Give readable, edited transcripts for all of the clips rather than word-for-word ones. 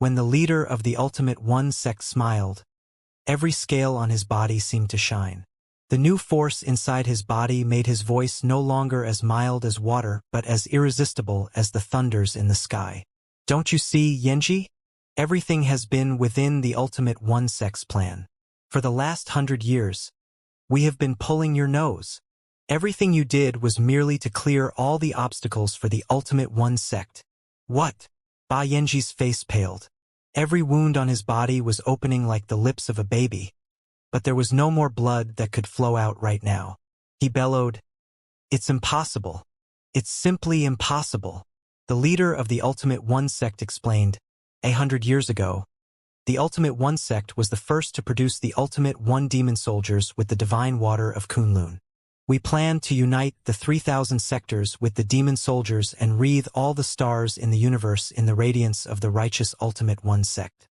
When the leader of the Ultimate One sect smiled, every scale on his body seemed to shine. The new force inside his body made his voice no longer as mild as water but as irresistible as the thunders in the sky. Don't you see, Yenji? Everything has been within the Ultimate One sect's plan. For the last 100 years, we have been pulling your nose. Everything you did was merely to clear all the obstacles for the Ultimate One sect. What? Ba Yenji's face paled. Every wound on his body was opening like the lips of a baby. But there was no more blood that could flow out right now. He bellowed, "It's impossible. It's simply impossible." The leader of the Ultimate One sect explained, 100 years ago, the Ultimate One sect was the first to produce the Ultimate One demon soldiers with the divine water of Kunlun. We planned to unite the 3,000 sectors with the demon soldiers and wreathe all the stars in the universe in the radiance of the righteous Ultimate One sect.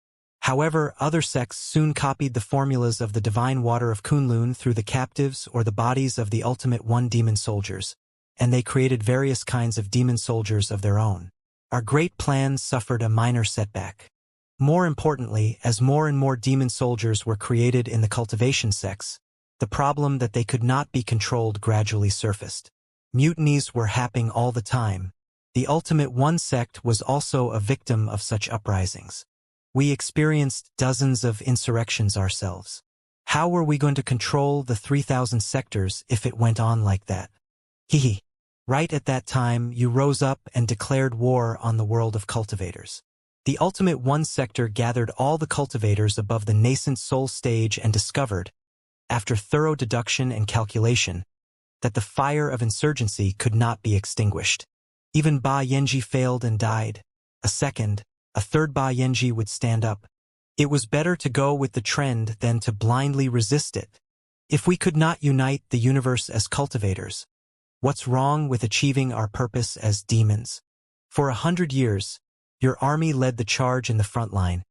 However, other sects soon copied the formulas of the divine water of Kunlun through the captives or the bodies of the Ultimate One demon soldiers, and they created various kinds of demon soldiers of their own. Our great plans suffered a minor setback. More importantly, as more and more demon soldiers were created in the cultivation sects, the problem that they could not be controlled gradually surfaced. Mutinies were happening all the time. The Ultimate One sect was also a victim of such uprisings. We experienced dozens of insurrections ourselves. How were we going to control the 3,000 sectors if it went on like that? Hehe. Right at that time, you rose up and declared war on the world of cultivators. The Ultimate One sector gathered all the cultivators above the nascent soul stage and discovered, after thorough deduction and calculation, that the fire of insurgency could not be extinguished. Even Ba Yenji failed and died. A third Ba Yenji would stand up. It was better to go with the trend than to blindly resist it. If we could not unite the universe as cultivators, what's wrong with achieving our purpose as demons? For 100 years, your army led the charge in the front line,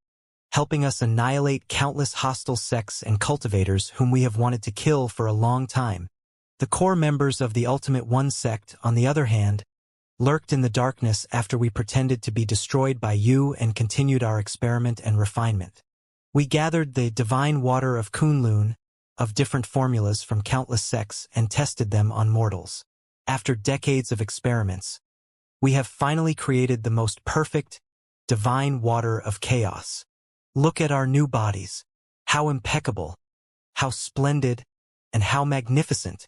helping us annihilate countless hostile sects and cultivators whom we have wanted to kill for a long time. The core members of the Ultimate One sect, on the other hand, lurked in the darkness after we pretended to be destroyed by you and continued our experiment and refinement. We gathered the divine water of Kunlun, of different formulas from countless sects, and tested them on mortals. After decades of experiments, we have finally created the most perfect, divine water of chaos. Look at our new bodies. How impeccable, how splendid, and how magnificent.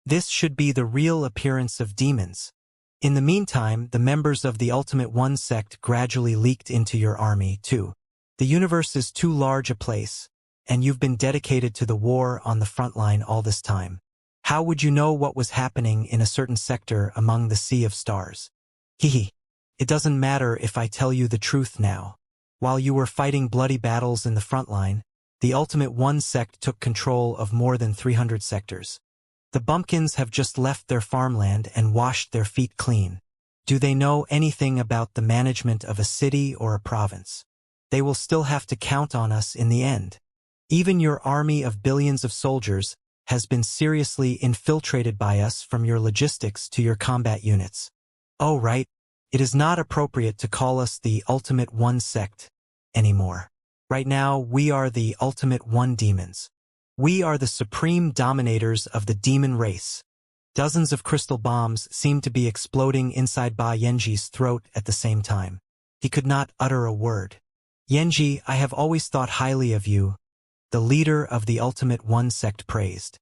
This should be the real appearance of demons. In the meantime, the members of the Ultimate One sect gradually leaked into your army, too. The universe is too large a place, and you've been dedicated to the war on the front line all this time. How would you know what was happening in a certain sector among the sea of stars? Hehe. It doesn't matter if I tell you the truth now. While you were fighting bloody battles in the front line, the Ultimate One sect took control of more than 300 sectors. The bumpkins have just left their farmland and washed their feet clean. Do they know anything about the management of a city or a province? They will still have to count on us in the end. Even your army of billions of soldiers has been seriously infiltrated by us from your logistics to your combat units. Oh right, it is not appropriate to call us the Ultimate One sect anymore. Right now, we are the Ultimate One demons. We are the supreme dominators of the demon race. Dozens of crystal bombs seemed to be exploding inside Ba Yenji's throat at the same time. He could not utter a word. Yenji, I have always thought highly of you, the leader of the Ultimate One sect praised.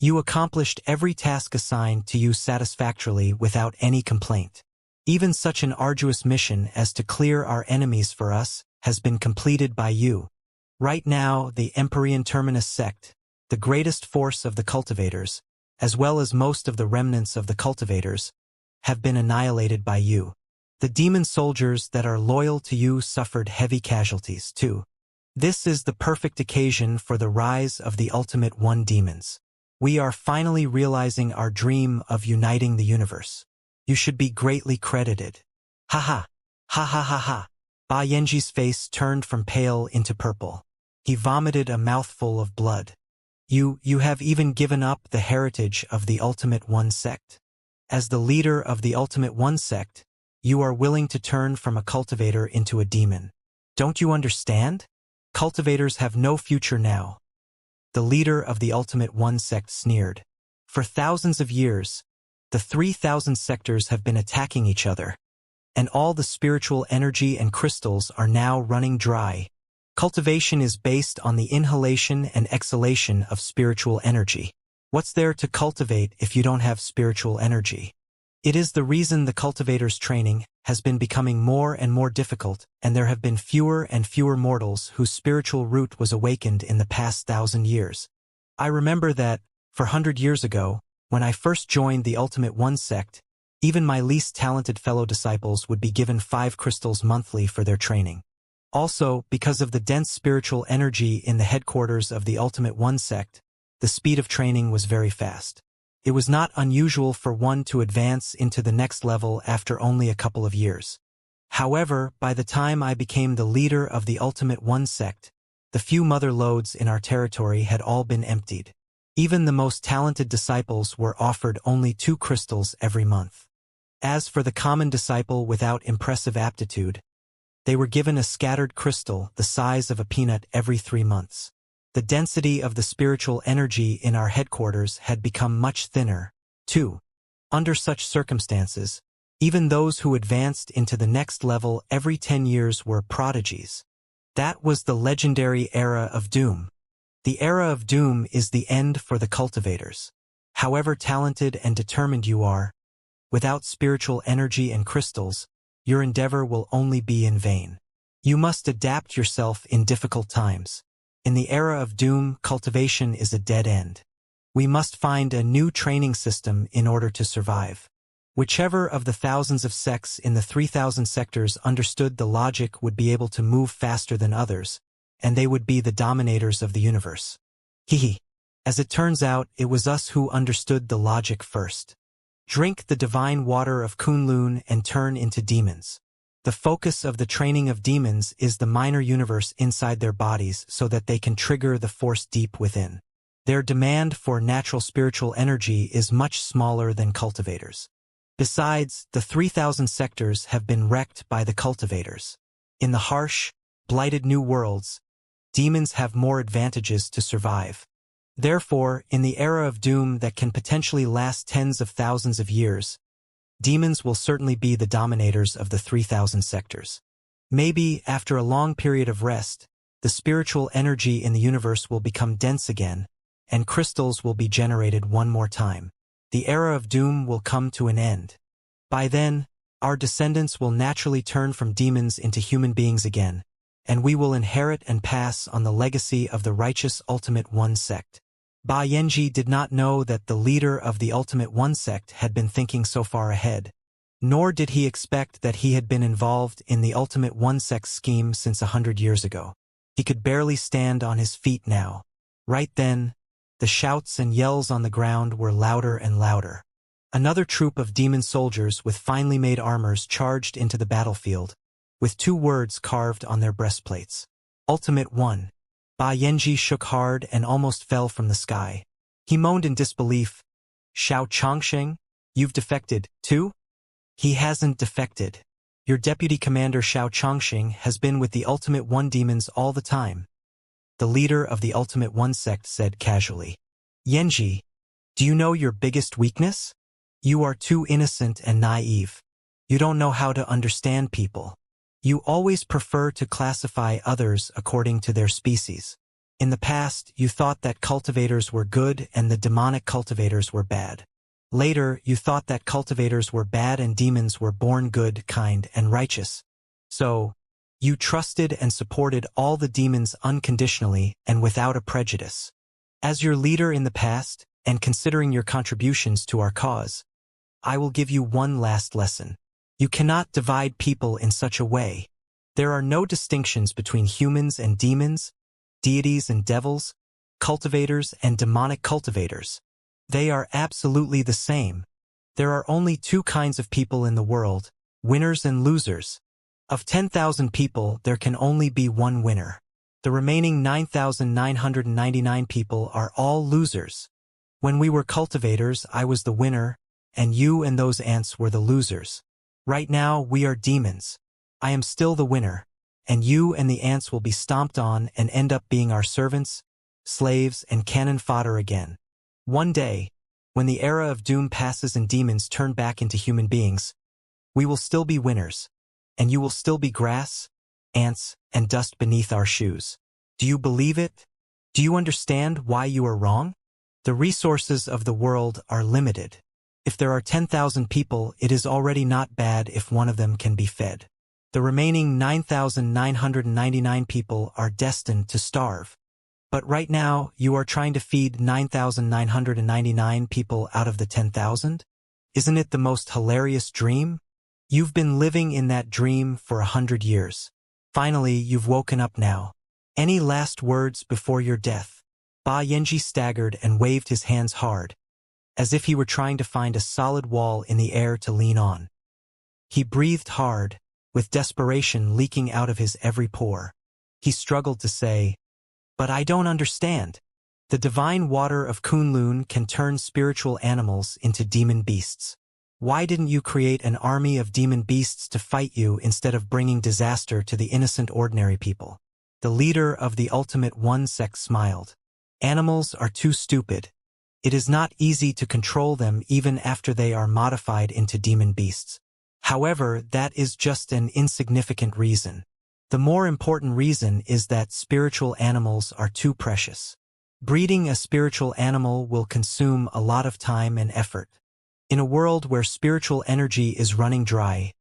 You accomplished every task assigned to you satisfactorily without any complaint. Even such an arduous mission as to clear our enemies for us has been completed by you. Right now, the Empyrean Terminus sect, the greatest force of the cultivators, as well as most of the remnants of the cultivators, have been annihilated by you. The demon soldiers that are loyal to you suffered heavy casualties, too. This is the perfect occasion for the rise of the Ultimate One demons. We are finally realizing our dream of uniting the universe. You should be greatly credited. Ha ha. Ha ha ha ha. Ba Yenji's face turned from pale into purple. He vomited a mouthful of blood. You have even given up the heritage of the Ultimate One sect. As the leader of the Ultimate One sect, you are willing to turn from a cultivator into a demon. Don't you understand? Cultivators have no future now. The leader of the Ultimate One sect sneered. For thousands of years, the 3,000 sectors have been attacking each other, and all the spiritual energy and crystals are now running dry. Cultivation is based on the inhalation and exhalation of spiritual energy. What's there to cultivate if you don't have spiritual energy? It is the reason the cultivator's training has been becoming more and more difficult, and there have been fewer and fewer mortals whose spiritual root was awakened in the past 1,000 years. I remember that, 400 years ago, when I first joined the Ultimate One sect, even my least talented fellow disciples would be given 5 crystals monthly for their training. Also, because of the dense spiritual energy in the headquarters of the Ultimate One sect, the speed of training was very fast. It was not unusual for one to advance into the next level after only a couple of years. However, by the time I became the leader of the Ultimate One sect, the few mother lodes in our territory had all been emptied. Even the most talented disciples were offered only 2 crystals every month. As for the common disciple without impressive aptitude, they were given a scattered crystal the size of a peanut every 3 months. The density of the spiritual energy in our headquarters had become much thinner, too. Under such circumstances, even those who advanced into the next level every 10 years were prodigies. That was the legendary era of doom. The era of doom is the end for the cultivators. However talented and determined you are, without spiritual energy and crystals, your endeavor will only be in vain. You must adapt yourself in difficult times. In the era of doom, cultivation is a dead end. We must find a new training system in order to survive. Whichever of the thousands of sects in the 3,000 sectors understood the logic would be able to move faster than others, and they would be the dominators of the universe. Hehe. As it turns out, it was us who understood the logic first. Drink the divine water of Kunlun and turn into demons. The focus of the training of demons is the minor universe inside their bodies so that they can trigger the force deep within. Their demand for natural spiritual energy is much smaller than cultivators. Besides, the 3,000 sectors have been wrecked by the cultivators. In the harsh, blighted new worlds, demons have more advantages to survive. Therefore, in the era of doom that can potentially last tens of thousands of years, demons will certainly be the dominators of the 3,000 sectors. Maybe, after a long period of rest, the spiritual energy in the universe will become dense again, and crystals will be generated one more time. The era of doom will come to an end. By then, our descendants will naturally turn from demons into human beings again, and we will inherit and pass on the legacy of the righteous Ultimate One sect. Ba Yanji did not know that the leader of the Ultimate One sect had been thinking so far ahead. Nor did he expect that he had been involved in the Ultimate One sect scheme since 100 years ago. He could barely stand on his feet now. Right then, the shouts and yells on the ground were louder and louder. Another troop of demon soldiers with finely made armors charged into the battlefield, with 2 words carved on their breastplates. Ultimate One. Ba Yanji shook hard and almost fell from the sky. He moaned in disbelief. Xianxia, you've defected, too? He hasn't defected. Your deputy commander Xianxia has been with the Ultimate One demons all the time. The leader of the Ultimate One sect said casually. Yanji, do you know your biggest weakness? You are too innocent and naive. You don't know how to understand people. You always prefer to classify others according to their species. In the past, you thought that cultivators were good and the demonic cultivators were bad. Later, you thought that cultivators were bad and demons were born good, kind, and righteous. So, you trusted and supported all the demons unconditionally and without a prejudice. As your leader in the past, and considering your contributions to our cause, I will give you one last lesson. You cannot divide people in such a way. There are no distinctions between humans and demons, deities and devils, cultivators and demonic cultivators. They are absolutely the same. There are only 2 kinds of people in the world, winners and losers. Of 10,000 people, there can only be one winner. The remaining 9,999 people are all losers. When we were cultivators, I was the winner, and you and those ants were the losers. Right now, we are demons. I am still the winner. and you and the ants will be stomped on and end up being our servants, slaves, and cannon fodder again. One day, when the era of doom passes and demons turn back into human beings, we will still be winners, and you will still be grass, ants, and dust beneath our shoes. Do you believe it? Do you understand why you are wrong? The resources of the world are limited. If there are 10,000 people, it is already not bad if one of them can be fed. The remaining 9,999 people are destined to starve. But right now, you are trying to feed 9,999 people out of the 10,000? Isn't it the most hilarious dream? You've been living in that dream for 100 years. Finally, you've woken up now. Any last words before your death? Ba Yanji staggered and waved his hands hard, as if he were trying to find a solid wall in the air to lean on. He breathed hard, with desperation leaking out of his every pore. He struggled to say, "But I don't understand. The divine water of Kunlun can turn spiritual animals into demon beasts. Why didn't you create an army of demon beasts to fight you instead of bringing disaster to the innocent ordinary people?" The leader of the Ultimate One sect smiled. "Animals are too stupid. It is not easy to control them even after they are modified into demon beasts. However, that is just an insignificant reason. The more important reason is that spiritual animals are too precious. Breeding a spiritual animal will consume a lot of time and effort. In a world where spiritual energy is running dry,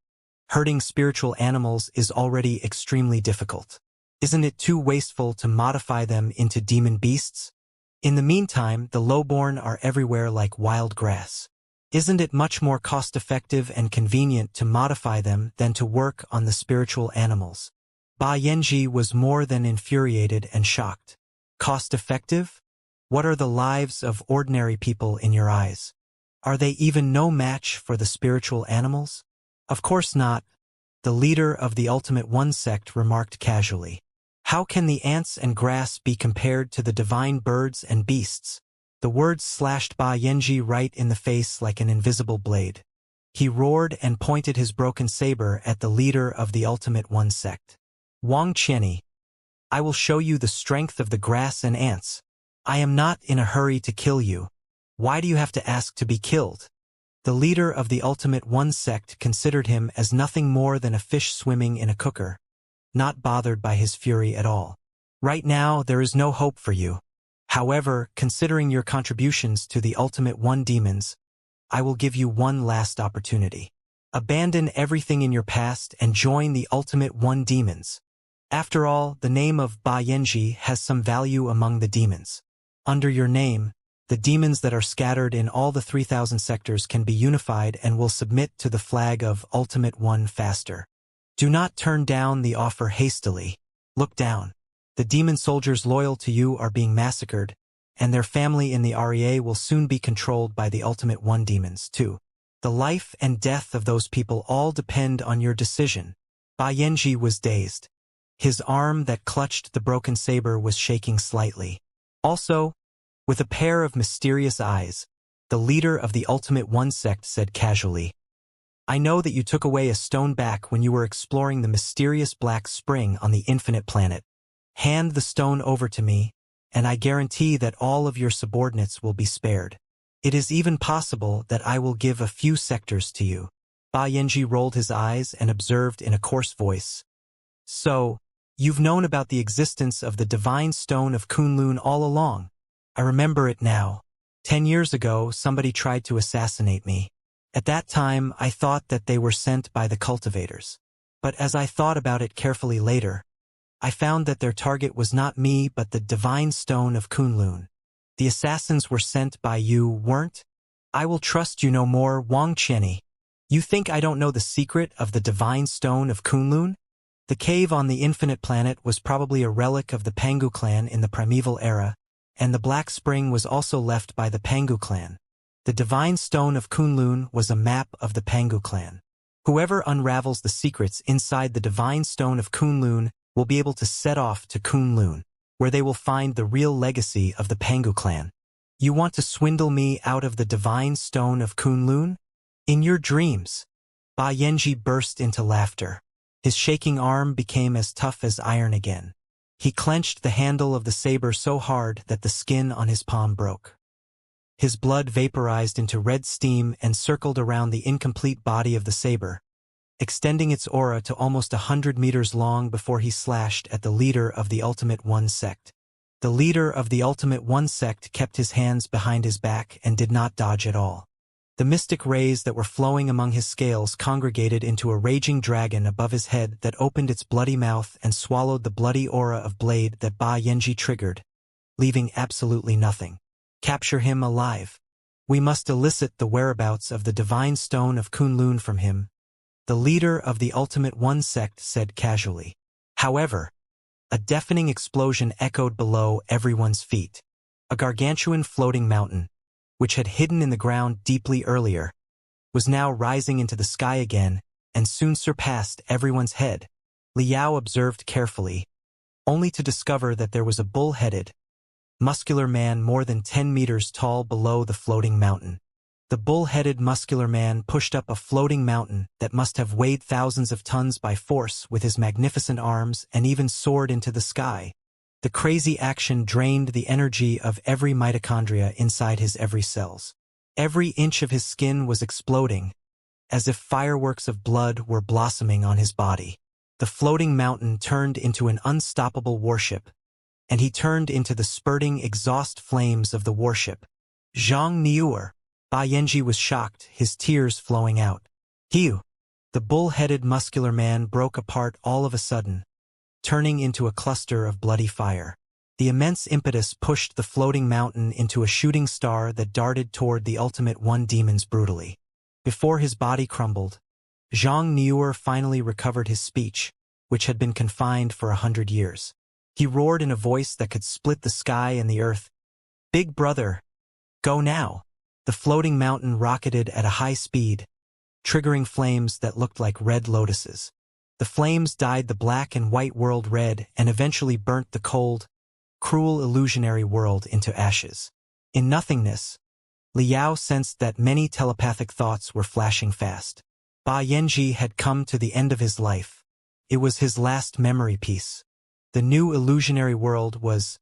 herding spiritual animals is already extremely difficult. Isn't it too wasteful to modify them into demon beasts? In the meantime, the lowborn are everywhere like wild grass. Isn't it much more cost-effective and convenient to modify them than to work on the spiritual animals?" Ba Yanji was more than infuriated and shocked. "Cost-effective? What are the lives of ordinary people in your eyes? Are they even no match for the spiritual animals?" "Of course not," the leader of the Ultimate One sect remarked casually. "How can the ants and grass be compared to the divine birds and beasts?" The words slashed Ba Yanji right in the face like an invisible blade. He roared and pointed his broken saber at the leader of the Ultimate One sect. "Wang Qianni, I will show you the strength of the grass and ants. I am not in a hurry to kill you. Why do you have to ask to be killed?" The leader of the Ultimate One sect considered him as nothing more than a fish swimming in a cooker, not bothered by his fury at all. "Right now, there is no hope for you. However, considering your contributions to the Ultimate One demons, I will give you one last opportunity. Abandon everything in your past and join the Ultimate One demons. After all, the name of Ba Yanji has some value among the demons. Under your name, the demons that are scattered in all the 3,000 sectors can be unified and will submit to the flag of Ultimate One faster. Do not turn down the offer hastily. Look down. The demon soldiers loyal to you are being massacred, and their family in the REA will soon be controlled by the Ultimate One demons, too. The life and death of those people all depend on your decision." Ba Yanji was dazed. His arm that clutched the broken saber was shaking slightly. Also, with a pair of mysterious eyes, the leader of the Ultimate One sect said casually, "I know that you took away a stone back when you were exploring the mysterious black spring on the infinite planet. Hand the stone over to me, and I guarantee that all of your subordinates will be spared. It is even possible that I will give a few sectors to you." Ba Yanji rolled his eyes and observed in a coarse voice, "So, you've known about the existence of the divine stone of Kunlun all along. I remember it now. 10 years ago, somebody tried to assassinate me. At that time, I thought that they were sent by the Cultivators. But as I thought about it carefully later, I found that their target was not me but the divine stone of Kunlun. The assassins were sent by you, weren't? I will trust you no more, Wang Qianni. You think I don't know the secret of the divine stone of Kunlun? The cave on the infinite planet was probably a relic of the Pangu clan in the primeval era, and the Black Spring was also left by the Pangu clan. The divine stone of Kunlun was a map of the Pangu clan. Whoever unravels the secrets inside the divine stone of Kunlun will be able to set off to Kunlun, where they will find the real legacy of the Pangu clan. You want to swindle me out of the divine stone of Kunlun? In your dreams." Ba Yanji burst into laughter. His shaking arm became as tough as iron again. He clenched the handle of the saber so hard that the skin on his palm broke. His blood vaporized into red steam and circled around the incomplete body of the saber, extending its aura to almost 100 meters long before he slashed at the leader of the Ultimate One sect. The leader of the Ultimate One sect kept his hands behind his back and did not dodge at all. The mystic rays that were flowing among his scales congregated into a raging dragon above his head that opened its bloody mouth and swallowed the bloody aura of blade that Ba Yanji triggered, leaving absolutely nothing. Capture him alive. We must elicit the whereabouts of the divine stone of Kunlun from him, the leader of the Ultimate One sect said casually. However, a deafening explosion echoed below everyone's feet. A gargantuan floating mountain, which had hidden in the ground deeply earlier, was now rising into the sky again and soon surpassed everyone's head. Liao observed carefully, only to discover that there was a bull-headed, muscular man more than 10 meters tall below the floating mountain. The bull-headed muscular man pushed up a floating mountain that must have weighed thousands of tons by force with his magnificent arms and even soared into the sky. The crazy action drained the energy of every mitochondria inside his every cells. Every inch of his skin was exploding, as if fireworks of blood were blossoming on his body. The floating mountain turned into an unstoppable warship, and he turned into the spurting exhaust flames of the warship. Zhang Niuer. Ba Yanji was shocked, his tears flowing out. Hiu! The bull-headed muscular man broke apart all of a sudden, turning into a cluster of bloody fire. The immense impetus pushed the floating mountain into a shooting star that darted toward the Ultimate One demons brutally. Before his body crumbled, Zhang Niuer finally recovered his speech, which had been confined for 100 years. He roared in a voice that could split the sky and the earth. Big brother, go now! The floating mountain rocketed at a high speed, triggering flames that looked like red lotuses. The flames dyed the black and white world red and eventually burnt the cold, cruel illusionary world into ashes. In nothingness, Liao sensed that many telepathic thoughts were flashing fast. Ba Yanji had come to the end of his life. It was his last memory piece. The new illusionary world was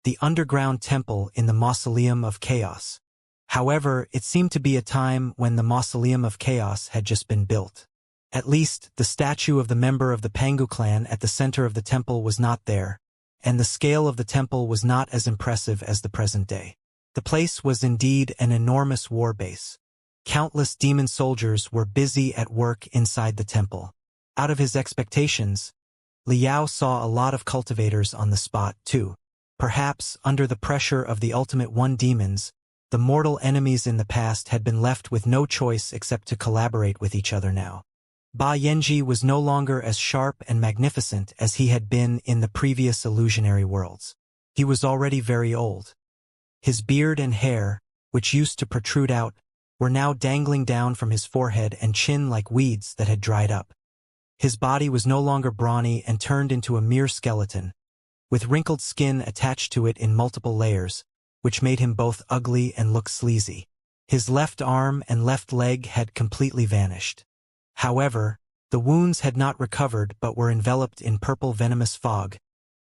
the underground temple in the Mausoleum of Chaos. However, it seemed to be a time when the Mausoleum of Chaos had just been built. At least, the statue of the member of the Pangu clan at the center of the temple was not there, and the scale of the temple was not as impressive as the present day. The place was indeed an enormous war base. Countless demon soldiers were busy at work inside the temple. Out of his expectations, Liao saw a lot of cultivators on the spot, too. Perhaps, under the pressure of the Ultimate One demons, the mortal enemies in the past had been left with no choice except to collaborate with each other now. Ba Yanji was no longer as sharp and magnificent as he had been in the previous illusionary worlds. He was already very old. His beard and hair, which used to protrude out, were now dangling down from his forehead and chin like weeds that had dried up. His body was no longer brawny and turned into a mere skeleton, with wrinkled skin attached to it in multiple layers, which made him both ugly and look sleazy. His left arm and left leg had completely vanished. However, the wounds had not recovered but were enveloped in purple venomous fog,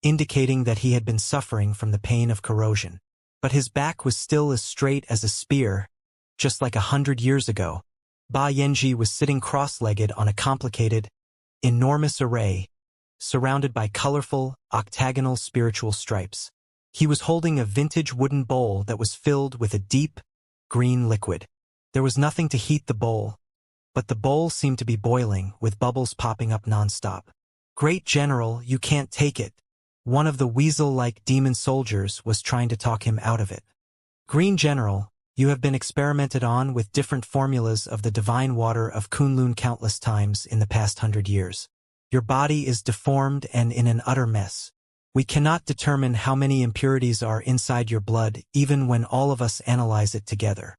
indicating that he had been suffering from the pain of corrosion. But his back was still as straight as a spear, just like 100 years ago. Ba Yanji was sitting cross-legged on a complicated, enormous array, surrounded by colorful, octagonal spiritual stripes. He was holding a vintage wooden bowl that was filled with a deep, green liquid. There was nothing to heat the bowl, but the bowl seemed to be boiling, with bubbles popping up nonstop. Great General, you can't take it. One of the weasel-like demon soldiers was trying to talk him out of it. Green General, you have been experimented on with different formulas of the divine water of Kunlun countless times in the past 100 years. Your body is deformed and in an utter mess. We cannot determine how many impurities are inside your blood even when all of us analyze it together.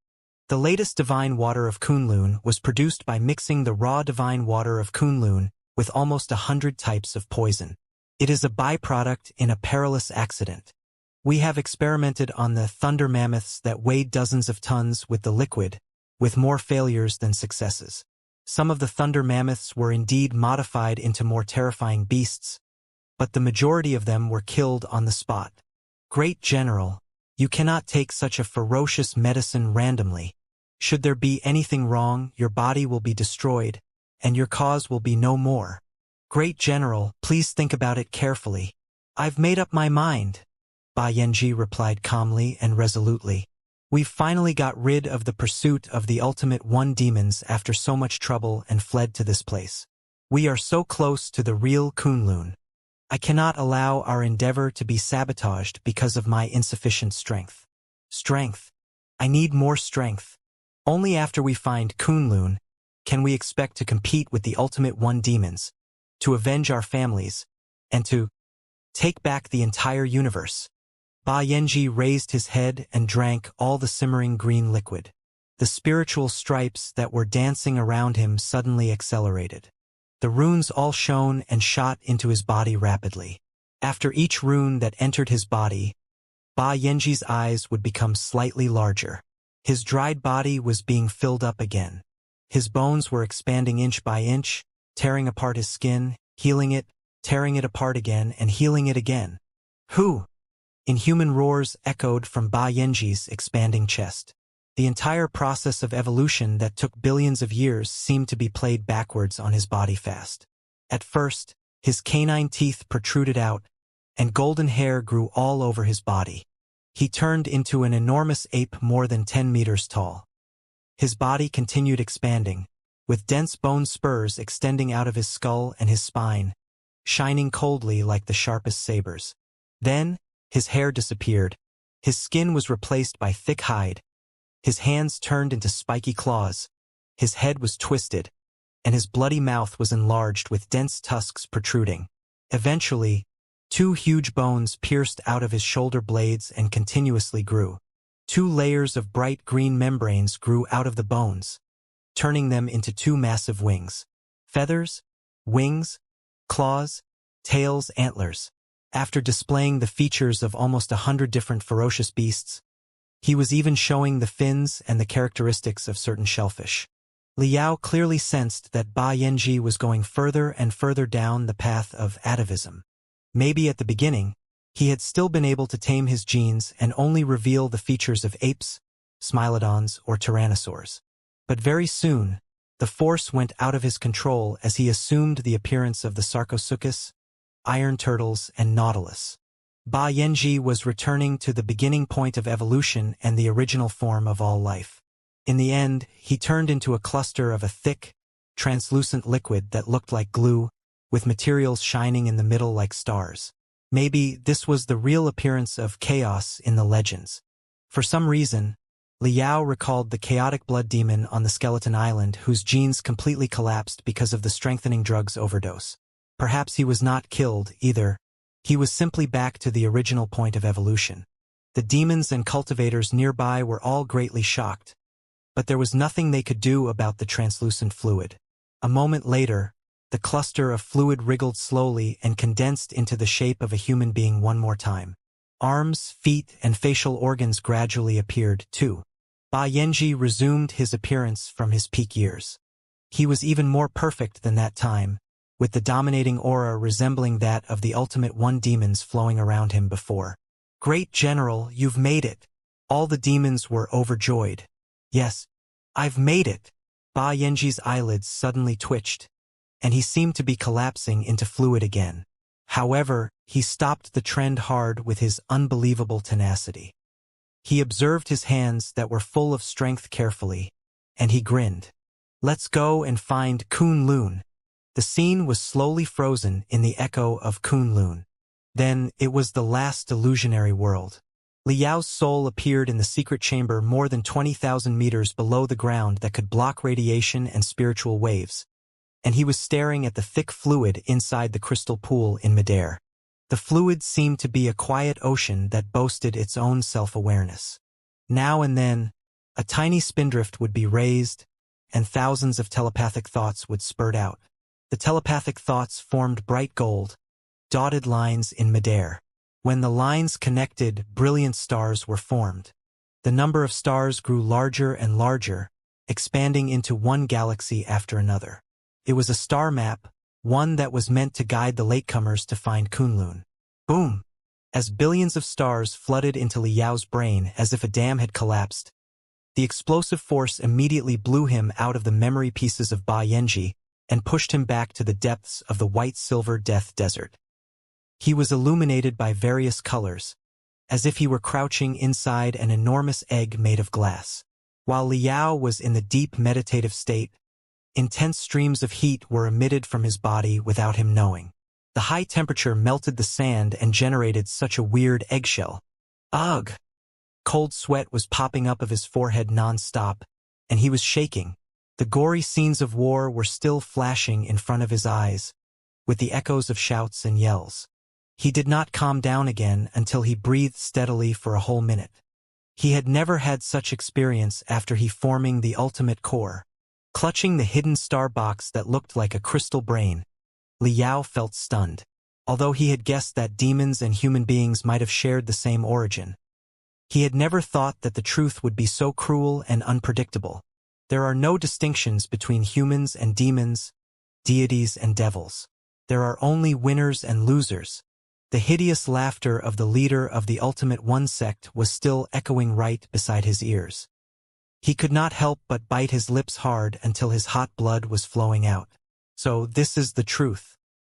The latest divine water of Kunlun was produced by mixing the raw divine water of Kunlun with almost 100 types of poison. It is a byproduct in a perilous accident. We have experimented on the thunder mammoths that weighed dozens of tons with the liquid, with more failures than successes. Some of the thunder mammoths were indeed modified into more terrifying beasts, but the majority of them were killed on the spot. Great General, you cannot take such a ferocious medicine randomly. Should there be anything wrong, your body will be destroyed, and your cause will be no more. Great General, please think about it carefully. I've made up my mind, Ba Yanji replied calmly and resolutely. We've finally got rid of the pursuit of the ultimate one demons after so much trouble and fled to this place. We are so close to the real Kunlun. I cannot allow our endeavor to be sabotaged because of my insufficient strength. Strength. I need more strength. Only after we find Kunlun can we expect to compete with the ultimate one demons, to avenge our families, and to take back the entire universe. Ba Yanji raised his head and drank all the simmering green liquid. The spiritual stripes that were dancing around him suddenly accelerated. The runes all shone and shot into his body rapidly. After each rune that entered his body, Ba Yanji's eyes would become slightly larger. His dried body was being filled up again. His bones were expanding inch by inch, tearing apart his skin, healing it, tearing it apart again, and healing it again. Who? Inhuman roars echoed from Ba Yanji's expanding chest. The entire process of evolution that took billions of years seemed to be played backwards on his body fast. At first, his canine teeth protruded out, and golden hair grew all over his body. He turned into an enormous ape more than 10 meters tall. His body continued expanding, with dense bone spurs extending out of his skull and his spine, shining coldly like the sharpest sabers. Then, his hair disappeared. His skin was replaced by thick hide. His hands turned into spiky claws. His head was twisted, and his bloody mouth was enlarged with dense tusks protruding. Eventually, 2 huge bones pierced out of his shoulder blades and continuously grew. 2 layers of bright green membranes grew out of the bones, turning them into 2 massive wings. Feathers, wings, claws, tails, antlers. After displaying the features of almost 100 different ferocious beasts, he was even showing the fins and the characteristics of certain shellfish. Liao clearly sensed that Ba Yanji was going further and further down the path of atavism. Maybe at the beginning, he had still been able to tame his genes and only reveal the features of apes, smilodons, or tyrannosaurs. But very soon, the force went out of his control as he assumed the appearance of the Sarcosuchus, iron turtles, and nautilus. Ba Yanji was returning to the beginning point of evolution and the original form of all life. In the end, he turned into a cluster of a thick, translucent liquid that looked like glue, with materials shining in the middle like stars. Maybe this was the real appearance of chaos in the legends. For some reason, Liao recalled the chaotic blood demon on the skeleton island whose genes completely collapsed because of the strengthening drugs overdose. Perhaps he was not killed, either. He was simply back to the original point of evolution. The demons and cultivators nearby were all greatly shocked, but there was nothing they could do about the translucent fluid. A moment later, the cluster of fluid wriggled slowly and condensed into the shape of a human being one more time. Arms, feet, and facial organs gradually appeared, too. Ba Yanji resumed his appearance from his peak years. He was even more perfect than that time, with the dominating aura resembling that of the ultimate one demons flowing around him before. Great General, you've made it. All the demons were overjoyed. Yes, I've made it. Ba Yanji's eyelids suddenly twitched, and he seemed to be collapsing into fluid again. However, he stopped the trend hard with his unbelievable tenacity. He observed his hands that were full of strength carefully, and he grinned. Let's go and find Kunlun. The scene was slowly frozen in the echo of Kunlun. Then it was the last illusionary world. Liao's soul appeared in the secret chamber more than 20,000 meters below the ground that could block radiation and spiritual waves, and he was staring at the thick fluid inside the crystal pool in midair. The fluid seemed to be a quiet ocean that boasted its own self-awareness. Now and then, a tiny spindrift would be raised, and thousands of telepathic thoughts would spurt out. The telepathic thoughts formed bright gold, dotted lines in midair. When the lines connected, brilliant stars were formed. The number of stars grew larger and larger, expanding into one galaxy after another. It was a star map, one that was meant to guide the latecomers to find Kunlun. Boom! As billions of stars flooded into Liao's brain as if a dam had collapsed, the explosive force immediately blew him out of the memory pieces of Ba Yanji and pushed him back to the depths of the white-silver death desert. He was illuminated by various colors, as if he were crouching inside an enormous egg made of glass. While Liao was in the deep meditative state, intense streams of heat were emitted from his body without him knowing. The high temperature melted the sand and generated such a weird eggshell. Ugh! Cold sweat was popping up of his forehead non-stop, and he was shaking. The gory scenes of war were still flashing in front of his eyes, with the echoes of shouts and yells. He did not calm down again until he breathed steadily for a whole minute. He had never had such experience after he forming the ultimate core. Clutching the hidden star box that looked like a crystal brain, Liao felt stunned. Although he had guessed that demons and human beings might have shared the same origin, he had never thought that the truth would be so cruel and unpredictable. There are no distinctions between humans and demons, deities and devils. There are only winners and losers. The hideous laughter of the leader of the Ultimate One sect was still echoing right beside his ears. He could not help but bite his lips hard until his hot blood was flowing out. So this is the truth.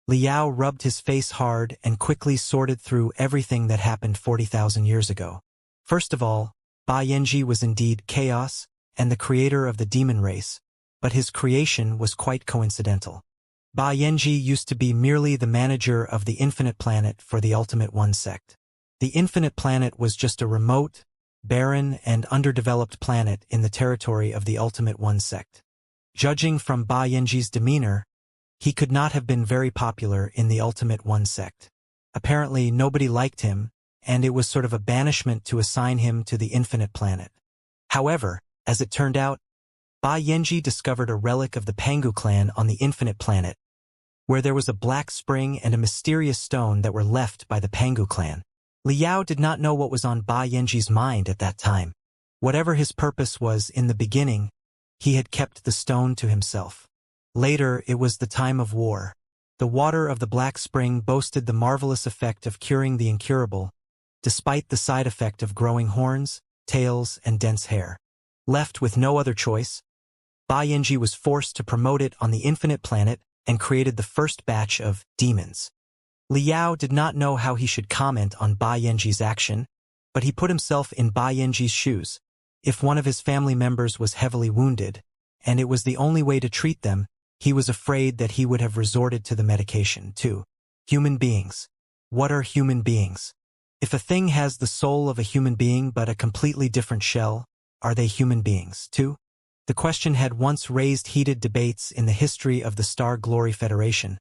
Liao rubbed his face hard and quickly sorted through everything that happened 40,000 years ago. First of all, Ba Yanji was indeed chaos and the creator of the demon race, but his creation was quite coincidental. Ba Yanji used to be merely the manager of the Infinite Planet for the Ultimate One sect. The Infinite Planet was just a remote, barren, and underdeveloped planet in the territory of the Ultimate One sect. Judging from Ba Yanji's demeanor, he could not have been very popular in the Ultimate One sect. Apparently nobody liked him, and it was sort of a banishment to assign him to the Infinite Planet. However, as it turned out, Ba Yanji discovered a relic of the Pangu clan on the Infinite Planet, where there was a black spring and a mysterious stone that were left by the Pangu clan. Liao did not know what was on Ba Yanji's mind at that time. Whatever his purpose was in the beginning, he had kept the stone to himself. Later, it was the time of war. The water of the black spring boasted the marvelous effect of curing the incurable, despite the side effect of growing horns, tails, and dense hair. Left with no other choice, Ba Yanji was forced to promote it on the Infinite Planet and created the first batch of demons. Liao did not know how he should comment on Ba Yanji's action, but he put himself in Ba Yanji's shoes. If one of his family members was heavily wounded, and it was the only way to treat them, he was afraid that he would have resorted to the medication, too. Human beings. What are human beings? If a thing has the soul of a human being but a completely different shell, are they human beings, too? The question had once raised heated debates in the history of the Star Glory Federation,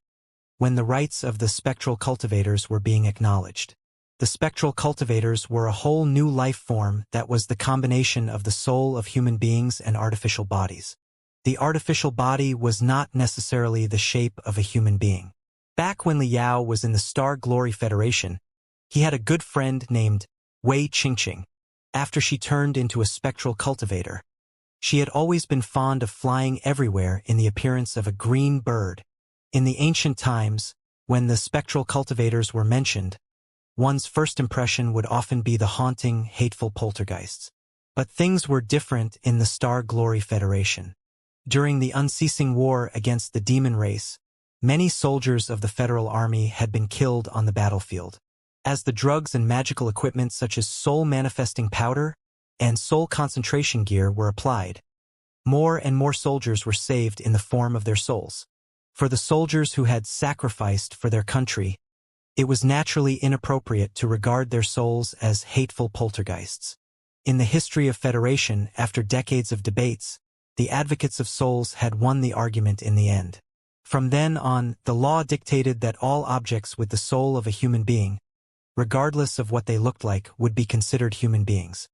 when the rights of the spectral cultivators were being acknowledged. The spectral cultivators were a whole new life form that was the combination of the soul of human beings and artificial bodies. The artificial body was not necessarily the shape of a human being. Back when Liao was in the Star Glory Federation, he had a good friend named Wei Qingqing. After she turned into a spectral cultivator, she had always been fond of flying everywhere in the appearance of a green bird. In the ancient times, when the spectral cultivators were mentioned, one's first impression would often be the haunting, hateful poltergeists. But things were different in the Star Glory Federation. During the unceasing war against the demon race, many soldiers of the Federal Army had been killed on the battlefield. As the drugs and magical equipment such as soul-manifesting powder and soul concentration gear were applied, more and more soldiers were saved in the form of their souls. For the soldiers who had sacrificed for their country, it was naturally inappropriate to regard their souls as hateful poltergeists. In the history of Federation, after decades of debates, the advocates of souls had won the argument in the end. From then on, the law dictated that all objects with the soul of a human being, regardless of what they looked like, would be considered human beings.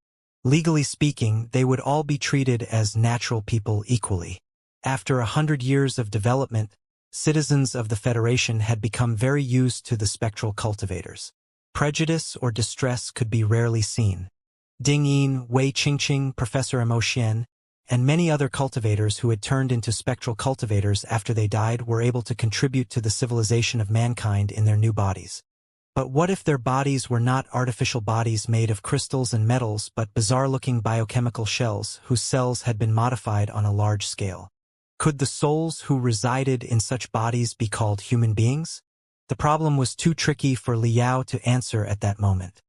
Legally speaking, they would all be treated as natural people equally. After 100 years of development, citizens of the Federation had become very used to the spectral cultivators. Prejudice or distress could be rarely seen. Ding Yin, Wei Qingqing, Professor Mo Xian, and many other cultivators who had turned into spectral cultivators after they died were able to contribute to the civilization of mankind in their new bodies. But what if their bodies were not artificial bodies made of crystals and metals but bizarre-looking biochemical shells whose cells had been modified on a large scale? Could the souls who resided in such bodies be called human beings? The problem was too tricky for Liao to answer at that moment.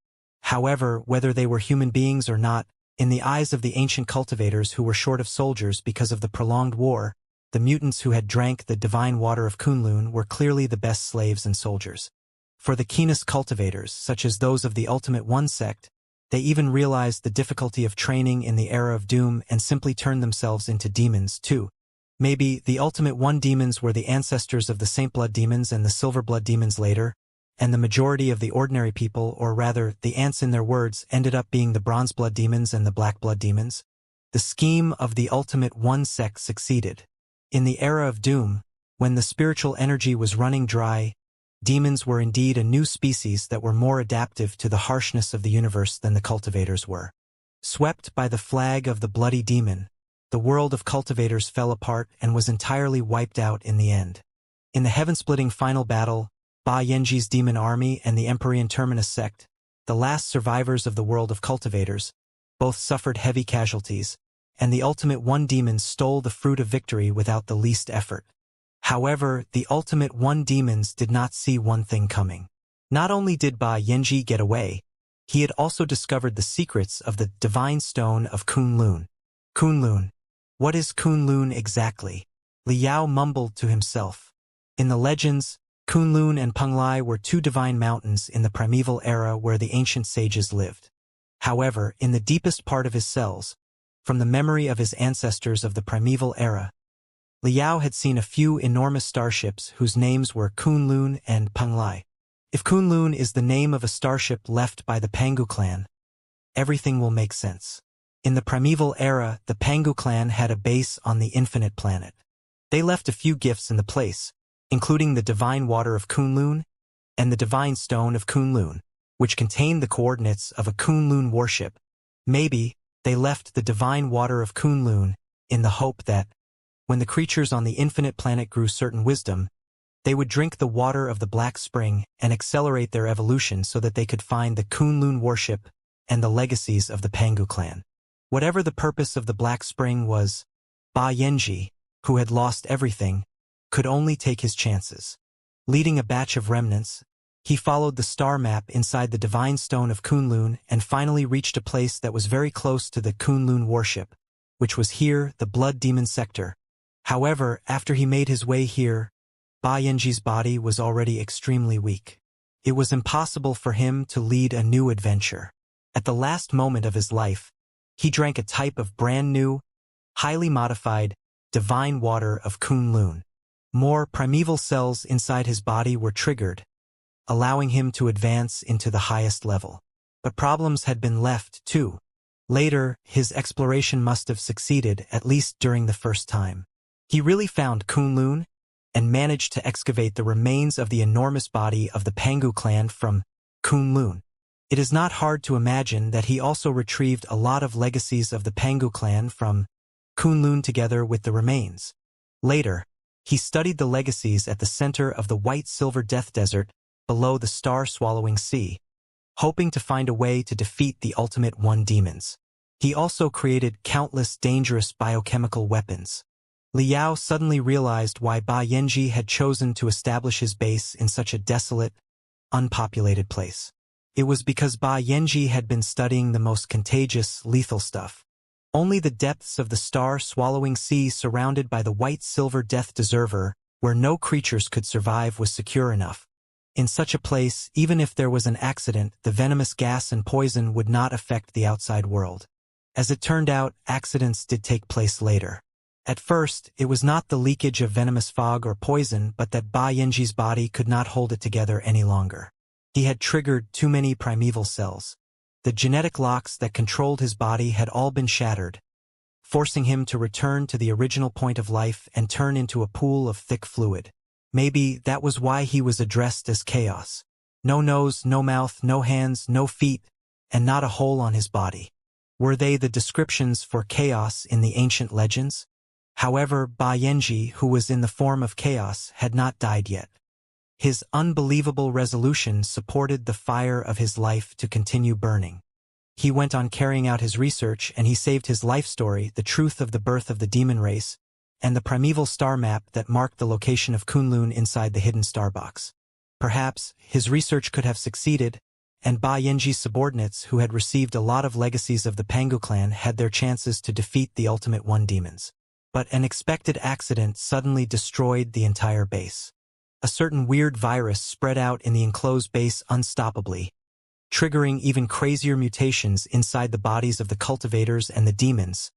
However, whether they were human beings or not, in the eyes of the ancient cultivators who were short of soldiers because of the prolonged war, the mutants who had drank the divine water of Kunlun were clearly the best slaves and soldiers. For the keenest cultivators, such as those of the Ultimate One sect, they even realized the difficulty of training in the era of doom and simply turned themselves into demons too. Maybe the Ultimate One demons were the ancestors of the Saint Blood demons and the Silver Blood demons later, and the majority of the ordinary people, or rather, the ants in their words, ended up being the Bronze Blood demons and the Black Blood demons. The scheme of the Ultimate One sect succeeded. In the era of doom, when the spiritual energy was running dry, demons were indeed a new species that were more adaptive to the harshness of the universe than the cultivators were. Swept by the flag of the bloody demon, the world of cultivators fell apart and was entirely wiped out in the end. In the heaven-splitting final battle, Ba Yanji's demon army and the Empyrean Terminus sect, the last survivors of the world of cultivators, both suffered heavy casualties, and the Ultimate One demons stole the fruit of victory without the least effort. However, the Ultimate One demons did not see one thing coming. Not only did Ba Yanji get away, he had also discovered the secrets of the divine stone of Kunlun. Kunlun. What is Kunlun exactly? Liao mumbled to himself. In the legends, Kunlun and Penglai were two divine mountains in the primeval era where the ancient sages lived. However, in the deepest part of his cells, from the memory of his ancestors of the primeval era, Liao had seen a few enormous starships whose names were Kunlun and Penglai. If Kunlun is the name of a starship left by the Pangu clan, everything will make sense. In the primeval era, the Pangu clan had a base on the infinite planet. They left a few gifts in the place, including the divine water of Kunlun and the divine stone of Kunlun, which contained the coordinates of a Kunlun warship. Maybe they left the divine water of Kunlun in the hope that, when the creatures on the infinite planet grew certain wisdom, they would drink the water of the Black Spring and accelerate their evolution so that they could find the Kunlun warship and the legacies of the Pangu clan. Whatever the purpose of the Black Spring was, Ba Yanji, who had lost everything, could only take his chances. Leading a batch of remnants, he followed the star map inside the divine stone of Kunlun and finally reached a place that was very close to the Kunlun warship, which was here, the Blood Demon sector. However, after he made his way here, Ba Yanji's body was already extremely weak. It was impossible for him to lead a new adventure. At the last moment of his life, he drank a type of brand new, highly modified, divine water of Kunlun. More primeval cells inside his body were triggered, allowing him to advance into the highest level. But problems had been left, too. Later, his exploration must have succeeded, at least during the first time. He really found Kunlun and managed to excavate the remains of the enormous body of the Pangu clan from Kunlun. It is not hard to imagine that he also retrieved a lot of legacies of the Pangu clan from Kunlun together with the remains. Later, he studied the legacies at the center of the white-silver death desert below the star-swallowing sea, hoping to find a way to defeat the Ultimate One demons. He also created countless dangerous biochemical weapons. Liao suddenly realized why Ba Yanji had chosen to establish his base in such a desolate, unpopulated place. It was because Ba Yanji had been studying the most contagious, lethal stuff. Only the depths of the star-swallowing sea surrounded by the white-silver death deserver, where no creatures could survive, was secure enough. In such a place, even if there was an accident, the venomous gas and poison would not affect the outside world. As it turned out, accidents did take place later. At first, it was not the leakage of venomous fog or poison, but that Ba Yanji's body could not hold it together any longer. He had triggered too many primeval cells. The genetic locks that controlled his body had all been shattered, forcing him to return to the original point of life and turn into a pool of thick fluid. Maybe that was why he was addressed as chaos. No nose, no mouth, no hands, no feet, and not a hole on his body. Were they the descriptions for chaos in the ancient legends? However, Ba Yanji, who was in the form of chaos, had not died yet. His unbelievable resolution supported the fire of his life to continue burning. He went on carrying out his research, and he saved his life story, the truth of the birth of the demon race, and the primeval star map that marked the location of Kunlun inside the hidden star box. Perhaps his research could have succeeded, and Ba Yanji's subordinates, who had received a lot of legacies of the Pangu clan, had their chances to defeat the Ultimate One demons. But an unexpected accident suddenly destroyed the entire base. A certain weird virus spread out in the enclosed base unstoppably, triggering even crazier mutations inside the bodies of the cultivators and the demons,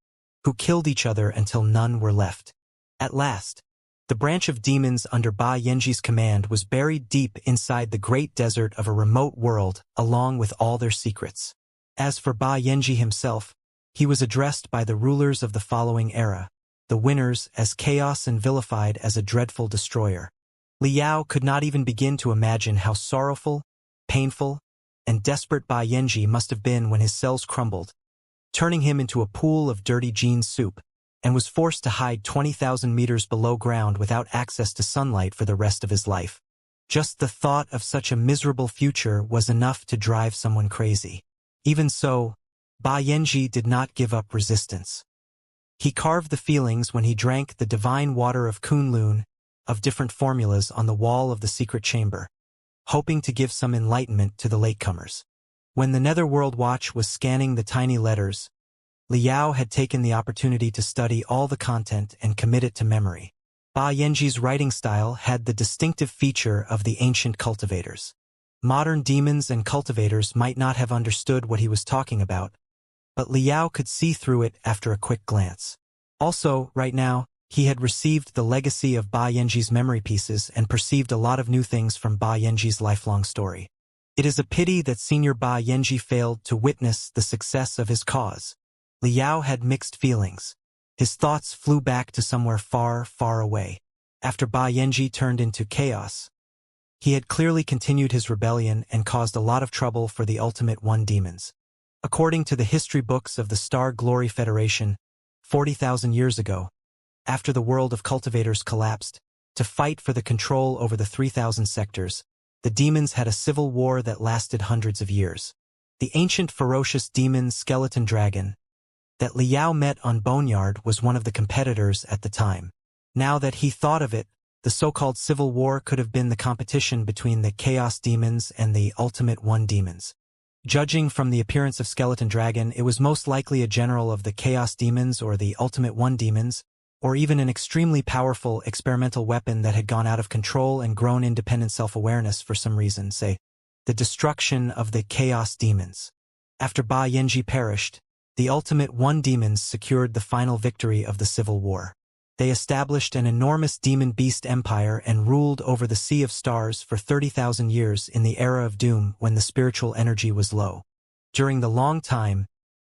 who killed each other until none were left. At last, the branch of demons under Ba Yanji's command was buried deep inside the great desert of a remote world, along with all their secrets. As for Ba Yanji himself, he was addressed by the rulers of the following era, the winners, as chaos and vilified as a dreadful destroyer. Liao could not even begin to imagine how sorrowful, painful, and desperate Ba Yanji must have been when his cells crumbled, turning him into a pool of dirty jean soup, and was forced to hide 20,000 meters below ground without access to sunlight for the rest of his life. Just the thought of such a miserable future was enough to drive someone crazy. Even so, Ba Yanji did not give up resistance. He carved the feelings when he drank the divine water of Kunlun, of different formulas on the wall of the secret chamber, hoping to give some enlightenment to the latecomers. When the Netherworld Watch was scanning the tiny letters, Liao had taken the opportunity to study all the content and commit it to memory. Ba Yanji's writing style had the distinctive feature of the ancient cultivators. Modern demons and cultivators might not have understood what he was talking about, but Liao could see through it after a quick glance. Also, right now, he had received the legacy of Ba Yanji's memory pieces and perceived a lot of new things from Ba Yanji's lifelong story. It is a pity that Senior Ba Yanji failed to witness the success of his cause. Liao had mixed feelings. His thoughts flew back to somewhere far, far away. After Ba Yanji turned into chaos, he had clearly continued his rebellion and caused a lot of trouble for the Ultimate One demons. According to the history books of the Star Glory Federation, 40,000 years ago, after the world of cultivators collapsed, to fight for the control over the 3,000 sectors, the demons had a civil war that lasted hundreds of years. The ancient ferocious demon skeleton dragon that Liao met on Boneyard was one of the competitors at the time. Now that he thought of it, the so-called civil war could have been the competition between the Chaos demons and the Ultimate One demons. Judging from the appearance of Skeleton Dragon, it was most likely a general of the Chaos demons or the Ultimate One demons, or even an extremely powerful experimental weapon that had gone out of control and grown independent self-awareness for some reason, say, the destruction of the Chaos demons. After Ba Yanji perished, the Ultimate One demons secured the final victory of the Civil War. They established an enormous demon-beast empire and ruled over the Sea of Stars for 30,000 years in the Era of Doom when the spiritual energy was low. During the long time,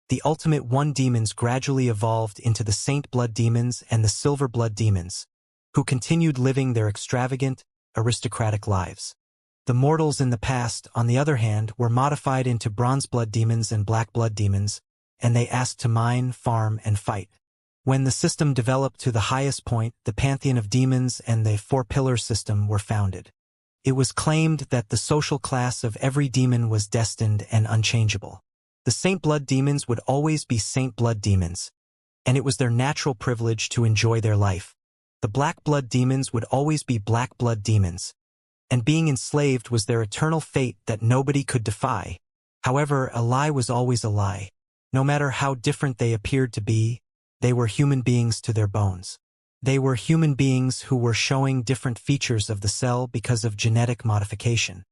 the Ultimate One demons gradually evolved into the Saint Blood demons and the Silver Blood demons, who continued living their extravagant, aristocratic lives. The mortals in the past, on the other hand, were modified into Bronze Blood demons and Black Blood demons, and they asked to mine, farm, and fight. When the system developed to the highest point, the pantheon of demons and the four-pillar system were founded. It was claimed that the social class of every demon was destined and unchangeable. The Saint Blood demons would always be Saint Blood demons, and it was their natural privilege to enjoy their life. The Black Blood demons would always be Black Blood demons, and being enslaved was their eternal fate that nobody could defy. However, a lie was always a lie. No matter how different they appeared to be, they were human beings to their bones. They were human beings who were showing different features of the cell because of genetic modification.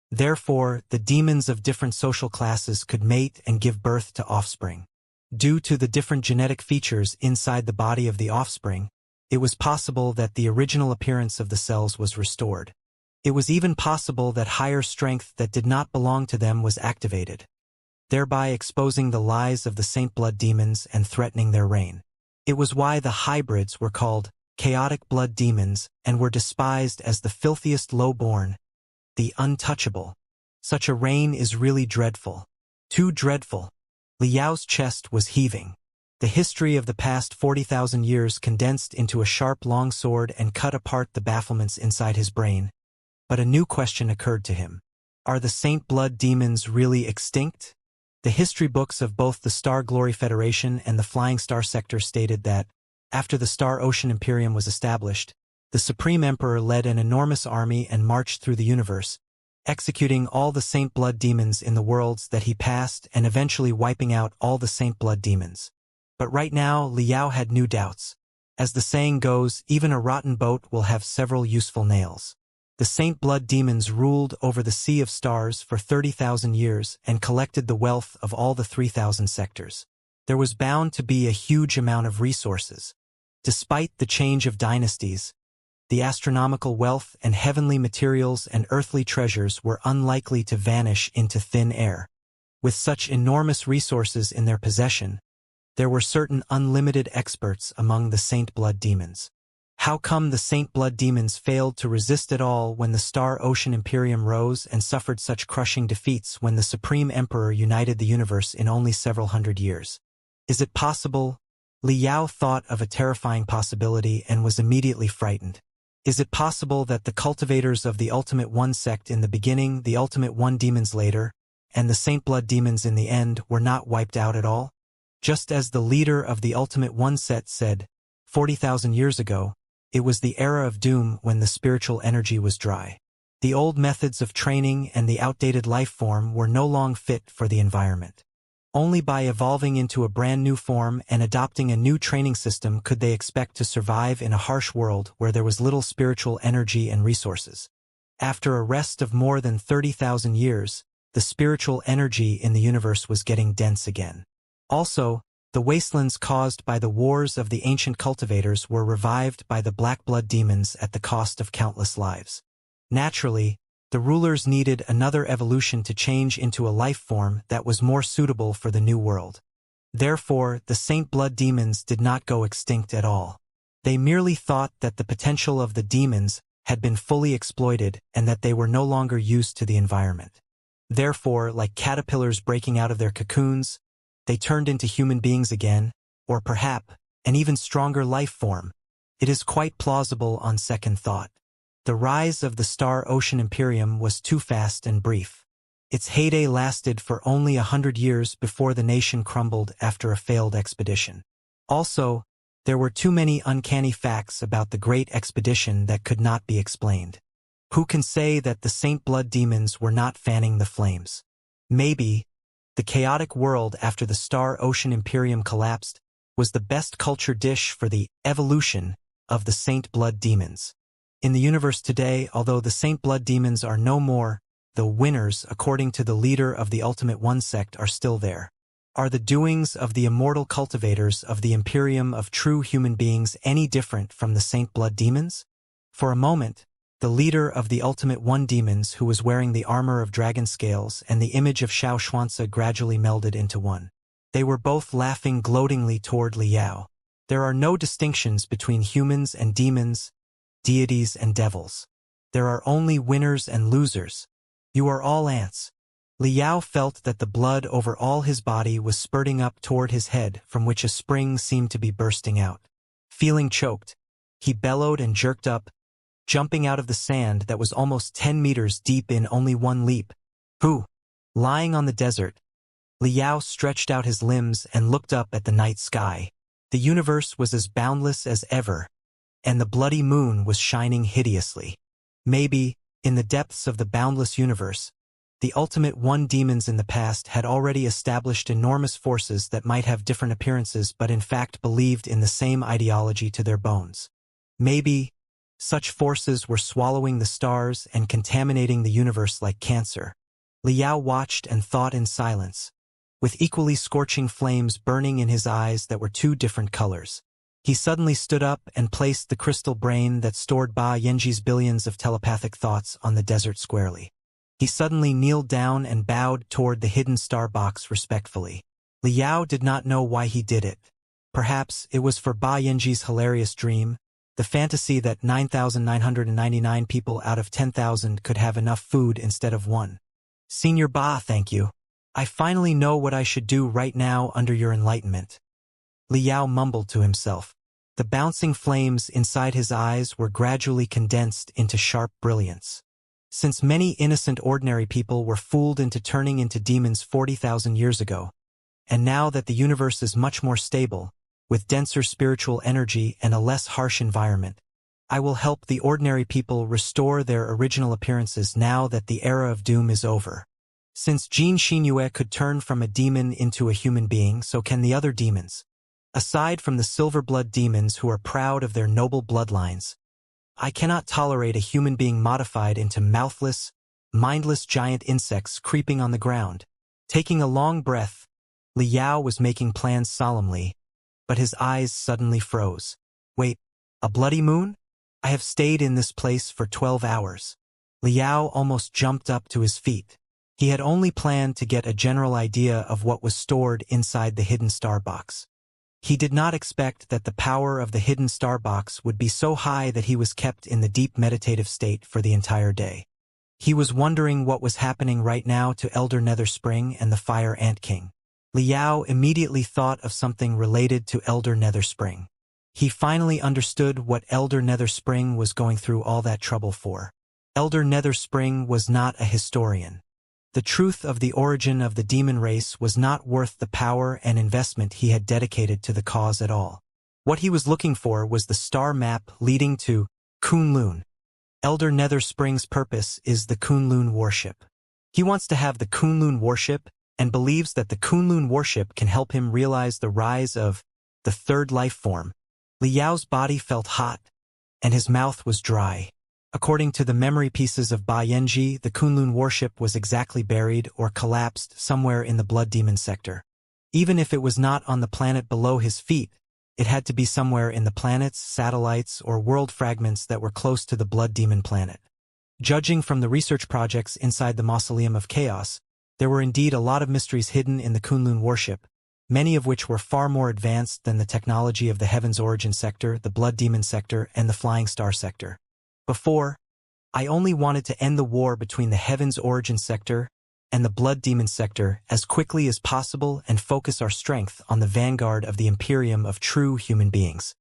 Therefore, the demons of different social classes could mate and give birth to offspring. Due to the different genetic features inside the body of the offspring, it was possible that the original appearance of the cells was restored. It was even possible that higher strength that did not belong to them was activated, thereby exposing the lies of the Saint Blood demons and threatening their reign. It was why the hybrids were called chaotic blood demons and were despised as the filthiest low-born, the untouchable. Such a reign is really dreadful. Too dreadful. Li Yao's chest was heaving. The history of the past 40,000 years condensed into a sharp long sword and cut apart the bafflements inside his brain. But a new question occurred to him. Are the Saint Blood demons really extinct? The history books of both the Star Glory Federation and the Flying Star Sector stated that, after the Star Ocean Imperium was established, the Supreme Emperor led an enormous army and marched through the universe, executing all the Saint Blood demons in the worlds that he passed and eventually wiping out all the Saint Blood demons. But right now, Li Yao had new doubts. As the saying goes, even a rotten boat will have several useful nails. The Saint Blood demons ruled over the Sea of Stars for 30,000 years and collected the wealth of all the 3,000 sectors. There was bound to be a huge amount of resources. Despite the change of dynasties, the astronomical wealth and heavenly materials and earthly treasures were unlikely to vanish into thin air. With such enormous resources in their possession, there were certain unlimited experts among the Saint Blood demons. How come the Saint Blood demons failed to resist at all when the Star Ocean Imperium rose and suffered such crushing defeats when the Supreme Emperor united the universe in only several hundred years? Is it possible? Li Yao thought of a terrifying possibility and was immediately frightened. Is it possible that the cultivators of the Ultimate One sect in the beginning, the Ultimate One demons later, and the Saint Blood demons in the end were not wiped out at all? Just as the leader of the Ultimate One set said, 40,000 years ago, it was the era of doom when the spiritual energy was dry. The old methods of training and the outdated life form were no longer fit for the environment. Only by evolving into a brand new form and adopting a new training system could they expect to survive in a harsh world where there was little spiritual energy and resources. After a rest of more than 30,000 years, the spiritual energy in the universe was getting dense again. Also, the wastelands caused by the wars of the ancient cultivators were revived by the black blood demons at the cost of countless lives. Naturally, the rulers needed another evolution to change into a life form that was more suitable for the new world. Therefore, the Saint Blood demons did not go extinct at all. They merely thought that the potential of the demons had been fully exploited and that they were no longer used to the environment. Therefore, like caterpillars breaking out of their cocoons, they turned into human beings again, or perhaps, an even stronger life form. It is quite plausible on second thought. The rise of the Star Ocean Imperium was too fast and brief. Its heyday lasted for only 100 years before the nation crumbled after a failed expedition. Also, there were too many uncanny facts about the great expedition that could not be explained. Who can say that the Saint Blood demons were not fanning the flames? Maybe, the chaotic world after the Star Ocean Imperium collapsed was the best culture dish for the evolution of the Saint Blood demons. In the universe today, although the Saint Blood demons are no more, the winners, according to the leader of the Ultimate One sect, are still there. Are the doings of the immortal cultivators of the Imperium of true human beings any different from the Saint Blood demons? For a moment, the leader of the Ultimate One demons, who was wearing the armor of dragon scales, and the image of Xianxia gradually melded into one. They were both laughing gloatingly toward Li Yao. There are no distinctions between humans and demons, deities and devils. There are only winners and losers. You are all ants. Li Yao felt that the blood over all his body was spurting up toward his head, from which a spring seemed to be bursting out. Feeling choked, he bellowed and jerked up, jumping out of the sand that was almost 10 meters deep in only one leap. Who? Lying on the desert, Li Yao stretched out his limbs and looked up at the night sky. The universe was as boundless as ever, and the bloody moon was shining hideously. Maybe, in the depths of the boundless universe, the Ultimate One demons in the past had already established enormous forces that might have different appearances but in fact believed in the same ideology to their bones. Maybe, such forces were swallowing the stars and contaminating the universe like cancer. Li Yao watched and thought in silence, with equally scorching flames burning in his eyes that were two different colors. He suddenly stood up and placed the crystal brain that stored Ba Yanji's billions of telepathic thoughts on the desert squarely. He suddenly kneeled down and bowed toward the hidden star box respectfully. Li Yao did not know why he did it. Perhaps it was for Ba Yanji's hilarious dream, the fantasy that 9,999 people out of 10,000 could have enough food instead of one. Senior Ba, thank you. I finally know what I should do right now under your enlightenment. Liao mumbled to himself. The bouncing flames inside his eyes were gradually condensed into sharp brilliance. Since many innocent ordinary people were fooled into turning into demons 40,000 years ago, and now that the universe is much more stable, with denser spiritual energy and a less harsh environment, I will help the ordinary people restore their original appearances now that the era of doom is over. Since Jin Xinyue could turn from a demon into a human being, so can the other demons. Aside from the silver blood demons who are proud of their noble bloodlines, I cannot tolerate a human being modified into mouthless, mindless giant insects creeping on the ground. Taking a long breath, Liao was making plans solemnly, but his eyes suddenly froze. Wait, a bloody moon? I have stayed in this place for 12 hours. Liao almost jumped up to his feet. He had only planned to get a general idea of what was stored inside the hidden star box. He did not expect that the power of the hidden star box would be so high that he was kept in the deep meditative state for the entire day. He was wondering what was happening right now to Elder Nether Spring and the Fire Ant King. Liao immediately thought of something related to Elder Nether Spring. He finally understood what Elder Nether Spring was going through all that trouble for. Elder Nether Spring was not a historian. The truth of the origin of the demon race was not worth the power and investment he had dedicated to the cause at all. What he was looking for was the star map leading to Kunlun. Elder Nether Spring's purpose is the Kunlun warship. He wants to have the Kunlun warship and believes that the Kunlun warship can help him realize the rise of the third life form. Liao's body felt hot, and his mouth was dry. According to the memory pieces of Ba Yanji, the Kunlun warship was exactly buried or collapsed somewhere in the Blood Demon sector. Even if it was not on the planet below his feet, it had to be somewhere in the planets, satellites, or world fragments that were close to the Blood Demon planet. Judging from the research projects inside the Mausoleum of Chaos, there were indeed a lot of mysteries hidden in the Kunlun warship, many of which were far more advanced than the technology of the Heaven's Origin sector, the Blood Demon sector, and the Flying Star sector. Before, I only wanted to end the war between the Heaven's Origin sector and the Blood Demon sector as quickly as possible and focus our strength on the vanguard of the Imperium of true human beings.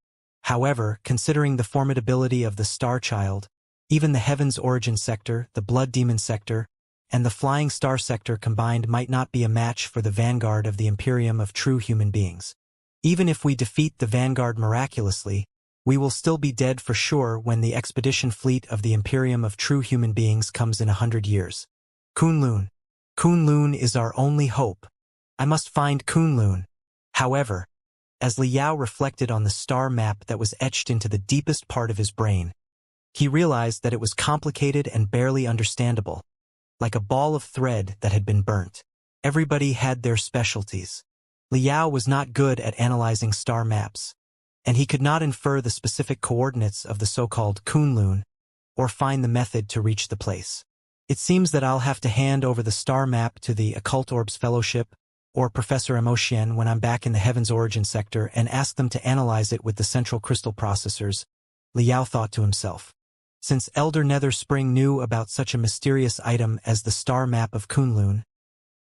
However, considering the formidability of the Star Child, even the Heaven's Origin sector, the Blood Demon sector, and the Flying Star sector combined might not be a match for the vanguard of the Imperium of true human beings. Even if we defeat the vanguard miraculously, we will still be dead for sure when the expedition fleet of the Imperium of true human beings comes in 100 years. Kunlun. Kunlun is our only hope. I must find Kunlun. However, as Liao reflected on the star map that was etched into the deepest part of his brain, he realized that it was complicated and barely understandable, like a ball of thread that had been burnt. Everybody had their specialties. Liao was not good at analyzing star maps, and he could not infer the specific coordinates of the so-called Kunlun or find the method to reach the place. It seems that I'll have to hand over the star map to the Occult Orbs Fellowship or Professor Emotian when I'm back in the Heaven's Origin sector and ask them to analyze it with the central crystal processors, Liao thought to himself. Since Elder Nether Spring knew about such a mysterious item as the star map of Kunlun,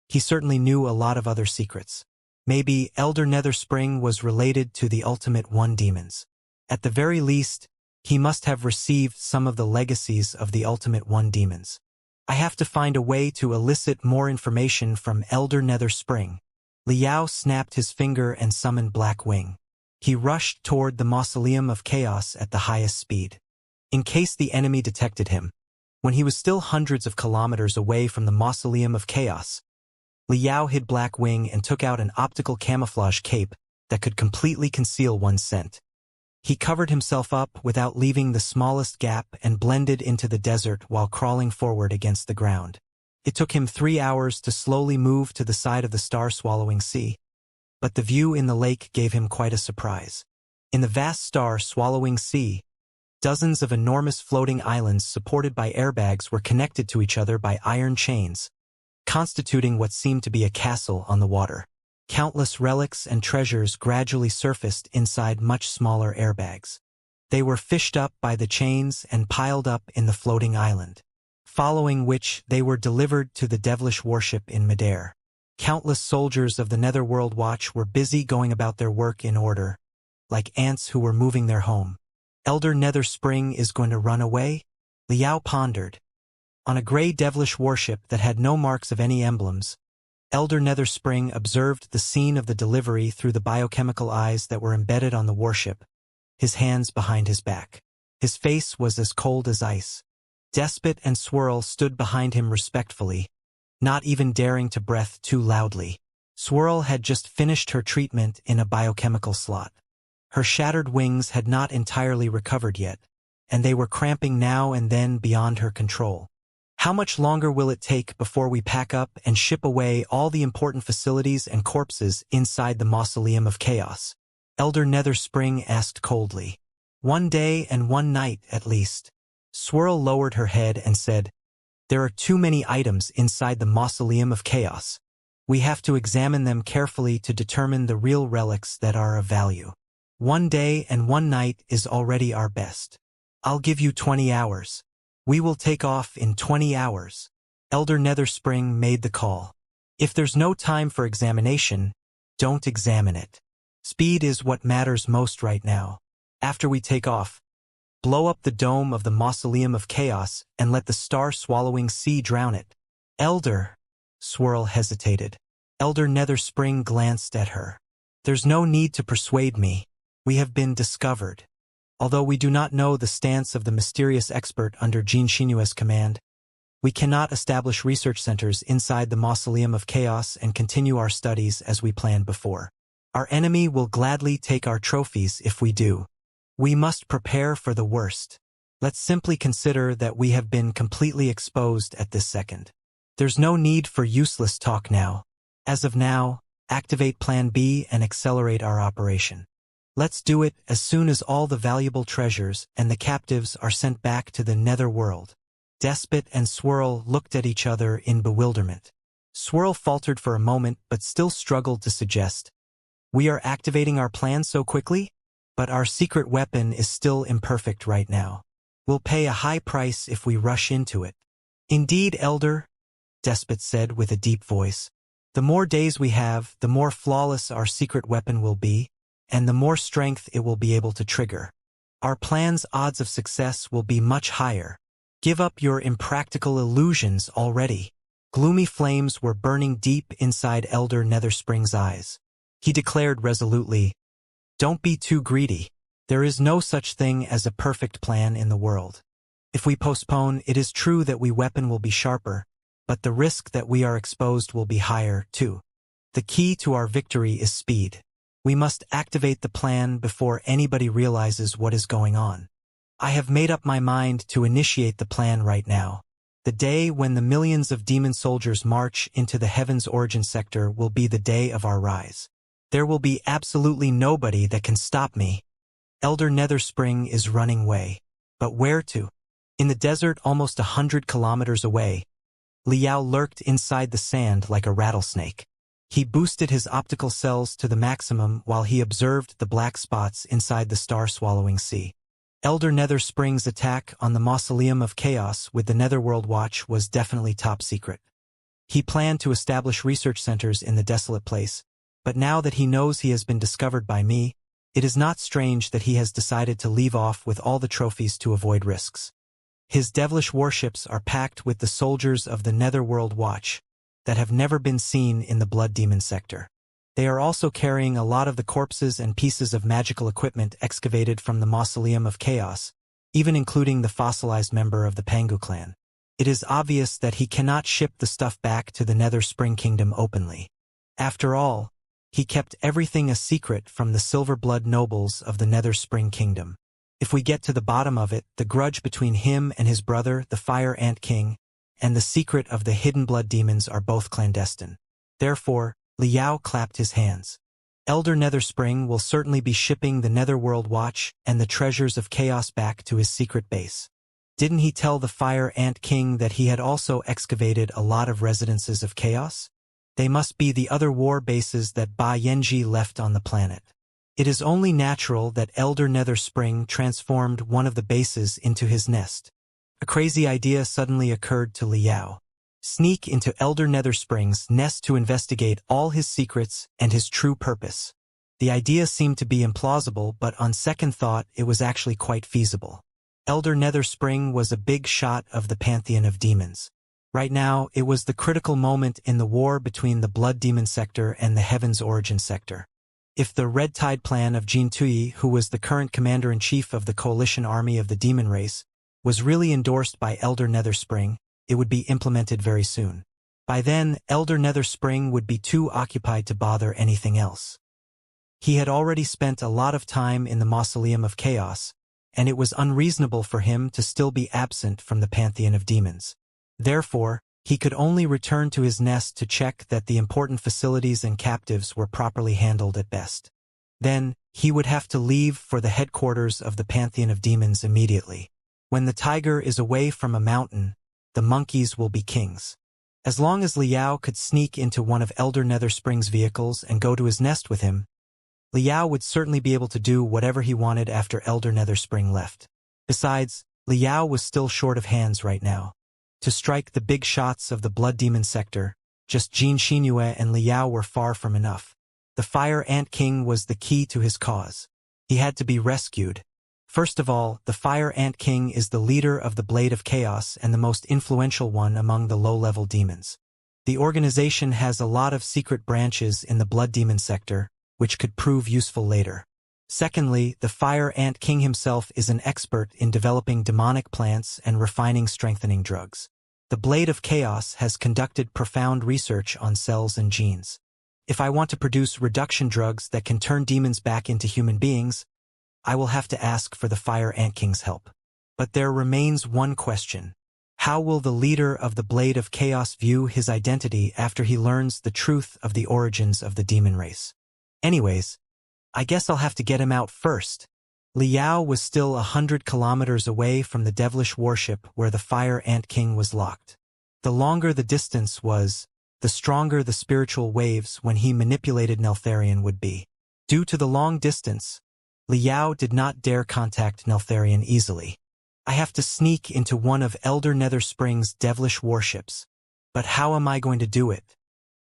he certainly knew a lot of other secrets. Maybe Elder Nether Spring was related to the Ultimate One demons. At the very least, he must have received some of the legacies of the Ultimate One demons. I have to find a way to elicit more information from Elder Nether Spring. Liao snapped his finger and summoned Black Wing. He rushed toward the Mausoleum of Chaos at the highest speed. In case the enemy detected him, when he was still hundreds of kilometers away from the Mausoleum of Chaos, Liao hid Black Wing and took out an optical camouflage cape that could completely conceal one's scent. He covered himself up without leaving the smallest gap and blended into the desert while crawling forward against the ground. It took him 3 hours to slowly move to the side of the star-swallowing sea, but the view in the lake gave him quite a surprise. In the vast star-swallowing sea, dozens of enormous floating islands supported by airbags were connected to each other by iron chains, constituting what seemed to be a castle on the water. Countless relics and treasures gradually surfaced inside much smaller airbags. They were fished up by the chains and piled up in the floating island, following which they were delivered to the devilish warship in midair. Countless soldiers of the Netherworld Watch were busy going about their work in order, like ants who were moving their home. Elder Nether Spring is going to run away? Liao pondered. On a gray devilish warship that had no marks of any emblems, Elder Nether Spring observed the scene of the delivery through the biochemical eyes that were embedded on the warship, his hands behind his back. His face was as cold as ice. Despot and Swirl stood behind him respectfully, not even daring to breath too loudly. Swirl had just finished her treatment in a biochemical slot. Her shattered wings had not entirely recovered yet, and they were cramping now and then beyond her control. How much longer will it take before we pack up and ship away all the important facilities and corpses inside the Mausoleum of Chaos? Elder Nether Spring asked coldly. 1 day and 1 night, at least. Swirl lowered her head and said, there are too many items inside the Mausoleum of Chaos. We have to examine them carefully to determine the real relics that are of value. 1 day and 1 night is already our best. I'll give you 20 hours. We will take off in 20 hours. Elder Nether Spring made the call. If there's no time for examination, don't examine it. Speed is what matters most right now. After we take off, blow up the dome of the Mausoleum of Chaos and let the star-swallowing sea drown it. Elder, Swirl hesitated. Elder Nether Spring glanced at her. There's no need to persuade me. We have been discovered. Although we do not know the stance of the mysterious expert under Xianxia's command, we cannot establish research centers inside the Mausoleum of Chaos and continue our studies as we planned before. Our enemy will gladly take our trophies if we do. We must prepare for the worst. Let's simply consider that we have been completely exposed at this second. There's no need for useless talk now. As of now, activate Plan B and accelerate our operation. Let's do it as soon as all the valuable treasures and the captives are sent back to the Netherworld. Despot and Swirl looked at each other in bewilderment. Swirl faltered for a moment but still struggled to suggest, we are activating our plan so quickly? But our secret weapon is still imperfect right now. We'll pay a high price if we rush into it. Indeed, Elder, Despot said with a deep voice. The more days we have, the more flawless our secret weapon will be, and the more strength it will be able to trigger. Our plan's odds of success will be much higher. Give up your impractical illusions already. Gloomy flames were burning deep inside Elder Nether Spring's eyes. He declared resolutely, don't be too greedy. There is no such thing as a perfect plan in the world. If we postpone, it is true that our weapon will be sharper, but the risk that we are exposed will be higher, too. The key to our victory is speed. We must activate the plan before anybody realizes what is going on. I have made up my mind to initiate the plan right now. The day when the millions of demon soldiers march into the Heaven's Origin sector will be the day of our rise. There will be absolutely nobody that can stop me. Elder Nether Spring is running away. But where to? In the desert almost 100 kilometers away, Liao lurked inside the sand like a rattlesnake. He boosted his optical cells to the maximum while he observed the black spots inside the star-swallowing sea. Elder Nether Spring's attack on the Mausoleum of Chaos with the Netherworld Watch was definitely top secret. He planned to establish research centers in the desolate place, but now that he knows he has been discovered by me, it is not strange that he has decided to leave off with all the trophies to avoid risks. His devilish warships are packed with the soldiers of the Netherworld Watch that have never been seen in the Blood Demon sector. They are also carrying a lot of the corpses and pieces of magical equipment excavated from the Mausoleum of Chaos, even including the fossilized member of the Pangu clan. It is obvious that he cannot ship the stuff back to the Nether Spring Kingdom openly. After all, he kept everything a secret from the Silver Blood nobles of the Nether Spring Kingdom. If we get to the bottom of it, the grudge between him and his brother, the Fire Ant King, and the secret of the hidden blood demons are both clandestine. Therefore, Liao clapped his hands. Elder Nether Spring will certainly be shipping the Netherworld Watch and the treasures of chaos back to his secret base. Didn't he tell the Fire Ant King that he had also excavated a lot of residences of chaos? They must be the other war bases that Ba Yanji left on the planet. It is only natural that Elder Nether Spring transformed one of the bases into his nest. A crazy idea suddenly occurred to Liao. sneak into Elder Netherspring's nest to investigate all his secrets and his true purpose. The idea seemed to be implausible, but on second thought it was actually quite feasible. Elder Netherspring was a big shot of the pantheon of demons. Right now, it was the critical moment in the war between the Blood Demon sector and the Heaven's Origin sector. If the Red Tide plan of Jin Tui, who was the current commander-in-chief of the coalition army of the demon race, was really endorsed by Elder Netherspring, it would be implemented very soon. By then, Elder Netherspring would be too occupied to bother anything else. He had already spent a lot of time in the Mausoleum of Chaos, and it was unreasonable for him to still be absent from the pantheon of demons. Therefore, he could only return to his nest to check that the important facilities and captives were properly handled at best. Then, he would have to leave for the headquarters of the pantheon of demons immediately. When the tiger is away from a mountain, the monkeys will be kings. As long as Liao could sneak into one of Elder Netherspring's vehicles and go to his nest with him, Liao would certainly be able to do whatever he wanted after Elder Netherspring left. Besides, Liao was still short of hands right now. To strike the big shots of the Blood Demon sector, just Jin Xinyu and Liao were far from enough. The Fire Ant King was the key to his cause. He had to be rescued. First of all, the Fire Ant King is the leader of the Blade of Chaos and the most influential one among the low-level demons. The organization has a lot of secret branches in the Blood Demon sector, which could prove useful later. Secondly, the Fire Ant King himself is an expert in developing demonic plants and refining strengthening drugs. The Blade of Chaos has conducted profound research on cells and genes. If I want to produce reduction drugs that can turn demons back into human beings, I will have to ask for the Fire Ant King's help. But there remains one question. How will the leader of the Blade of Chaos view his identity after he learns the truth of the origins of the demon race? Anyways, I guess I'll have to get him out first. Liao was still 100 kilometers away from the devilish warship where the Fire Ant King was locked. The longer the distance was, the stronger the spiritual waves when he manipulated Neltharion would be. Due to the long distance, Liao did not dare contact Neltharion easily. I have to sneak into one of Elder Netherspring's devilish warships. But how am I going to do it?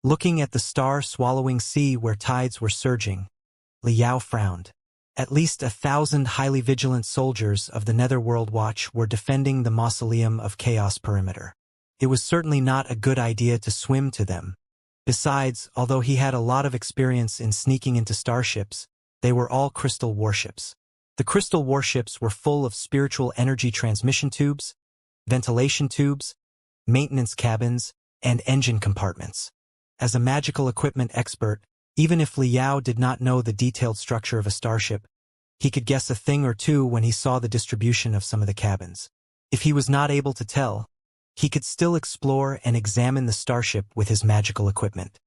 Looking at the star-swallowing sea where tides were surging, Liao frowned. At least 1,000 highly vigilant soldiers of the Netherworld Watch were defending the Mausoleum of Chaos perimeter. It was certainly not a good idea to swim to them. Besides, although he had a lot of experience in sneaking into starships, they were all crystal warships. The crystal warships were full of spiritual energy transmission tubes, ventilation tubes, maintenance cabins, and engine compartments. As a magical equipment expert, even if Liao did not know the detailed structure of a starship, he could guess a thing or two when he saw the distribution of some of the cabins. If he was not able to tell, he could still explore and examine the starship with his magical equipment.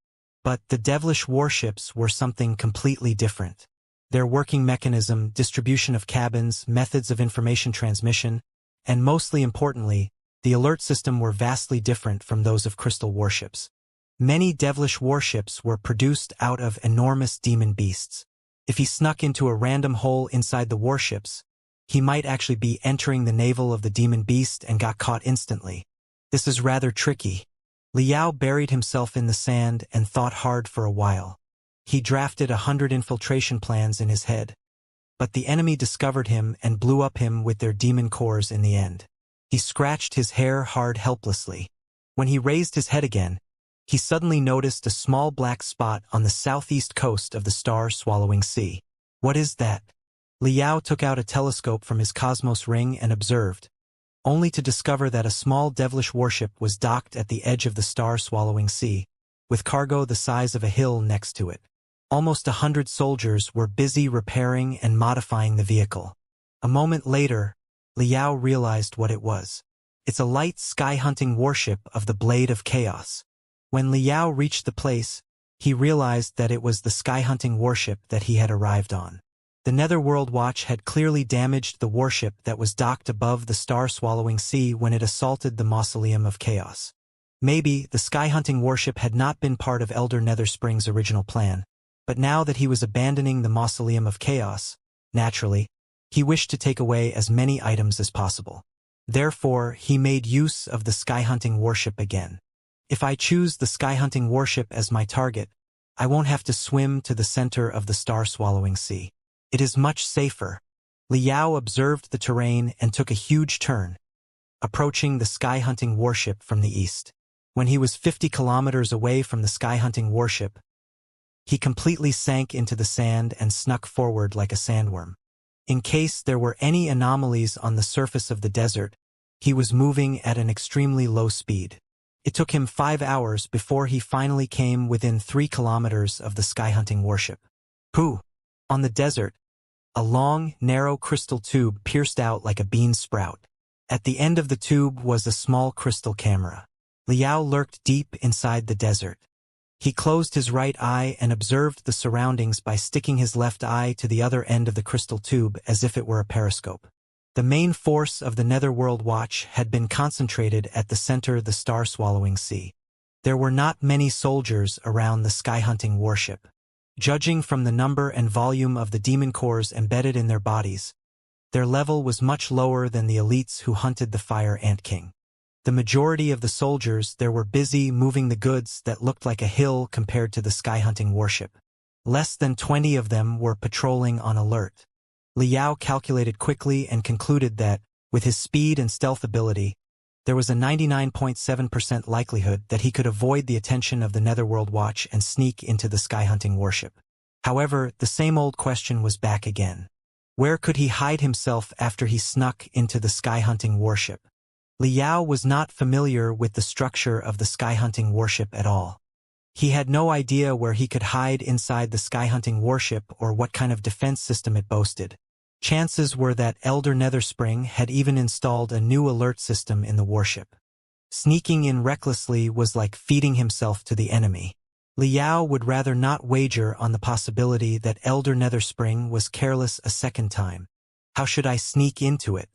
But the devilish warships were something completely different. Their working mechanism, distribution of cabins, methods of information transmission, and mostly importantly, the alert system were vastly different from those of crystal warships. Many devilish warships were produced out of enormous demon beasts. If he snuck into a random hole inside the warships, he might actually be entering the navel of the demon beast and got caught instantly. This is rather tricky. Liao buried himself in the sand and thought hard for a while. He drafted 100 infiltration plans in his head. But the enemy discovered him and blew up him with their demon cores in the end. He scratched his hair hard helplessly. When he raised his head again, he suddenly noticed a small black spot on the southeast coast of the star-swallowing sea. What is that? Liao took out a telescope from his cosmos ring and observed, only to discover that a small devilish warship was docked at the edge of the star-swallowing sea, with cargo the size of a hill next to it. Almost 100 soldiers were busy repairing and modifying the vehicle. A moment later, Liao realized what it was. It's a light sky-hunting warship of the Blade of Chaos. When Liao reached the place, he realized that it was the sky-hunting warship that he had arrived on. The Netherworld Watch had clearly damaged the warship that was docked above the star-swallowing sea when it assaulted the Mausoleum of Chaos. Maybe the sky-hunting warship had not been part of Elder Netherspring's original plan, but now that he was abandoning the Mausoleum of Chaos, naturally, he wished to take away as many items as possible. Therefore, he made use of the sky-hunting warship again. If I choose the sky-hunting warship as my target, I won't have to swim to the center of the star-swallowing sea. It is much safer. Liao observed the terrain and took a huge turn, approaching the sky-hunting warship from the east. When he was 50 kilometers away from the sky-hunting warship, he completely sank into the sand and snuck forward like a sandworm. In case there were any anomalies on the surface of the desert, he was moving at an extremely low speed. It took him 5 hours before he finally came within 3 kilometers of the sky-hunting warship. Pooh! On the desert, a long, narrow crystal tube pierced out like a bean sprout. At the end of the tube was a small crystal camera. Liao lurked deep inside the desert. He closed his right eye and observed the surroundings by sticking his left eye to the other end of the crystal tube as if it were a periscope. The main force of the Netherworld Watch had been concentrated at the center of the star-swallowing sea. There were not many soldiers around the sky-hunting warship. Judging from the number and volume of the demon cores embedded in their bodies, their level was much lower than the elites who hunted the Fire Ant King. The majority of the soldiers there were busy moving the goods that looked like a hill compared to the sky-hunting warship. Less than 20 of them were patrolling on alert. Liao calculated quickly and concluded that, with his speed and stealth ability, there was a 99.7% likelihood that he could avoid the attention of the Netherworld Watch and sneak into the sky-hunting warship. However, the same old question was back again. Where could he hide himself after he snuck into the sky-hunting warship? Liao was not familiar with the structure of the sky-hunting warship at all. He had no idea where he could hide inside the sky-hunting warship or what kind of defense system it boasted. Chances were that Elder Netherspring had even installed a new alert system in the warship. Sneaking in recklessly was like feeding himself to the enemy. Liao would rather not wager on the possibility that Elder Netherspring was careless a second time. How should I sneak into it?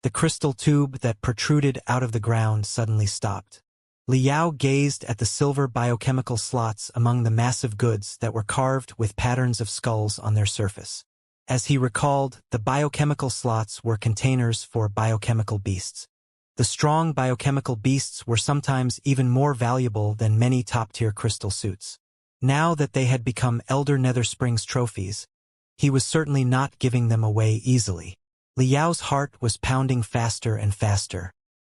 The crystal tube that protruded out of the ground suddenly stopped. Liao gazed at the silver biochemical slots among the massive goods that were carved with patterns of skulls on their surface. As he recalled, the biochemical slots were containers for biochemical beasts. The strong biochemical beasts were sometimes even more valuable than many top-tier crystal suits. Now that they had become Elder Netherspring's trophies, he was certainly not giving them away easily. Liao's heart was pounding faster and faster.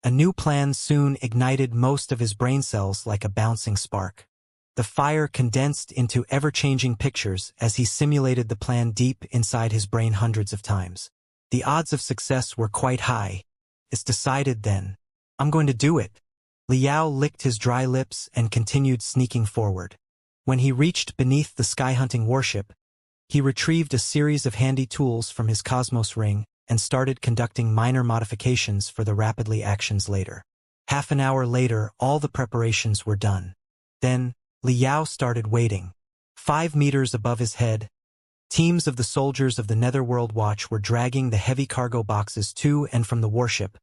A new plan soon ignited most of his brain cells like a bouncing spark. The fire condensed into ever-changing pictures as he simulated the plan deep inside his brain hundreds of times. The odds of success were quite high. It's decided then. I'm going to do it. Liao licked his dry lips and continued sneaking forward. When he reached beneath the sky-hunting warship, he retrieved a series of handy tools from his Cosmos ring and started conducting minor modifications for the rapidly actions later. Half an hour later, all the preparations were done. Then, Liao started waiting. 5 meters above his head, teams of the soldiers of the Netherworld Watch were dragging the heavy cargo boxes to and from the warship,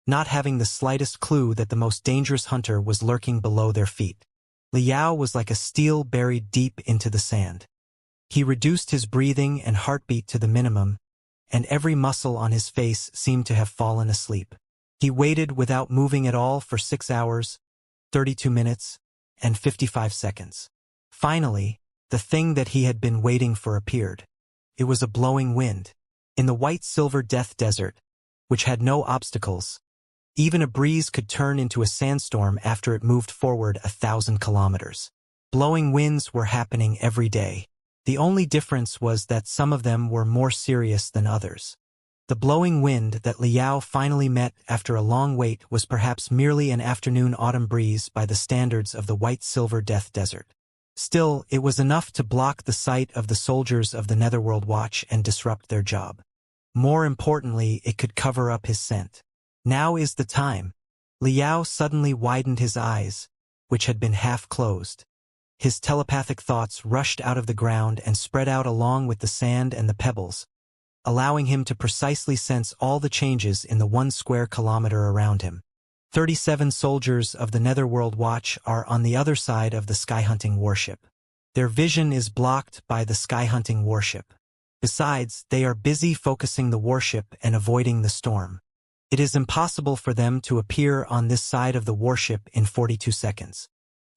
not having the slightest clue that the most dangerous hunter was lurking below their feet. Liao was like a steel buried deep into the sand. He reduced his breathing and heartbeat to the minimum, and every muscle on his face seemed to have fallen asleep. He waited without moving at all for 6 hours, 32 minutes, and 55 seconds. Finally, the thing that he had been waiting for appeared. It was a blowing wind. In the white-silver death desert, which had no obstacles, even a breeze could turn into a sandstorm after it moved forward 1,000 kilometers. Blowing winds were happening every day. The only difference was that some of them were more serious than others. The blowing wind that Liao finally met after a long wait was perhaps merely an afternoon autumn breeze by the standards of the white-silver death desert. Still, it was enough to block the sight of the soldiers of the Netherworld Watch and disrupt their job. More importantly, it could cover up his scent. Now is the time. Liao suddenly widened his eyes, which had been half closed. His telepathic thoughts rushed out of the ground and spread out along with the sand and the pebbles, allowing him to precisely sense all the changes in the 1 square kilometer around him. 37 soldiers of the Netherworld Watch are on the other side of the sky-hunting warship. Their vision is blocked by the sky-hunting warship. Besides, they are busy focusing the warship and avoiding the storm. It is impossible for them to appear on this side of the warship in 42 seconds.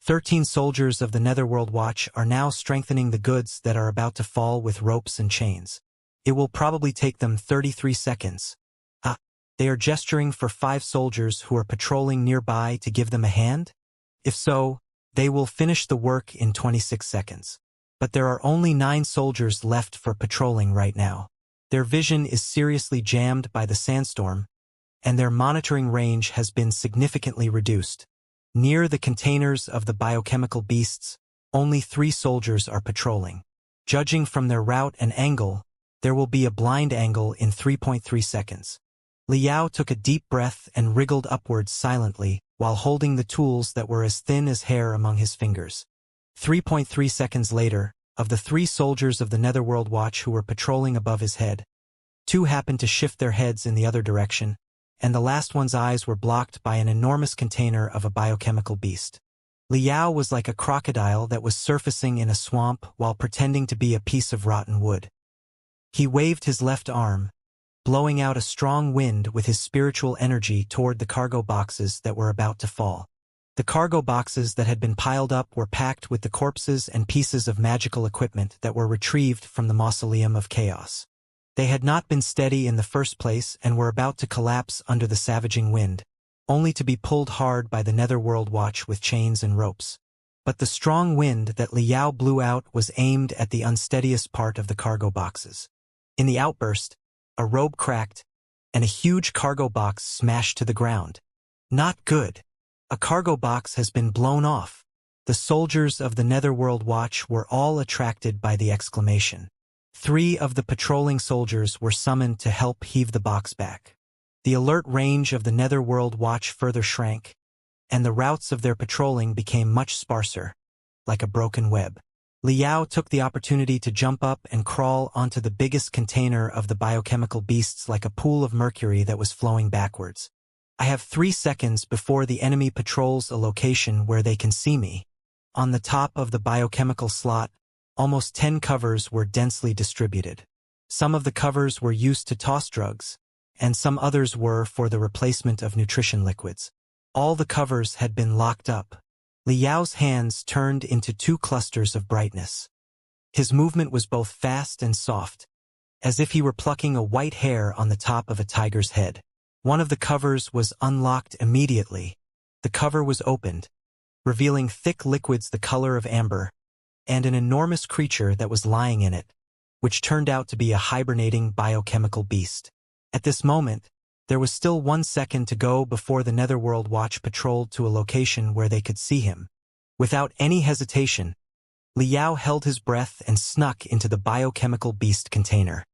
13 soldiers of the Netherworld Watch are now strengthening the goods that are about to fall with ropes and chains. It will probably take them 33 seconds. They are gesturing for 5 soldiers who are patrolling nearby to give them a hand? If so, they will finish the work in 26 seconds. But there are only 9 soldiers left for patrolling right now. Their vision is seriously jammed by the sandstorm, and their monitoring range has been significantly reduced. Near the containers of the biochemical beasts, only 3 soldiers are patrolling. Judging from their route and angle, there will be a blind angle in 3.3 seconds. Liao took a deep breath and wriggled upwards silently while holding the tools that were as thin as hair among his fingers. 3.3 seconds later, of the 3 soldiers of the Netherworld Watch who were patrolling above his head, 2 happened to shift their heads in the other direction, and the last one's eyes were blocked by an enormous container of a biochemical beast. Liao was like a crocodile that was surfacing in a swamp while pretending to be a piece of rotten wood. He waved his left arm, blowing out a strong wind with his spiritual energy toward the cargo boxes that were about to fall. The cargo boxes that had been piled up were packed with the corpses and pieces of magical equipment that were retrieved from the Mausoleum of Chaos. They had not been steady in the first place and were about to collapse under the savaging wind, only to be pulled hard by the Netherworld Watch with chains and ropes. But the strong wind that Liao blew out was aimed at the unsteadiest part of the cargo boxes. In the outburst, a robe cracked, and a huge cargo box smashed to the ground. Not good. A cargo box has been blown off. The soldiers of the Netherworld Watch were all attracted by the exclamation. 3 of the patrolling soldiers were summoned to help heave the box back. The alert range of the Netherworld Watch further shrank, and the routes of their patrolling became much sparser, like a broken web. Liao took the opportunity to jump up and crawl onto the biggest container of the biochemical beasts like a pool of mercury that was flowing backwards. I have 3 seconds before the enemy patrols a location where they can see me. On the top of the biochemical slot, almost 10 covers were densely distributed. Some of the covers were used to toss drugs, and some others were for the replacement of nutrition liquids. All the covers had been locked up. Liao's hands turned into 2 clusters of brightness. His movement was both fast and soft, as if he were plucking a white hair on the top of a tiger's head. One of the covers was unlocked immediately. The cover was opened, revealing thick liquids the color of amber, and an enormous creature that was lying in it, which turned out to be a hibernating biochemical beast. At this moment, there was still 1 second to go before the Netherworld Watch patrolled to a location where they could see him. Without any hesitation, Liao held his breath and snuck into the biochemical beast container.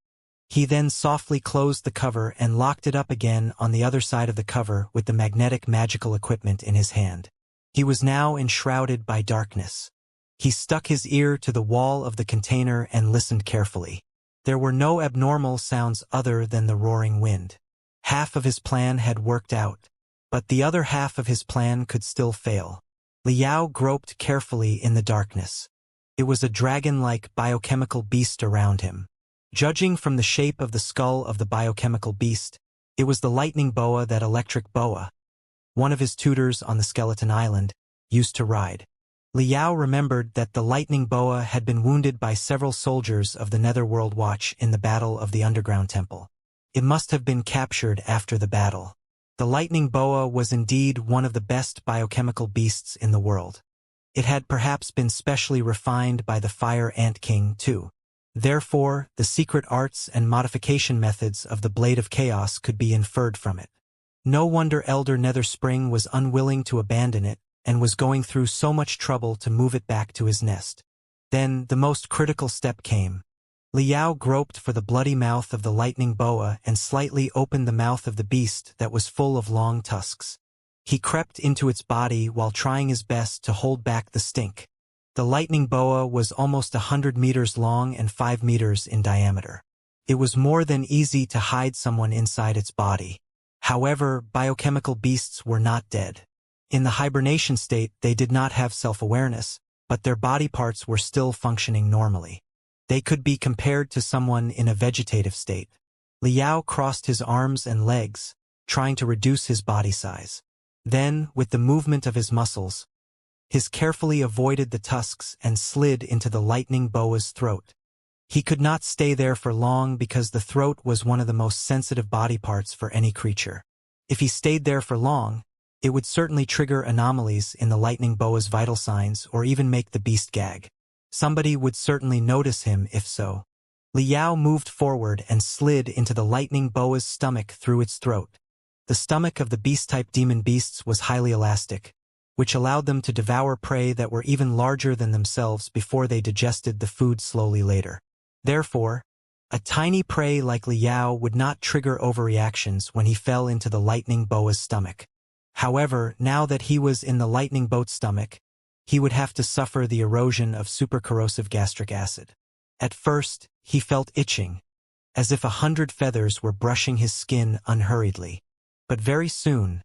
He then softly closed the cover and locked it up again on the other side of the cover with the magnetic magical equipment in his hand. He was now enshrouded by darkness. He stuck his ear to the wall of the container and listened carefully. There were no abnormal sounds other than the roaring wind. Half of his plan had worked out, but the other half of his plan could still fail. Liao groped carefully in the darkness. It was a dragon-like biochemical beast around him. Judging from the shape of the skull of the biochemical beast, it was the lightning boa that Electric Boa, one of his tutors on the Skeleton Island, used to ride. Liao remembered that the lightning boa had been wounded by several soldiers of the Netherworld Watch in the Battle of the Underground Temple. It must have been captured after the battle. The lightning boa was indeed one of the best biochemical beasts in the world. It had perhaps been specially refined by the Fire Ant King, too. Therefore, the secret arts and modification methods of the Blade of Chaos could be inferred from it. No wonder Elder Netherspring was unwilling to abandon it and was going through so much trouble to move it back to his nest. Then the most critical step came. Liao groped for the bloody mouth of the lightning boa and slightly opened the mouth of the beast that was full of long tusks. He crept into its body while trying his best to hold back the stink. The lightning boa was almost 100 meters long and 5 meters in diameter. It was more than easy to hide someone inside its body. However, biochemical beasts were not dead. In the hibernation state, they did not have self-awareness, but their body parts were still functioning normally. They could be compared to someone in a vegetative state. Liao crossed his arms and legs, trying to reduce his body size. Then, with the movement of his muscles, his carefully avoided the tusks and slid into the lightning boa's throat. He could not stay there for long because the throat was one of the most sensitive body parts for any creature. If he stayed there for long, it would certainly trigger anomalies in the lightning boa's vital signs or even make the beast gag. Somebody would certainly notice him if so. Liao moved forward and slid into the lightning boa's stomach through its throat. The stomach of the beast-type demon beasts was highly elastic, which allowed them to devour prey that were even larger than themselves before they digested the food slowly later. Therefore, a tiny prey like Liao would not trigger overreactions when he fell into the lightning boa's stomach. However, now that he was in the lightning boat's stomach, he would have to suffer the erosion of supercorrosive gastric acid. At first, he felt itching, as if 100 feathers were brushing his skin unhurriedly. But very soon,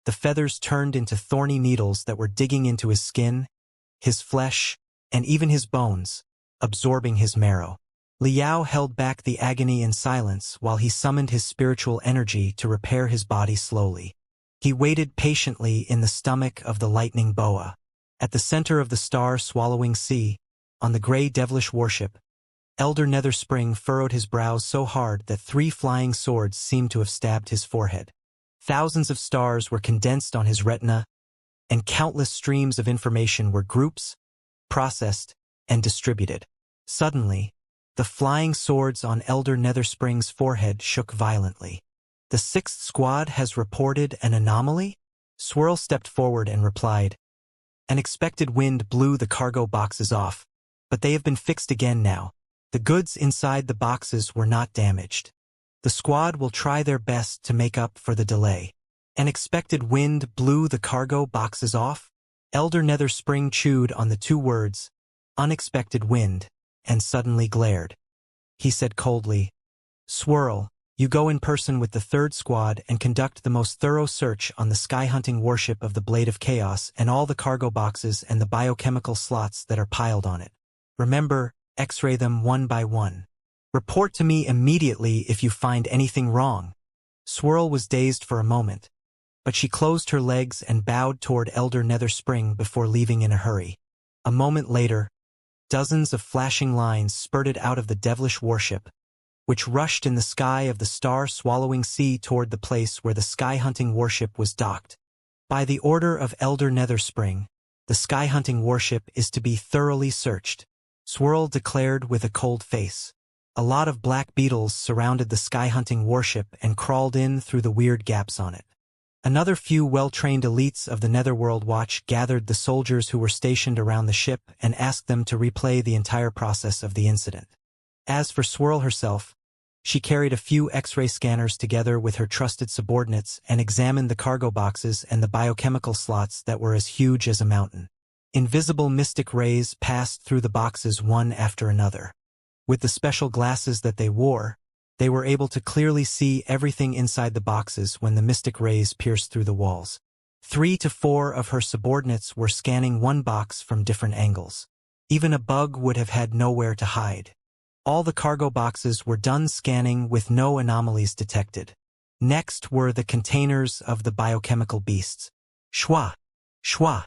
the feathers turned into thorny needles that were digging into his skin, his flesh, and even his bones, absorbing his marrow. Liao held back the agony in silence while he summoned his spiritual energy to repair his body slowly. He waited patiently in the stomach of the lightning boa. At the center of the star-swallowing sea, on the gray devilish warship, Elder Netherspring furrowed his brows so hard that 3 flying swords seemed to have stabbed his forehead. Thousands of stars were condensed on his retina, and countless streams of information were grouped, processed, and distributed. Suddenly, the flying swords on Elder Netherspring's forehead shook violently. "The 6th Squad has reported an anomaly?" Swirl stepped forward and replied, "An expected wind blew the cargo boxes off, but they have been fixed again now. The goods inside the boxes were not damaged. The squad will try their best to make up for the delay." "An expected wind blew the cargo boxes off?" Elder Netherspring chewed on the 2 words, "unexpected wind," and suddenly glared. He said coldly, "Swirl, you go in person with the 3rd Squad and conduct the most thorough search on the sky-hunting warship of the Blade of Chaos and all the cargo boxes and the biochemical slots that are piled on it. Remember, X-ray them one by one. Report to me immediately if you find anything wrong." Swirl was dazed for a moment, but she closed her legs and bowed toward Elder Netherspring before leaving in a hurry. A moment later, dozens of flashing lines spurted out of the devilish warship, which rushed in the sky of the star-swallowing sea toward the place where the sky-hunting warship was docked. "By the order of Elder Netherspring, the sky-hunting warship is to be thoroughly searched," Swirl declared with a cold face. A lot of black beetles surrounded the sky-hunting warship and crawled in through the weird gaps on it. Another few well-trained elites of the Netherworld Watch gathered the soldiers who were stationed around the ship and asked them to replay the entire process of the incident. As for Swirl herself, she carried a few X-ray scanners together with her trusted subordinates and examined the cargo boxes and the biochemical slots that were as huge as a mountain. Invisible mystic rays passed through the boxes one after another. With the special glasses that they wore, they were able to clearly see everything inside the boxes when the mystic rays pierced through the walls. 3 to 4 of her subordinates were scanning one box from different angles. Even a bug would have had nowhere to hide. All the cargo boxes were done scanning with no anomalies detected. Next were the containers of the biochemical beasts. Shwa! Shwa!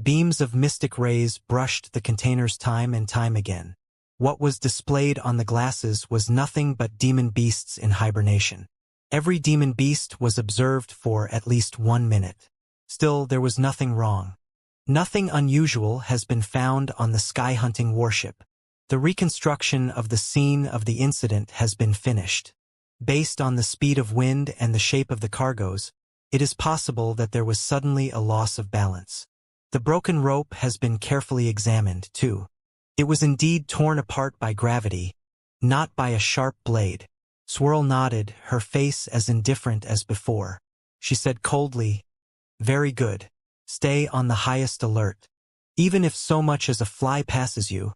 Beams of mystic rays brushed the containers time and time again. What was displayed on the glasses was nothing but demon beasts in hibernation. Every demon beast was observed for at least 1 minute. Still, there was nothing wrong. Nothing unusual has been found on the sky-hunting warship. The reconstruction of the scene of the incident has been finished. Based on the speed of wind and the shape of the cargoes, it is possible that there was suddenly a loss of balance. The broken rope has been carefully examined, too. It was indeed torn apart by gravity, not by a sharp blade. Swirl nodded, her face as indifferent as before. She said coldly, "Very good. Stay on the highest alert. Even if so much as a fly passes you,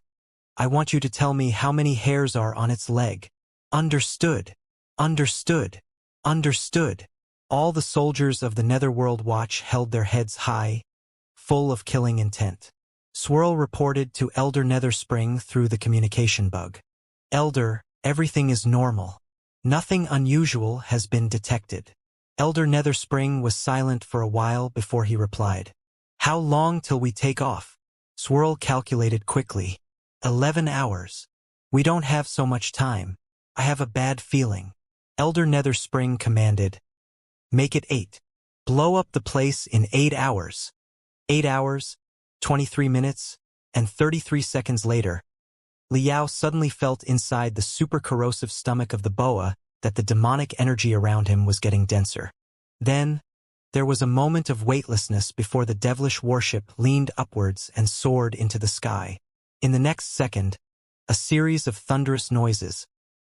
I want you to tell me how many hairs are on its leg." "Understood. Understood. Understood." All the soldiers of the Netherworld Watch held their heads high, full of killing intent. Swirl reported to Elder Netherspring through the communication bug. "Elder, everything is normal. Nothing unusual has been detected. Elder Netherspring was silent for a while before he replied. How long till we take off? Swirl calculated quickly. 11 hours. We don't have so much time. I have a bad feeling. Elder Netherspring commanded. Make it 8. Blow up the place in 8 hours. 8 hours, 23 minutes, and 33 seconds later, Liao suddenly felt inside the super-corrosive stomach of the boa that the demonic energy around him was getting denser. Then, there was a moment of weightlessness before the devilish warship leaned upwards and soared into the sky. In the next second, a series of thunderous noises,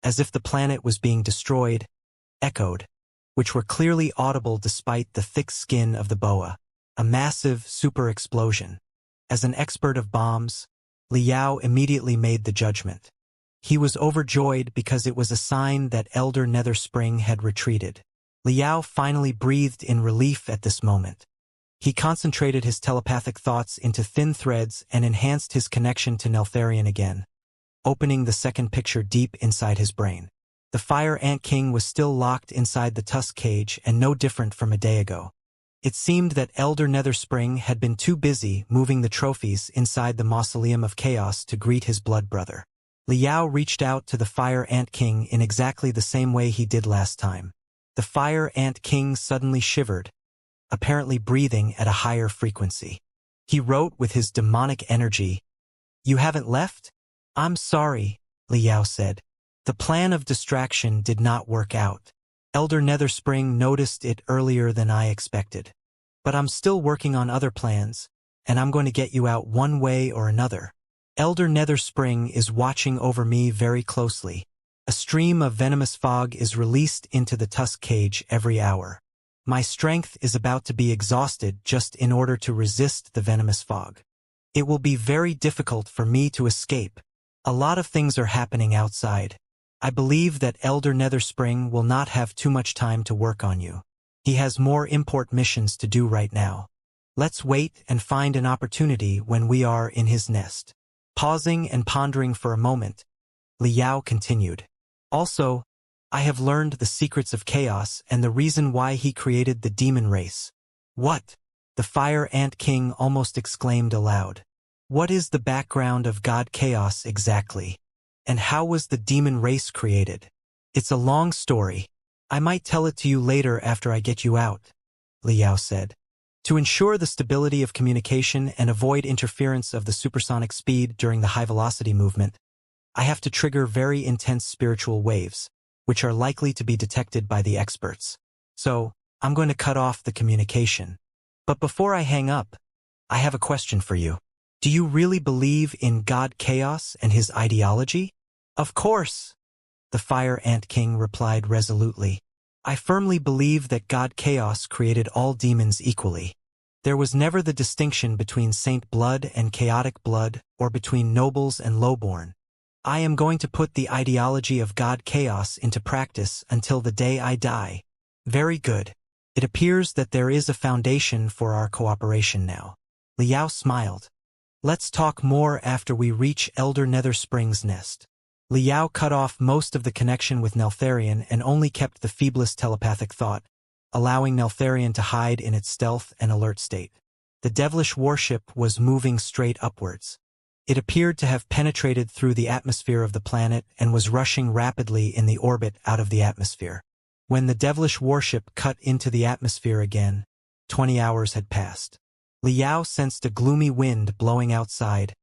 as if the planet was being destroyed, echoed, which were clearly audible despite the thick skin of the boa. A massive super-explosion. As an expert of bombs, Liao immediately made the judgment. He was overjoyed because it was a sign that Elder Netherspring had retreated. Liao finally breathed in relief at this moment. He concentrated his telepathic thoughts into thin threads and enhanced his connection to Neltharion again, opening the second picture deep inside his brain. The Fire Ant King was still locked inside the tusk cage and no different from a day ago. It seemed that Elder Netherspring had been too busy moving the trophies inside the Mausoleum of Chaos to greet his blood brother. Liao reached out to the Fire Ant King in exactly the same way he did last time. The Fire Ant King suddenly shivered, apparently breathing at a higher frequency. He wrote with his demonic energy, "You haven't left? I'm sorry," Liao said. The plan of distraction did not work out. Elder Netherspring noticed it earlier than I expected. But I'm still working on other plans, and I'm going to get you out one way or another. Elder Netherspring is watching over me very closely. A stream of venomous fog is released into the tusk cage every hour. My strength is about to be exhausted just in order to resist the venomous fog. It will be very difficult for me to escape. A lot of things are happening outside. I believe that Elder Netherspring will not have too much time to work on you. He has more import missions to do right now. Let's wait and find an opportunity when we are in his nest. Pausing and pondering for a moment, Liao continued. Also, I have learned the secrets of chaos and the reason why he created the demon race. What? The Fire Ant King almost exclaimed aloud. What is the background of God Chaos exactly? And how was the demon race created? It's a long story. I might tell it to you later after I get you out, Liao said. To ensure the stability of communication and avoid interference of the supersonic speed during the high-velocity movement, I have to trigger very intense spiritual waves, which are likely to be detected by the experts. So, I'm going to cut off the communication. But before I hang up, I have a question for you. Do you really believe in God Chaos and his ideology? Of course, the Fire Ant King replied resolutely. I firmly believe that God Chaos created all demons equally. There was never the distinction between saint blood and chaotic blood, or between nobles and lowborn. I am going to put the ideology of God Chaos into practice until the day I die. Very good. It appears that there is a foundation for our cooperation now. Liao smiled. Let's talk more after we reach Elder Netherspring's nest. Liao cut off most of the connection with Neltharion and only kept the feeblest telepathic thought, allowing Neltharion to hide in its stealth and alert state. The devilish warship was moving straight upwards. It appeared to have penetrated through the atmosphere of the planet and was rushing rapidly in the orbit out of the atmosphere. When the devilish warship cut into the atmosphere again, 20 hours had passed. Liao sensed a gloomy wind blowing outside,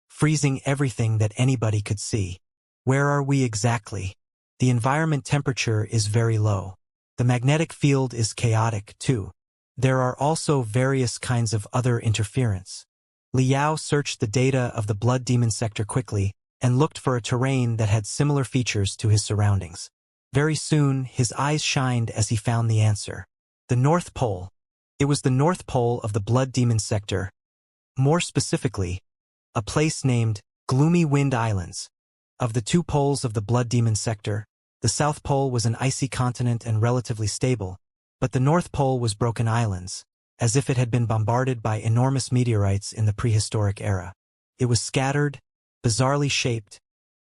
freezing everything that anybody could see. Where are we exactly? The environment temperature is very low. The magnetic field is chaotic, too. There are also various kinds of other interference. Liao searched the data of the blood demon sector quickly and looked for a terrain that had similar features to his surroundings. Very soon, his eyes shined as he found the answer. The North Pole. It was the North Pole of the blood demon sector. More specifically, a place named Gloomy Wind Islands. Of the two poles of the blood demon sector, the South Pole was an icy continent and relatively stable, but the North Pole was broken islands, as if it had been bombarded by enormous meteorites in the prehistoric era. It was scattered, bizarrely shaped,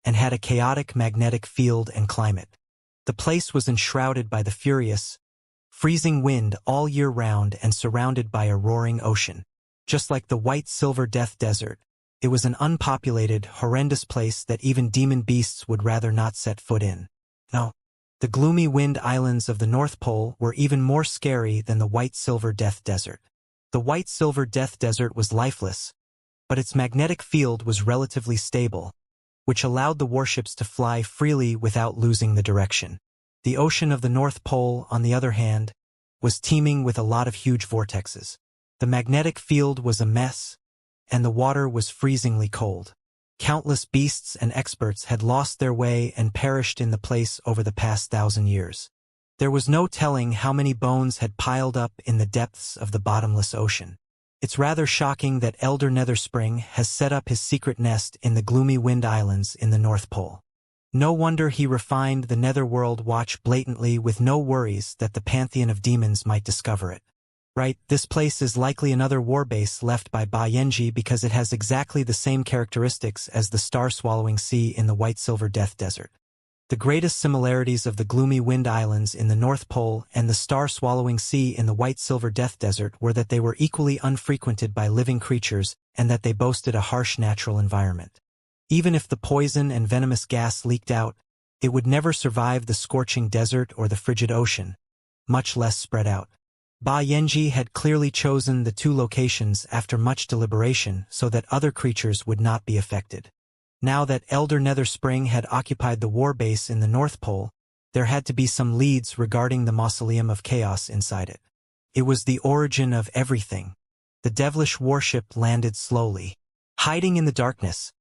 and had a chaotic magnetic field and climate. The place was enshrouded by the furious, freezing wind all year round and surrounded by a roaring ocean. Just like the white-silver death desert, it was an unpopulated, horrendous place that even demon beasts would rather not set foot in. No. The gloomy wind islands of the North Pole were even more scary than the white-silver death desert. The white-silver death desert was lifeless, but its magnetic field was relatively stable, which allowed the warships to fly freely without losing the direction. The ocean of the North Pole, on the other hand, was teeming with a lot of huge vortexes. The magnetic field was a mess, and the water was freezingly cold. Countless beasts and experts had lost their way and perished in the place over the past 1,000 years. There was no telling how many bones had piled up in the depths of the bottomless ocean. It's rather shocking that Elder Netherspring has set up his secret nest in the gloomy wind islands in the North Pole. No wonder he refined the Netherworld watch blatantly with no worries that the pantheon of demons might discover it. Right, this place is likely another warbase left by Ba Yanji because it has exactly the same characteristics as the star-swallowing sea in the white-silver death desert. The greatest similarities of the gloomy wind islands in the North Pole and the star-swallowing sea in the white-silver death desert were that they were equally unfrequented by living creatures and that they boasted a harsh natural environment. Even if the poison and venomous gas leaked out, it would never survive the scorching desert or the frigid ocean, much less spread out. Ba Yanji had clearly chosen the two locations after much deliberation so that other creatures would not be affected. Now that Elder Netherspring had occupied the warbase in the North Pole, there had to be some leads regarding the Mausoleum of Chaos inside it. It was the origin of everything. The devilish warship landed slowly. Hiding in the darkness,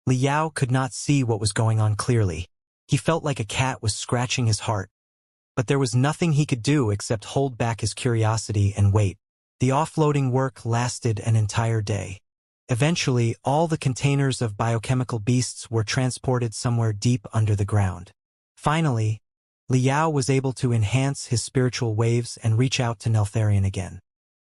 Liao could not see what was going on clearly. He felt like a cat was scratching his heart. But there was nothing he could do except hold back his curiosity and wait. The offloading work lasted an entire day. Eventually, all the containers of biochemical beasts were transported somewhere deep under the ground. Finally, Liao was able to enhance his spiritual waves and reach out to Neltharion again.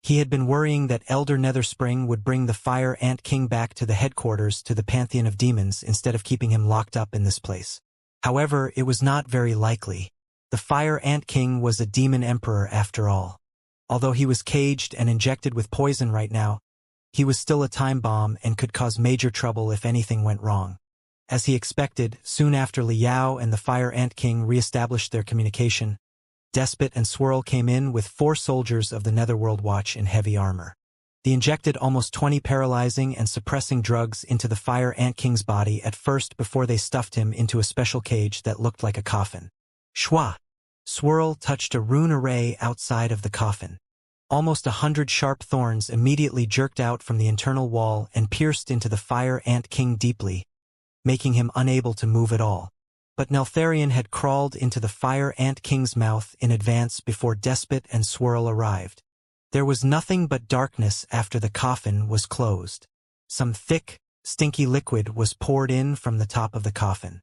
He had been worrying that Elder Netherspring would bring the Fire Ant King back to the headquarters to the Pantheon of Demons instead of keeping him locked up in this place. However, it was not very likely. The Fire Ant King was a demon emperor after all. Although he was caged and injected with poison right now, he was still a time bomb and could cause major trouble if anything went wrong. As he expected, soon after Liao and the Fire Ant King re-established their communication, Despot and Swirl came in with 4 soldiers of the Netherworld Watch in heavy armor. They injected almost 20 paralyzing and suppressing drugs into the Fire Ant King's body at first before they stuffed him into a special cage that looked like a coffin. Shwa! Swirl touched a rune array outside of the coffin. Almost 100 sharp thorns immediately jerked out from the internal wall and pierced into the Fire Ant King deeply, making him unable to move at all. But Neltharion had crawled into the Fire Ant King's mouth in advance before Despot and Swirl arrived. There was nothing but darkness after the coffin was closed. Some thick, stinky liquid was poured in from the top of the coffin.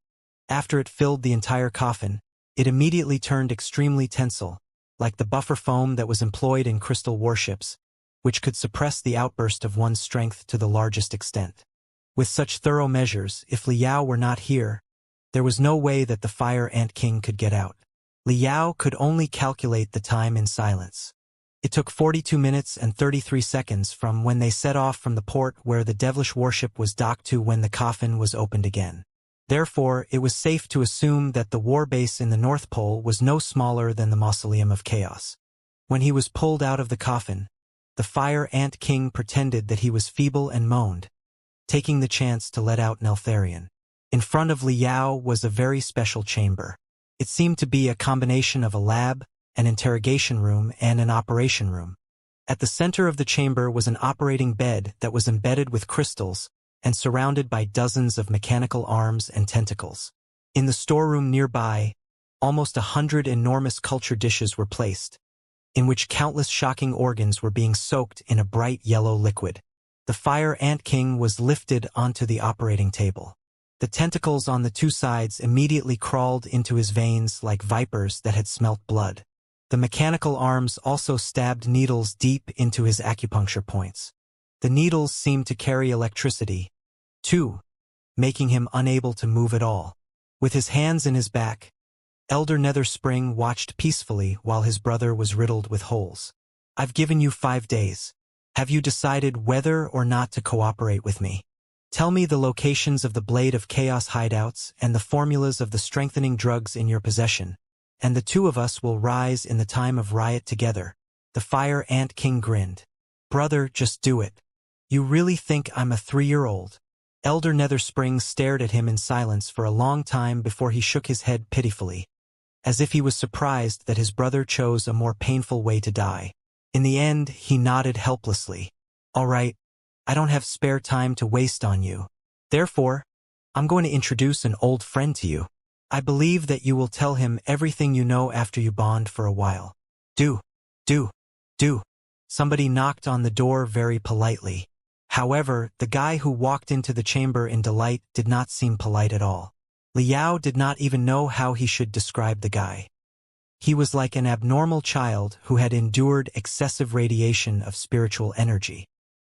After it filled the entire coffin, it immediately turned extremely tensile, like the buffer foam that was employed in crystal warships, which could suppress the outburst of one's strength to the largest extent. With such thorough measures, if Liao were not here, there was no way that the Fire Ant King could get out. Liao could only calculate the time in silence. It took 42 minutes and 33 seconds from when they set off from the port where the devilish warship was docked to when the coffin was opened again. Therefore, it was safe to assume that the warbase in the North Pole was no smaller than the Mausoleum of Chaos. When he was pulled out of the coffin, the Fire Ant King pretended that he was feeble and moaned, taking the chance to let out Neltharion. In front of Liao was a very special chamber. It seemed to be a combination of a lab, an interrogation room, and an operation room. At the center of the chamber was an operating bed that was embedded with crystals and surrounded by dozens of mechanical arms and tentacles. In the storeroom nearby, almost 100 enormous culture dishes were placed, in which countless shocking organs were being soaked in a bright yellow liquid. The Fire Ant King was lifted onto the operating table. The tentacles on the 2 sides immediately crawled into his veins like vipers that had smelt blood. The mechanical arms also stabbed needles deep into his acupuncture points. The needles seemed to carry electricity, too, making him unable to move at all. With his hands in his back, Elder Netherspring watched peacefully while his brother was riddled with holes. I've given you 5 days. Have you decided whether or not to cooperate with me? Tell me the locations of the Blade of Chaos hideouts and the formulas of the strengthening drugs in your possession, and the two of us will rise in the time of riot together. The Fire Ant King grinned. Brother, just do it. You really think I'm a 3-year-old? Elder Netherspring stared at him in silence for a long time before he shook his head pitifully, as if he was surprised that his brother chose a more painful way to die. In the end, he nodded helplessly. All right, I don't have spare time to waste on you. Therefore, I'm going to introduce an old friend to you. I believe that you will tell him everything you know after you bond for a while. Do. Somebody knocked on the door very politely. However, the guy who walked into the chamber in delight did not seem polite at all. Liao did not even know how he should describe the guy. He was like an abnormal child who had endured excessive radiation of spiritual energy.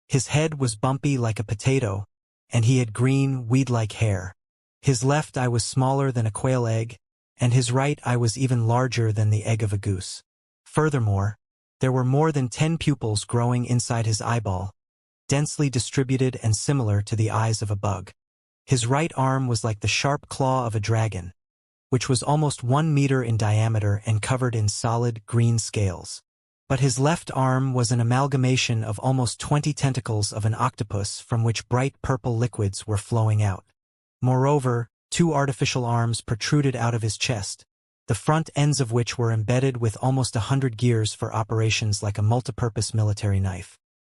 His head was bumpy like a potato, and he had green, weed-like hair. His left eye was smaller than a quail egg, and his right eye was even larger than the egg of a goose. Furthermore, there were more than 10 pupils growing inside his eyeball, densely distributed and similar to the eyes of a bug. His right arm was like the sharp claw of a dragon, which was almost 1 meter in diameter and covered in solid, green scales. But his left arm was an amalgamation of almost 20 tentacles of an octopus from which bright purple liquids were flowing out. Moreover, 2 artificial arms protruded out of his chest, the front ends of which were embedded with almost 100 gears for operations like a multipurpose military knife.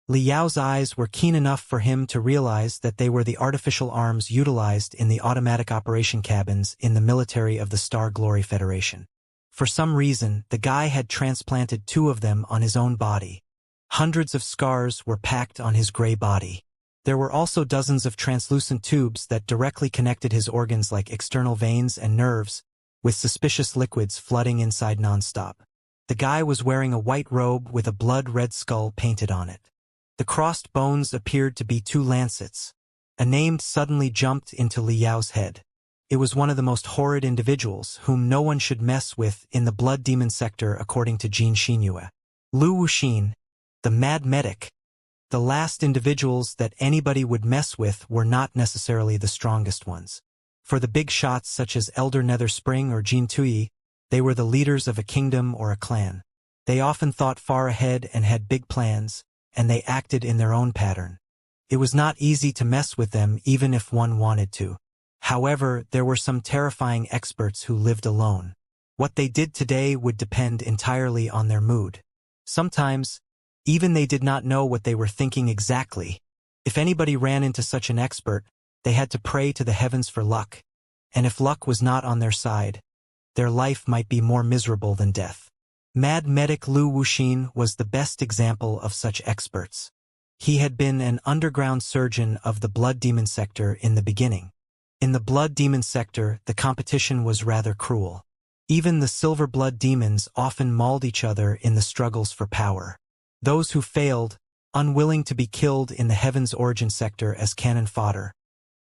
Liao's eyes were keen enough for him to realize that they were the artificial arms utilized in the automatic operation cabins in the military of the Star Glory Federation. For some reason, the guy had transplanted 2 of them on his own body. Hundreds of scars were packed on his gray body. There were also dozens of translucent tubes that directly connected his organs like external veins and nerves, with suspicious liquids flooding inside nonstop. The guy was wearing a white robe with a blood-red skull painted on it. The crossed bones appeared to be 2 lancets. A name suddenly jumped into Liao's head. It was one of the most horrid individuals whom no one should mess with in the blood demon sector according to Xianxia. Lu Wuxin, the mad medic. The last individuals that anybody would mess with were not necessarily the strongest ones. For the big shots such as Elder Netherspring or Jin Tui, they were the leaders of a kingdom or a clan. They often thought far ahead and had big plans, and they acted in their own pattern. It was not easy to mess with them even if one wanted to. However, there were some terrifying experts who lived alone. What they did today would depend entirely on their mood. Sometimes, even they did not know what they were thinking exactly. If anybody ran into such an expert, they had to pray to the heavens for luck, and if luck was not on their side, their life might be more miserable than death. Mad Medic Lu Wuxin was the best example of such experts. He had been an underground surgeon of the blood demon sector in the beginning. In the blood demon sector, the competition was rather cruel. Even the silver blood demons often mauled each other in the struggles for power. Those who failed, unwilling to be killed in the Heaven's Origin sector as cannon fodder,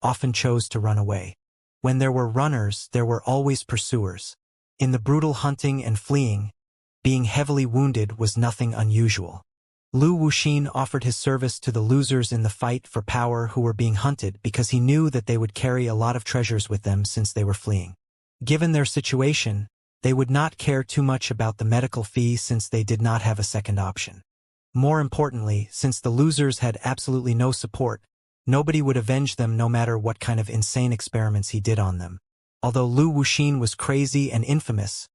often chose to run away. When there were runners, there were always pursuers. In the brutal hunting and fleeing, being heavily wounded was nothing unusual. Lu Wuxin offered his service to the losers in the fight for power who were being hunted because he knew that they would carry a lot of treasures with them since they were fleeing. Given their situation, they would not care too much about the medical fee since they did not have a second option. More importantly, since the losers had absolutely no support, nobody would avenge them no matter what kind of insane experiments he did on them. Although Lu Wuxin was crazy and infamous,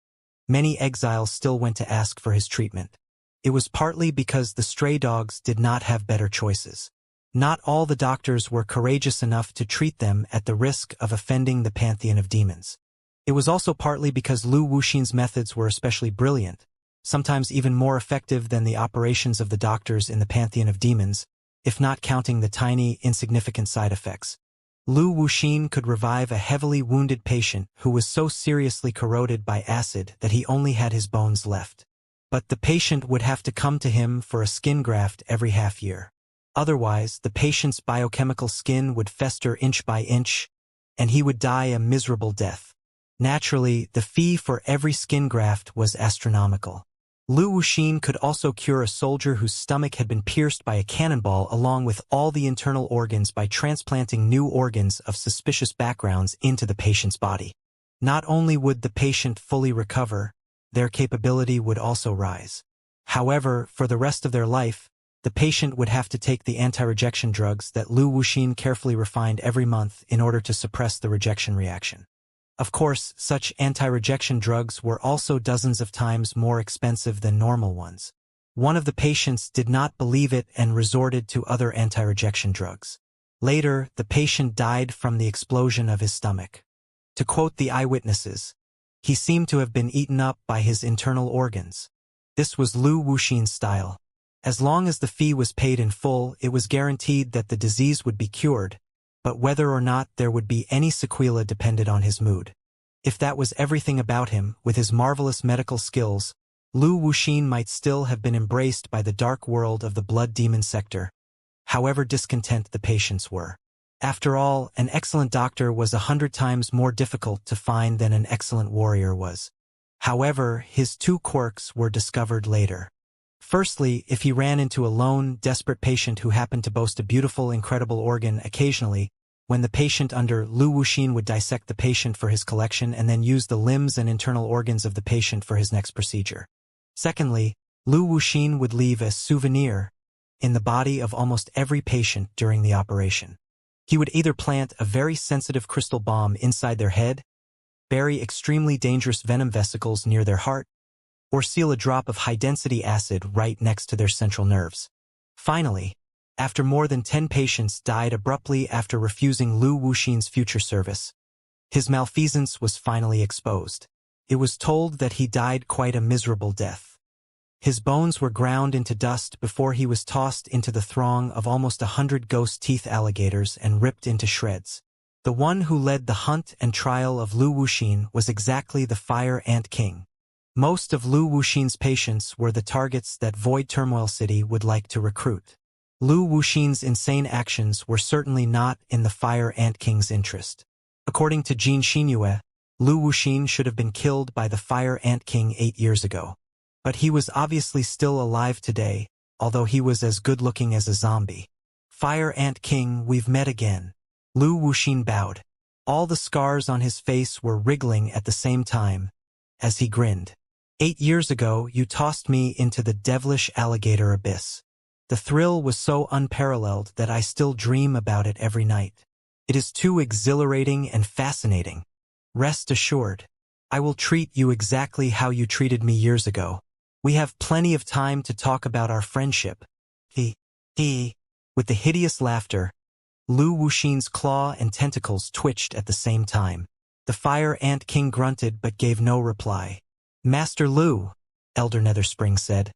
many exiles still went to ask for his treatment. It was partly because the stray dogs did not have better choices. Not all the doctors were courageous enough to treat them at the risk of offending the pantheon of demons. It was also partly because Lu Wuxin's methods were especially brilliant, sometimes even more effective than the operations of the doctors in the pantheon of demons, if not counting the tiny, insignificant side effects. Lu Wuxin could revive a heavily wounded patient who was so seriously corroded by acid that he only had his bones left. But the patient would have to come to him for a skin graft every half year. Otherwise, the patient's biochemical skin would fester inch by inch, and he would die a miserable death. Naturally, the fee for every skin graft was astronomical. Lu Wuxin could also cure a soldier whose stomach had been pierced by a cannonball along with all the internal organs by transplanting new organs of suspicious backgrounds into the patient's body. Not only would the patient fully recover, their capability would also rise. However, for the rest of their life, the patient would have to take the anti-rejection drugs that Lu Wuxin carefully refined every month in order to suppress the rejection reaction. Of course, such anti-rejection drugs were also dozens of times more expensive than normal ones. One of the patients did not believe it and resorted to other anti-rejection drugs. Later, the patient died from the explosion of his stomach. To quote the eyewitnesses, he seemed to have been eaten up by his internal organs. This was Lu Wuxin's style. As long as the fee was paid in full, it was guaranteed that the disease would be cured, but whether or not there would be any sequela depended on his mood. If that was everything about him, with his marvelous medical skills, Lu Wuxin might still have been embraced by the dark world of the blood demon sector, however discontent the patients were. After all, an excellent doctor was 100 times more difficult to find than an excellent warrior was. However, his two quirks were discovered later. Firstly, if he ran into a lone, desperate patient who happened to boast a beautiful, incredible organ occasionally, when the patient under Lu Wuxin would dissect the patient for his collection and then use the limbs and internal organs of the patient for his next procedure. Secondly, Lu Wuxin would leave a souvenir in the body of almost every patient during the operation. He would either plant a very sensitive crystal bomb inside their head, bury extremely dangerous venom vesicles near their heart, or seal a drop of high-density acid right next to their central nerves. Finally, after more than 10 patients died abruptly after refusing Lu Wuxin's future service, his malfeasance was finally exposed. It was told that he died quite a miserable death. His bones were ground into dust before he was tossed into the throng of almost 100 ghost-teeth alligators and ripped into shreds. The one who led the hunt and trial of Lu Wuxin was exactly the Fire Ant King. Most of Lu Wuxin's patients were the targets that Void Turmoil City would like to recruit. Lu Wuxin's insane actions were certainly not in the Fire Ant King's interest. According to Xianxia, Lu Wuxin should have been killed by the Fire Ant King 8 years ago. But he was obviously still alive today, although he was as good-looking as a zombie. Fire Ant King, we've met again. Lu Wuxin bowed. All the scars on his face were wriggling at the same time, as he grinned. 8 years ago, you tossed me into the devilish alligator abyss. The thrill was so unparalleled that I still dream about it every night. It is too exhilarating and fascinating. Rest assured, I will treat you exactly how you treated me years ago. We have plenty of time to talk about our friendship. With the hideous laughter, Lu Wuxin's claw and tentacles twitched at the same time. The Fire Ant King grunted but gave no reply. Master Lu, Elder Netherspring said,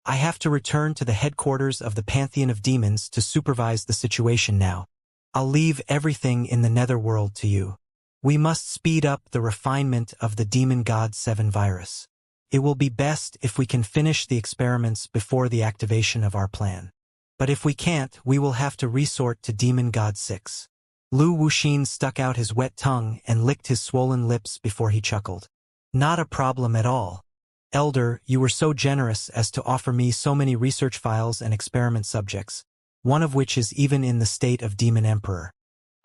I have to return to the headquarters of the Pantheon of Demons to supervise the situation now. I'll leave everything in the Netherworld to you. We must speed up the refinement of the Demon God 7 virus. It will be best if we can finish the experiments before the activation of our plan. But if we can't, we will have to resort to Demon God 6. Lu Wuxin stuck out his wet tongue and licked his swollen lips before he chuckled. Not a problem at all. Elder, you were so generous as to offer me so many research files and experiment subjects, one of which is even in the state of Demon Emperor.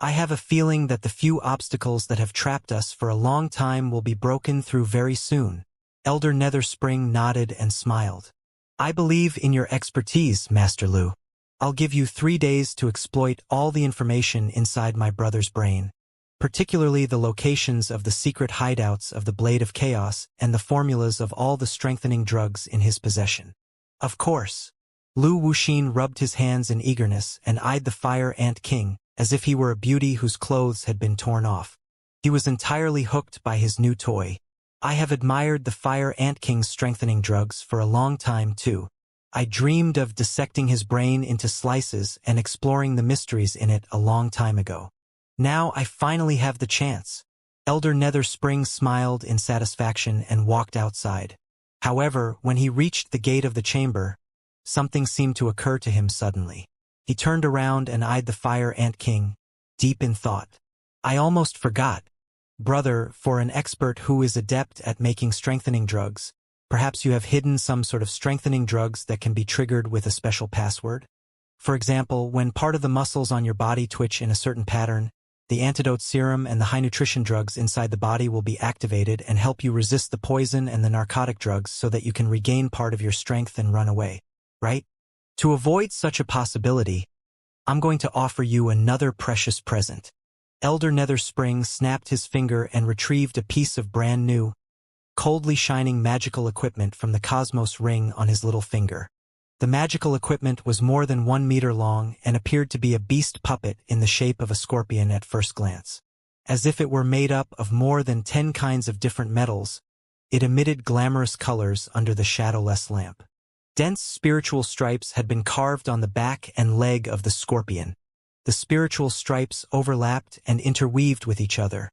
I have a feeling that the few obstacles that have trapped us for a long time will be broken through very soon. Elder Netherspring nodded and smiled. I believe in your expertise, Master Lu. I'll give you 3 days to exploit all the information inside my brother's brain, particularly the locations of the secret hideouts of the Blade of Chaos and the formulas of all the strengthening drugs in his possession. Of course. Lu Wuxin rubbed his hands in eagerness and eyed the Fire Ant King as if he were a beauty whose clothes had been torn off. He was entirely hooked by his new toy. I have admired the Fire Ant King's strengthening drugs for a long time too. I dreamed of dissecting his brain into slices and exploring the mysteries in it a long time ago. Now I finally have the chance. Elder Netherspring smiled in satisfaction and walked outside. However, when he reached the gate of the chamber, something seemed to occur to him suddenly. He turned around and eyed the Fire Ant King, deep in thought. I almost forgot. Brother, for an expert who is adept at making strengthening drugs, perhaps you have hidden some sort of strengthening drugs that can be triggered with a special password? For example, when part of the muscles on your body twitch in a certain pattern, the antidote serum and the high nutrition drugs inside the body will be activated and help you resist the poison and the narcotic drugs so that you can regain part of your strength and run away, right? To avoid such a possibility, I'm going to offer you another precious present. Elder Nether Spring snapped his finger and retrieved a piece of brand new, coldly shining magical equipment from the Cosmos ring on his little finger. The magical equipment was more than 1 meter long and appeared to be a beast puppet in the shape of a scorpion at first glance. As if it were made up of more than 10 kinds of different metals, it emitted glamorous colors under the shadowless lamp. Dense spiritual stripes had been carved on the back and leg of the scorpion. The spiritual stripes overlapped and interweaved with each other,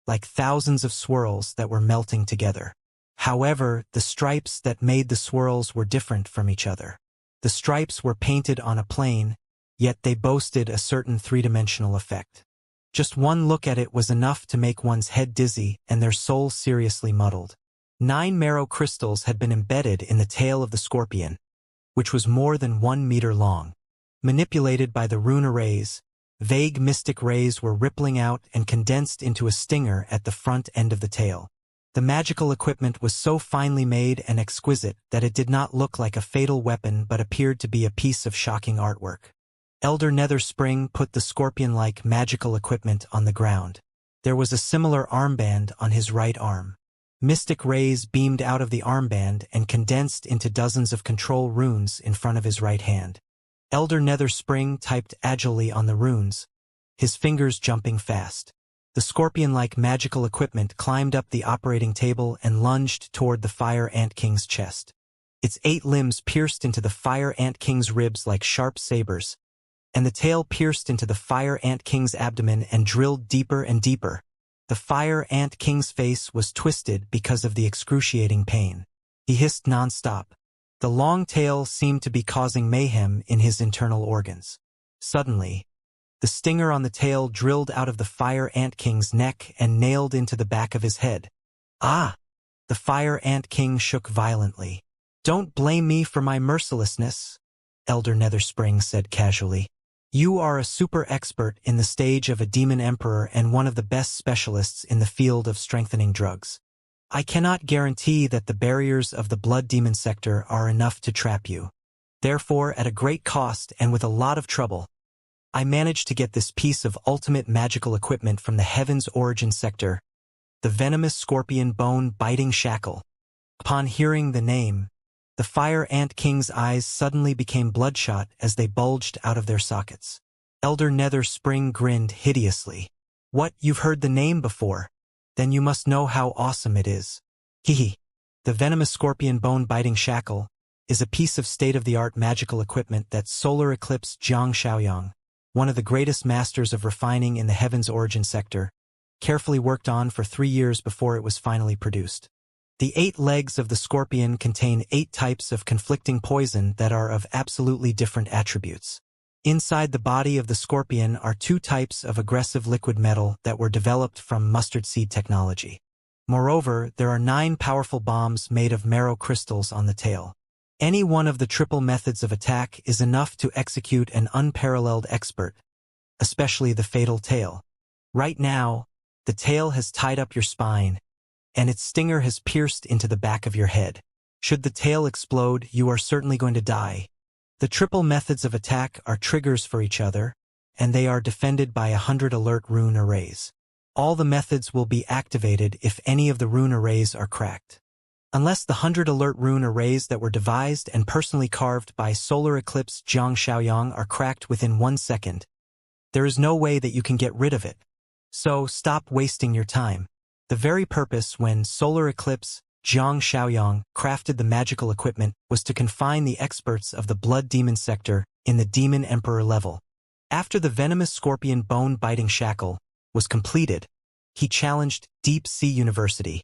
like thousands of swirls that were melting together. However, the stripes that made the swirls were different from each other. The stripes were painted on a plane, yet they boasted a certain three-dimensional effect. Just one look at it was enough to make one's head dizzy and their soul seriously muddled. 9 marrow crystals had been embedded in the tail of the scorpion, which was more than 1 meter long. Manipulated by the rune arrays, vague mystic rays were rippling out and condensed into a stinger at the front end of the tail. The magical equipment was so finely made and exquisite that it did not look like a fatal weapon but appeared to be a piece of shocking artwork. Elder Nether Spring put the scorpion-like magical equipment on the ground. There was a similar armband on his right arm. Mystic rays beamed out of the armband and condensed into dozens of control runes in front of his right hand. Elder Nether Spring typed agilely on the runes, his fingers jumping fast. The scorpion-like magical equipment climbed up the operating table and lunged toward the Fire Ant King's chest. Its 8 limbs pierced into the Fire Ant King's ribs like sharp sabers, and the tail pierced into the Fire Ant King's abdomen and drilled deeper and deeper. The Fire Ant King's face was twisted because of the excruciating pain. He hissed nonstop. The long tail seemed to be causing mayhem in his internal organs. Suddenly, the stinger on the tail drilled out of the Fire Ant King's neck and nailed into the back of his head. Ah! The Fire Ant King shook violently. "Don't blame me for my mercilessness," Elder Nether Spring said casually. "You are a super expert in the stage of a demon emperor and one of the best specialists in the field of strengthening drugs. I cannot guarantee that the barriers of the blood demon sector are enough to trap you. Therefore, at a great cost and with a lot of trouble, I managed to get this piece of ultimate magical equipment from the Heaven's Origin sector, the venomous scorpion bone-biting shackle." Upon hearing the name, the Fire Ant King's eyes suddenly became bloodshot as they bulged out of their sockets. Elder Nether Spring grinned hideously. "What, you've heard the name before? Then you must know how awesome it is. Hehe. The venomous scorpion bone-biting shackle is a piece of state-of-the-art magical equipment that Solar Eclipse Xianxia, one of the greatest masters of refining in the Heaven's Origin sector, carefully worked on for 3 years before it was finally produced. The 8 legs of the scorpion contain 8 types of conflicting poison that are of absolutely different attributes. Inside the body of the scorpion are 2 types of aggressive liquid metal that were developed from mustard seed technology. Moreover, there are 9 powerful bombs made of marrow crystals on the tail. Any one of the triple methods of attack is enough to execute an unparalleled expert, especially the fatal tail. Right now, the tail has tied up your spine, and its stinger has pierced into the back of your head. Should the tail explode, you are certainly going to die. The triple methods of attack are triggers for each other, and they are defended by 100 alert rune arrays. All the methods will be activated if any of the rune arrays are cracked. Unless the 100 alert rune arrays that were devised and personally carved by Solar Eclipse Xianxia are cracked within 1 second, there is no way that you can get rid of it. So stop wasting your time. The very purpose when Solar Eclipse Xianxia crafted the magical equipment was to confine the experts of the blood demon sector in the demon emperor level. After the venomous scorpion bone-biting shackle was completed, he challenged Deep Sea University,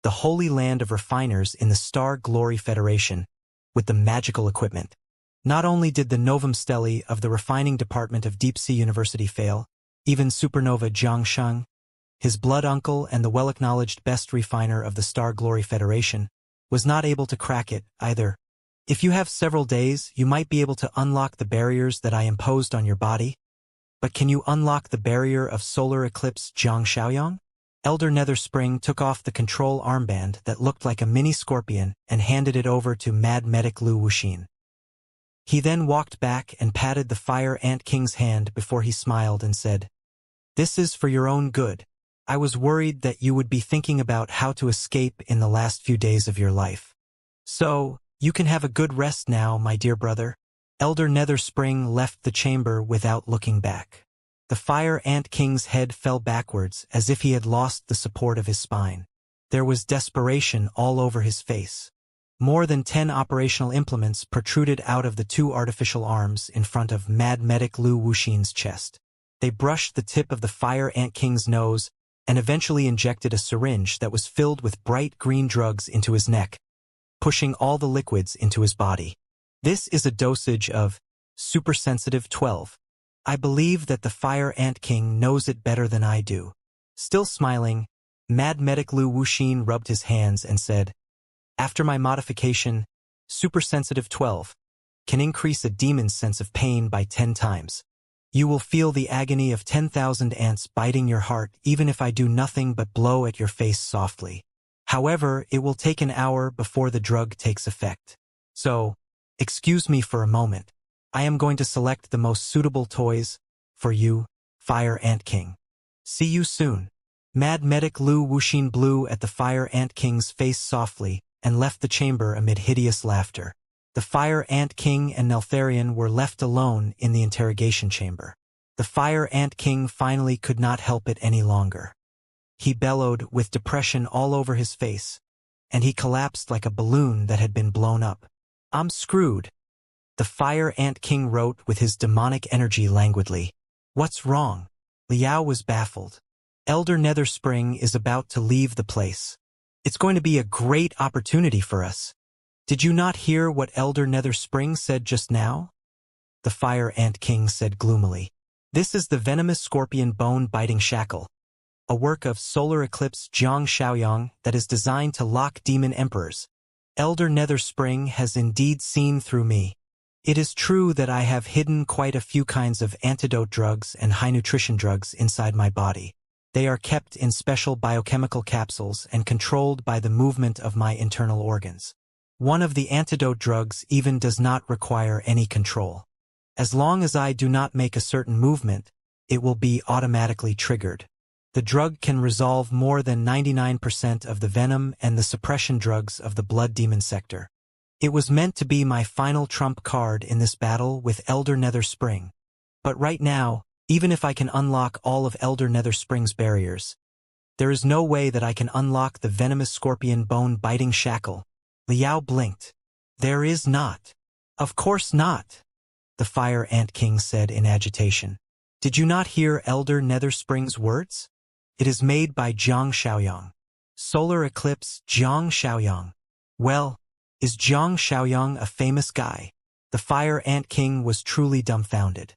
the holy land of refiners in the Star Glory Federation, with the magical equipment. Not only did the Novum Steli of the refining department of Deep Sea University fail, even Supernova Jiangsheng, his blood uncle and the well-acknowledged best refiner of the Star Glory Federation, was not able to crack it either. If you have several days, you might be able to unlock the barriers that I imposed on your body. But can you unlock the barrier of solar eclipse Xianxia? Elder Netherspring took off the control armband that looked like a mini scorpion and handed it over to Mad Medic Lu Wuxin. He then walked back and patted the Fire Ant King's hand before he smiled and said, "This is for your own good. I was worried that you would be thinking about how to escape in the last few days of your life. So, you can have a good rest now, my dear brother." Elder Netherspring left the chamber without looking back. The Fire Ant King's head fell backwards as if he had lost the support of his spine. There was desperation all over his face. More than 10 operational implements protruded out of the 2 artificial arms in front of Mad Medic Lu Wuxin's chest. They brushed the tip of the Fire Ant King's nose and eventually injected a syringe that was filled with bright green drugs into his neck, pushing all the liquids into his body. This is a dosage of supersensitive 12. I believe that the Fire Ant King knows it better than I do. Still smiling, Mad Medic Lu Wuxin rubbed his hands and said, "After my modification, supersensitive 12 can increase a demon's sense of pain by 10 times. You will feel the agony of 10,000 ants biting your heart even if I do nothing but blow at your face softly. However, it will take an hour before the drug takes effect. So, excuse me for a moment. I am going to select the most suitable toys for you, Fire Ant King. See you soon." Mad Medic Lu Wuxin blew at the Fire Ant King's face softly and left the chamber amid hideous laughter. The Fire Ant King and Neltharion were left alone in the interrogation chamber. The Fire Ant King finally could not help it any longer. He bellowed with depression all over his face, and he collapsed like a balloon that had been blown up. "I'm screwed," the Fire Ant King wrote with his demonic energy languidly. "What's wrong?" Liao was baffled. "Elder Netherspring is about to leave the place. It's going to be a great opportunity for us. Did you not hear what Elder Netherspring said just now?" The Fire Ant King said gloomily. "This is the venomous scorpion bone-biting shackle, a work of solar eclipse Xianxia that is designed to lock demon emperors. Elder Netherspring has indeed seen through me. It is true that I have hidden quite a few kinds of antidote drugs and high nutrition drugs inside my body. They are kept in special biochemical capsules and controlled by the movement of my internal organs. One of the antidote drugs even does not require any control. As long as I do not make a certain movement, it will be automatically triggered. The drug can resolve more than 99% of the venom and the suppression drugs of the blood demon sector. It was meant to be my final trump card in this battle with Elder Netherspring. But right now, even if I can unlock all of Elder Netherspring's barriers, there is no way that I can unlock the venomous scorpion bone-biting shackle." Liao blinked. "There is not." "Of course not," the Fire Ant King said in agitation. "Did you not hear Elder Netherspring's words? It is made by Zhang Xiaoyang. Solar eclipse Zhang Xiaoyang. Well, is Zhang Xiaoyang a famous guy?" The Fire Ant King was truly dumbfounded.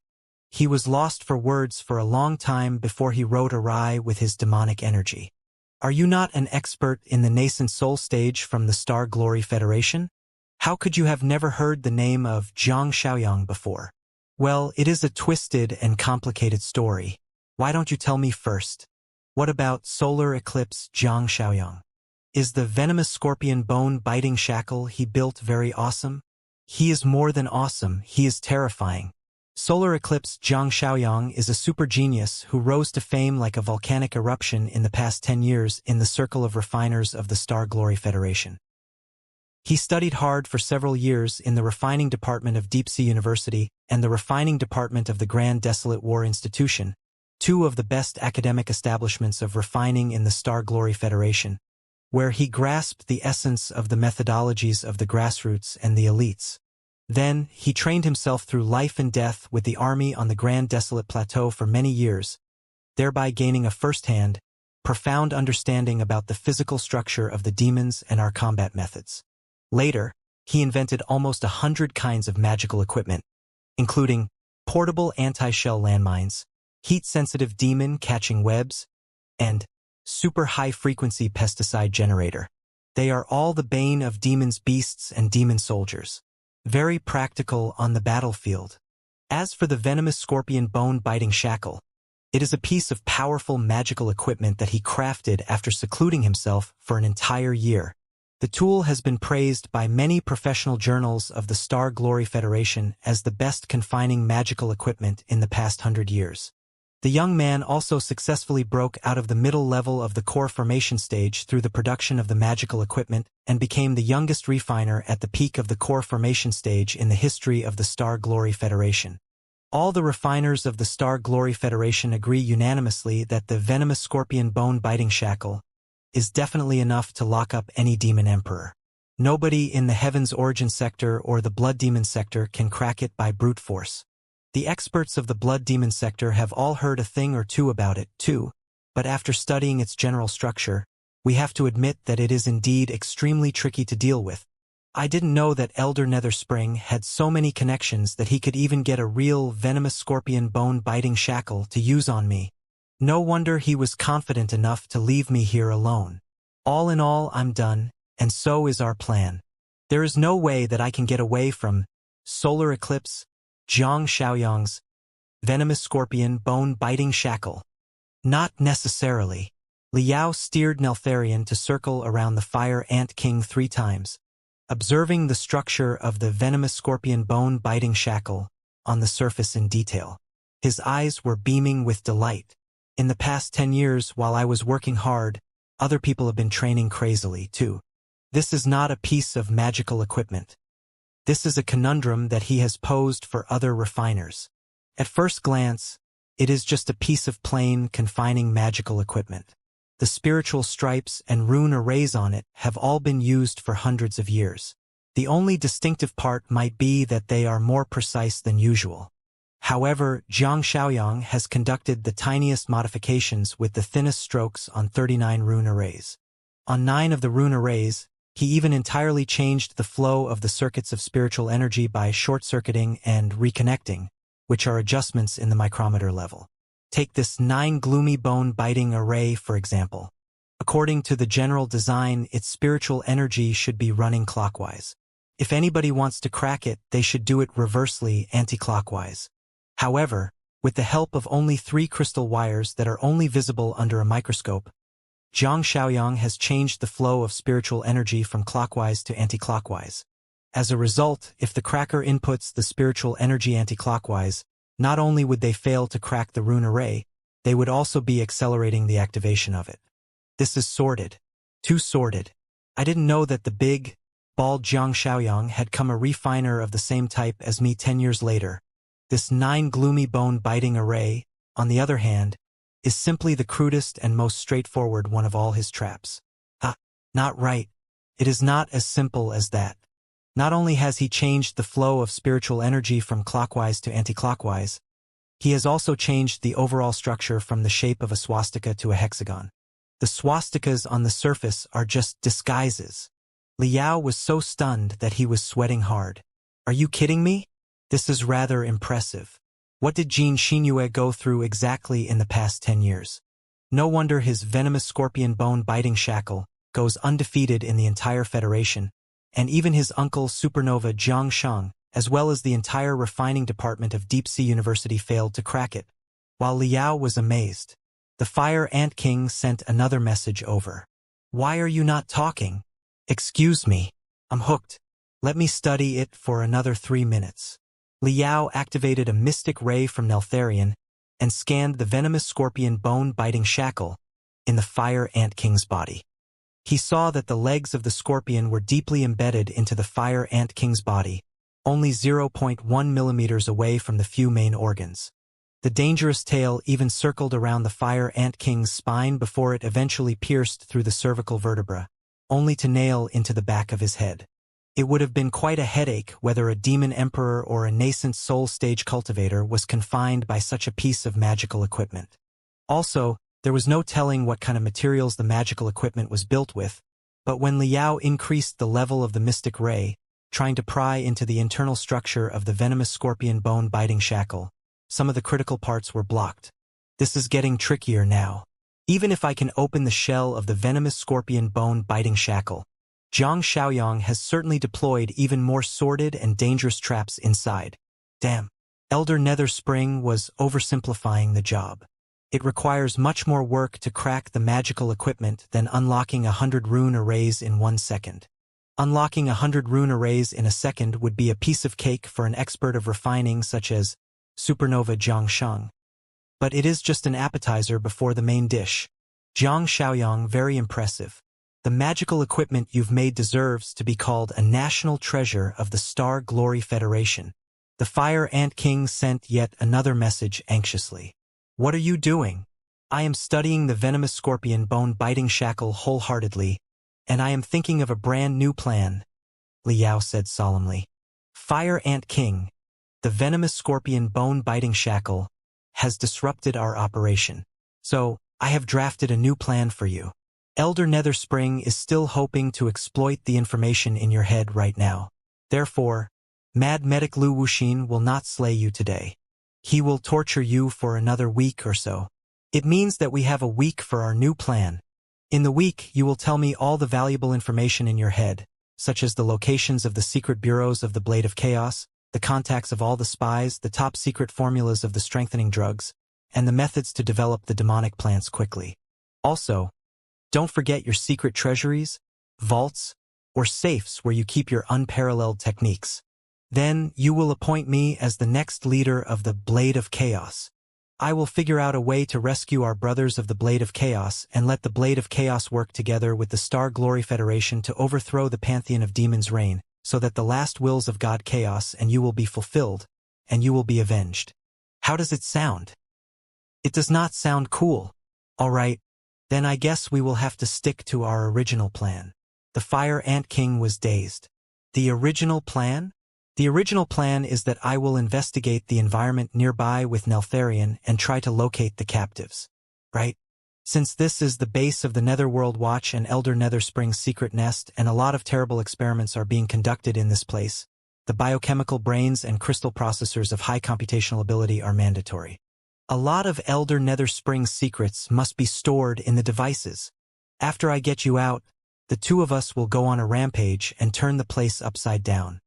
He was lost for words for a long time before he wrote awry with his demonic energy. "Are you not an expert in the nascent soul stage from the Star Glory Federation? How could you have never heard the name of Zhang Xiaoyang before?" "Well, it is a twisted and complicated story. Why don't you tell me first? What about solar eclipse Zhang Xiaoyang? Is the venomous scorpion bone-biting shackle he built very awesome?" "He is more than awesome, he is terrifying. Solar eclipse Zhang Xiaoyang is a super genius who rose to fame like a volcanic eruption in the past 10 years in the circle of refiners of the Star Glory Federation. He studied hard for several years in the refining department of Deep Sea University and the refining department of the Grand Desolate War Institution, 2 of the best academic establishments of refining in the Star Glory Federation, where he grasped the essence of the methodologies of the grassroots and the elites. Then, he trained himself through life and death with the army on the Grand Desolate Plateau for many years, thereby gaining a first-hand, profound understanding about the physical structure of the demons and our combat methods. Later, he invented almost 100 kinds of magical equipment, including portable anti-shell landmines, heat-sensitive demon-catching webs, and super high-frequency pesticide generator. They are all the bane of demons' beasts and demon soldiers. Very practical on the battlefield. As for the venomous scorpion bone-biting shackle, it is a piece of powerful magical equipment that he crafted after secluding himself for an entire year. The tool has been praised by many professional journals of the Star Glory Federation as the best confining magical equipment in the past 100 years. The young man also successfully broke out of the middle level of the core formation stage through the production of the magical equipment and became the youngest refiner at the peak of the core formation stage in the history of the Star Glory Federation. All the refiners of the Star Glory Federation agree unanimously that the venomous scorpion bone-biting shackle is definitely enough to lock up any demon emperor. Nobody in the Heaven's Origin sector or the Blood Demon sector can crack it by brute force. The experts of the Blood Demon sector have all heard a thing or two about it, too, but after studying its general structure, we have to admit that it is indeed extremely tricky to deal with. I didn't know that Elder Netherspring had so many connections that he could even get a real venomous scorpion bone-biting shackle to use on me. No wonder he was confident enough to leave me here alone. All in all, I'm done, and so is our plan. There is no way that I can get away from Solar Eclipse, Xianxia's venomous scorpion bone-biting shackle. Not necessarily. Liao steered Neltharion to circle around the Fire Ant King 3 times, observing the structure of the venomous scorpion bone-biting shackle on the surface in detail. His eyes were beaming with delight. In the past 10 years, while I was working hard, other people have been training crazily, too. This is not a piece of magical equipment. This is a conundrum that he has posed for other refiners. At first glance, it is just a piece of plain, confining magical equipment. The spiritual stripes and rune arrays on it have all been used for hundreds of years. The only distinctive part might be that they are more precise than usual. However, Xianxia has conducted the tiniest modifications with the thinnest strokes on 39 rune arrays. On 9 of the rune arrays, he even entirely changed the flow of the circuits of spiritual energy by short-circuiting and reconnecting, which are adjustments in the micrometer level. Take this 9 gloomy bone-biting array, for example. According to the general design, its spiritual energy should be running clockwise. If anybody wants to crack it, they should do it reversely, anti-clockwise. However, with the help of only 3 crystal wires that are only visible under a microscope, Zhang Xiaoyang has changed the flow of spiritual energy from clockwise to anti-clockwise. As a result, if the cracker inputs the spiritual energy anti-clockwise, not only would they fail to crack the rune array, they would also be accelerating the activation of it. This is sordid. Too sordid. I didn't know that the big, bald Zhang Xiaoyang had come a refiner of the same type as me 10 years later. This 9 gloomy bone-biting array, on the other hand, is simply the crudest and most straightforward one of all his traps. Not right. It is not as simple as that. Not only has he changed the flow of spiritual energy from clockwise to anti-clockwise, he has also changed the overall structure from the shape of a swastika to a hexagon. The swastikas on the surface are just disguises. Liao was so stunned that he was sweating hard. Are you kidding me? This is rather impressive. What did Jin Xingyue go through exactly in the past 10 years? No wonder his venomous scorpion bone-biting shackle goes undefeated in the entire Federation, and even his uncle Supernova Jiang Sheng, as well as the entire refining department of Deep Sea University failed to crack it. While Liao was amazed, the Fire Ant King sent another message over. Why are you not talking? Excuse me. I'm hooked. Let me study it for another 3 minutes. Liao activated a mystic ray from Neltharion and scanned the venomous scorpion bone-biting shackle in the Fire Ant King's body. He saw that the legs of the scorpion were deeply embedded into the Fire Ant King's body, only 0.1 millimeters away from the few main organs. The dangerous tail even circled around the Fire Ant King's spine before it eventually pierced through the cervical vertebra, only to nail into the back of his head. It would have been quite a headache whether a demon emperor or a nascent soul stage cultivator was confined by such a piece of magical equipment. Also, there was no telling what kind of materials the magical equipment was built with, but when Liao increased the level of the mystic ray, trying to pry into the internal structure of the venomous scorpion bone-biting shackle, some of the critical parts were blocked. This is getting trickier now. Even if I can open the shell of the venomous scorpion bone-biting shackle, Xianxia has certainly deployed even more sordid and dangerous traps inside. Damn. Elder Nether Spring was oversimplifying the job. It requires much more work to crack the magical equipment than unlocking 100 rune arrays in 1 second. Unlocking 100 rune arrays in a second would be a piece of cake for an expert of refining such as Supernova Zhangshang. But it is just an appetizer before the main dish. Jiang Xiaoyang, very impressive. The magical equipment you've made deserves to be called a national treasure of the Star Glory Federation. The Fire Ant King sent yet another message anxiously. What are you doing? I am studying the venomous scorpion bone-biting shackle wholeheartedly, and I am thinking of a brand new plan, Liao said solemnly. Fire Ant King, the venomous scorpion bone-biting shackle has disrupted our operation. So, I have drafted a new plan for you. Elder Nether Spring is still hoping to exploit the information in your head right now. Therefore, Mad Medic Lu Wuxin will not slay you today. He will torture you for another week or so. It means that we have a week for our new plan. In the week, you will tell me all the valuable information in your head, such as the locations of the secret bureaus of the Blade of Chaos, the contacts of all the spies, the top secret formulas of the strengthening drugs, and the methods to develop the demonic plants quickly. Also, don't forget your secret treasuries, vaults, or safes where you keep your unparalleled techniques. Then you will appoint me as the next leader of the Blade of Chaos. I will figure out a way to rescue our brothers of the Blade of Chaos and let the Blade of Chaos work together with the Star Glory Federation to overthrow the Pantheon of Demons' reign, so that the last wills of God Chaos and you will be fulfilled, and you will be avenged. How does it sound? It does not sound cool. All right, then I guess we will have to stick to our original plan. The Fire Ant King was dazed. The original plan? The original plan is that I will investigate the environment nearby with Neltharion and try to locate the captives. Right? Since this is the base of the Netherworld Watch and Elder Nether Spring's secret nest and a lot of terrible experiments are being conducted in this place, the biochemical brains and crystal processors of high computational ability are mandatory. A lot of Elder Nether Spring's secrets must be stored in the devices. After I get you out, the two of us will go on a rampage and turn the place upside down.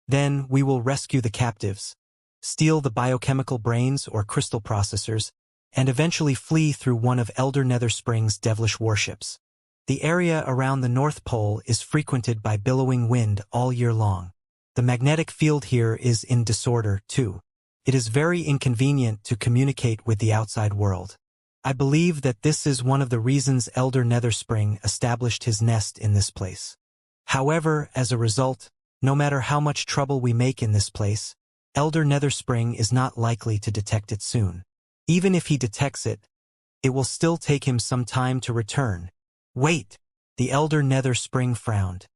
Then we will rescue the captives, steal the biochemical brains or crystal processors, and eventually flee through one of Elder Nether Spring's devilish warships. The area around the North Pole is frequented by billowing wind all year long. The magnetic field here is in disorder, too. It is very inconvenient to communicate with the outside world. I believe that this is one of the reasons Elder Nether Spring established his nest in this place. However, as a result, no matter how much trouble we make in this place, Elder Nether Spring is not likely to detect it soon. Even if he detects it, it will still take him some time to return. Wait! The Elder Nether Spring frowned.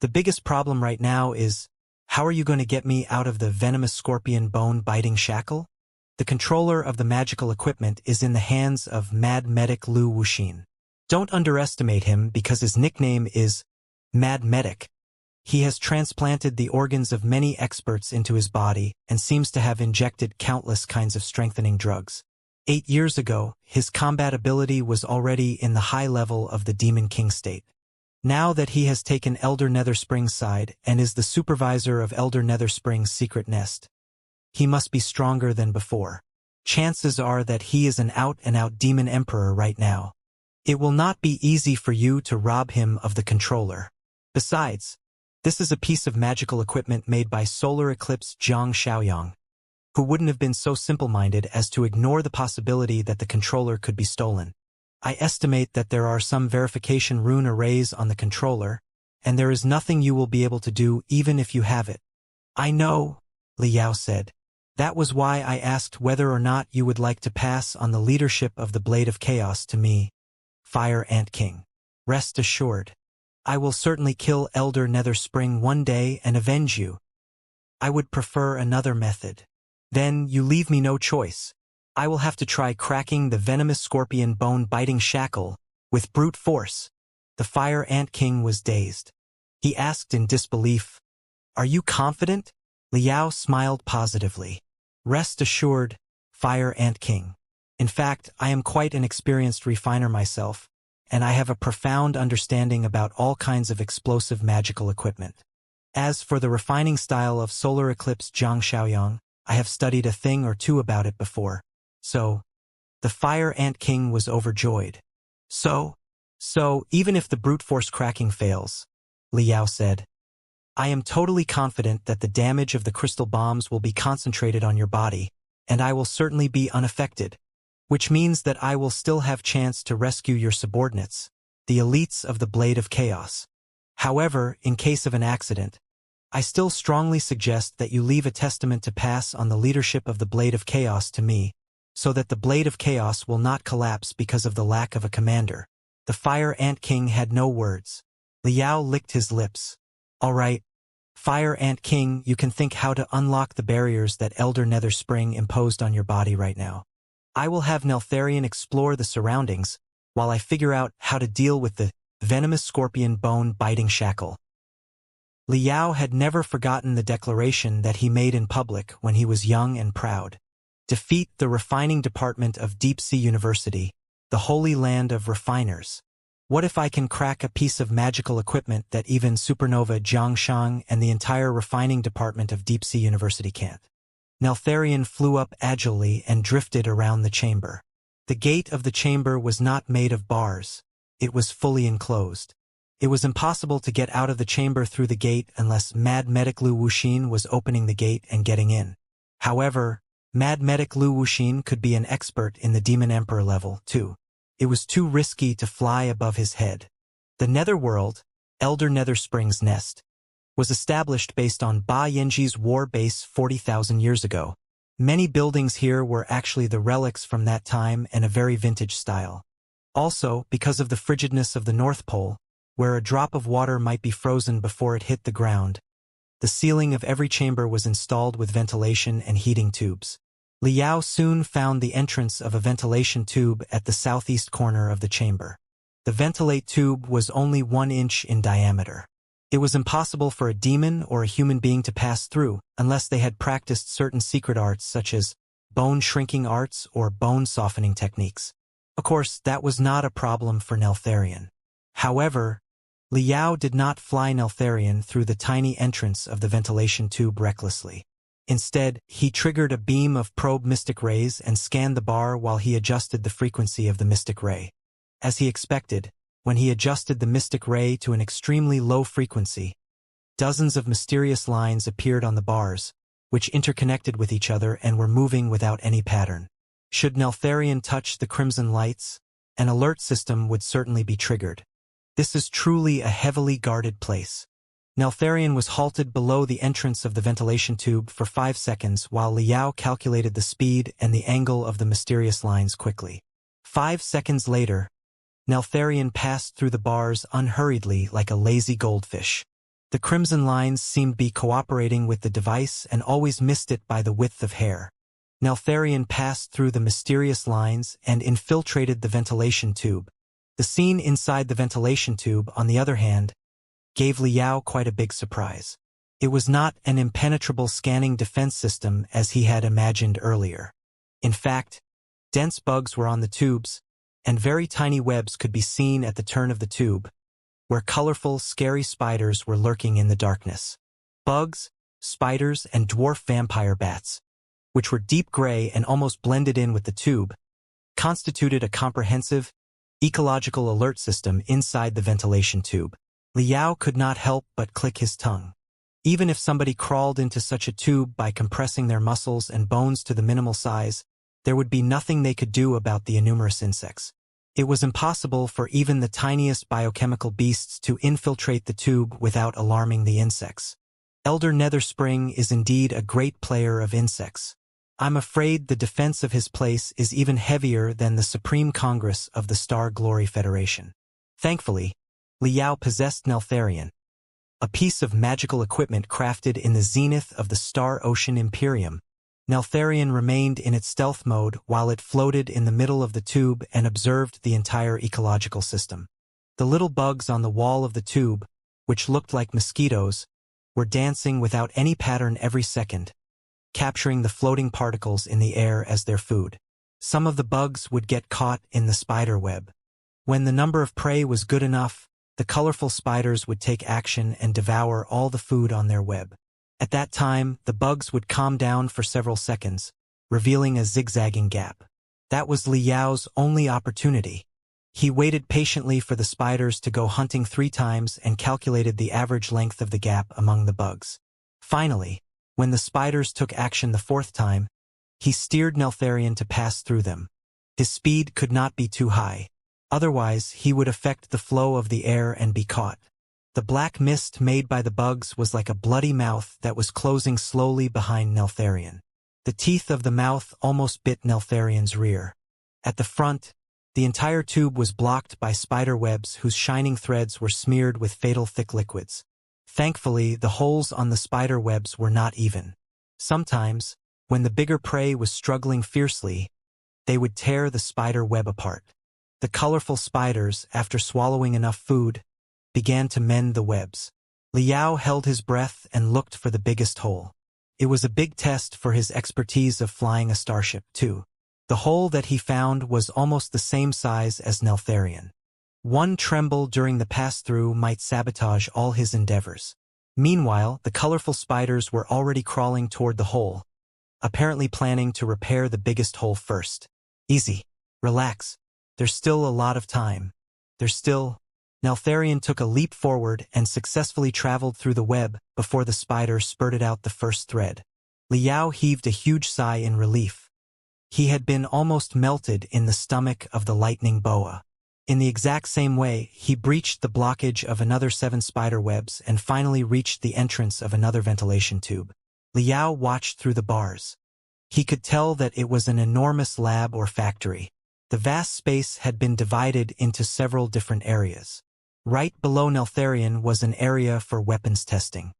The biggest problem right now is, how are you going to get me out of the venomous scorpion bone-biting shackle? The controller of the magical equipment is in the hands of Mad Medic Lu Wuxin. Don't underestimate him because his nickname is Mad Medic. He has transplanted the organs of many experts into his body and seems to have injected countless kinds of strengthening drugs. 8 years ago, his combat ability was already in the high level of the Demon King state. Now that he has taken Elder Nether Spring's side and is the supervisor of Elder Nether Spring's secret nest, he must be stronger than before. Chances are that he is an out-and-out demon emperor right now. It will not be easy for you to rob him of the controller. Besides, this is a piece of magical equipment made by Solar Eclipse Jiang Xiaoyang, who wouldn't have been so simple-minded as to ignore the possibility that the controller could be stolen. I estimate that there are some verification rune arrays on the controller, and there is nothing you will be able to do even if you have it. I know, Liao said. That was why I asked whether or not you would like to pass on the leadership of the Blade of Chaos to me, Fire Ant King. Rest assured, I will certainly kill Elder Nether Spring one day and avenge you. I would prefer another method. Then you leave me no choice. I will have to try cracking the venomous scorpion bone-biting shackle with brute force. The Fire Ant King was dazed. He asked in disbelief, "Are you confident?" Liao smiled positively. Rest assured, Fire Ant King. In fact, I am quite an experienced refiner myself, and I have a profound understanding about all kinds of explosive magical equipment. As for the refining style of solar eclipse Xianxia, I have studied a thing or two about it before. So, the Fire Ant King was overjoyed. So, even if the brute force cracking fails, Liao said, I am totally confident that the damage of the crystal bombs will be concentrated on your body, and I will certainly be unaffected, which means that I will still have chance to rescue your subordinates, the elites of the Blade of Chaos. However, in case of an accident, I still strongly suggest that you leave a testament to pass on the leadership of the Blade of Chaos to me, so that the Blade of Chaos will not collapse because of the lack of a commander. The Fire Ant King had no words. Liao licked his lips. All right, Fire Ant King, you can think how to unlock the barriers that Elder Nether Spring imposed on your body right now. I will have Neltharion explore the surroundings, while I figure out how to deal with the venomous scorpion bone-biting shackle. Liao had never forgotten the declaration that he made in public when he was young and proud. Defeat the refining department of Deep Sea University, the holy land of refiners. What if I can crack a piece of magical equipment that even Supernova Jiangshang and the entire refining department of Deep Sea University can't? Neltharion flew up agilely and drifted around the chamber. The gate of the chamber was not made of bars. It was fully enclosed. It was impossible to get out of the chamber through the gate unless Mad Medic Lu Wuxin was opening the gate and getting in. However, Mad Medic Lu Wuxin could be an expert in the Demon Emperor level, too. It was too risky to fly above his head. The Netherworld, Elder Nether Spring's nest, was established based on Ba Yanji's war base 40,000 years ago. Many buildings here were actually the relics from that time and a very vintage style. Also, because of the frigidness of the North Pole, where a drop of water might be frozen before it hit the ground, the ceiling of every chamber was installed with ventilation and heating tubes. Liao soon found the entrance of a ventilation tube at the southeast corner of the chamber. The ventilate tube was only 1 inch in diameter. It was impossible for a demon or a human being to pass through unless they had practiced certain secret arts such as bone-shrinking arts or bone-softening techniques. Of course, that was not a problem for Neltharion. However, Liao did not fly Neltharion through the tiny entrance of the ventilation tube recklessly. Instead, he triggered a beam of probe mystic rays and scanned the bar while he adjusted the frequency of the mystic ray. As he expected, when he adjusted the mystic ray to an extremely low frequency, dozens of mysterious lines appeared on the bars, which interconnected with each other and were moving without any pattern. Should Neltharion touch the crimson lights, an alert system would certainly be triggered. This is truly a heavily guarded place. Neltharion was halted below the entrance of the ventilation tube for 5 seconds while Liao calculated the speed and the angle of the mysterious lines quickly. 5 seconds later, Neltharion passed through the bars unhurriedly like a lazy goldfish. The crimson lines seemed to be cooperating with the device and always missed it by the width of hair. Neltharion passed through the mysterious lines and infiltrated the ventilation tube. The scene inside the ventilation tube, on the other hand, gave Liao quite a big surprise. It was not an impenetrable scanning defense system as he had imagined earlier. In fact, dense bugs were on the tubes, and very tiny webs could be seen at the turn of the tube, where colorful, scary spiders were lurking in the darkness. Bugs, spiders, and dwarf vampire bats, which were deep gray and almost blended in with the tube, constituted a comprehensive, ecological alert system inside the ventilation tube. Liao could not help but click his tongue. Even if somebody crawled into such a tube by compressing their muscles and bones to the minimal size, there would be nothing they could do about the innumerous insects. It was impossible for even the tiniest biochemical beasts to infiltrate the tube without alarming the insects. Elder Nether Spring is indeed a great player of insects. I'm afraid the defense of his place is even heavier than the Supreme Congress of the Star Glory Federation. Thankfully, Liao possessed Neltharion, a piece of magical equipment crafted in the zenith of the Star Ocean Imperium. Neltharion remained in its stealth mode while it floated in the middle of the tube and observed the entire ecological system. The little bugs on the wall of the tube, which looked like mosquitoes, were dancing without any pattern every second, capturing the floating particles in the air as their food. Some of the bugs would get caught in the spider web. When the number of prey was good enough, the colorful spiders would take action and devour all the food on their web. At that time, the bugs would calm down for several seconds, revealing a zigzagging gap. That was Li Yao's only opportunity. He waited patiently for the spiders to go hunting 3 times and calculated the average length of the gap among the bugs. Finally, when the spiders took action the 4th time, he steered Neltharion to pass through them. His speed could not be too high. Otherwise, he would affect the flow of the air and be caught. The black mist made by the bugs was like a bloody mouth that was closing slowly behind Neltharion. The teeth of the mouth almost bit Neltharion's rear. At the front, the entire tube was blocked by spider webs whose shining threads were smeared with fatal thick liquids. Thankfully, the holes on the spider webs were not even. Sometimes, when the bigger prey was struggling fiercely, they would tear the spider web apart. The colorful spiders, after swallowing enough food, began to mend the webs. Li Yao held his breath and looked for the biggest hole. It was a big test for his expertise of flying a starship, too. The hole that he found was almost the same size as Neltharion. One tremble during the pass-through might sabotage all his endeavors. Meanwhile, the colorful spiders were already crawling toward the hole, apparently planning to repair the biggest hole first. Easy. Relax. There's still a lot of time. Neltharion took a leap forward and successfully traveled through the web before the spider spurted out the first thread. Li Yao heaved a huge sigh in relief. He had been almost melted in the stomach of the lightning boa. In the exact same way, he breached the blockage of another 7 spider webs and finally reached the entrance of another ventilation tube. Li Yao watched through the bars. He could tell that it was an enormous lab or factory. The vast space had been divided into several different areas. Right below Neltharion was an area for weapons testing.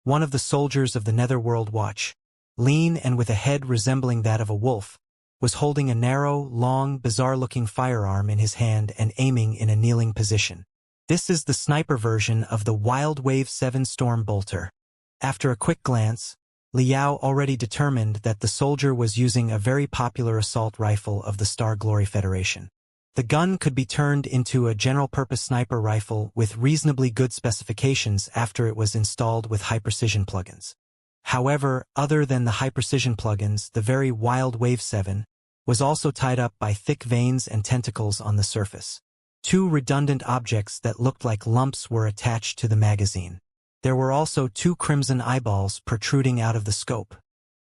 One of the soldiers of the Netherworld Watch, lean and with a head resembling that of a wolf, was holding a narrow, long, bizarre-looking firearm in his hand and aiming in a kneeling position. This is the sniper version of the Wild Wave 7 Storm Bolter. After a quick glance, Li Yao already determined that the soldier was using a very popular assault rifle of the Star Glory Federation. The gun could be turned into a general-purpose sniper rifle with reasonably good specifications after it was installed with high-precision plugins. However, other than the high-precision plugins, the very Wild Wave 7 was also tied up by thick veins and tentacles on the surface. 2 redundant objects that looked like lumps were attached to the magazine. There were also 2 crimson eyeballs protruding out of the scope.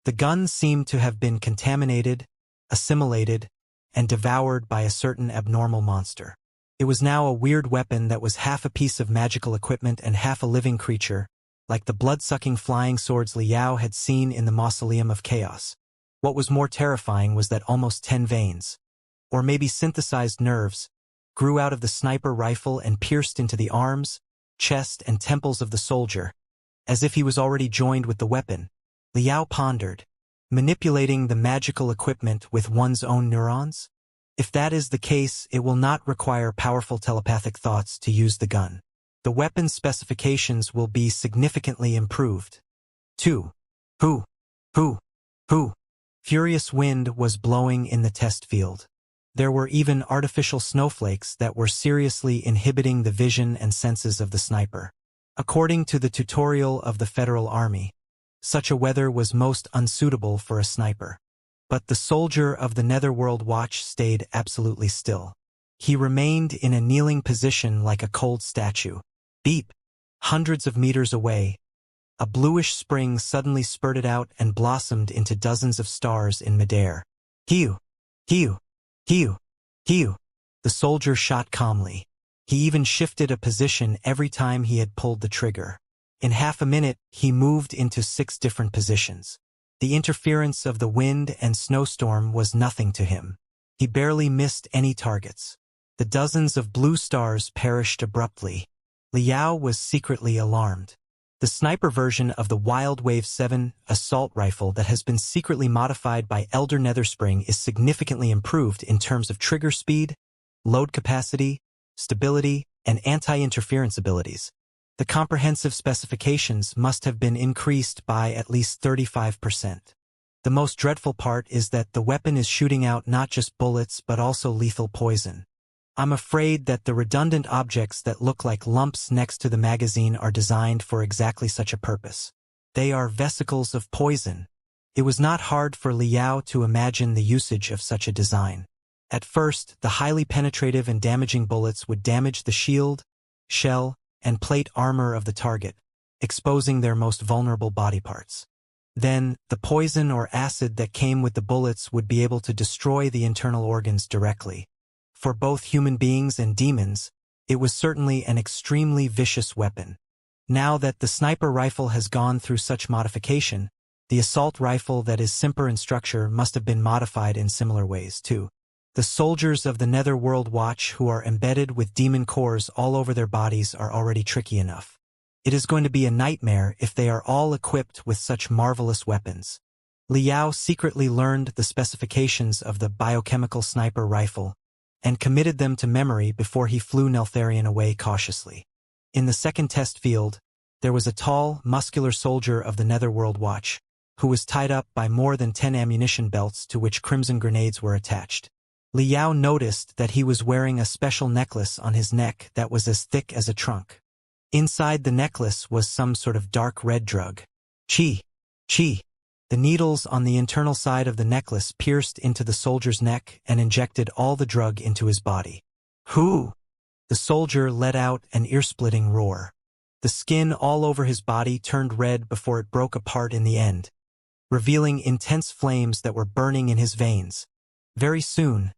The gun seemed to have been contaminated, assimilated, and devoured by a certain abnormal monster. It was now a weird weapon that was half a piece of magical equipment and half a living creature, like the blood-sucking flying swords Li Yao had seen in the Mausoleum of Chaos. What was more terrifying was that almost 10 veins, or maybe synthesized nerves, grew out of the sniper rifle and pierced into the arms, chest, and temples of the soldier, as if he was already joined with the weapon. Li Yao pondered, manipulating the magical equipment with one's own neurons? If that is the case, it will not require powerful telepathic thoughts to use the gun. The weapon's specifications will be significantly improved. 2. Hoo! Hoo! Hoo! Furious wind was blowing in the test field. There were even artificial snowflakes that were seriously inhibiting the vision and senses of the sniper. According to the tutorial of the Federal Army, such a weather was most unsuitable for a sniper. But the soldier of the Netherworld Watch stayed absolutely still. He remained in a kneeling position like a cold statue. Beep! Hundreds of meters away, a bluish spring suddenly spurted out and blossomed into dozens of stars in midair. Hiu! Hiu! Hiu! Hiu! The soldier shot calmly. He even shifted a position every time he had pulled the trigger. In half a minute, he moved into 6 different positions. The interference of the wind and snowstorm was nothing to him. He barely missed any targets. The dozens of blue stars perished abruptly. Li Yao was secretly alarmed. The sniper version of the Wild Wave 7 assault rifle that has been secretly modified by Elder Netherspring is significantly improved in terms of trigger speed, load capacity, stability, and anti-interference abilities. The comprehensive specifications must have been increased by at least 35%. The most dreadful part is that the weapon is shooting out not just bullets but also lethal poison. I'm afraid that the redundant objects that look like lumps next to the magazine are designed for exactly such a purpose. They are vesicles of poison. It was not hard for Liao to imagine the usage of such a design. At first, the highly penetrative and damaging bullets would damage the shield, shell, and plate armor of the target, exposing their most vulnerable body parts. Then, the poison or acid that came with the bullets would be able to destroy the internal organs directly. For both human beings and demons, it was certainly an extremely vicious weapon. Now that the sniper rifle has gone through such modification, the assault rifle that is simpler in structure must have been modified in similar ways too. The soldiers of the Netherworld Watch who are embedded with demon cores all over their bodies are already tricky enough. It is going to be a nightmare if they are all equipped with such marvelous weapons. Liao secretly learned the specifications of the biochemical sniper rifle and committed them to memory before he flew Neltharion away cautiously. In the second test field, there was a tall, muscular soldier of the Netherworld Watch who was tied up by more than 10 ammunition belts to which crimson grenades were attached. Liao noticed that he was wearing a special necklace on his neck that was as thick as a trunk. Inside the necklace was some sort of dark red drug. Qi. The needles on the internal side of the necklace pierced into the soldier's neck and injected all the drug into his body. Hoo! The soldier let out an ear-splitting roar. The skin all over his body turned red before it broke apart in the end, revealing intense flames that were burning in his veins. Very soon,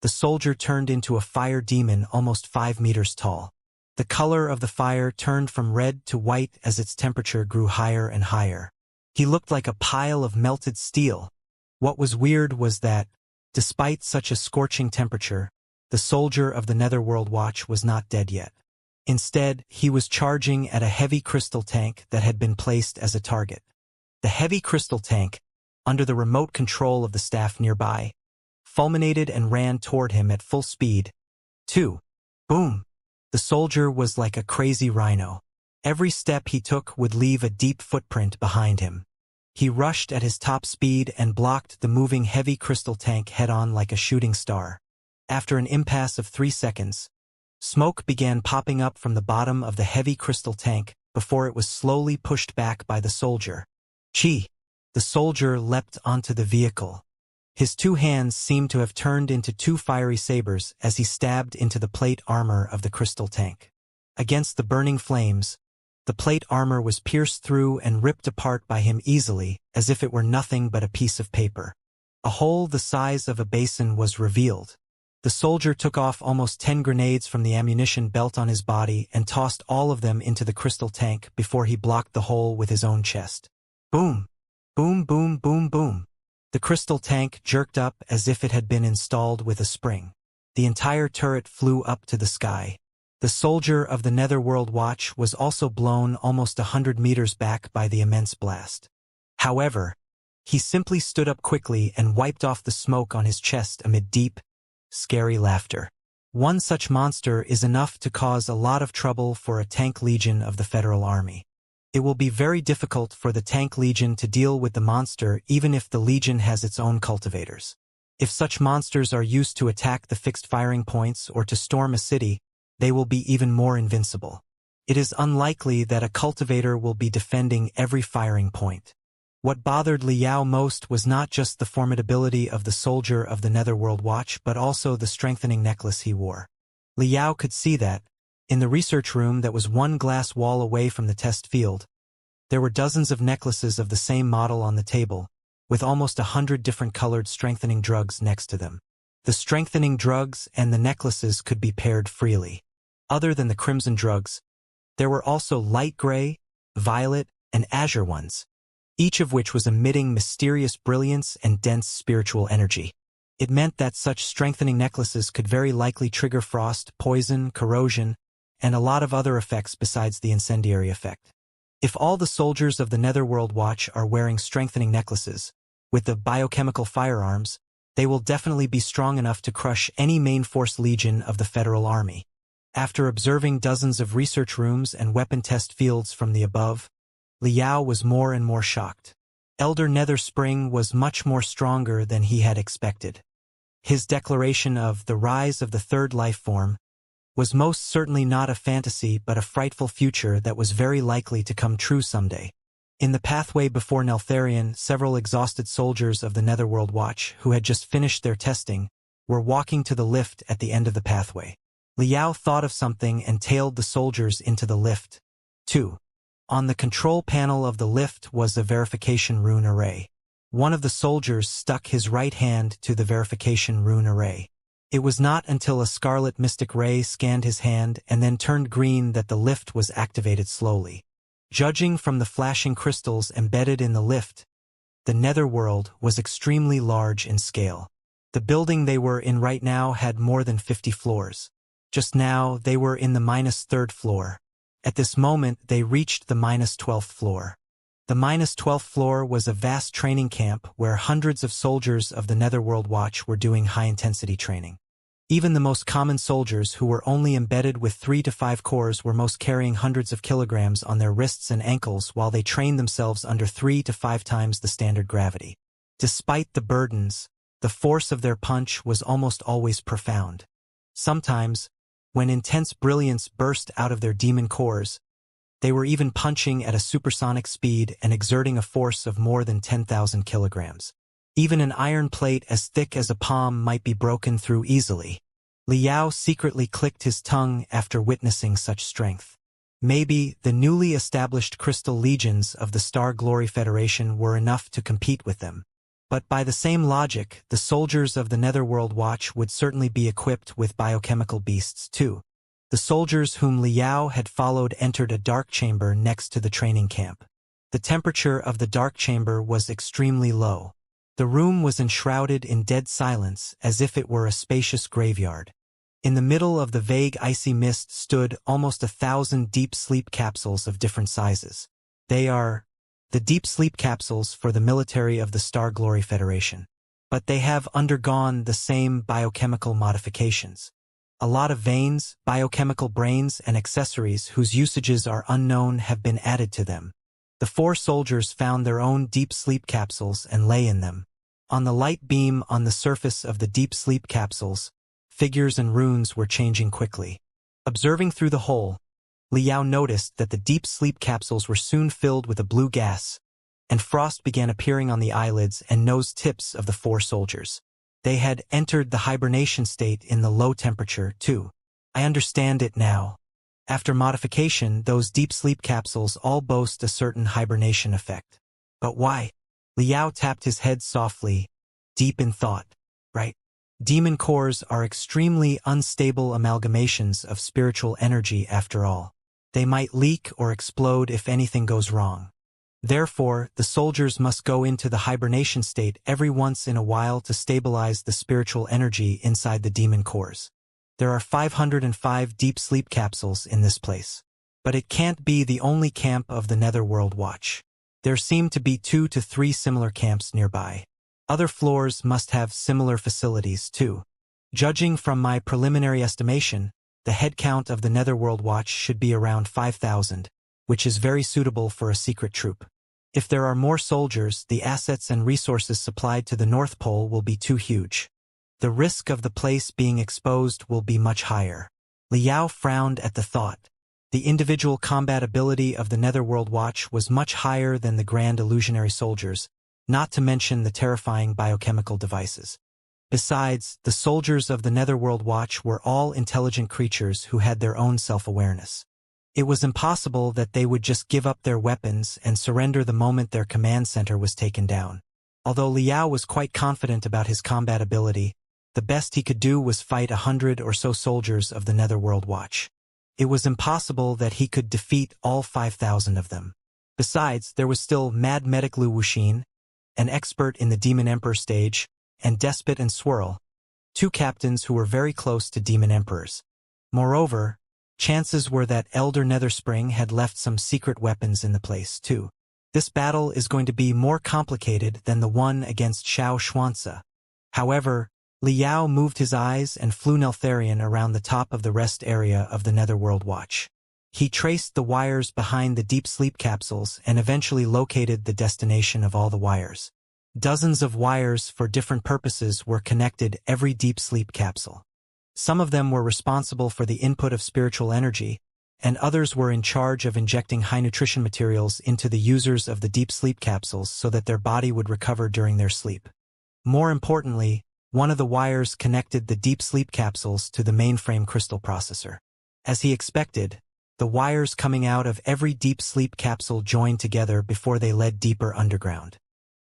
the soldier turned into a fire demon almost 5 meters tall. The color of the fire turned from red to white as its temperature grew higher and higher. He looked like a pile of melted steel. What was weird was that, despite such a scorching temperature, the soldier of the Netherworld Watch was not dead yet. Instead, he was charging at a heavy crystal tank that had been placed as a target. The heavy crystal tank, under the remote control of the staff nearby, fulminated and ran toward him at full speed. 2. Boom! The soldier was like a crazy rhino. Every step he took would leave a deep footprint behind him. He rushed at his top speed and blocked the moving heavy crystal tank head-on like a shooting star. After an impasse of 3 seconds, smoke began popping up from the bottom of the heavy crystal tank before it was slowly pushed back by the soldier. Qi! The soldier leapt onto the vehicle. His 2 hands seemed to have turned into 2 fiery sabers as he stabbed into the plate armor of the crystal tank. Against the burning flames, the plate armor was pierced through and ripped apart by him easily, as if it were nothing but a piece of paper. A hole the size of a basin was revealed. The soldier took off almost 10 grenades from the ammunition belt on his body and tossed all of them into the crystal tank before he blocked the hole with his own chest. Boom! Boom, boom, boom, boom. The crystal tank jerked up as if it had been installed with a spring. The entire turret flew up to the sky. The soldier of the Netherworld Watch was also blown almost 100 meters back by the immense blast. However, he simply stood up quickly and wiped off the smoke on his chest amid deep, scary laughter. One such monster is enough to cause a lot of trouble for a tank legion of the Federal Army. It will be very difficult for the tank legion to deal with the monster even if the legion has its own cultivators. If such monsters are used to attack the fixed firing points or to storm a city, they will be even more invincible. It is unlikely that a cultivator will be defending every firing point. What bothered Liao most was not just the formidability of the soldier of the Netherworld Watch but also the strengthening necklace he wore. Liao could see that, in the research room that was 1 glass wall away from the test field, there were dozens of necklaces of the same model on the table, with almost 100 different colored strengthening drugs next to them. The strengthening drugs and the necklaces could be paired freely. Other than the crimson drugs, there were also light gray, violet, and azure ones, each of which was emitting mysterious brilliance and dense spiritual energy. It meant that such strengthening necklaces could very likely trigger frost, poison, corrosion, and a lot of other effects besides the incendiary effect. If all the soldiers of the Netherworld Watch are wearing strengthening necklaces, with the biochemical firearms, they will definitely be strong enough to crush any main force legion of the Federal Army. After observing dozens of research rooms and weapon test fields from the above, Liao was more and more shocked. Elder Netherspring was much more stronger than he had expected. His declaration of the rise of the third life form was most certainly not a fantasy but a frightful future that was very likely to come true someday. In the pathway before Neltharion, several exhausted soldiers of the Netherworld Watch, who had just finished their testing, were walking to the lift at the end of the pathway. Liao thought of something and tailed the soldiers into the lift. 2. On the control panel of the lift was a verification rune array. One of the soldiers stuck his right hand to the verification rune array. It was not until a scarlet mystic ray scanned his hand and then turned green that the lift was activated slowly. Judging from the flashing crystals embedded in the lift, the Netherworld was extremely large in scale. The building they were in right now had more than 50 floors. Just now, they were in the -3rd floor. At this moment, they reached the -12th floor. The -12th floor was a vast training camp where hundreds of soldiers of the Netherworld Watch were doing high-intensity training. Even the most common soldiers who were only embedded with 3 to 5 cores were most carrying hundreds of kilograms on their wrists and ankles while they trained themselves under 3 to 5 times the standard gravity. Despite the burdens, the force of their punch was almost always profound. Sometimes, when intense brilliance burst out of their demon cores, they were even punching at a supersonic speed and exerting a force of more than 10,000 kilograms. Even an iron plate as thick as a palm might be broken through easily. Liao secretly clicked his tongue after witnessing such strength. Maybe the newly established crystal legions of the Star Glory Federation were enough to compete with them. But by the same logic, the soldiers of the Netherworld Watch would certainly be equipped with biochemical beasts too. The soldiers whom Liao had followed entered a dark chamber next to the training camp. The temperature of the dark chamber was extremely low. The room was enshrouded in dead silence as if it were a spacious graveyard. In the middle of the vague icy mist stood almost 1,000 deep sleep capsules of different sizes. They are the deep sleep capsules for the military of the Star Glory Federation. But they have undergone the same biochemical modifications. A lot of veins, biochemical brains, and accessories whose usages are unknown have been added to them. The 4 soldiers found their own deep sleep capsules and lay in them. On the light beam on the surface of the deep sleep capsules, figures and runes were changing quickly. Observing through the hole, Liao noticed that the deep sleep capsules were soon filled with a blue gas, and frost began appearing on the eyelids and nose tips of the 4 soldiers. They had entered the hibernation state in the low temperature, too. I understand it now. After modification, those deep sleep capsules all boast a certain hibernation effect. But why? Liao tapped his head softly, deep in thought. Right. Demon cores are extremely unstable amalgamations of spiritual energy after all. They might leak or explode if anything goes wrong. Therefore, the soldiers must go into the hibernation state every once in a while to stabilize the spiritual energy inside the demon cores. There are 505 deep sleep capsules in this place. But it can't be the only camp of the Netherworld Watch. There seem to be 2 to 3 similar camps nearby. Other floors must have similar facilities too. Judging from my preliminary estimation, the head count of the Netherworld Watch should be around 5,000, which is very suitable for a secret troop. If there are more soldiers, the assets and resources supplied to the North Pole will be too huge. The risk of the place being exposed will be much higher. Liao frowned at the thought. The individual combat ability of the Netherworld Watch was much higher than the Grand Illusionary soldiers, not to mention the terrifying biochemical devices. Besides, the soldiers of the Netherworld Watch were all intelligent creatures who had their own self-awareness. It was impossible that they would just give up their weapons and surrender the moment their command center was taken down. Although Liao was quite confident about his combat ability, the best he could do was fight 100 or so soldiers of the Netherworld Watch. It was impossible that he could defeat all 5,000 of them. Besides, there was still Mad Mediclu Wuxin, an expert in the Demon Emperor stage, and Despot and Swirl, 2 captains who were very close to Demon Emperors. Moreover, chances were that Elder Netherspring had left some secret weapons in the place too. This battle is going to be more complicated than the one against Xianxia. However, Liao moved his eyes and flew Neltharion around the top of the rest area of the Netherworld Watch. He traced the wires behind the deep sleep capsules and eventually located the destination of all the wires. Dozens of wires for different purposes were connected every deep sleep capsule. Some of them were responsible for the input of spiritual energy, and others were in charge of injecting high nutrition materials into the users of the deep sleep capsules so that their body would recover during their sleep. More importantly, one of the wires connected the deep sleep capsules to the mainframe crystal processor. As he expected, the wires coming out of every deep sleep capsule joined together before they led deeper underground.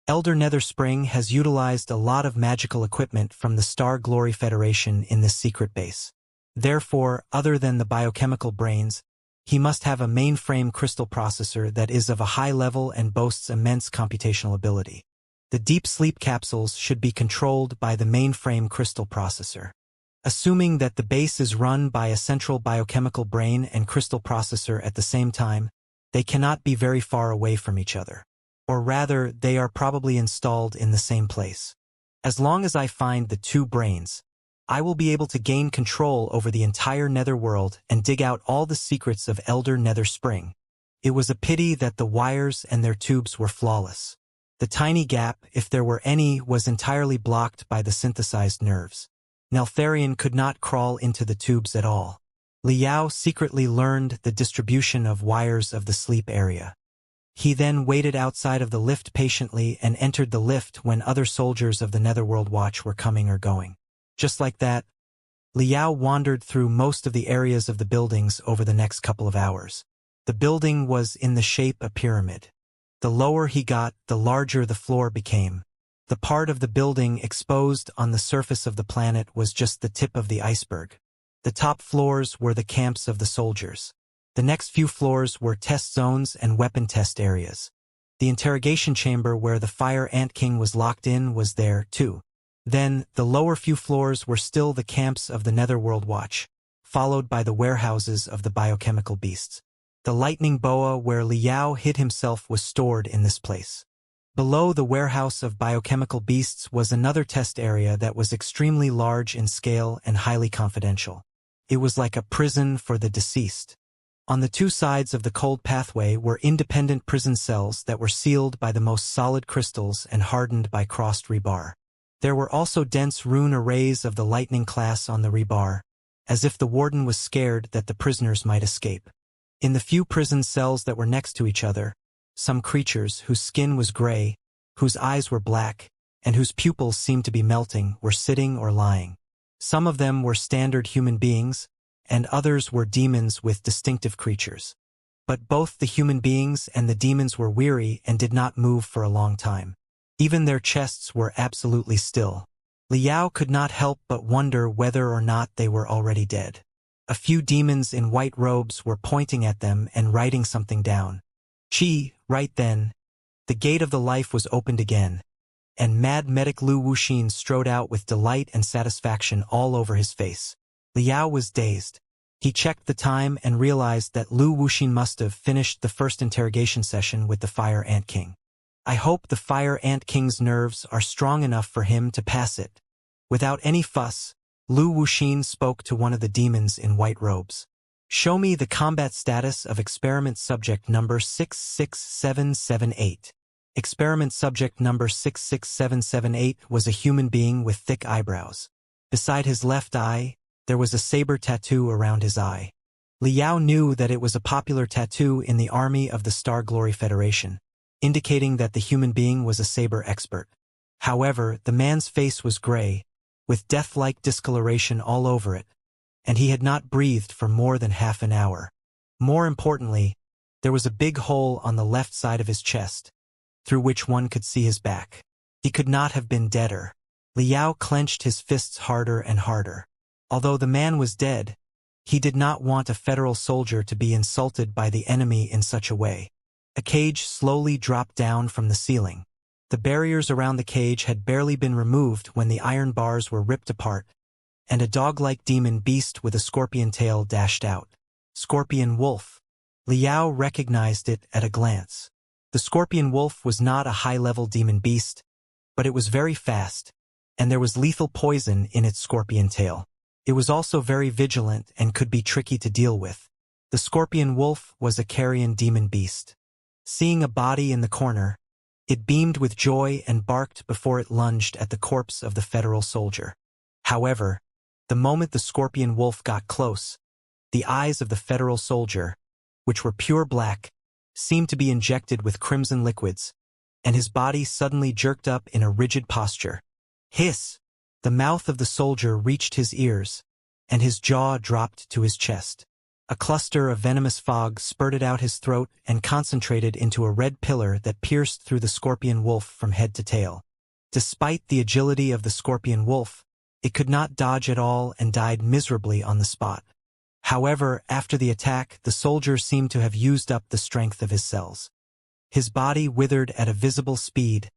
Elder Nether Spring has utilized a lot of magical equipment from the Star Glory Federation in this secret base. Therefore, other than the biochemical brains, he must have a mainframe crystal processor that is of a high level and boasts immense computational ability. The deep sleep capsules should be controlled by the mainframe crystal processor. Assuming that the base is run by a central biochemical brain and crystal processor at the same time, they cannot be very far away from each other. Or rather, they are probably installed in the same place. As long as I find the two brains, I will be able to gain control over the entire netherworld and dig out all the secrets of Elder Nether Spring. It was a pity that the wires and their tubes were flawless. The tiny gap, if there were any, was entirely blocked by the synthesized nerves. Neltharion could not crawl into the tubes at all. Liao secretly learned the distribution of wires of the sleep area. He then waited outside of the lift patiently and entered the lift when other soldiers of the Netherworld Watch were coming or going. Just like that, Liao wandered through most of the areas of the buildings over the next couple of hours. The building was in the shape of a pyramid. The lower he got, the larger the floor became. The part of the building exposed on the surface of the planet was just the tip of the iceberg. The top floors were the camps of the soldiers. The next few floors were test zones and weapon test areas. The interrogation chamber where the Fire Ant King was locked in was there, too. Then, the lower few floors were still the camps of the Netherworld Watch, followed by the warehouses of the biochemical beasts. The lightning boa where Liao hid himself was stored in this place. Below the warehouse of biochemical beasts was another test area that was extremely large in scale and highly confidential. It was like a prison for the deceased. On the two sides of the cold pathway were independent prison cells that were sealed by the most solid crystals and hardened by crossed rebar. There were also dense rune arrays of the lightning class on the rebar, as if the warden was scared that the prisoners might escape. In the few prison cells that were next to each other, some creatures whose skin was gray, whose eyes were black, and whose pupils seemed to be melting were sitting or lying. Some of them were standard human beings, and others were demons with distinctive creatures. But both the human beings and the demons were weary and did not move for a long time. Even their chests were absolutely still. Liao could not help but wonder whether or not they were already dead. A few demons in white robes were pointing at them and writing something down. Right then, the gate of the life was opened again, and mad medic Lu Wuxin strode out with delight and satisfaction all over his face. Liao was dazed. He checked the time and realized that Lu Wuxin must have finished the first interrogation session with the Fire Ant King. I hope the Fire Ant King's nerves are strong enough for him to pass it. Without any fuss, Lu Wuxin spoke to one of the demons in white robes. Show me the combat status of experiment subject number 66778. Experiment subject number 66778 was a human being with thick eyebrows. Beside his left eye, there was a saber tattoo around his eye. Liao knew that it was a popular tattoo in the army of the Star Glory Federation, indicating that the human being was a saber expert. However, the man's face was gray, with death-like discoloration all over it, and he had not breathed for more than half an hour. More importantly, there was a big hole on the left side of his chest, through which one could see his back. He could not have been deader. Liao clenched his fists harder and harder. Although the man was dead, he did not want a federal soldier to be insulted by the enemy in such a way. A cage slowly dropped down from the ceiling. The barriers around the cage had barely been removed when the iron bars were ripped apart, and a dog-like demon beast with a scorpion tail dashed out. Scorpion Wolf. Liao recognized it at a glance. The Scorpion Wolf was not a high-level demon beast, but it was very fast, and there was lethal poison in its scorpion tail. It was also very vigilant and could be tricky to deal with. The scorpion wolf was a carrion demon beast. Seeing a body in the corner, it beamed with joy and barked before it lunged at the corpse of the federal soldier. However, the moment the scorpion wolf got close, the eyes of the federal soldier, which were pure black, seemed to be injected with crimson liquids, and his body suddenly jerked up in a rigid posture. Hiss! The mouth of the soldier reached his ears, and his jaw dropped to his chest. A cluster of venomous fog spurted out his throat and concentrated into a red pillar that pierced through the scorpion wolf from head to tail. Despite the agility of the scorpion wolf, it could not dodge at all and died miserably on the spot. However, after the attack, the soldier seemed to have used up the strength of his cells. His body withered at a visible speed,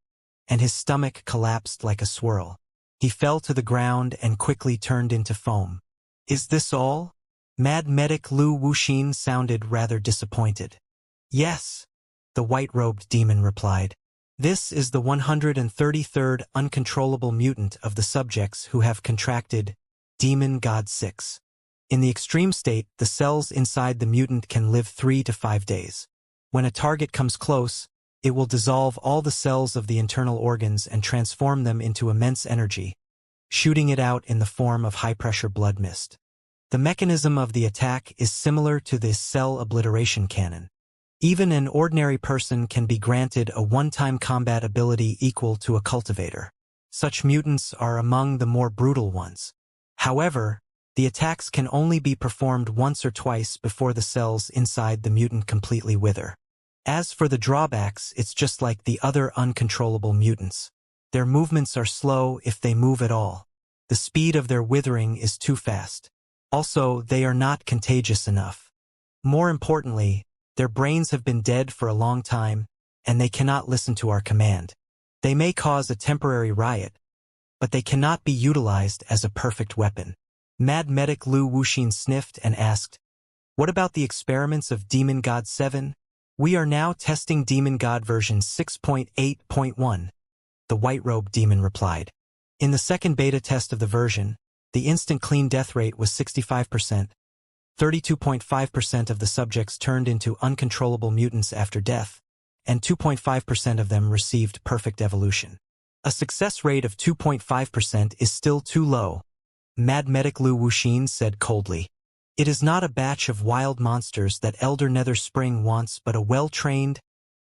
and his stomach collapsed like a swirl. He fell to the ground and quickly turned into foam. "Is this all?" Mad Medic Lu Wuxin sounded rather disappointed. "Yes," the white-robed demon replied. "This is the 133rd uncontrollable mutant of the subjects who have contracted Demon God 6. In the extreme state, the cells inside the mutant can live 3 to 5 days. When a target comes close, it will dissolve all the cells of the internal organs and transform them into immense energy, shooting it out in the form of high-pressure blood mist. The mechanism of the attack is similar to the cell obliteration cannon. Even an ordinary person can be granted a one-time combat ability equal to a cultivator. Such mutants are among the more brutal ones. However, the attacks can only be performed once or twice before the cells inside the mutant completely wither. As for the drawbacks, it's just like the other uncontrollable mutants. Their movements are slow if they move at all. The speed of their withering is too fast. Also, they are not contagious enough. More importantly, their brains have been dead for a long time, and they cannot listen to our command. They may cause a temporary riot, but they cannot be utilized as a perfect weapon. Mad Medic Lu Wuxin sniffed and asked, "What about the experiments of Demon God 7? We are now testing Demon God version 6.8.1. The white-robed demon replied. In the second beta test of the version, the instant clean death rate was 65%. 32.5% of the subjects turned into uncontrollable mutants after death, and 2.5% of them received perfect evolution. A success rate of 2.5% is still too low," Mad Medic Lu Wuxin said coldly. "It is not a batch of wild monsters that Elder Nether Spring wants, but a well-trained,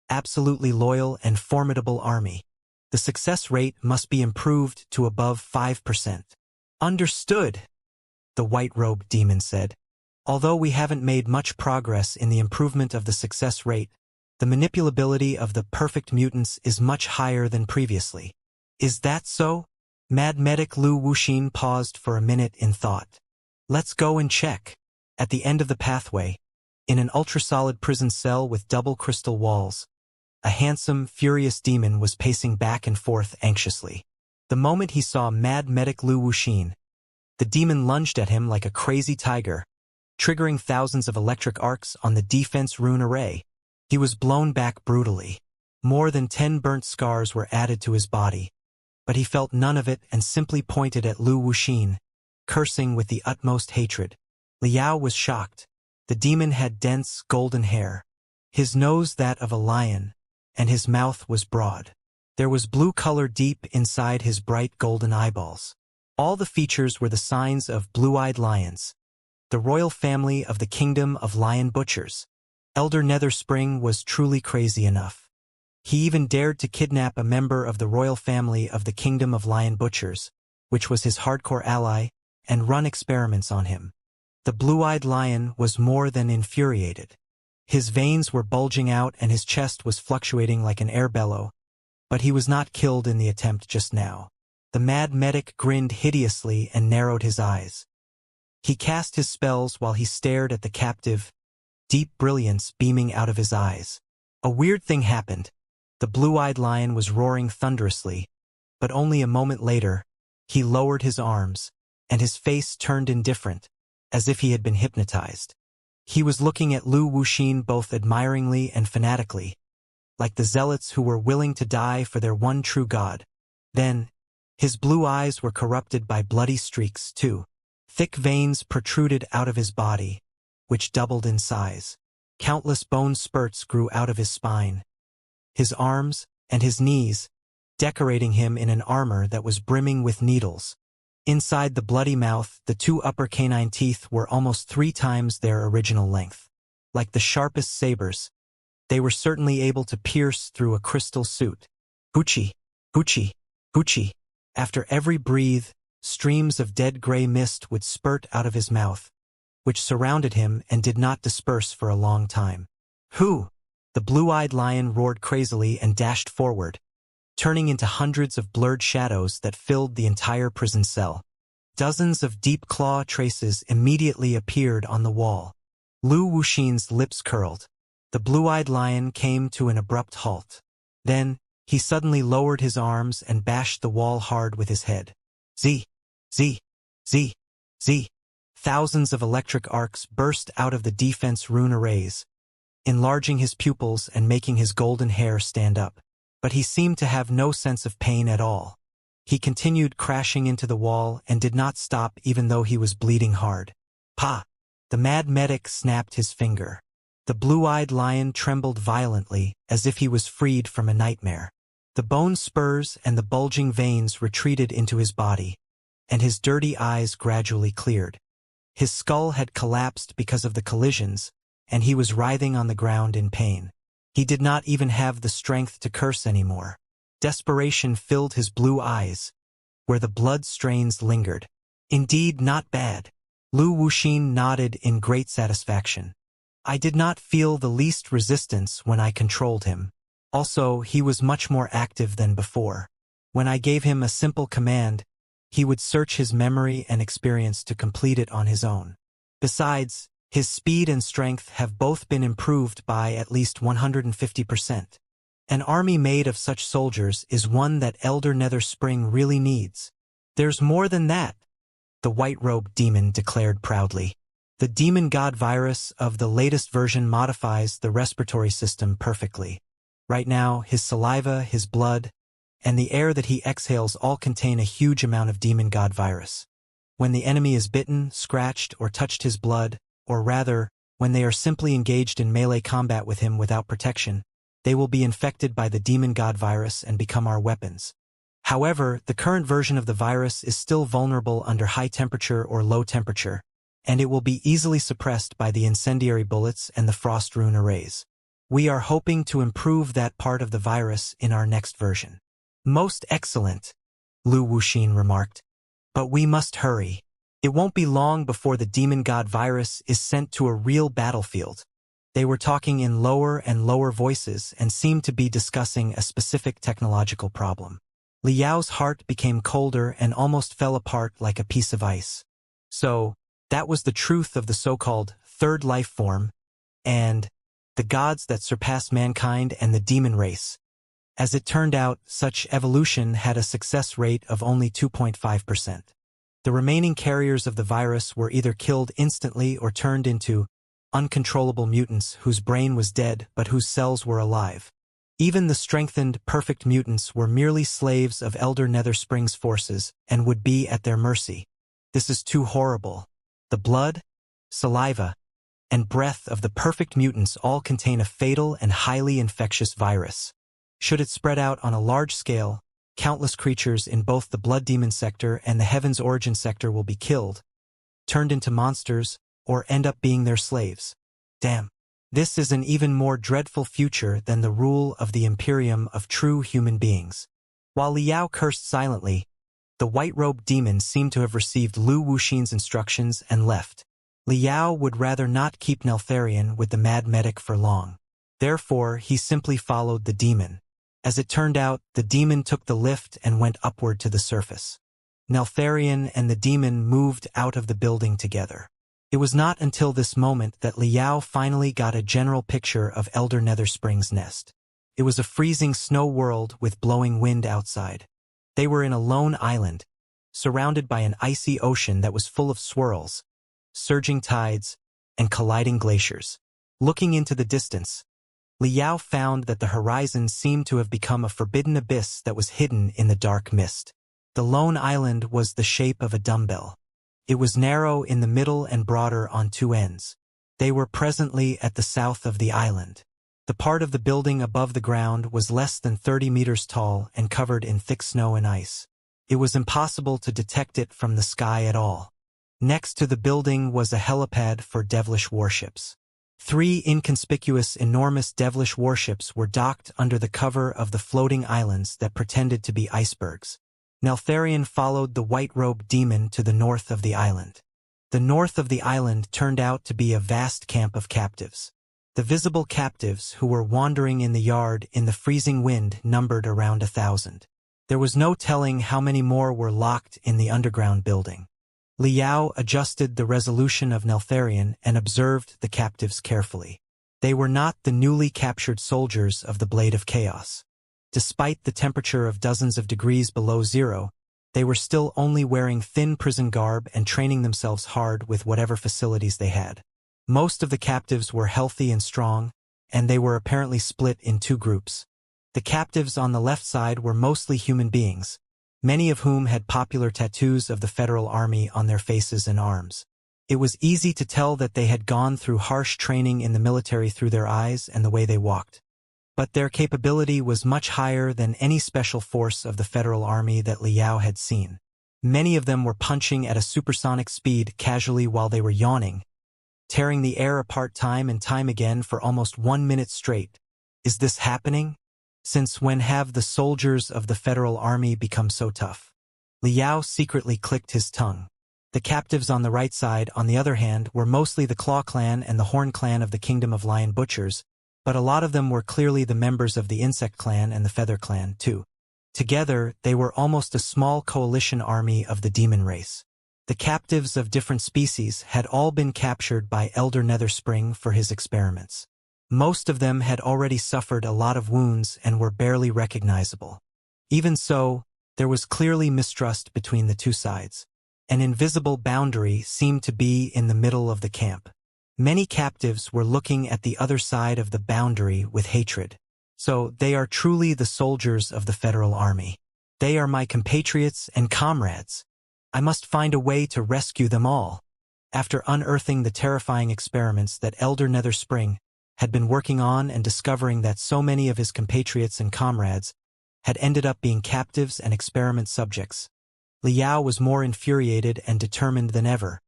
absolutely loyal and formidable army. The success rate must be improved to above 5%. "Understood," the white-robed demon said. "Although we haven't made much progress in the improvement of the success rate, the manipulability of the perfect mutants is much higher than previously." "Is that so?" Mad Medic Lu Wuxin paused for a minute in thought. "Let's go and check." At the end of the pathway, in an ultra-solid prison cell with double crystal walls, a handsome, furious demon was pacing back and forth anxiously. The moment he saw Mad Medic Lu Wuxin, the demon lunged at him like a crazy tiger, triggering thousands of electric arcs on the defense rune array. He was blown back brutally. More than 10 burnt scars were added to his body, but he felt none of it and simply pointed at Lu Wuxin, cursing with the utmost hatred. Liao was shocked. The demon had dense, golden hair, his nose that of a lion, and his mouth was broad. There was blue color deep inside his bright golden eyeballs. All the features were the signs of blue-eyed lions, the royal family of the kingdom of lion butchers. Elder Nether Spring was truly crazy enough. He even dared to kidnap a member of the royal family of the kingdom of lion butchers, which was his hardcore ally, and run experiments on him. The blue-eyed lion was more than infuriated. His veins were bulging out and his chest was fluctuating like an air bellow, but he was not killed in the attempt just now. The Mad Medic grinned hideously and narrowed his eyes. He cast his spells while he stared at the captive, deep brilliance beaming out of his eyes. A weird thing happened. The blue-eyed lion was roaring thunderously, but only a moment later, he lowered his arms, and his face turned indifferent, as if he had been hypnotized. He was looking at Lu Wuxin both admiringly and fanatically, like the zealots who were willing to die for their one true god. Then, his blue eyes were corrupted by bloody streaks too. Thick veins protruded out of his body, which doubled in size. Countless bone spurts grew out of his spine, his arms, and his knees, decorating him in an armor that was brimming with needles. Inside the bloody mouth, the two upper canine teeth were almost 3 times their original length. Like the sharpest sabers, they were certainly able to pierce through a crystal suit. Hoochie, hoochie, hoochie. After every breath, streams of dead gray mist would spurt out of his mouth, which surrounded him and did not disperse for a long time. Who? The blue-eyed lion roared crazily and dashed forward, turning into hundreds of blurred shadows that filled the entire prison cell. Dozens of deep claw traces immediately appeared on the wall. Lu Wuxin's lips curled. The blue-eyed lion came to an abrupt halt. Then, he suddenly lowered his arms and bashed the wall hard with his head. Z, Z, Z, Z. Thousands of electric arcs burst out of the defense rune arrays, enlarging his pupils and making his golden hair stand up. But he seemed to have no sense of pain at all. He continued crashing into the wall and did not stop even though he was bleeding hard. Pa! The mad medic snapped his finger. The blue-eyed lion trembled violently as if he was freed from a nightmare. The bone spurs and the bulging veins retreated into his body, and his dirty eyes gradually cleared. His skull had collapsed because of the collisions, and he was writhing on the ground in pain. He did not even have the strength to curse anymore. Desperation filled his blue eyes, where the blood stains lingered. Indeed, not bad. Lu Wuxin nodded in great satisfaction. I did not feel the least resistance when I controlled him. Also, he was much more active than before. When I gave him a simple command, he would search his memory and experience to complete it on his own. Besides, his speed and strength have both been improved by at least 150%. An army made of such soldiers is one that Elder Nether Spring really needs. There's more than that, the white-robed demon declared proudly. The demon god virus of the latest version modifies the respiratory system perfectly. Right now, his saliva, his blood, and the air that he exhales all contain a huge amount of demon god virus. When the enemy is bitten, scratched, or touched his blood, or rather, when they are simply engaged in melee combat with him without protection, they will be infected by the demon god virus and become our weapons. However, the current version of the virus is still vulnerable under high temperature or low temperature, and it will be easily suppressed by the incendiary bullets and the frost rune arrays. We are hoping to improve that part of the virus in our next version. Most excellent, Lu Wuxin remarked. But we must hurry. It won't be long before the demon god virus is sent to a real battlefield. They were talking in lower and lower voices and seemed to be discussing a specific technological problem. Liao's heart became colder and almost fell apart like a piece of ice. So, that was the truth of the so-called third life form, and the gods that surpass mankind and the demon race. As it turned out, such evolution had a success rate of only 2.5%. The remaining carriers of the virus were either killed instantly or turned into uncontrollable mutants whose brain was dead but whose cells were alive. Even the strengthened, perfect mutants were merely slaves of Elder Nether Spring's forces and would be at their mercy. This is too horrible. The blood, saliva, and breath of the perfect mutants all contain a fatal and highly infectious virus. Should it spread out on a large scale, countless creatures in both the Blood Demon sector and the Heaven's Origin sector will be killed, turned into monsters, or end up being their slaves. Damn. This is an even more dreadful future than the rule of the Imperium of true human beings. While Liao cursed silently, the white-robed demon seemed to have received Lu Wuxin's instructions and left. Liao would rather not keep Neltharion with the mad medic for long. Therefore, he simply followed the demon. As it turned out, the demon took the lift and went upward to the surface. Neltharion and the demon moved out of the building together. It was not until this moment that Liao finally got a general picture of Elder Nether Spring's nest. It was a freezing snow world with blowing wind outside. They were in a lone island, surrounded by an icy ocean that was full of swirls, surging tides, and colliding glaciers. Looking into the distance, Liao found that the horizon seemed to have become a forbidden abyss that was hidden in the dark mist. The lone island was the shape of a dumbbell. It was narrow in the middle and broader on two ends. They were presently at the south of the island. The part of the building above the ground was less than 30 meters tall and covered in thick snow and ice. It was impossible to detect it from the sky at all. Next to the building was a helipad for devilish warships. 3 inconspicuous enormous devilish warships were docked under the cover of the floating islands that pretended to be icebergs. Neltharion followed the white-robed demon to the north of the island. The north of the island turned out to be a vast camp of captives. The visible captives who were wandering in the yard in the freezing wind numbered around 1,000. There was no telling how many more were locked in the underground building. Liao adjusted the resolution of Neltharion and observed the captives carefully. They were not the newly captured soldiers of the Blade of Chaos. Despite the temperature of dozens of degrees below zero, they were still only wearing thin prison garb and training themselves hard with whatever facilities they had. Most of the captives were healthy and strong, and they were apparently split in 2 groups. The captives on the left side were mostly human beings, many of whom had popular tattoos of the Federal Army on their faces and arms. It was easy to tell that they had gone through harsh training in the military through their eyes and the way they walked. But their capability was much higher than any special force of the Federal Army that Liao had seen. Many of them were punching at a supersonic speed casually while they were yawning, tearing the air apart time and time again for almost 1 minute straight. Is this happening? Since when have the soldiers of the Federal Army become so tough? Liao secretly clicked his tongue. The captives on the right side, on the other hand, were mostly the Claw clan and the Horn clan of the Kingdom of Lion Butchers, but a lot of them were clearly the members of the Insect clan and the Feather clan, too. Together, they were almost a small coalition army of the demon race. The captives of different species had all been captured by Elder Netherspring for his experiments. Most of them had already suffered a lot of wounds and were barely recognizable. Even so, there was clearly mistrust between the 2 sides. An invisible boundary seemed to be in the middle of the camp. Many captives were looking at the other side of the boundary with hatred. So they are truly the soldiers of the Federal Army. They are my compatriots and comrades. I must find a way to rescue them all. After unearthing the terrifying experiments that Elder Netherspring had been working on and discovering that so many of his compatriots and comrades had ended up being captives and experiment subjects, Liao was more infuriated and determined than ever.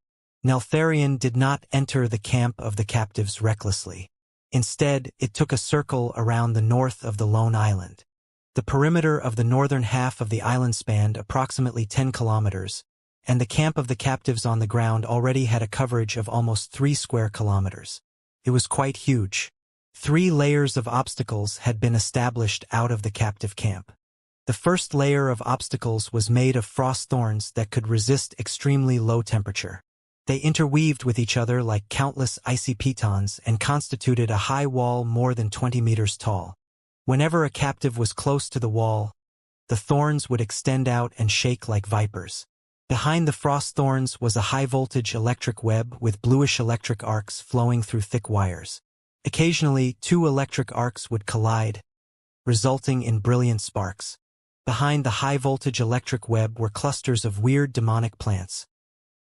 Neltharion did not enter the camp of the captives recklessly. Instead, it took a circle around the north of the lone island. The perimeter of the northern half of the island spanned approximately 10 kilometers, and the camp of the captives on the ground already had a coverage of almost 3 square kilometers. It was quite huge. 3 layers of obstacles had been established out of the captive camp. The first layer of obstacles was made of frost thorns that could resist extremely low temperature. They interweaved with each other like countless icy pitons and constituted a high wall more than 20 meters tall. Whenever a captive was close to the wall, the thorns would extend out and shake like vipers. Behind the frost thorns was a high-voltage electric web with bluish electric arcs flowing through thick wires. Occasionally, 2 electric arcs would collide, resulting in brilliant sparks. Behind the high-voltage electric web were clusters of weird demonic plants,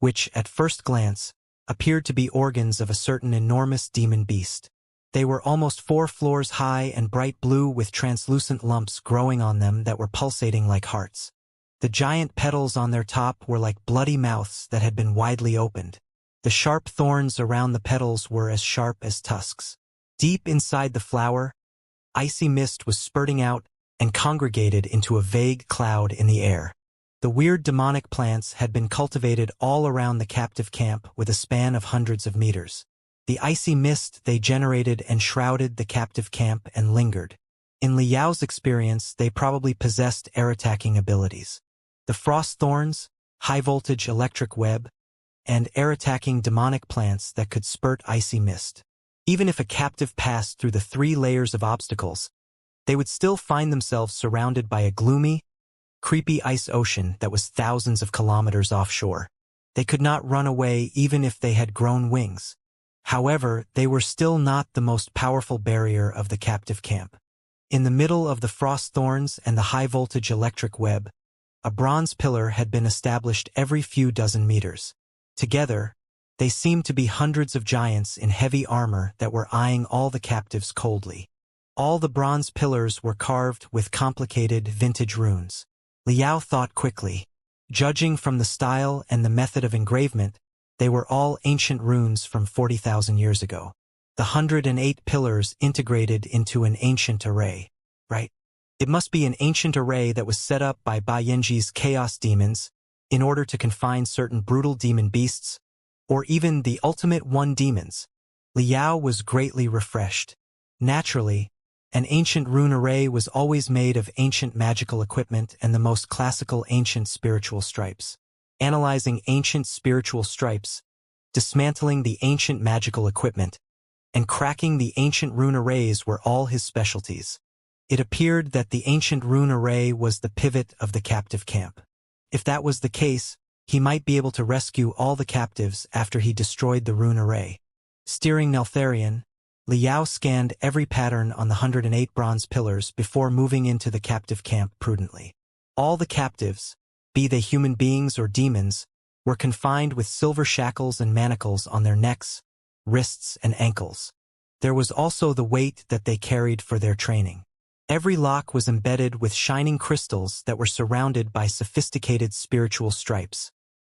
which, at first glance, appeared to be organs of a certain enormous demon beast. They were almost 4 floors high and bright blue with translucent lumps growing on them that were pulsating like hearts. The giant petals on their top were like bloody mouths that had been widely opened. The sharp thorns around the petals were as sharp as tusks. Deep inside the flower, icy mist was spurting out and congregated into a vague cloud in the air. The weird demonic plants had been cultivated all around the captive camp with a span of hundreds of meters. The icy mist they generated enshrouded the captive camp and lingered. In Liao's experience, they probably possessed air-attacking abilities. The frost thorns, high-voltage electric web, and air-attacking demonic plants that could spurt icy mist. Even if a captive passed through the 3 layers of obstacles, they would still find themselves surrounded by a gloomy, creepy ice ocean that was thousands of kilometers offshore. They could not run away even if they had grown wings. However, they were still not the most powerful barrier of the captive camp. In the middle of the frost thorns and the high-voltage electric web, a bronze pillar had been established every few dozen meters. Together, They seemed to be hundreds of giants in heavy armor that were eyeing all the captives coldly. All the bronze pillars were carved with complicated vintage runes. Liao thought quickly. Judging from the style and the method of engravement, they were all ancient runes from 40,000 years ago. The 108 pillars integrated into an ancient array, right? It must be an ancient array that was set up by Bai Yanji's chaos demons in order to confine certain brutal demon beasts, or even the ultimate one demons. Liao was greatly refreshed. Naturally, an ancient rune array was always made of ancient magical equipment and the most classical ancient spiritual stripes. Analyzing ancient spiritual stripes, dismantling the ancient magical equipment, and cracking the ancient rune arrays were all his specialties. It appeared that the ancient rune array was the pivot of the captive camp. If that was the case, he might be able to rescue all the captives after he destroyed the rune array. Steering Neltharion, Liao scanned every pattern on the 108 bronze pillars before moving into the captive camp prudently. All the captives, be they human beings or demons, were confined with silver shackles and manacles on their necks, wrists, and ankles. There was also the weight that they carried for their training. Every lock was embedded with shining crystals that were surrounded by sophisticated spiritual stripes.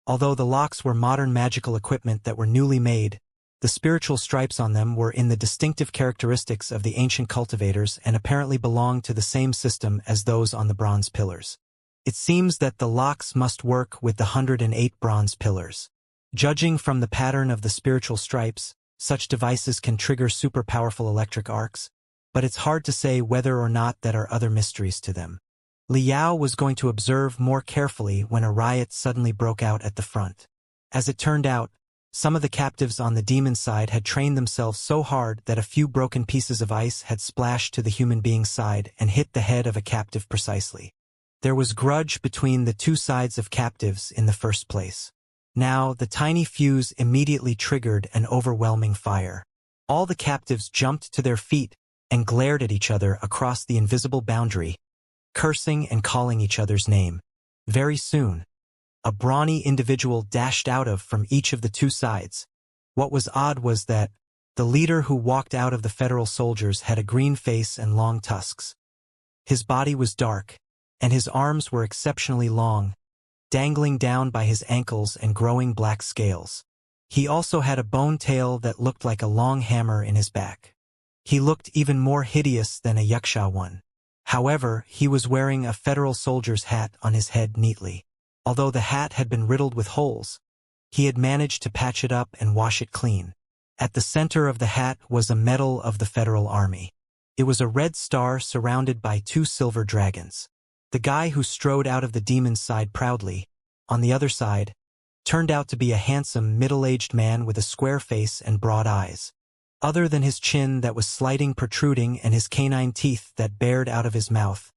Although the locks were modern magical equipment that were newly made, the spiritual stripes on them were in the distinctive characteristics of the ancient cultivators and apparently belonged to the same system as those on the bronze pillars. It seems that the locks must work with the 108 bronze pillars. Judging from the pattern of the spiritual stripes, such devices can trigger super powerful electric arcs, but it's hard to say whether or not there are other mysteries to them. Liao was going to observe more carefully when a riot suddenly broke out at the front. As it turned out, some of the captives on the demon side had trained themselves so hard that a few broken pieces of ice had splashed to the human being's side and hit the head of a captive precisely. There was grudge between the two sides of captives in the first place. Now, the tiny fuse immediately triggered an overwhelming fire. All the captives jumped to their feet and glared at each other across the invisible boundary, cursing and calling each other's name. Very soon, a brawny individual dashed from each of the two sides. What was odd was that the leader who walked out of the federal soldiers had a green face and long tusks. His body was dark, and his arms were exceptionally long, dangling down by his ankles and growing black scales. He also had a bone tail that looked like a long hammer in his back. He looked even more hideous than a Xianxia one. However, he was wearing a federal soldier's hat on his head neatly. Although the hat had been riddled with holes, he had managed to patch it up and wash it clean. At the center of the hat was a medal of the Federal Army. It was a red star surrounded by two silver dragons. The guy who strode out of the demon's side proudly, on the other side, turned out to be a handsome, middle-aged man with a square face and broad eyes. Other than his chin that was slightly protruding and his canine teeth that bared out of his mouth,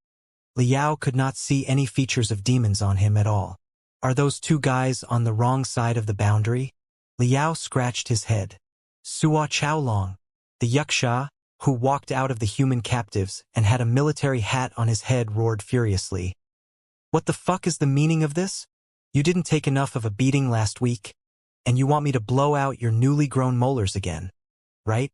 Liao could not see any features of demons on him at all. Are those two guys on the wrong side of the boundary? Liao scratched his head. Suo Chaolong, the Xianxia, who walked out of the human captives and had a military hat on his head, roared furiously. What the fuck is the meaning of this? You didn't take enough of a beating last week, and you want me to blow out your newly grown molars again, right?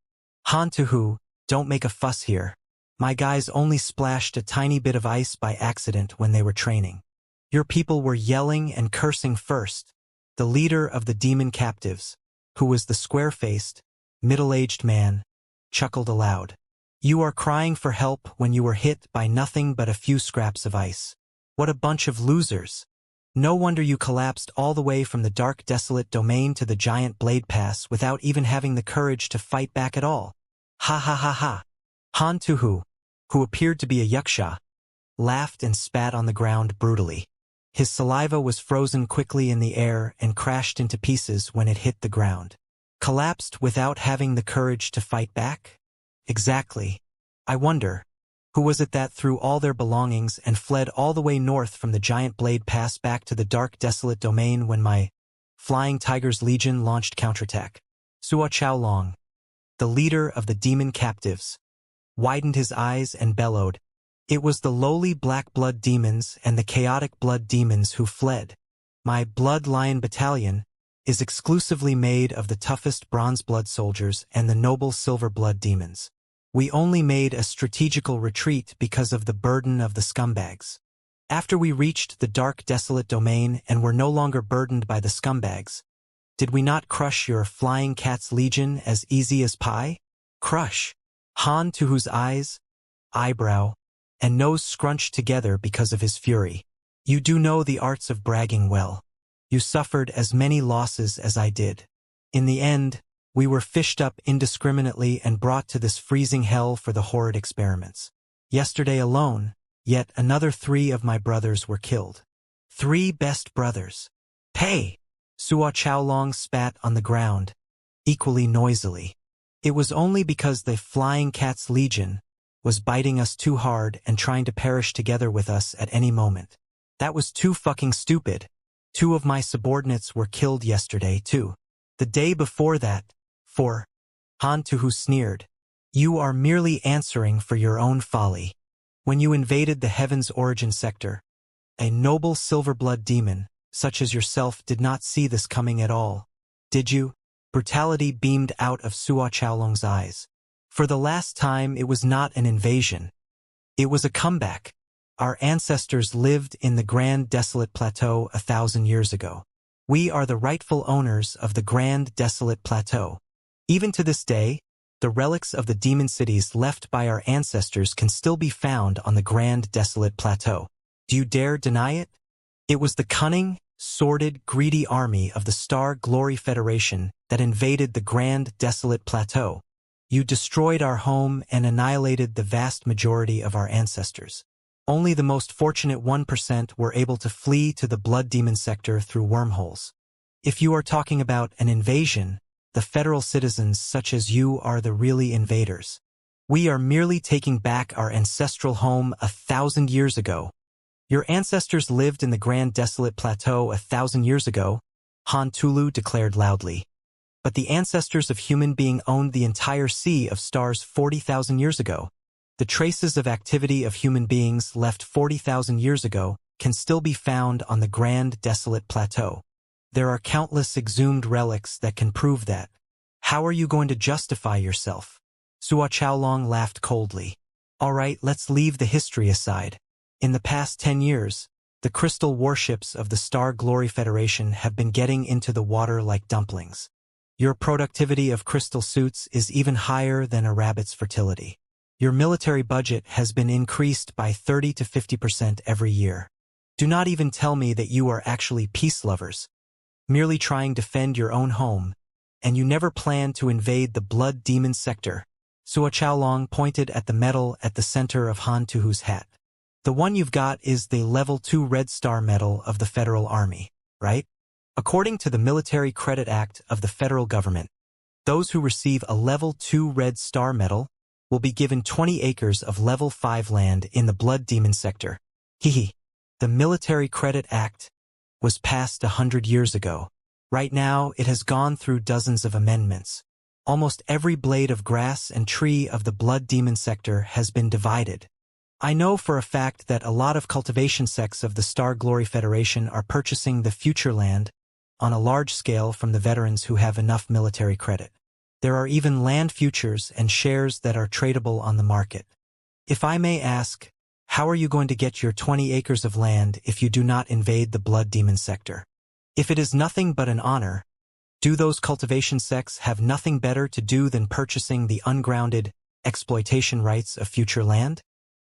Han Tuhu, don't make a fuss here. My guys only splashed a tiny bit of ice by accident when they were training. Your people were yelling and cursing first. The leader of the demon captives, who was the square-faced, middle-aged man, chuckled aloud. You are crying for help when you were hit by nothing but a few scraps of ice. What a bunch of losers. No wonder you collapsed all the way from the dark desolate domain to the giant blade pass without even having the courage to fight back at all. Ha ha ha ha. Han Tuhu, who appeared to be a Xianxia, laughed and spat on the ground brutally. His saliva was frozen quickly in the air and crashed into pieces when it hit the ground. Collapsed without having the courage to fight back? Exactly. I wonder, who was it that threw all their belongings and fled all the way north from the giant blade pass back to the dark desolate domain when my Flying Tiger's Legion launched counterattack? Suo Chaolong, the leader of the demon captives, widened his eyes and bellowed. It was the lowly black blood demons and the chaotic blood demons who fled. My blood lion battalion, is exclusively made of the toughest bronze blood soldiers and the noble silver blood demons. We only made a strategical retreat because of the burden of the scumbags. After we reached the dark desolate domain and were no longer burdened by the scumbags, did we not crush your flying cat's legion as easy as pie? Crush. Han Tuhu's eyes, eyebrow, and nose scrunched together because of his fury. You do know the arts of bragging well. You suffered as many losses as I did. In the end, we were fished up indiscriminately and brought to this freezing hell for the horrid experiments. Yesterday alone, yet another 3 of my brothers were killed. 3 best brothers. Hey! Sua Chaolong spat on the ground, equally noisily. It was only because the Flying Cat's Legion was biting us too hard and trying to perish together with us at any moment. That was too fucking stupid. 2 of my subordinates were killed yesterday, too. The day before that, for Han Tuhu sneered. You are merely answering for your own folly. When you invaded the Heaven's Origin sector, a noble silver-blood demon, such as yourself, did not see this coming at all. Did you? Brutality beamed out of Sua Chaolong's eyes. For the last time, it was not an invasion. It was a comeback. Our ancestors lived in the Grand Desolate Plateau 1,000 years ago. We are the rightful owners of the Grand Desolate Plateau. Even to this day, the relics of the demon cities left by our ancestors can still be found on the Grand Desolate Plateau. Do you dare deny it? It was the cunning, sordid, greedy army of the Star Glory Federation that invaded the Grand Desolate Plateau. You destroyed our home and annihilated the vast majority of our ancestors. Only the most fortunate 1% were able to flee to the Blood Demon sector through wormholes. If you are talking about an invasion, the federal citizens such as you are the really invaders. We are merely taking back our ancestral home 1,000 years ago. Your ancestors lived in the Grand Desolate Plateau 1,000 years ago, Han Tulu declared loudly. But the ancestors of human being owned the entire sea of stars 40,000 years ago. The traces of activity of human beings left 40,000 years ago can still be found on the Grand Desolate Plateau. There are countless exhumed relics that can prove that. How are you going to justify yourself? Sua Chaolong laughed coldly. All right, let's leave the history aside. In the past 10 years, the crystal warships of the Star Glory Federation have been getting into the water like dumplings. Your productivity of crystal suits is even higher than a rabbit's fertility. Your military budget has been increased by 30 to 50% every year. Do not even tell me that you are actually peace lovers, merely trying to defend your own home, and you never plan to invade the Blood Demon sector. Sua Chaolong pointed at the medal at the center of Han Tuhu's hat. The one you've got is the Level 2 Red Star Medal of the Federal Army, right? According to the Military Credit Act of the federal government, those who receive a Level 2 Red Star Medal will be given 20 acres of Level 5 land in the Blood Demon sector. Hehe. The Military Credit Act was passed 100 years ago. Right now, it has gone through dozens of amendments. Almost every blade of grass and tree of the Blood Demon sector has been divided. I know for a fact that a lot of cultivation sects of the Star Glory Federation are purchasing the future land on a large scale from the veterans who have enough military credit. There are even land futures and shares that are tradable on the market. If I may ask, how are you going to get your 20 acres of land if you do not invade the Blood Demon sector? If it is nothing but an honor, do those cultivation sects have nothing better to do than purchasing the ungrounded exploitation rights of future land?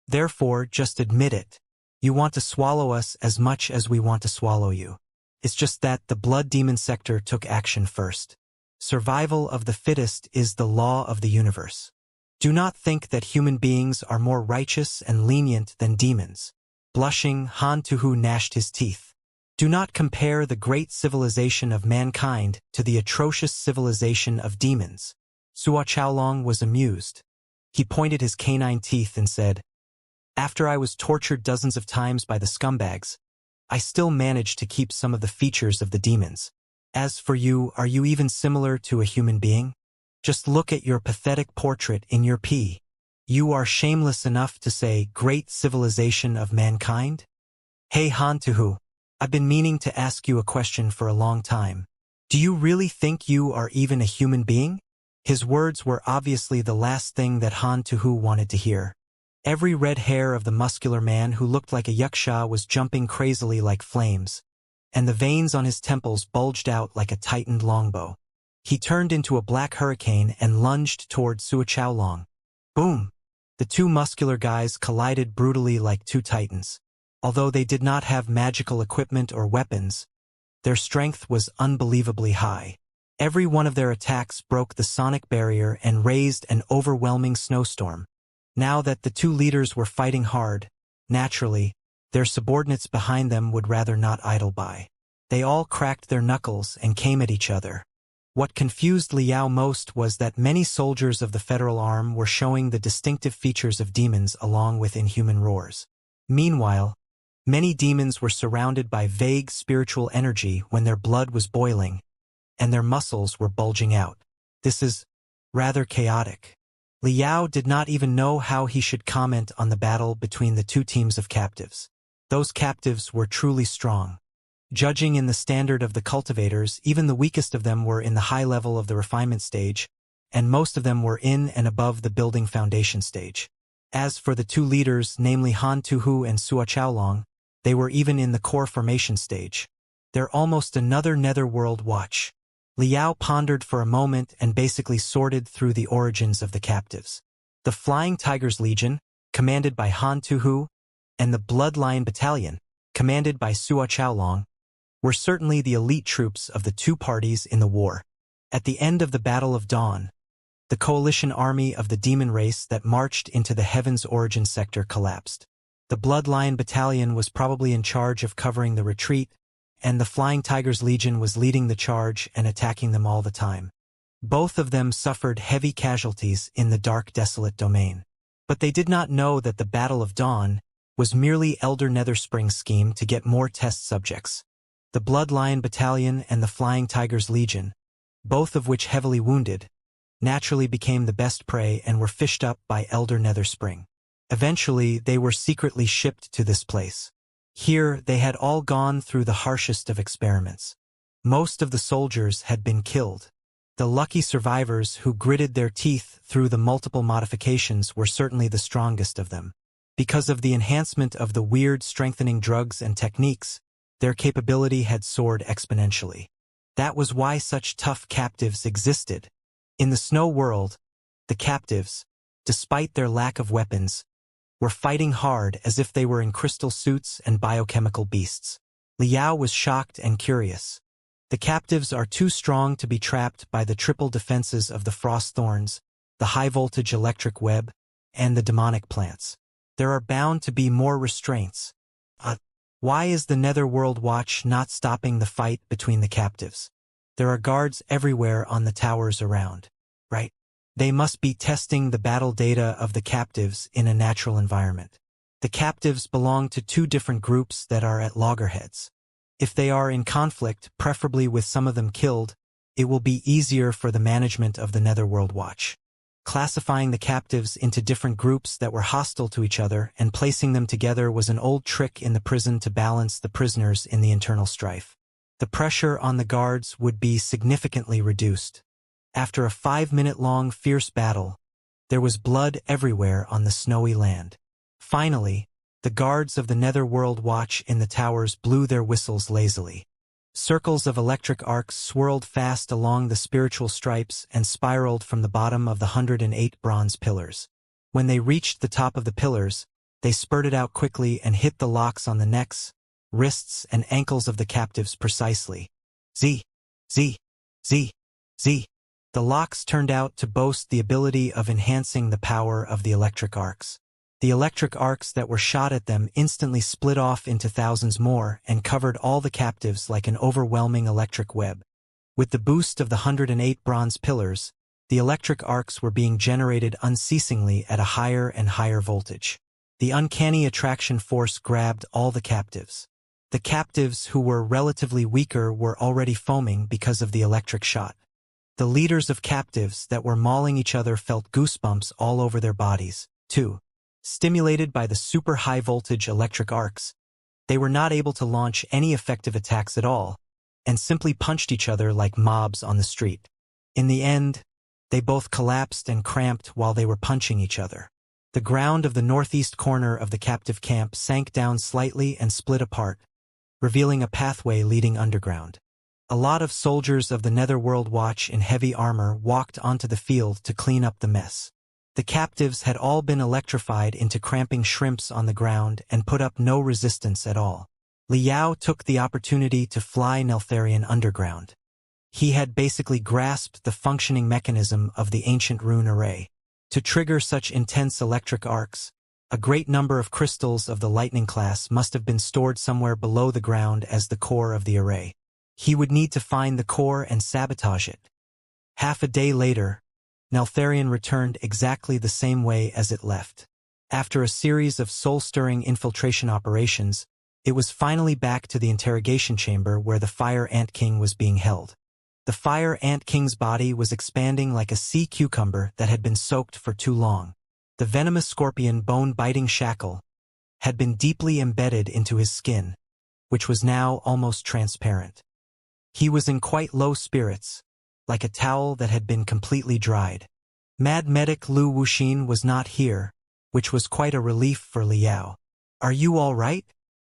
Therefore, just admit it. You want to swallow us as much as we want to swallow you. It's just that the Blood Demon sector took action first. Survival of the fittest is the law of the universe. Do not think that human beings are more righteous and lenient than demons. Blushing, Han Tuhu gnashed his teeth. Do not compare the great civilization of mankind to the atrocious civilization of demons. Sua Chaolong was amused. He pointed his canine teeth and said, After I was tortured dozens of times by the scumbags, I still managed to keep some of the features of the demons. As for you, are you even similar to a human being? Just look at your pathetic portrait in your P. You are shameless enough to say, great civilization of mankind? Hey Han Tuhu, I've been meaning to ask you a question for a long time. Do you really think you are even a human being? His words were obviously the last thing that Han Tuhu wanted to hear. Every red hair of the muscular man who looked like a Xianxia was jumping crazily like flames, and the veins on his temples bulged out like a tightened longbow. He turned into a black hurricane and lunged toward Suochaolong. Boom! The two muscular guys collided brutally like two titans. Although they did not have magical equipment or weapons, their strength was unbelievably high. Every one of their attacks broke the sonic barrier and raised an overwhelming snowstorm. Now that the two leaders were fighting hard, naturally, their subordinates behind them would rather not idle by. They all cracked their knuckles and came at each other. What confused Liao most was that many soldiers of the Federal Arm were showing the distinctive features of demons along with inhuman roars. Meanwhile, many demons were surrounded by vague spiritual energy when their blood was boiling, and their muscles were bulging out. This is rather chaotic. Liao did not even know how he should comment on the battle between the two teams of captives. Those captives were truly strong. Judging in the standard of the cultivators, even the weakest of them were in the high level of the refinement stage, and most of them were in and above the building foundation stage. As for the two leaders, namely Han Tuhu and Suochaolong, they were even in the core formation stage. They're almost another netherworld watch. Liao pondered for a moment and basically sorted through the origins of the captives. The Flying Tigers Legion, commanded by Han Tuhu, and the Blood Lion Battalion, commanded by Suochaolong, were certainly the elite troops of the two parties in the war. At the end of the Battle of Dawn, the coalition army of the demon race that marched into the Heaven's origin sector collapsed. The Blood Lion Battalion was probably in charge of covering the retreat, and the Flying Tigers Legion was leading the charge and attacking them all the time. Both of them suffered heavy casualties in the dark desolate domain. But they did not know that the Battle of Dawn was merely Elder Netherspring's scheme to get more test subjects. The Blood Lion Battalion and the Flying Tigers Legion, both of which heavily wounded, naturally became the best prey and were fished up by Elder Netherspring. Eventually, they were secretly shipped to this place. Here, they had all gone through the harshest of experiments. Most of the soldiers had been killed. The lucky survivors who gritted their teeth through the multiple modifications were certainly the strongest of them. Because of the enhancement of the weird strengthening drugs and techniques, their capability had soared exponentially. That was why such tough captives existed. In the snow world, the captives, despite their lack of weapons, were fighting hard as if they were in crystal suits and biochemical beasts. Liao was shocked and curious. The captives are too strong to be trapped by the triple defenses of the frost thorns, the high-voltage electric web, and the demonic plants. There are bound to be more restraints. Why is the Netherworld Watch not stopping the fight between the captives? There are guards everywhere on the towers around, right? They must be testing the battle data of the captives in a natural environment. The captives belong to two different groups that are at loggerheads. If they are in conflict, preferably with some of them killed, it will be easier for the management of the Netherworld Watch. Classifying the captives into different groups that were hostile to each other and placing them together was an old trick in the prison to balance the prisoners in the internal strife. The pressure on the guards would be significantly reduced. After a 5-minute-long fierce battle, there was blood everywhere on the snowy land. Finally, the guards of the Netherworld Watch in the towers blew their whistles lazily. Circles of electric arcs swirled fast along the spiritual stripes and spiraled from the bottom of the 108 bronze pillars. When they reached the top of the pillars, they spurted out quickly and hit the locks on the necks, wrists, and ankles of the captives precisely. Z, Z, Z, Z. The locks turned out to boast the ability of enhancing the power of the electric arcs. The electric arcs that were shot at them instantly split off into thousands more and covered all the captives like an overwhelming electric web. With the boost of the 108 bronze pillars, the electric arcs were being generated unceasingly at a higher and higher voltage. The uncanny attraction force grabbed all the captives. The captives who were relatively weaker were already foaming because of the electric shot. The leaders of captives that were mauling each other felt goosebumps all over their bodies, too. Stimulated by the super high-voltage electric arcs, they were not able to launch any effective attacks at all, and simply punched each other like mobs on the street. In the end, they both collapsed and cramped while they were punching each other. The ground of the northeast corner of the captive camp sank down slightly and split apart, revealing a pathway leading underground. A lot of soldiers of the Netherworld Watch in heavy armor walked onto the field to clean up the mess. The captives had all been electrified into cramping shrimps on the ground and put up no resistance at all. Liao took the opportunity to fly Neltharion underground. He had basically grasped the functioning mechanism of the ancient rune array. To trigger such intense electric arcs, a great number of crystals of the lightning class must have been stored somewhere below the ground as the core of the array. He would need to find the core and sabotage it. Half a day later, Neltharion returned exactly the same way as it left. After a series of soul-stirring infiltration operations, it was finally back to the interrogation chamber where the Fire Ant King was being held. The Fire Ant King's body was expanding like a sea cucumber that had been soaked for too long. The venomous scorpion bone-biting shackle had been deeply embedded into his skin, which was now almost transparent. He was in quite low spirits, like a towel that had been completely dried. Mad Medic Lu Wuxin was not here, which was quite a relief for Liao. "Are you all right?"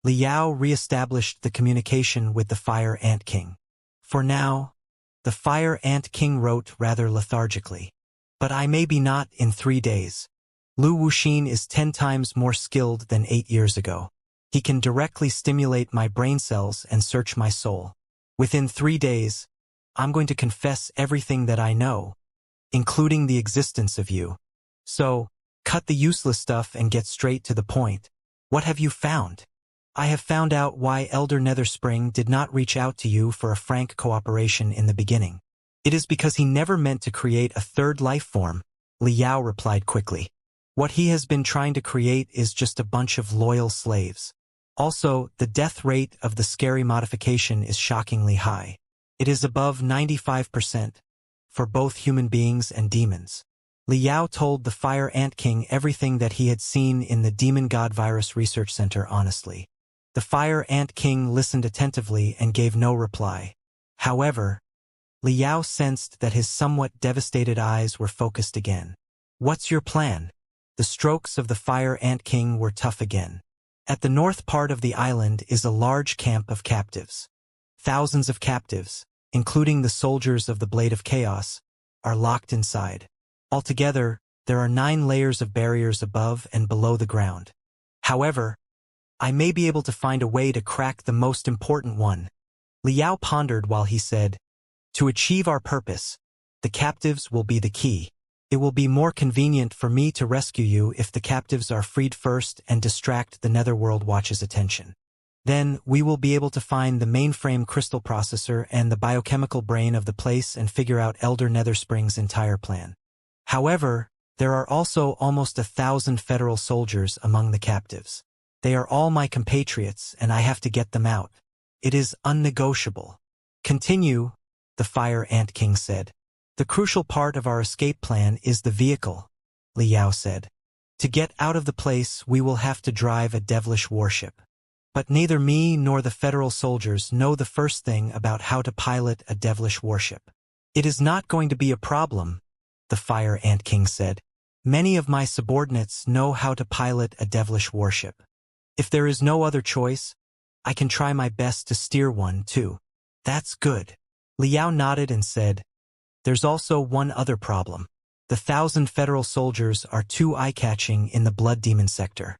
Liao re-established the communication with the Fire Ant King. "For now," the Fire Ant King wrote rather lethargically. "But I may be not in 3 days. Lu Wuxin is 10 times more skilled than 8 years ago. He can directly stimulate my brain cells and search my soul. Within 3 days, I'm going to confess everything that I know, including the existence of you. So, cut the useless stuff and get straight to the point. What have you found?" "I have found out why Elder Netherspring did not reach out to you for a frank cooperation in the beginning. It is because he never meant to create a third life form," Liao replied quickly. "What he has been trying to create is just a bunch of loyal slaves. Also, the death rate of the scary modification is shockingly high. It is above 95% for both human beings and demons." Liao told the Fire Ant King everything that he had seen in the Demon God Virus Research Center honestly. The Fire Ant King listened attentively and gave no reply. However, Liao sensed that his somewhat devastated eyes were focused again. "What's your plan?" The strokes of the Fire Ant King were tough again. "At the north part of the island is a large camp of captives. Thousands of captives, including the soldiers of the Blade of Chaos, are locked inside. Altogether, there are 9 layers of barriers above and below the ground. However, I may be able to find a way to crack the most important one." Liao pondered while he said, "To achieve our purpose, the captives will be the key. It will be more convenient for me to rescue you if the captives are freed first and distract the Netherworld Watch's attention. Then we will be able to find the mainframe crystal processor and the biochemical brain of the place and figure out Elder Netherspring's entire plan. However, there are also almost 1,000 federal soldiers among the captives. They are all my compatriots and I have to get them out. It is unnegotiable." "Continue," the Fire Ant King said. "The crucial part of our escape plan is the vehicle," Liao said. "To get out of the place, we will have to drive a devilish warship. But neither me nor the federal soldiers know the first thing about how to pilot a devilish warship." "It is not going to be a problem," the Fire Ant King said. "Many of my subordinates know how to pilot a devilish warship. If there is no other choice, I can try my best to steer one too." "That's good." Liao nodded and said, "There's also one other problem. The 1,000 federal soldiers are too eye-catching in the Blood Demon sector.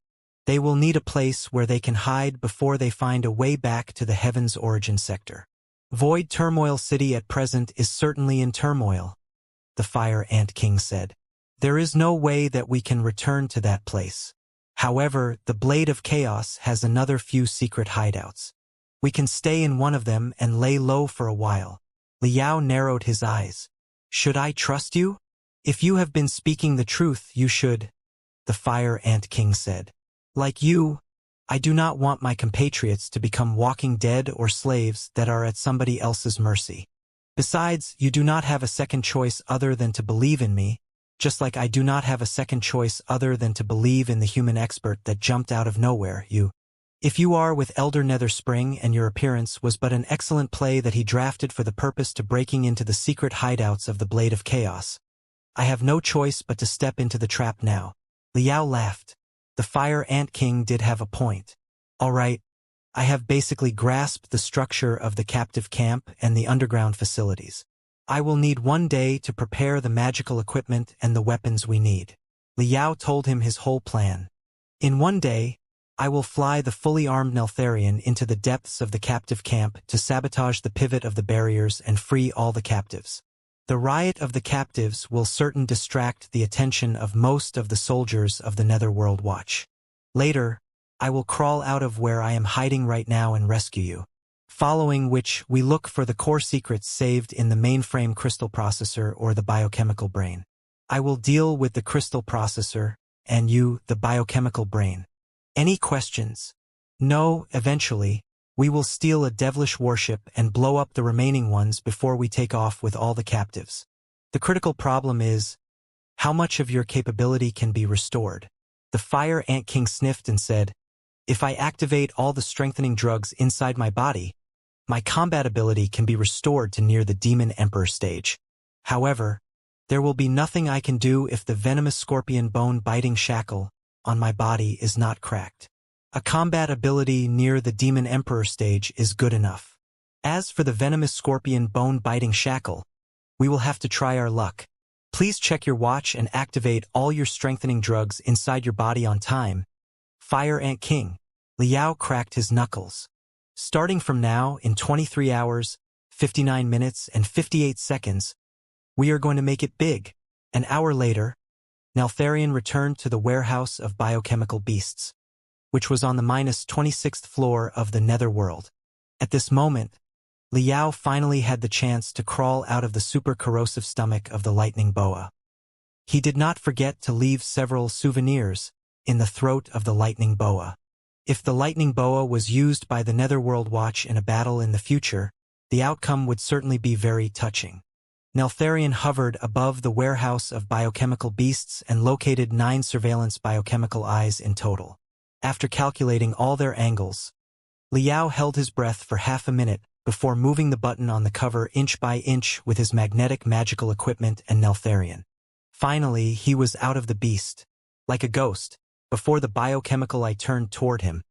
They will need a place where they can hide before they find a way back to the Heaven's Origin sector. Void Turmoil City at present is certainly in turmoil," the Fire Ant King said. "There is no way that we can return to that place. However, the Blade of Chaos has another few secret hideouts. We can stay in one of them and lay low for a while." Liao narrowed his eyes. "Should I trust you?" "If you have been speaking the truth, you should," the Fire Ant King said. "Like you, I do not want my compatriots to become walking dead or slaves that are at somebody else's mercy. Besides, you do not have a second choice other than to believe in me, just like I do not have a second choice other than to believe in the human expert that jumped out of nowhere, you." If you are with Elder Nether Spring and your appearance was but an excellent play that he drafted for the purpose to breaking into the secret hideouts of the Blade of Chaos. I have no choice but to step into the trap now. Liao laughed. The Fire Ant King did have a point. All right, I have basically grasped the structure of the captive camp and the underground facilities. I will need one day to prepare the magical equipment and the weapons we need. Liao told him his whole plan. In one day, I will fly the fully armed Neltharion into the depths of the captive camp to sabotage the pivot of the barriers and free all the captives. The riot of the captives will certain distract the attention of most of the soldiers of the Netherworld Watch. Later, I will crawl out of where I am hiding right now and rescue you. Following which, we look for the core secrets saved in the mainframe crystal processor or the biochemical brain. I will deal with the crystal processor, and you, the biochemical brain. Any questions? No, eventually, we will steal a devilish warship and blow up the remaining ones before we take off with all the captives. The critical problem is, how much of your capability can be restored? The Fire Ant King sniffed and said, if I activate all the strengthening drugs inside my body, my combat ability can be restored to near the Demon Emperor stage. However, there will be nothing I can do if the venomous scorpion bone-biting shackle on my body is not cracked. A combat ability near the Demon Emperor stage is good enough. As for the venomous scorpion bone-biting shackle, we will have to try our luck. Please check your watch and activate all your strengthening drugs inside your body on time. Fire Ant King. Liao cracked his knuckles. Starting from now, in 23 hours, 59 minutes, and 58 seconds, we are going to make it big. An hour later, Neltharion returned to the warehouse of biochemical beasts, which was on the -26th floor of the Netherworld. At this moment, Liao finally had the chance to crawl out of the super-corrosive stomach of the lightning boa. He did not forget to leave several souvenirs in the throat of the lightning boa. If the lightning boa was used by the Netherworld Watch in a battle in the future, the outcome would certainly be very touching. Neltharion hovered above the warehouse of biochemical beasts and located 9 surveillance biochemical eyes in total. After calculating all their angles, Liao held his breath for half a minute before moving the button on the cover inch by inch with his magnetic magical equipment and Neltharion. Finally, he was out of the beast. Like a ghost, before the biochemical eye turned toward him,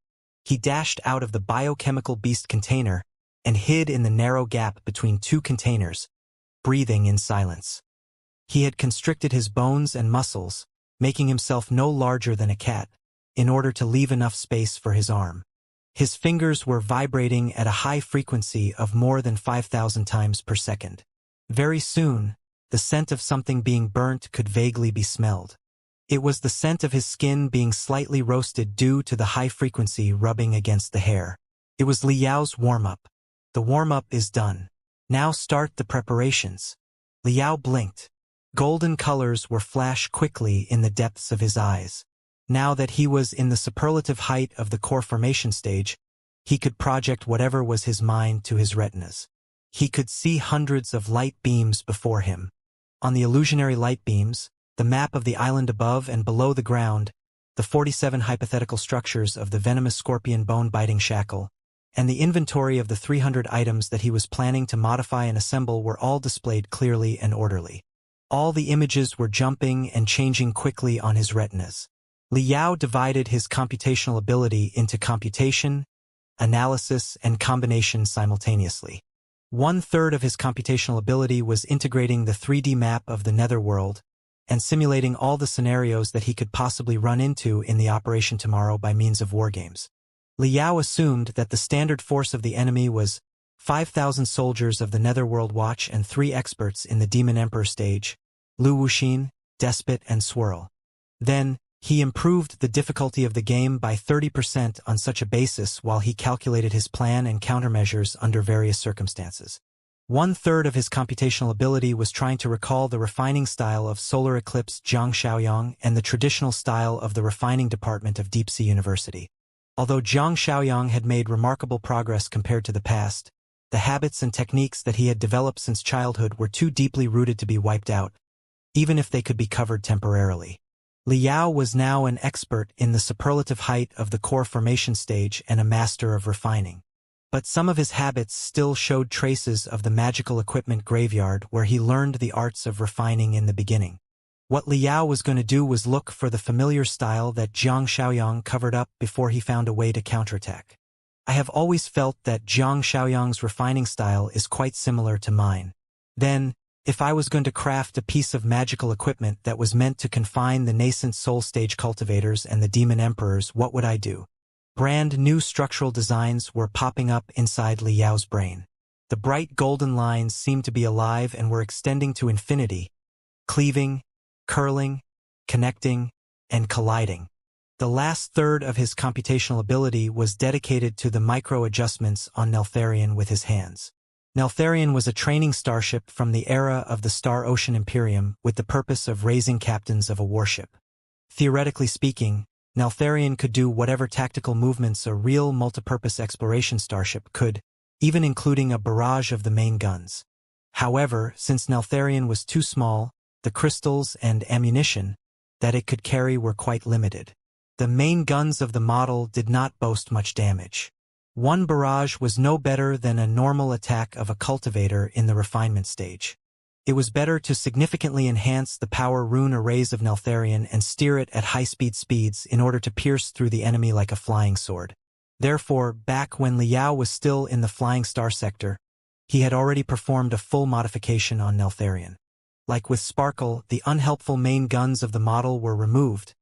he dashed out of the biochemical beast container and hid in the narrow gap between 2 containers, breathing in silence. He had constricted his bones and muscles, making himself no larger than a cat, in order to leave enough space for his arm. His fingers were vibrating at a high frequency of more than 5,000 times per second. Very soon, the scent of something being burnt could vaguely be smelled. It was the scent of his skin being slightly roasted due to the high frequency rubbing against the hair. It was Liao's warm-up. The warm-up is done. Now start the preparations. Liao blinked. Golden colors were flashed quickly in the depths of his eyes. Now that he was in the superlative height of the core formation stage, he could project whatever was his mind to his retinas. He could see hundreds of light beams before him. On the illusionary light beams, the map of the island above and below the ground, the 47 hypothetical structures of the venomous scorpion bone-biting shackle, and the inventory of the 300 items that he was planning to modify and assemble were all displayed clearly and orderly. All the images were jumping and changing quickly on his retinas. Liao divided his computational ability into computation, analysis, and combination simultaneously. 1/3 of his computational ability was integrating the 3D map of the Netherworld and simulating all the scenarios that he could possibly run into in the operation tomorrow by means of wargames. Liao assumed that the standard force of the enemy was 5,000 soldiers of the Netherworld Watch and 3 experts in the Demon Emperor stage, Lu Wuxin, Despot, and Swirl. Then, he improved the difficulty of the game by 30% on such a basis while he calculated his plan and countermeasures under various circumstances. 1/3 of his computational ability was trying to recall the refining style of Solar Eclipse Xianxia and the traditional style of the refining department of Deep Sea University. Although Zhang Xiaoyang had made remarkable progress compared to the past, the habits and techniques that he had developed since childhood were too deeply rooted to be wiped out, even if they could be covered temporarily. Liao was now an expert in the superlative height of the core formation stage and a master of refining. But some of his habits still showed traces of the magical equipment graveyard where he learned the arts of refining in the beginning. What Liao was going to do was look for the familiar style that Jiang Shaoyang covered up before he found a way to counterattack. I have always felt that Jiang Shaoyang's refining style is quite similar to mine. Then, if I was going to craft a piece of magical equipment that was meant to confine the nascent soul stage cultivators and the demon emperors, what would I do? Brand new structural designs were popping up inside Liao's brain. The bright golden lines seemed to be alive and were extending to infinity, cleaving, curling, connecting, and colliding. The last third of his computational ability was dedicated to the micro-adjustments on Neltharion with his hands. Neltharion was a training starship from the era of the Star Ocean Imperium with the purpose of raising captains of a warship. Theoretically speaking, Neltharion could do whatever tactical movements a real multipurpose exploration starship could, even including a barrage of the main guns. However, since Neltharion was too small, the crystals and ammunition that it could carry were quite limited. The main guns of the model did not boast much damage. One barrage was no better than a normal attack of a cultivator in the refinement stage. It was better to significantly enhance the power rune arrays of Neltharion and steer it at high-speed speeds in order to pierce through the enemy like a flying sword. Therefore, back when Liao was still in the Flying Star sector, he had already performed a full modification on Neltharion. Like with Sparkle, the unhelpful main guns of the model were removed,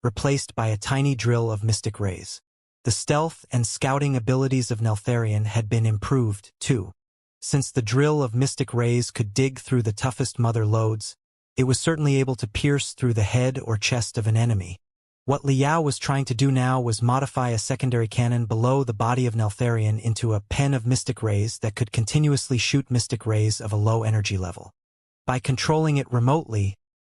replaced by a tiny drill of mystic rays. The stealth and scouting abilities of Neltharion had been improved, too. Since the drill of mystic rays could dig through the toughest mother loads, it was certainly able to pierce through the head or chest of an enemy. What Liao was trying to do now was modify a secondary cannon below the body of Neltharion into a pen of mystic rays that could continuously shoot mystic rays of a low energy level. By controlling it remotely,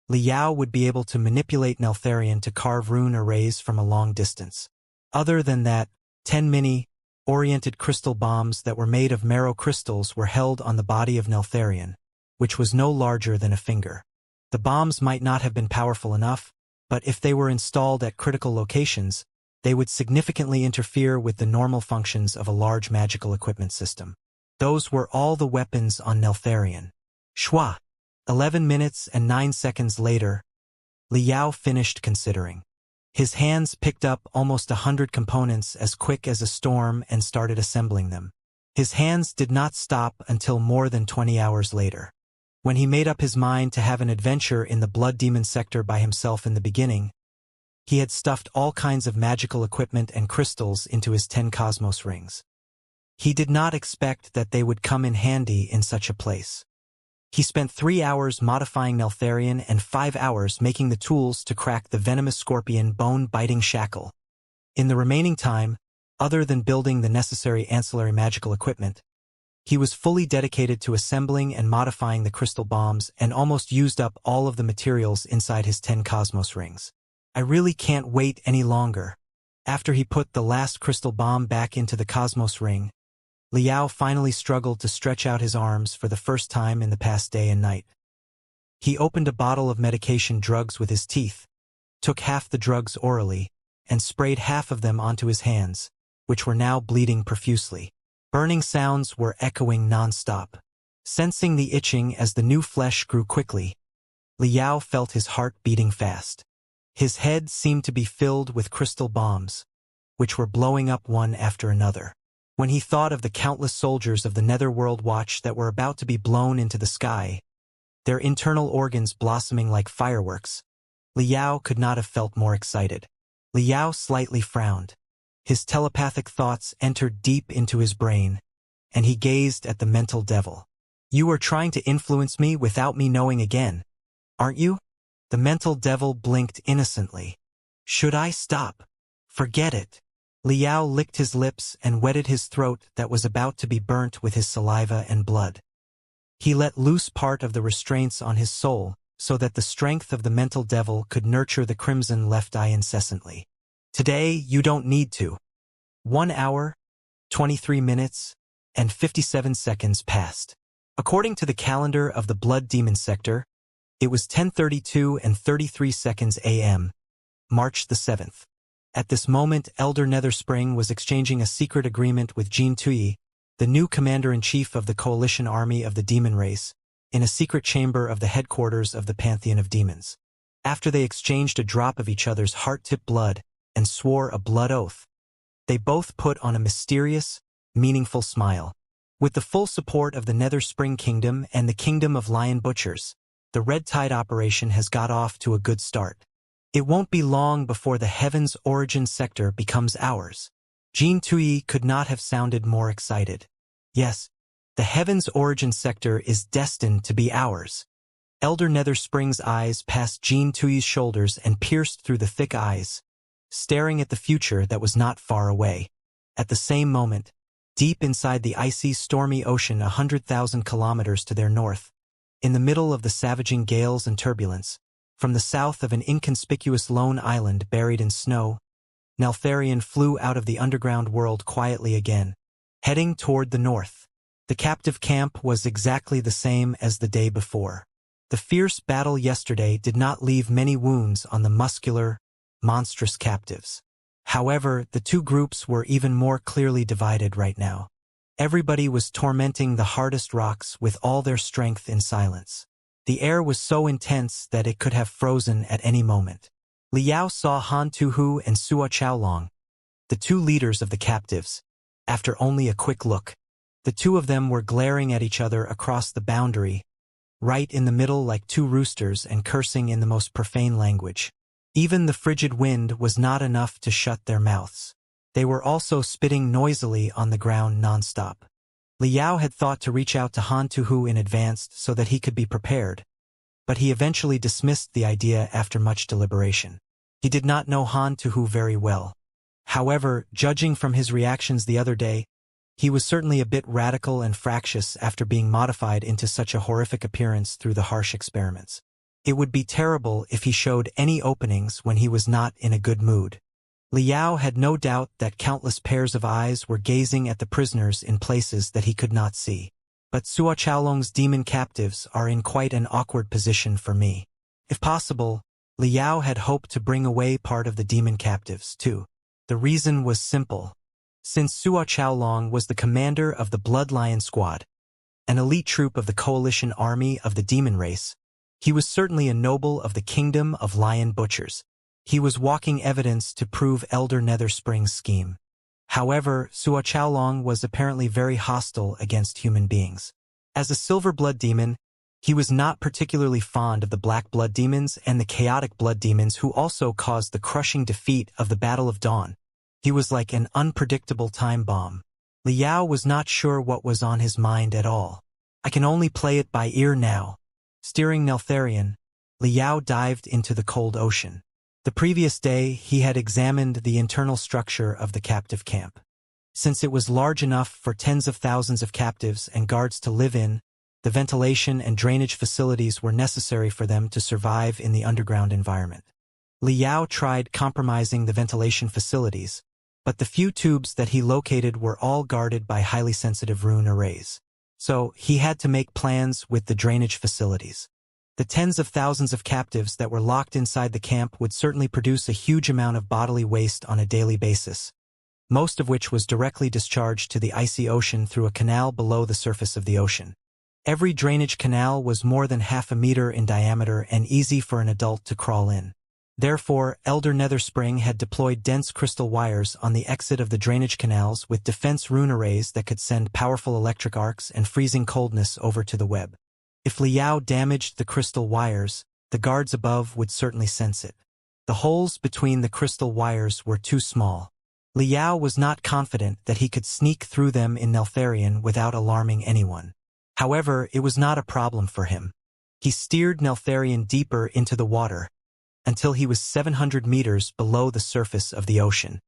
Liao would be able to manipulate Neltharion to carve rune arrays from a long distance. Other than that, 10 oriented crystal bombs that were made of marrow crystals were held on the body of Neltharion, which was no larger than a finger. The bombs might not have been powerful enough, but if they were installed at critical locations, they would significantly interfere with the normal functions of a large magical equipment system. Those were all the weapons on Neltharion. Shwa! 11 minutes and 9 seconds later, Liao finished considering. His hands picked up almost 100 components as quick as a storm and started assembling them. His hands did not stop until more than 20 hours later. When he made up his mind to have an adventure in the Blood Demon sector by himself in the beginning, he had stuffed all kinds of magical equipment and crystals into his 10 cosmos rings. He did not expect that they would come in handy in such a place. He spent 3 hours modifying Neltharion and 5 hours making the tools to crack the venomous scorpion bone-biting shackle. In the remaining time, other than building the necessary ancillary magical equipment, he was fully dedicated to assembling and modifying the crystal bombs and almost used up all of the materials inside his 10 cosmos rings. I really can't wait any longer. After he put the last crystal bomb back into the cosmos ring, Liao finally struggled to stretch out his arms for the first time in the past day and night. He opened a bottle of medication drugs with his teeth, took half the drugs orally, and sprayed half of them onto his hands, which were now bleeding profusely. Burning sounds were echoing non-stop. Sensing the itching as the new flesh grew quickly, Liao felt his heart beating fast. His head seemed to be filled with crystal bombs, which were blowing up one after another. When he thought of the countless soldiers of the Netherworld Watch that were about to be blown into the sky, their internal organs blossoming like fireworks, Liao could not have felt more excited. Liao slightly frowned. His telepathic thoughts entered deep into his brain, and he gazed at the mental devil. "You are trying to influence me without me knowing again, aren't you?" The mental devil blinked innocently. "Should I stop? Forget it." Liao licked his lips and wetted his throat that was about to be burnt with his saliva and blood. He let loose part of the restraints on his soul so that the strength of the mental devil could nurture the crimson left eye incessantly. "Today, you don't need to." 1 hour, 23 minutes, and 57 seconds passed. According to the calendar of the Blood Demon sector, It was 10:32 and 33 seconds a.m., March the 7th. At this moment, Elder Netherspring was exchanging a secret agreement with Jean Tui, the new commander-in-chief of the coalition army of the demon race, in a secret chamber of the headquarters of the Pantheon of Demons. After they exchanged a drop of each other's heart-tip blood and swore a blood oath, they both put on a mysterious, meaningful smile. With the full support of the Netherspring Kingdom and the Kingdom of Lion Butchers, the Red Tide operation has got off to a good start. It won't be long before the Heaven's Origin sector becomes ours. Jean Tui could not have sounded more excited. Yes, the Heaven's Origin sector is destined to be ours. Elder Netherspring's eyes passed Jean Tui's shoulders and pierced through the thick eyes, staring at the future that was not far away. At the same moment, deep inside the icy, stormy ocean 100,000 kilometers to their north, in the middle of the savaging gales and turbulence, from the south of an inconspicuous lone island buried in snow, Neltharion flew out of the underground world quietly again, heading toward the north. The captive camp was exactly the same as the day before. The fierce battle yesterday did not leave many wounds on the muscular, monstrous captives. However, the two groups were even more clearly divided right now. Everybody was tormenting the hardest rocks with all their strength in silence. The air was so intense that it could have frozen at any moment. Liao saw Han Tuhu and Sua Chaolong, the two leaders of the captives. After only a quick look, the two of them were glaring at each other across the boundary, right in the middle like two roosters, and cursing in the most profane language. Even the frigid wind was not enough to shut their mouths. They were also spitting noisily on the ground nonstop. Liao had thought to reach out to Han Tuhu in advance so that he could be prepared, but he eventually dismissed the idea after much deliberation. He did not know Han Tuhu very well. However, judging from his reactions the other day, he was certainly a bit radical and fractious after being modified into such a horrific appearance through the harsh experiments. It would be terrible if he showed any openings when he was not in a good mood. Liao had no doubt that countless pairs of eyes were gazing at the prisoners in places that he could not see. But Sua Chaolong's demon captives are in quite an awkward position for me. If possible, Liao had hoped to bring away part of the demon captives, too. The reason was simple. Since Sua Chaolong was the commander of the Blood Lion Squad, an elite troop of the coalition army of the demon race, he was certainly a noble of the Kingdom of Lion Butchers. He was walking evidence to prove Elder Netherspring's scheme. However, Sua Chaolong was apparently very hostile against human beings. As a silver blood demon, he was not particularly fond of the black blood demons and the chaotic blood demons who also caused the crushing defeat of the Battle of Dawn. He was like an unpredictable time bomb. Liao was not sure what was on his mind at all. I can only play it by ear now. Steering Neltharion, Liao dived into the cold ocean. The previous day, he had examined the internal structure of the captive camp. Since it was large enough for tens of thousands of captives and guards to live in, the ventilation and drainage facilities were necessary for them to survive in the underground environment. Liao tried compromising the ventilation facilities, but the few tubes that he located were all guarded by highly sensitive rune arrays. So he had to make plans with the drainage facilities. The tens of thousands of captives that were locked inside the camp would certainly produce a huge amount of bodily waste on a daily basis, most of which was directly discharged to the icy ocean through a canal below the surface of the ocean. Every drainage canal was more than half a meter in diameter and easy for an adult to crawl in. Therefore, Elder Netherspring had deployed dense crystal wires on the exit of the drainage canals with defense rune arrays that could send powerful electric arcs and freezing coldness over to the web. If Liao damaged the crystal wires, the guards above would certainly sense it. The holes between the crystal wires were too small. Liao was not confident that he could sneak through them in Neltharion without alarming anyone. However, it was not a problem for him. He steered Neltharion deeper into the water, until he was 700 meters below the surface of the ocean.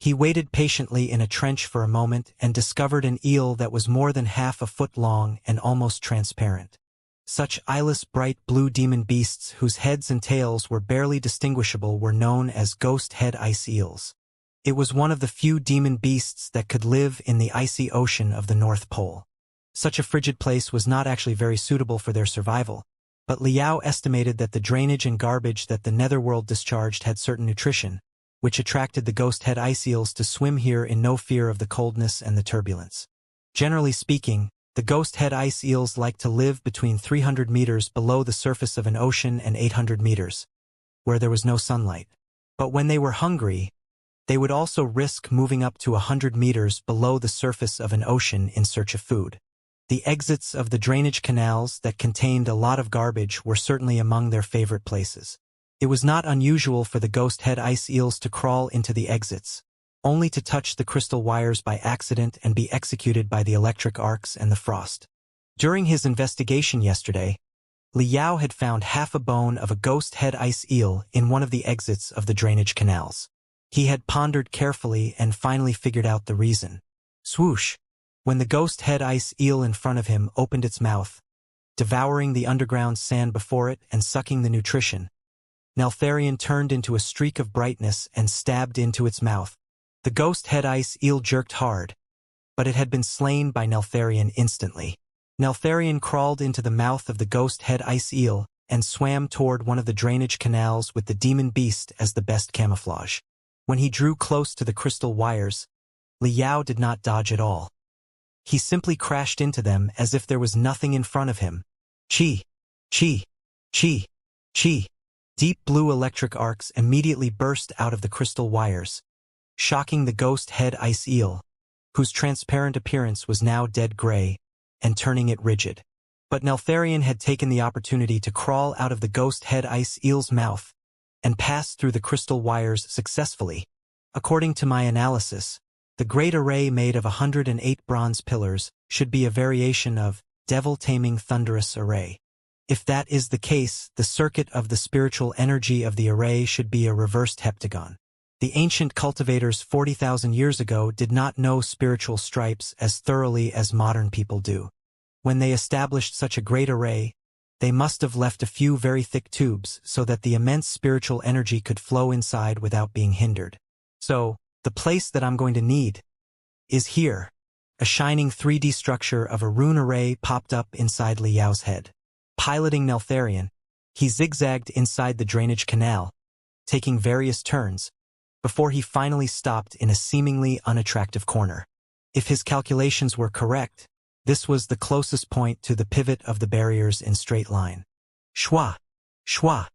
He waited patiently in a trench for a moment and discovered an eel that was more than half a foot long and almost transparent. Such eyeless bright blue demon beasts whose heads and tails were barely distinguishable were known as ghost head ice eels. It was one of the few demon beasts that could live in the icy ocean of the North Pole. Such a frigid place was not actually very suitable for their survival, but Liao estimated that the drainage and garbage that the netherworld discharged had certain nutrition, which attracted the ghost head ice eels to swim here in no fear of the coldness and the turbulence. Generally speaking, the ghost head ice eels like to live between 300 meters below the surface of an ocean and 800 meters, where there was no sunlight. But when they were hungry, they would also risk moving up to 100 meters below the surface of an ocean in search of food. The exits of the drainage canals that contained a lot of garbage were certainly among their favorite places. It was not unusual for the ghost head ice eels to crawl into the exits, only to touch the crystal wires by accident and be executed by the electric arcs and the frost. During his investigation yesterday, Liao had found half a bone of a ghost head ice eel in one of the exits of the drainage canals. He had pondered carefully and finally figured out the reason. Swoosh! When the ghost head ice eel in front of him opened its mouth, devouring the underground sand before it and sucking the nutrition, Neltharion turned into a streak of brightness and stabbed into its mouth. The ghost head ice eel jerked hard, but it had been slain by Neltharion instantly. Neltharion crawled into the mouth of the ghost head ice eel and swam toward one of the drainage canals with the demon beast as the best camouflage. When he drew close to the crystal wires, Liao did not dodge at all. He simply crashed into them as if there was nothing in front of him. Chi! Chi! Chi! Chi! Deep blue electric arcs immediately burst out of the crystal wires, shocking the ghost head ice eel, whose transparent appearance was now dead gray, and turning it rigid. But Neltharion had taken the opportunity to crawl out of the ghost head ice eel's mouth and pass through the crystal wires successfully. According to my analysis, the great array made of 108 bronze pillars should be a variation of devil-taming thunderous array. If that is the case, the circuit of the spiritual energy of the array should be a reversed heptagon. The ancient cultivators 40,000 years ago did not know spiritual stripes as thoroughly as modern people do. When they established such a great array, they must have left a few very thick tubes so that the immense spiritual energy could flow inside without being hindered. So, the place that I'm going to need is here. A shining 3D structure of a rune array popped up inside Liao's head. Piloting Neltharion, he zigzagged inside the drainage canal, taking various turns, before he finally stopped in a seemingly unattractive corner. If his calculations were correct, this was the closest point to the pivot of the barriers in straight line. Shwa! Shwa!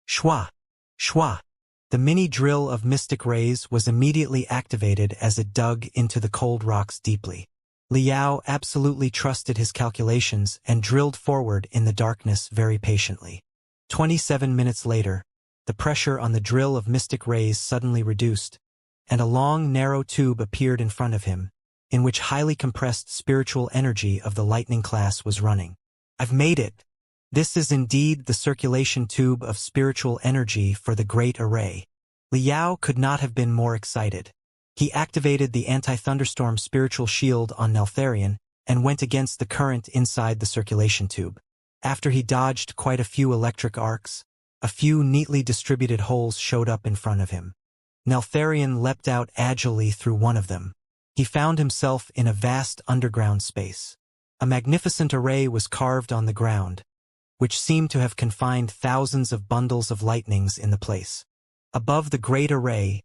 Shwa! Shwa! The mini drill of mystic rays was immediately activated as it dug into the cold rocks deeply. Liao absolutely trusted his calculations and drilled forward in the darkness very patiently. 27 minutes later, the pressure on the drill of mystic rays suddenly reduced, and a long, narrow tube appeared in front of him, in which highly compressed spiritual energy of the lightning class was running. I've made it! This is indeed the circulation tube of spiritual energy for the Great Array. Liao could not have been more excited. He activated the anti-thunderstorm spiritual shield on Neltharion and went against the current inside the circulation tube. After he dodged quite a few electric arcs, a few neatly distributed holes showed up in front of him. Neltharion leapt out agilely through one of them. He found himself in a vast underground space. A magnificent array was carved on the ground, which seemed to have confined thousands of bundles of lightnings in the place. Above the great array,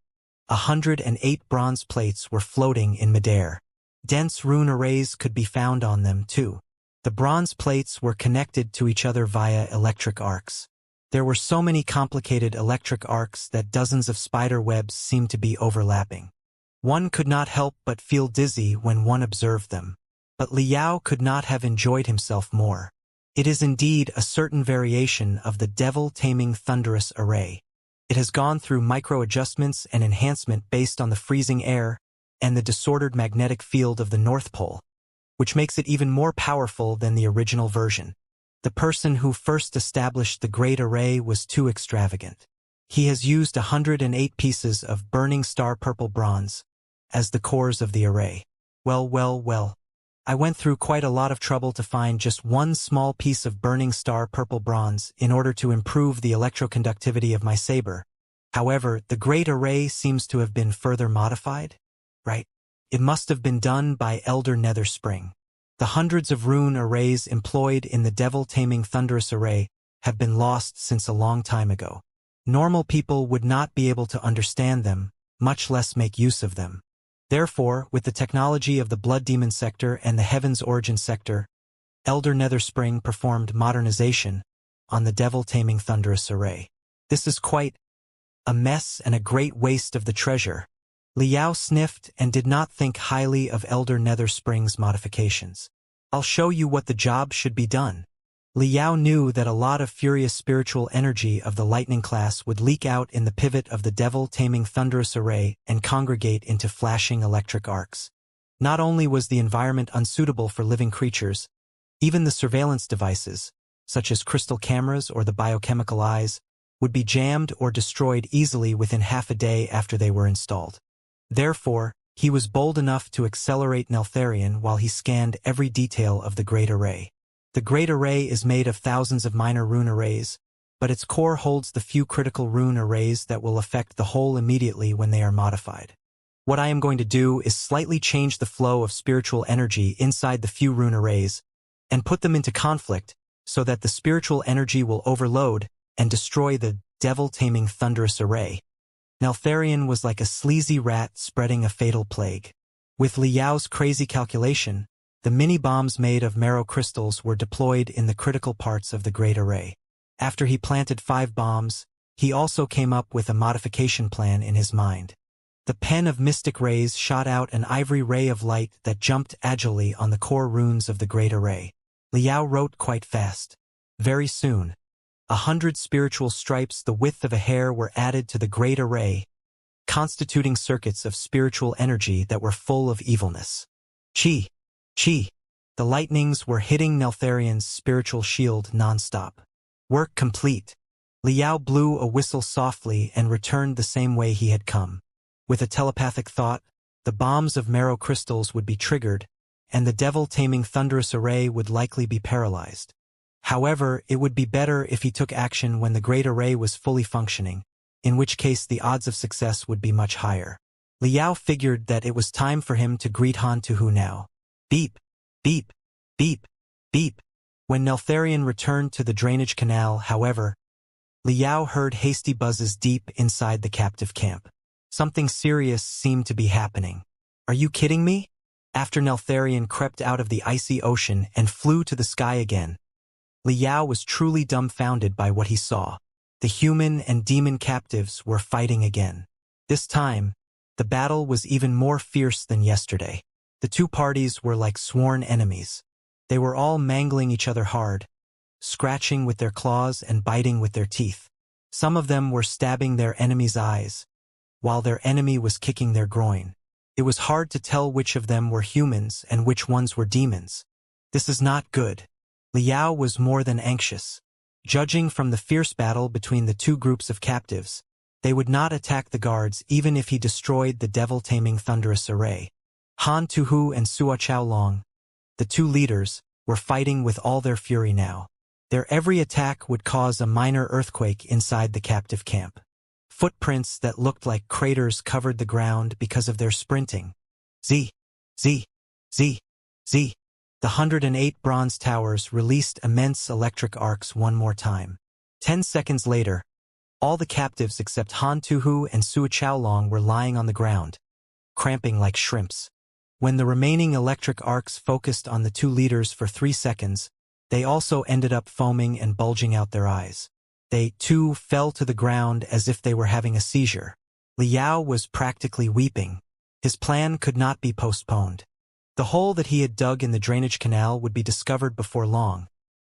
108 bronze plates were floating in midair. Dense rune arrays could be found on them, too. The bronze plates were connected to each other via electric arcs. There were so many complicated electric arcs that dozens of spider webs seemed to be overlapping. One could not help but feel dizzy when one observed them. But Liao could not have enjoyed himself more. It is indeed a certain variation of the devil-taming thunderous array. It has gone through micro-adjustments and enhancement based on the freezing air and the disordered magnetic field of the North Pole, which makes it even more powerful than the original version. The person who first established the Great Array was too extravagant. He has used 108 pieces of burning star purple bronze as the cores of the array. Well. I went through quite a lot of trouble to find just one small piece of burning star purple bronze in order to improve the electroconductivity of my saber. However, the Great Array seems to have been further modified, right? It must have been done by Elder Nether Spring. The hundreds of rune arrays employed in the devil-taming thunderous array have been lost since a long time ago. Normal people would not be able to understand them, much less make use of them. Therefore, with the technology of the Blood Demon sector and the Heaven's Origin sector, Elder Netherspring performed modernization on the devil-taming thunderous array. This is quite a mess and a great waste of the treasure. Liao sniffed and did not think highly of Elder Netherspring's modifications. I'll show you what the job should be done. Liao knew that a lot of furious spiritual energy of the lightning class would leak out in the pivot of the devil-taming thunderous array and congregate into flashing electric arcs. Not only was the environment unsuitable for living creatures, even the surveillance devices, such as crystal cameras or the biochemical eyes, would be jammed or destroyed easily within half a day after they were installed. Therefore, he was bold enough to accelerate Neltharion while he scanned every detail of the Great Array. The Great Array is made of thousands of minor rune arrays, but its core holds the few critical rune arrays that will affect the whole immediately when they are modified. What I am going to do is slightly change the flow of spiritual energy inside the few rune arrays and put them into conflict so that the spiritual energy will overload and destroy the devil-taming thunderous array. Neltharion was like a sleazy rat spreading a fatal plague. With Liao's crazy calculation, the mini-bombs made of marrow crystals were deployed in the critical parts of the Great Array. After he planted 5 bombs, he also came up with a modification plan in his mind. The pen of mystic rays shot out an ivory ray of light that jumped agilely on the core runes of the Great Array. Liao wrote quite fast. Very soon, 100 spiritual stripes the width of a hair were added to the Great Array, constituting circuits of spiritual energy that were full of evilness. Chi! Chi! The lightnings were hitting Neltharion's spiritual shield non-stop. Work complete. Liao blew a whistle softly and returned the same way he had come. With a telepathic thought, the bombs of marrow crystals would be triggered, and the devil-taming thunderous array would likely be paralyzed. However, it would be better if he took action when the Great Array was fully functioning, in which case the odds of success would be much higher. Liao figured that it was time for him to greet Han Tuhu now. Beep, beep, beep, beep. When Neltharion returned to the drainage canal, however, Liao heard hasty buzzes deep inside the captive camp. Something serious seemed to be happening. Are you kidding me? After Neltharion crept out of the icy ocean and flew to the sky again, Liao was truly dumbfounded by what he saw. The human and demon captives were fighting again. This time, the battle was even more fierce than yesterday. The two parties were like sworn enemies. They were all mangling each other hard, scratching with their claws and biting with their teeth. Some of them were stabbing their enemy's eyes, while their enemy was kicking their groin. It was hard to tell which of them were humans and which ones were demons. This is not good. Liao was more than anxious. Judging from the fierce battle between the two groups of captives, they would not attack the guards even if he destroyed the devil-taming thunderous array. Han Tuhu and Sua Chaolong, the two leaders, were fighting with all their fury now. Their every attack would cause a minor earthquake inside the captive camp. Footprints that looked like craters covered the ground because of their sprinting. Z, Z, Z, Z. The 108 bronze towers released immense electric arcs one more time. 10 seconds later, all the captives except Han Tuhu and Sua Chaolong were lying on the ground, cramping like shrimps. When the remaining electric arcs focused on the two leaders for 3 seconds, they also ended up foaming and bulging out their eyes. They, too, fell to the ground as if they were having a seizure. Liao was practically weeping. His plan could not be postponed. The hole that he had dug in the drainage canal would be discovered before long,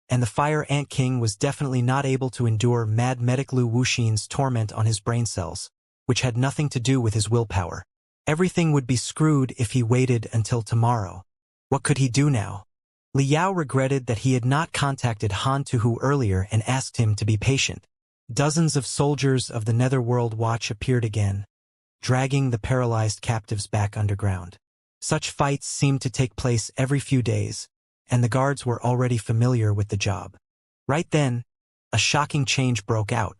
and the Fire Ant King was definitely not able to endure Mad Mediclu Wuxin's torment on his brain cells, which had nothing to do with his willpower. Everything would be screwed if he waited until tomorrow. What could he do now? Liao regretted that he had not contacted Han Tuhu earlier and asked him to be patient. Dozens of soldiers of the Netherworld Watch appeared again, dragging the paralyzed captives back underground. Such fights seemed to take place every few days, and the guards were already familiar with the job. Right then, a shocking change broke out.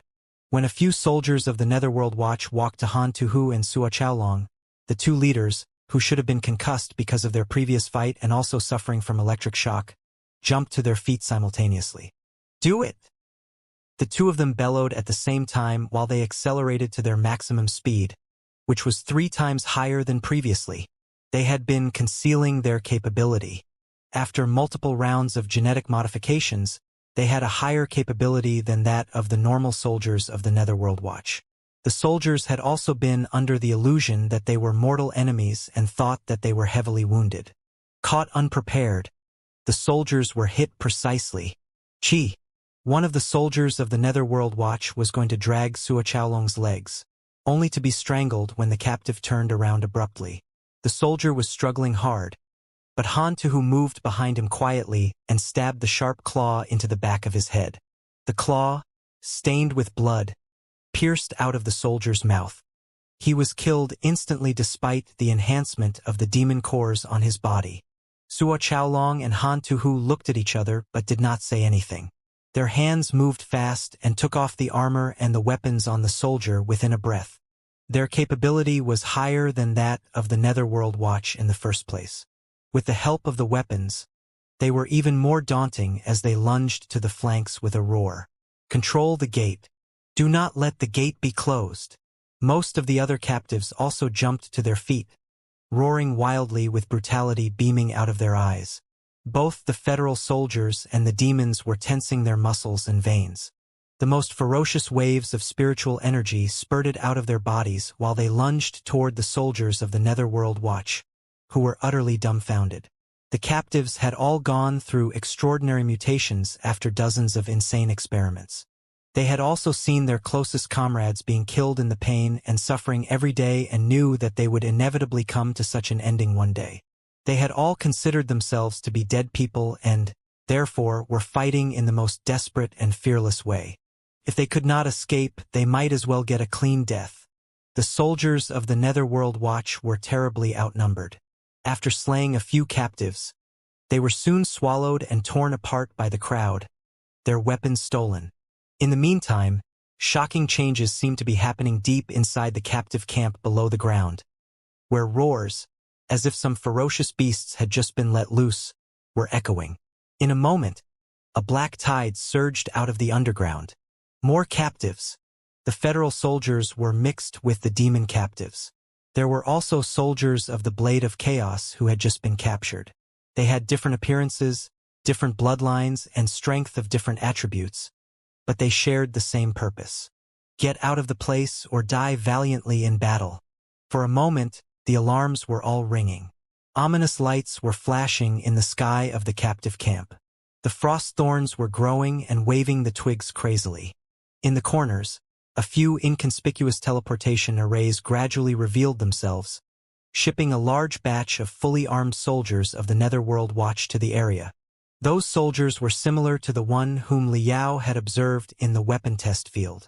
When a few soldiers of the Netherworld Watch walked to Han Tuhu and Sua Chaolong, the two leaders, who should have been concussed because of their previous fight and also suffering from electric shock, jumped to their feet simultaneously. Do it! The two of them bellowed at the same time while they accelerated to their maximum speed, which was 3 times higher than previously. They had been concealing their capability. After multiple rounds of genetic modifications, they had a higher capability than that of the normal soldiers of the Netherworld Watch. The soldiers had also been under the illusion that they were mortal enemies and thought that they were heavily wounded. Caught unprepared, the soldiers were hit precisely. Chi. One of the soldiers of the Netherworld Watch was going to drag Suo Chaolong's legs, only to be strangled when the captive turned around abruptly. The soldier was struggling hard, but Han Tuhu moved behind him quietly and stabbed the sharp claw into the back of his head. The claw, stained with blood, pierced out of the soldier's mouth. He was killed instantly despite the enhancement of the demon cores on his body. Suo Chaolong and Han Tuhu looked at each other but did not say anything. Their hands moved fast and took off the armor and the weapons on the soldier within a breath. Their capability was higher than that of the Netherworld Watch in the first place. With the help of the weapons, they were even more daunting as they lunged to the flanks with a roar. Control the gate. Do not let the gate be closed. Most of the other captives also jumped to their feet, roaring wildly with brutality beaming out of their eyes. Both the federal soldiers and the demons were tensing their muscles and veins. The most ferocious waves of spiritual energy spurted out of their bodies while they lunged toward the soldiers of the Netherworld Watch, who were utterly dumbfounded. The captives had all gone through extraordinary mutations after dozens of insane experiments. They had also seen their closest comrades being killed in the pain and suffering every day and knew that they would inevitably come to such an ending one day. They had all considered themselves to be dead people and, therefore, were fighting in the most desperate and fearless way. If they could not escape, they might as well get a clean death. The soldiers of the Netherworld Watch were terribly outnumbered. After slaying a few captives, they were soon swallowed and torn apart by the crowd, their weapons stolen. In the meantime, shocking changes seemed to be happening deep inside the captive camp below the ground, where roars, as if some ferocious beasts had just been let loose, were echoing. In a moment, a black tide surged out of the underground. More captives. The federal soldiers were mixed with the demon captives. There were also soldiers of the Blade of Chaos who had just been captured. They had different appearances, different bloodlines, and strength of different attributes, but they shared the same purpose. Get out of the place or die valiantly in battle. For a moment, the alarms were all ringing. Ominous lights were flashing in the sky of the captive camp. The frost thorns were growing and waving the twigs crazily. In the corners, a few inconspicuous teleportation arrays gradually revealed themselves, shipping a large batch of fully armed soldiers of the Netherworld Watch to the area. Those soldiers were similar to the one whom Liao had observed in the weapon test field.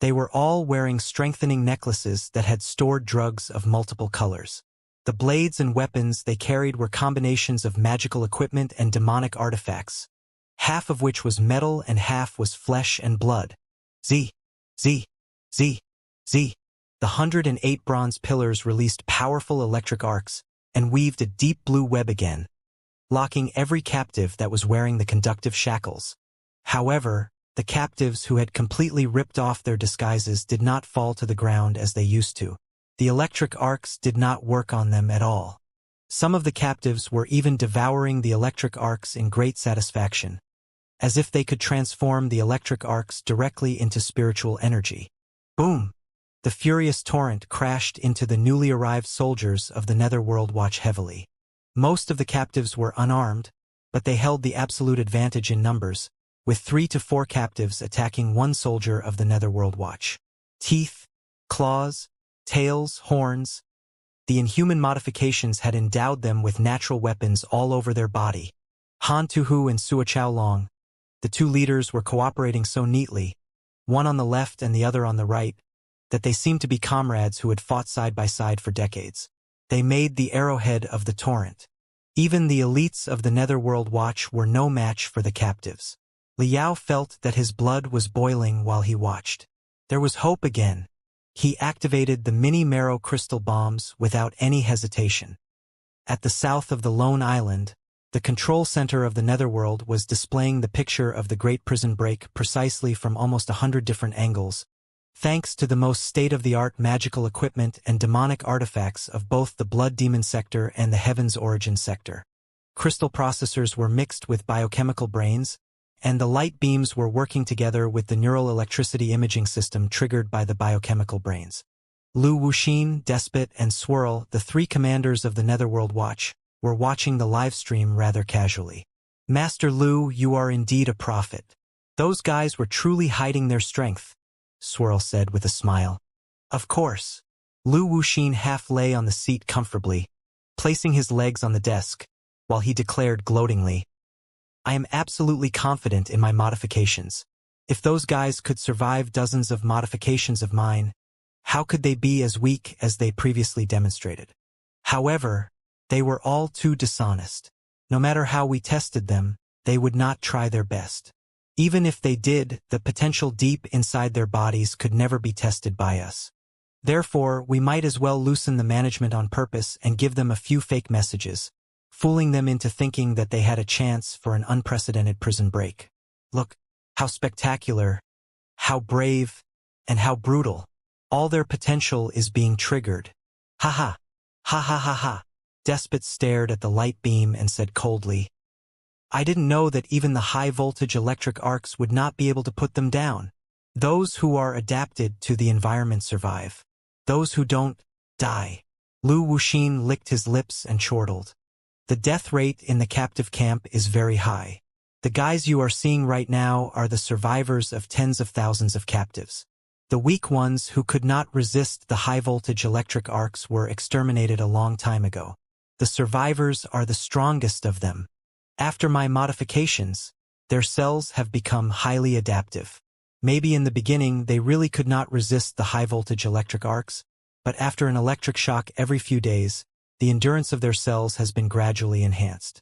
They were all wearing strengthening necklaces that had stored drugs of multiple colors. The blades and weapons they carried were combinations of magical equipment and demonic artifacts, half of which was metal and half was flesh and blood. Z. The 108 bronze pillars released powerful electric arcs and weaved a deep blue web again, locking every captive that was wearing the conductive shackles. However, the captives who had completely ripped off their disguises did not fall to the ground as they used to. The electric arcs did not work on them at all. Some of the captives were even devouring the electric arcs in great satisfaction, as if they could transform the electric arcs directly into spiritual energy. Boom! The furious torrent crashed into the newly arrived soldiers of the Netherworld Watch heavily. Most of the captives were unarmed, but they held the absolute advantage in numbers, with 3 to 4 captives attacking one soldier of the Netherworld Watch. Teeth, claws, tails, horns. The inhuman modifications had endowed them with natural weapons all over their body. Han Tuhu and Suo Chaolong, the two leaders, were cooperating so neatly, one on the left and the other on the right, that they seemed to be comrades who had fought side by side for decades. They made the arrowhead of the torrent. Even the elites of the Netherworld Watch were no match for the captives. Liao felt that his blood was boiling while he watched. There was hope again. He activated the mini-marrow crystal bombs without any hesitation. At the south of the lone island, The control center of the netherworld was displaying the picture of the Great Prison Break precisely from almost 100 different angles, thanks to the most state-of-the-art magical equipment and demonic artifacts of both the Blood Demon sector and the Heaven's Origin sector. Crystal processors were mixed with biochemical brains, and the light beams were working together with the neural electricity imaging system triggered by the biochemical brains. Lu Wuxin, Despot, and Swirl, the three commanders of the Netherworld Watch, were watching the live stream rather casually. Master Lu, you are indeed a prophet. Those guys were truly hiding their strength, Swirl said with a smile. Of course. Lu Wuxin half lay on the seat comfortably, placing his legs on the desk, while he declared gloatingly, I am absolutely confident in my modifications. If those guys could survive dozens of modifications of mine, how could they be as weak as they previously demonstrated? However, they were all too dishonest. No matter how we tested them, they would not try their best. Even if they did, the potential deep inside their bodies could never be tested by us. Therefore, we might as well loosen the management on purpose and give them a few fake messages, fooling them into thinking that they had a chance for an unprecedented prison break. Look, how spectacular, how brave, and how brutal. All their potential is being triggered. Ha ha. Ha ha ha ha. Despot stared at the light beam and said coldly, I didn't know that even the high-voltage electric arcs would not be able to put them down. Those who are adapted to the environment survive. Those who don't, die. Lu Wuxin licked his lips and chortled. The death rate in the captive camp is very high. The guys you are seeing right now are the survivors of tens of thousands of captives. The weak ones who could not resist the high-voltage electric arcs were exterminated a long time ago. The survivors are the strongest of them. After my modifications, their cells have become highly adaptive. Maybe in the beginning they really could not resist the high-voltage electric arcs, but after an electric shock every few days, the endurance of their cells has been gradually enhanced.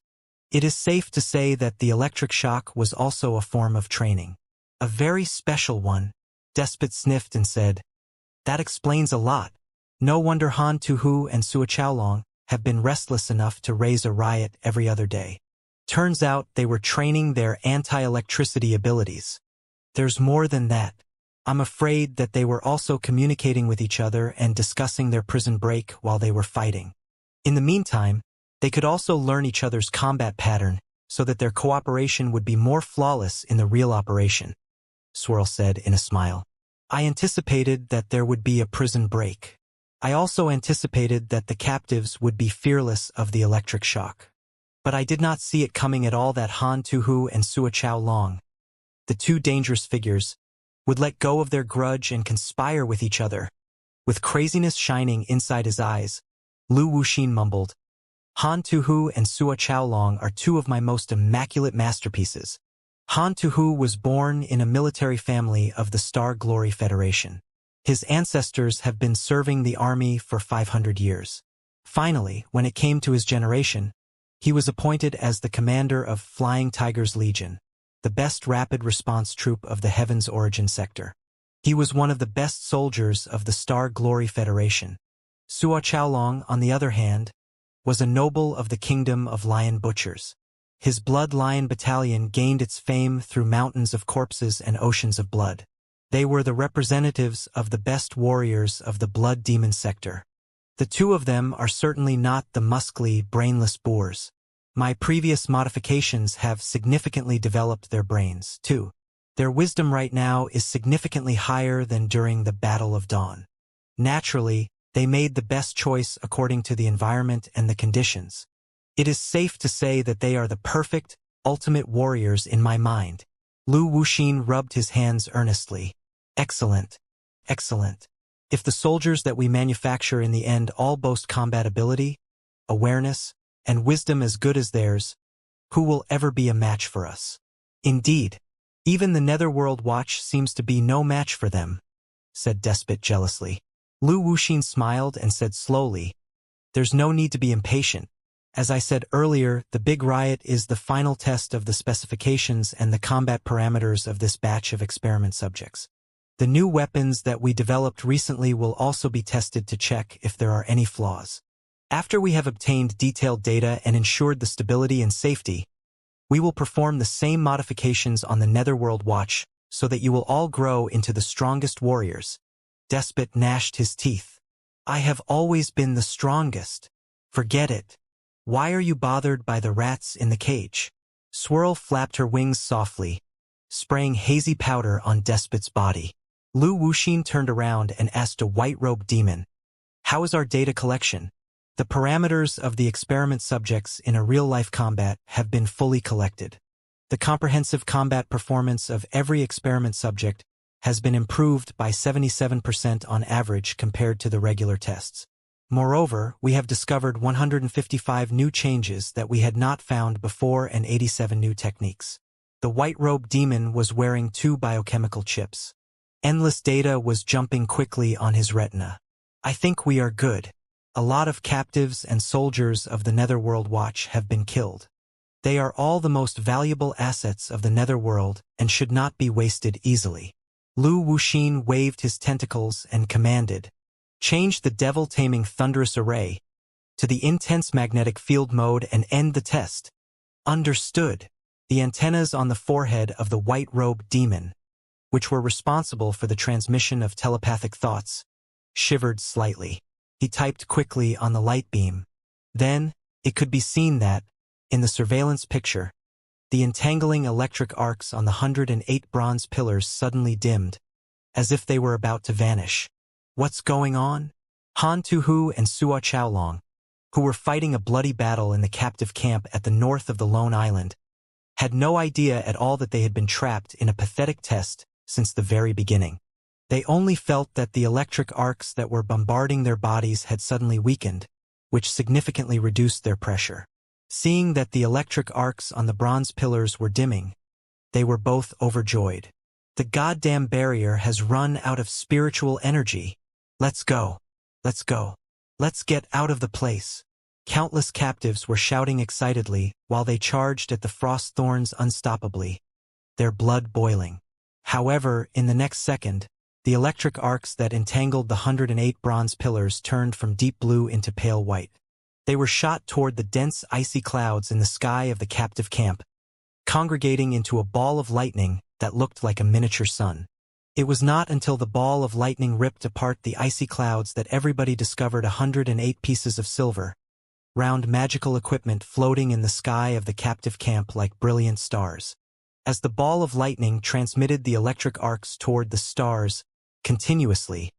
It is safe to say that the electric shock was also a form of training. A very special one. Despot sniffed and said, That explains a lot. No wonder Han Tuhu and Sua Chaolong have been restless enough to raise a riot every other day. Turns out they were training their anti-electricity abilities. There's more than that. I'm afraid that they were also communicating with each other and discussing their prison break while they were fighting. In the meantime, they could also learn each other's combat pattern so that their cooperation would be more flawless in the real operation, Swirl said in a smile. I anticipated that there would be a prison break. I also anticipated that the captives would be fearless of the electric shock. But I did not see it coming at all that Han Tuhu and Sua Chaolong, the two dangerous figures, would let go of their grudge and conspire with each other. With craziness shining inside his eyes, Lu Wuxin mumbled, Han Tuhu and Sua Chaolong are two of my most immaculate masterpieces. Han Tuhu was born in a military family of the Star Glory Federation. His ancestors have been serving the army for 500 years. Finally, when it came to his generation, he was appointed as the commander of Flying Tigers Legion, the best rapid response troop of the Heaven's Origin sector. He was one of the best soldiers of the Star Glory Federation. Sua Chaolong, on the other hand, was a noble of the Kingdom of Lion Butchers. His Blood Lion Battalion gained its fame through mountains of corpses and oceans of blood. They were the representatives of the best warriors of the Blood Demon sector. The two of them are certainly not the muscly, brainless boors. My previous modifications have significantly developed their brains, too. Their wisdom right now is significantly higher than during the Battle of Dawn. Naturally, they made the best choice according to the environment and the conditions. It is safe to say that they are the perfect, ultimate warriors in my mind. Lu Wuxin rubbed his hands earnestly. Excellent. Excellent. If the soldiers that we manufacture in the end all boast combat ability, awareness, and wisdom as good as theirs, who will ever be a match for us? Indeed, even the Netherworld Watch seems to be no match for them, said Despot jealously. Lu Wuxin smiled and said slowly, There's no need to be impatient. As I said earlier, the big riot is the final test of the specifications and the combat parameters of this batch of experiment subjects. The new weapons that we developed recently will also be tested to check if there are any flaws. After we have obtained detailed data and ensured the stability and safety, we will perform the same modifications on the Netherworld Watch so that you will all grow into the strongest warriors. Despot gnashed his teeth. I have always been the strongest. Forget it. Why are you bothered by the rats in the cage? Swirl flapped her wings softly, spraying hazy powder on Despot's body. Lu Wuxin turned around and asked a white-robed demon, "How is our data collection?" The parameters of the experiment subjects in a real-life combat have been fully collected. The comprehensive combat performance of every experiment subject has been improved by 77% on average compared to the regular tests. Moreover, we have discovered 155 new changes that we had not found before and 87 new techniques. The white-robed demon was wearing 2 biochemical chips. Endless data was jumping quickly on his retina. I think we are good. A lot of captives and soldiers of the Netherworld Watch have been killed. They are all the most valuable assets of the Netherworld and should not be wasted easily. Lu Wuxin waved his tentacles and commanded, "Change the devil-taming thunderous array to the intense magnetic field mode and end the test." Understood. The antennas on the forehead of the white-robed demon, which were responsible for the transmission of telepathic thoughts, shivered slightly. He typed quickly on the light beam. Then, it could be seen that, in the surveillance picture, the entangling electric arcs on the 108 bronze pillars suddenly dimmed, as if they were about to vanish. What's going on? Han Tuhu and Suo Chaolong, who were fighting a bloody battle in the captive camp at the north of the lone island, had no idea at all that they had been trapped in a pathetic test since the very beginning. They only felt that the electric arcs that were bombarding their bodies had suddenly weakened, which significantly reduced their pressure. Seeing that the electric arcs on the bronze pillars were dimming, they were both overjoyed. The goddamn barrier has run out of spiritual energy. Let's go. Let's go. Let's get out of the place. Countless captives were shouting excitedly while they charged at the frost thorns unstoppably, their blood boiling. However, in the next second, the electric arcs that entangled the 108 bronze pillars turned from deep blue into pale white. They were shot toward the dense icy clouds in the sky of the captive camp, congregating into a ball of lightning that looked like a miniature sun. It was not until the ball of lightning ripped apart the icy clouds that everybody discovered 108 pieces of silver, round magical equipment floating in the sky of the captive camp like brilliant stars. As the ball of lightning transmitted the electric arcs toward the stars continuously,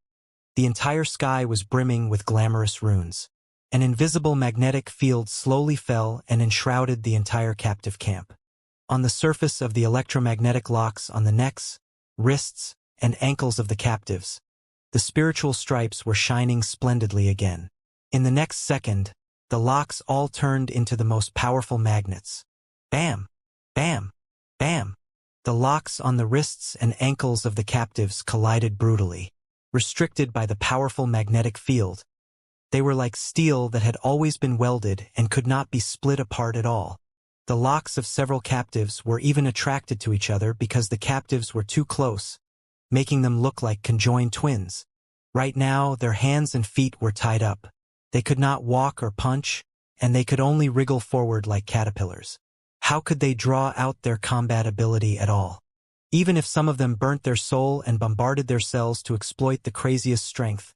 the entire sky was brimming with glamorous runes. An invisible magnetic field slowly fell and enshrouded the entire captive camp. On the surface of the electromagnetic locks on the necks, wrists, and ankles of the captives, the spiritual stripes were shining splendidly again. In the next second, the locks all turned into the most powerful magnets. Bam! Bam! Bam! The locks on the wrists and ankles of the captives collided brutally. Restricted by the powerful magnetic field, they were like steel that had always been welded and could not be split apart at all. The locks of several captives were even attracted to each other because the captives were too close, making them look like conjoined twins. Right now, their hands and feet were tied up. They could not walk or punch, and they could only wriggle forward like caterpillars. How could they draw out their combat ability at all? Even if some of them burnt their soul and bombarded their cells to exploit the craziest strength,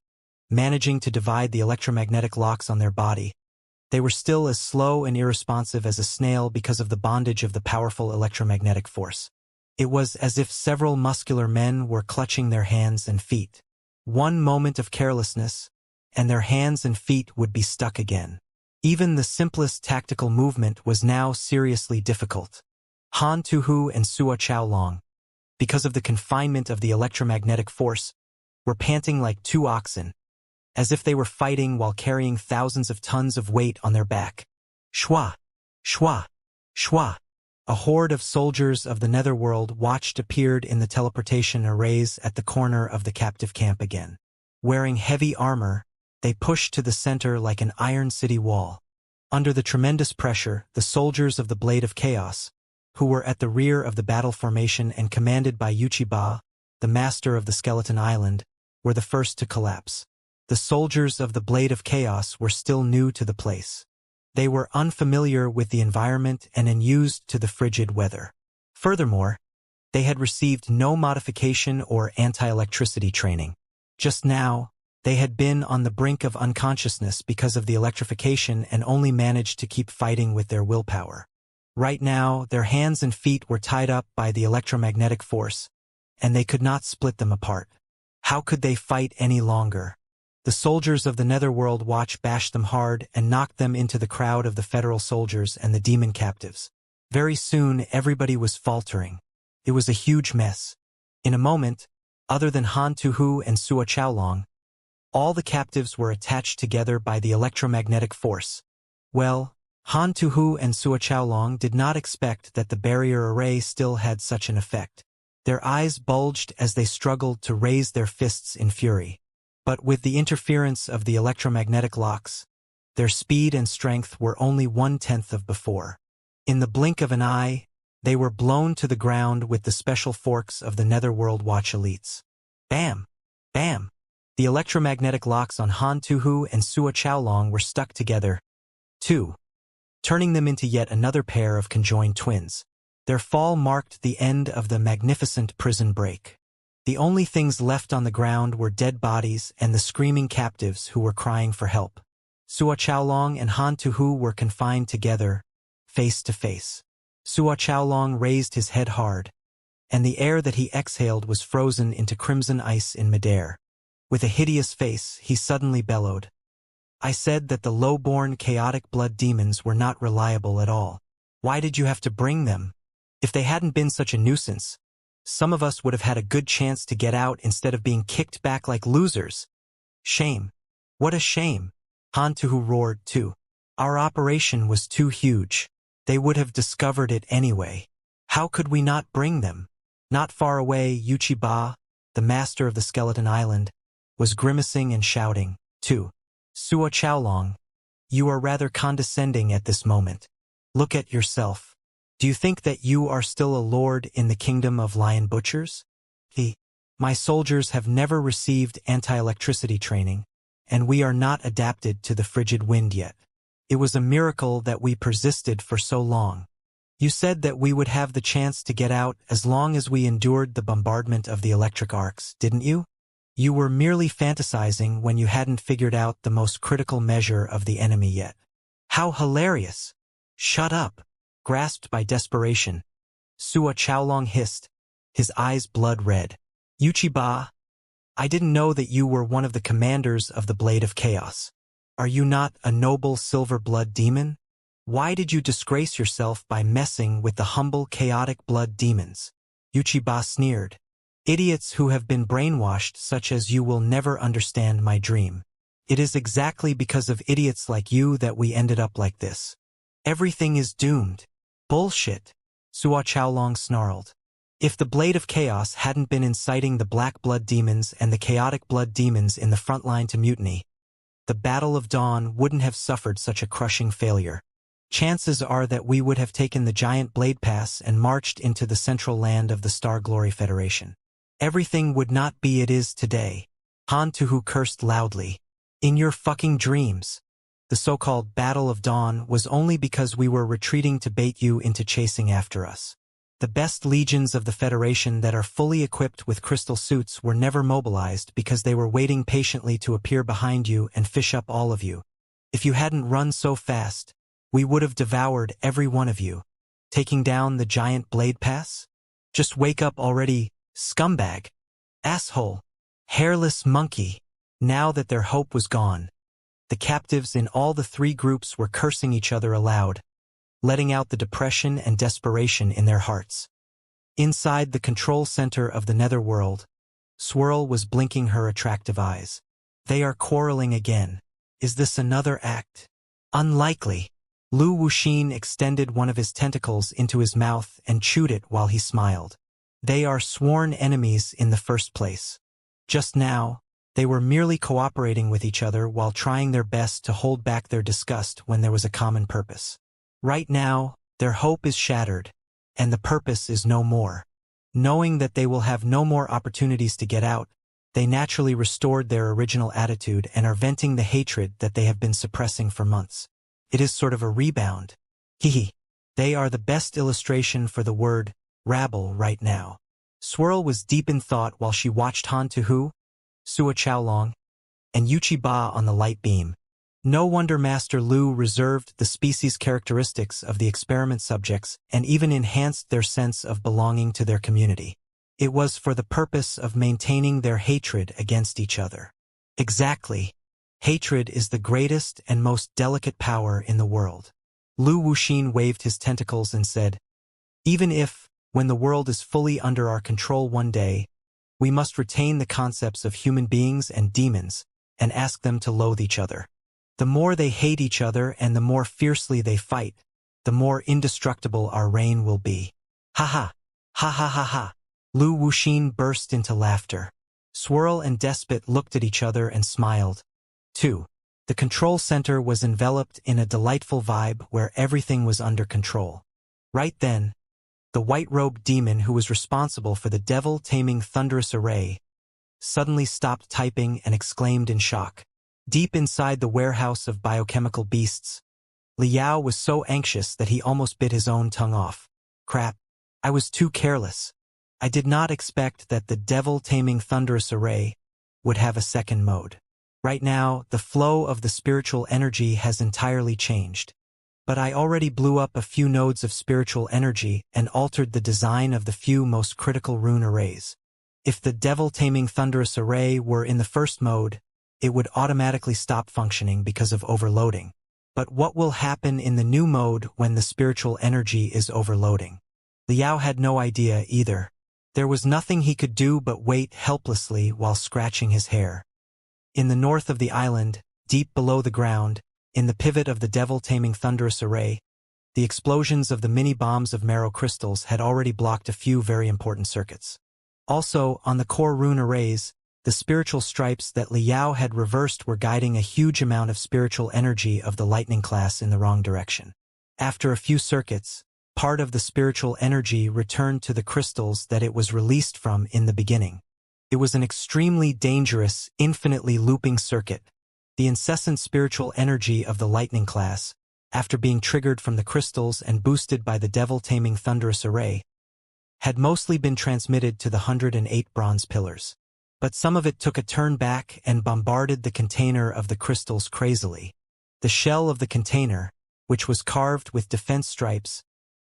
managing to divide the electromagnetic locks on their body, they were still as slow and irresponsive as a snail because of the bondage of the powerful electromagnetic force. It was as if several muscular men were clutching their hands and feet. One moment of carelessness, and their hands and feet would be stuck again. Even the simplest tactical movement was now seriously difficult. Han Tuhu and Suo Chaolong, because of the confinement of the electromagnetic force, were panting like 2 oxen, as if they were fighting while carrying thousands of tons of weight on their back. Shwa! Shwa! Shwa! A horde of soldiers of the Netherworld Watch appeared in the teleportation arrays at the corner of the captive camp again. Wearing heavy armor, they pushed to the center like an iron city wall. Under the tremendous pressure, the soldiers of the Blade of Chaos, who were at the rear of the battle formation and commanded by Yuchiba, the master of the Skeleton Island, were the first to collapse. The soldiers of the Blade of Chaos were still new to the place. They were unfamiliar with the environment and unused to the frigid weather. Furthermore, they had received no modification or anti-electricity training. Just now, they had been on the brink of unconsciousness because of the electrification and only managed to keep fighting with their willpower. Right now, their hands and feet were tied up by the electromagnetic force, and they could not split them apart. How could they fight any longer? The soldiers of the Netherworld Watch bashed them hard and knocked them into the crowd of the federal soldiers and the demon captives. Very soon, everybody was faltering. It was a huge mess. In a moment, other than Han Tuhu and Sua Chaolong, all the captives were attached together by the electromagnetic force. Well, Han Tuhu and Sua Chaolong did not expect that the barrier array still had such an effect. Their eyes bulged as they struggled to raise their fists in fury. But with the interference of the electromagnetic locks, their speed and strength were only 1/10 of before. In the blink of an eye, they were blown to the ground with the special forks of the Netherworld Watch elites. Bam! Bam! The electromagnetic locks on Han Tuhu and Sua Chaolong were stuck together, too, turning them into yet another pair of conjoined twins. Their fall marked the end of the magnificent prison break. The only things left on the ground were dead bodies and the screaming captives who were crying for help. Sua Chaolong and Han Tuhu were confined together, face to face. Sua Chaolong raised his head hard, and the air that he exhaled was frozen into crimson ice in midair. With a hideous face, he suddenly bellowed, "I said that the low-born chaotic blood demons were not reliable at all. Why did you have to bring them? If they hadn't been such a nuisance, some of us would have had a good chance to get out instead of being kicked back like losers. Shame. What a shame." Han Tuhu roared too. "Our operation was too huge. They would have discovered it anyway. How could we not bring them?" Not far away, Yuchi-Ba, the master of the Skeleton Island, was grimacing and shouting, too. "Sua Chaolong, you are rather condescending at this moment. Look at yourself. Do you think that you are still a lord in the kingdom of lion butchers? My soldiers have never received anti-electricity training, and we are not adapted to the frigid wind yet. It was a miracle that we persisted for so long. You said that we would have the chance to get out as long as we endured the bombardment of the electric arcs, didn't you? You were merely fantasizing when you hadn't figured out the most critical measure of the enemy yet." "How hilarious!" "Shut up!" Grasped by desperation, Sua Chaolong hissed, his eyes blood red. "Yuchi-Ba, I didn't know that you were one of the commanders of the Blade of Chaos. Are you not a noble silver blood demon? Why did you disgrace yourself by messing with the humble chaotic blood demons?" Yuchi-Ba sneered. "Idiots who have been brainwashed such as you will never understand my dream. It is exactly because of idiots like you that we ended up like this. Everything is doomed." "Bullshit," Sua Chaolong snarled. "If the Blade of Chaos hadn't been inciting the black blood demons and the chaotic blood demons in the front line to mutiny, the Battle of Dawn wouldn't have suffered such a crushing failure. Chances are that we would have taken the giant Blade Pass and marched into the central land of the Star Glory Federation. Everything would not be it is today." Han Tuhu cursed loudly. "In your fucking dreams. The so-called Battle of Dawn was only because we were retreating to bait you into chasing after us. The best legions of the Federation that are fully equipped with crystal suits were never mobilized because they were waiting patiently to appear behind you and fish up all of you. If you hadn't run so fast, we would have devoured every one of you. Taking down the giant Blade Pass? Just wake up already, scumbag. Asshole. Hairless monkey." Now that their hope was gone, the captives in all the three groups were cursing each other aloud, letting out the depression and desperation in their hearts. Inside the control center of the Netherworld, Swirl was blinking her attractive eyes. "They are quarreling again. Is this another act?" "Unlikely." Lu Wuxin extended one of his tentacles into his mouth and chewed it while he smiled. "They are sworn enemies in the first place. Just now, they were merely cooperating with each other while trying their best to hold back their disgust when there was a common purpose. Right now, their hope is shattered, and the purpose is no more. Knowing that they will have no more opportunities to get out, they naturally restored their original attitude and are venting the hatred that they have been suppressing for months. It is sort of a rebound. Hehe. They are the best illustration for the word rabble right now. Swirl was deep in thought while she watched Han Tu-hu, Sua Chaolong, and Yuchi Ba on the light beam. No wonder Master Lu reserved the species characteristics of the experiment subjects and even enhanced their sense of belonging to their community. It was for the purpose of maintaining their hatred against each other. Exactly. Hatred is the greatest and most delicate power in the world. Lu Wuxin waved his tentacles and said, even if, when the world is fully under our control one day, we must retain the concepts of human beings and demons and ask them to loathe each other. The more they hate each other and the more fiercely they fight, the more indestructible our reign will be. Ha ha! Ha ha ha ha! Lu Wuxin burst into laughter. Swirl and Despot looked at each other and smiled. 2. The control center was enveloped in a delightful vibe where everything was under control. Right then, the white-robed demon who was responsible for the devil-taming thunderous array suddenly stopped typing and exclaimed in shock. Deep inside the warehouse of biochemical beasts, Liao was so anxious that he almost bit his own tongue off. Crap. I was too careless. I did not expect that the devil-taming thunderous array would have a second mode. Right now, the flow of the spiritual energy has entirely changed. But I already blew up a few nodes of spiritual energy and altered the design of the few most critical rune arrays. If the devil-taming thunderous array were in the first mode, it would automatically stop functioning because of overloading. But what will happen in the new mode when the spiritual energy is overloading? Liao had no idea either. There was nothing he could do but wait helplessly while scratching his hair. In the north of the island, deep below the ground, in the pivot of the devil-taming thunderous array, the explosions of the mini-bombs of marrow crystals had already blocked a few very important circuits. Also, on the core rune arrays, the spiritual stripes that Liao had reversed were guiding a huge amount of spiritual energy of the lightning class in the wrong direction. After a few circuits, part of the spiritual energy returned to the crystals that it was released from in the beginning. It was an extremely dangerous, infinitely looping circuit. The incessant spiritual energy of the lightning class, after being triggered from the crystals and boosted by the devil-taming thunderous array, had mostly been transmitted to the 108 bronze pillars. But some of it took a turn back and bombarded the container of the crystals crazily. The shell of the container, which was carved with defense stripes,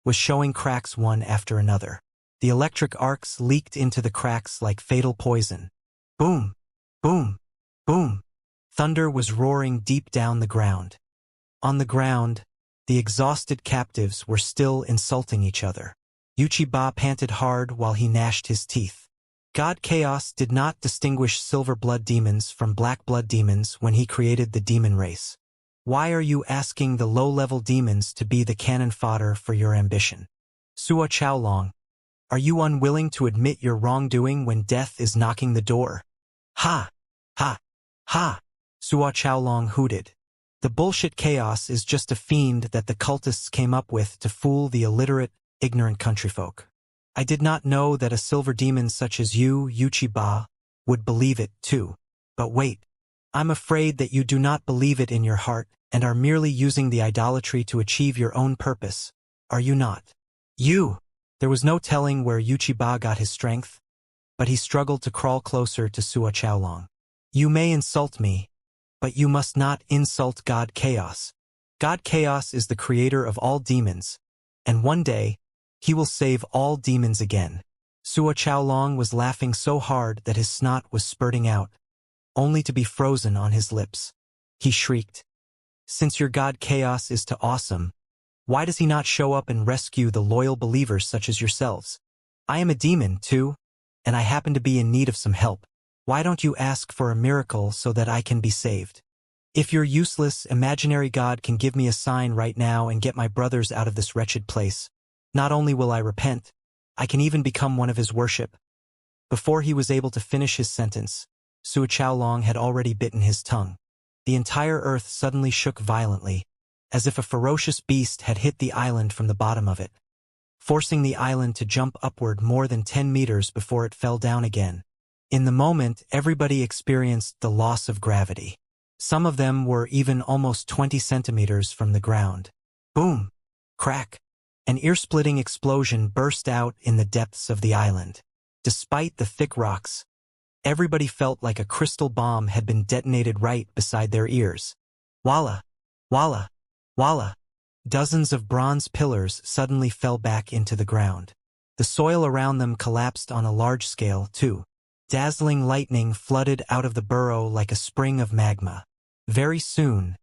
was showing cracks one after another. The electric arcs leaked into the cracks like fatal poison. Boom! Boom! Boom! Thunder was roaring deep down the ground. On the ground, the exhausted captives were still insulting each other. Yuchi Ba panted hard while he gnashed his teeth. God Chaos did not distinguish silver blood demons from black blood demons when he created the demon race. Why are you asking the low-level demons to be the cannon fodder for your ambition? Sua Chaolong, are you unwilling to admit your wrongdoing when death is knocking the door? Ha! Ha! Ha! Sua Chaolong hooted. The bullshit chaos is just a fiend that the cultists came up with to fool the illiterate, ignorant countryfolk. I did not know that a silver demon such as you, Yuchi Ba, would believe it too. But wait. I'm afraid that you do not believe it in your heart and are merely using the idolatry to achieve your own purpose. Are you not? You! There was no telling where Yuchi Ba got his strength, but he struggled to crawl closer to Sua Chaolong. You may insult me, but you must not insult God Chaos. God Chaos is the creator of all demons, and one day, he will save all demons again. Sua Chaolong was laughing so hard that his snot was spurting out, only to be frozen on his lips. He shrieked, "Since your God Chaos is too awesome, why does he not show up and rescue the loyal believers such as yourselves? I am a demon, too, and I happen to be in need of some help. Why don't you ask for a miracle so that I can be saved? If your useless, imaginary God can give me a sign right now and get my brothers out of this wretched place, not only will I repent, I can even become one of his worship." Before he was able to finish his sentence, Sua Chaolong had already bitten his tongue. The entire earth suddenly shook violently, as if a ferocious beast had hit the island from the bottom of it, forcing the island to jump upward more than 10 meters before it fell down again. In the moment, everybody experienced the loss of gravity. Some of them were even almost 20 centimeters from the ground. Boom! Crack! An ear-splitting explosion burst out in the depths of the island. Despite the thick rocks, everybody felt like a crystal bomb had been detonated right beside their ears. Walla! Walla! Walla! Dozens of bronze pillars suddenly fell back into the ground. The soil around them collapsed on a large scale, too. Dazzling lightning flooded out of the burrow like a spring of magma. Very soon,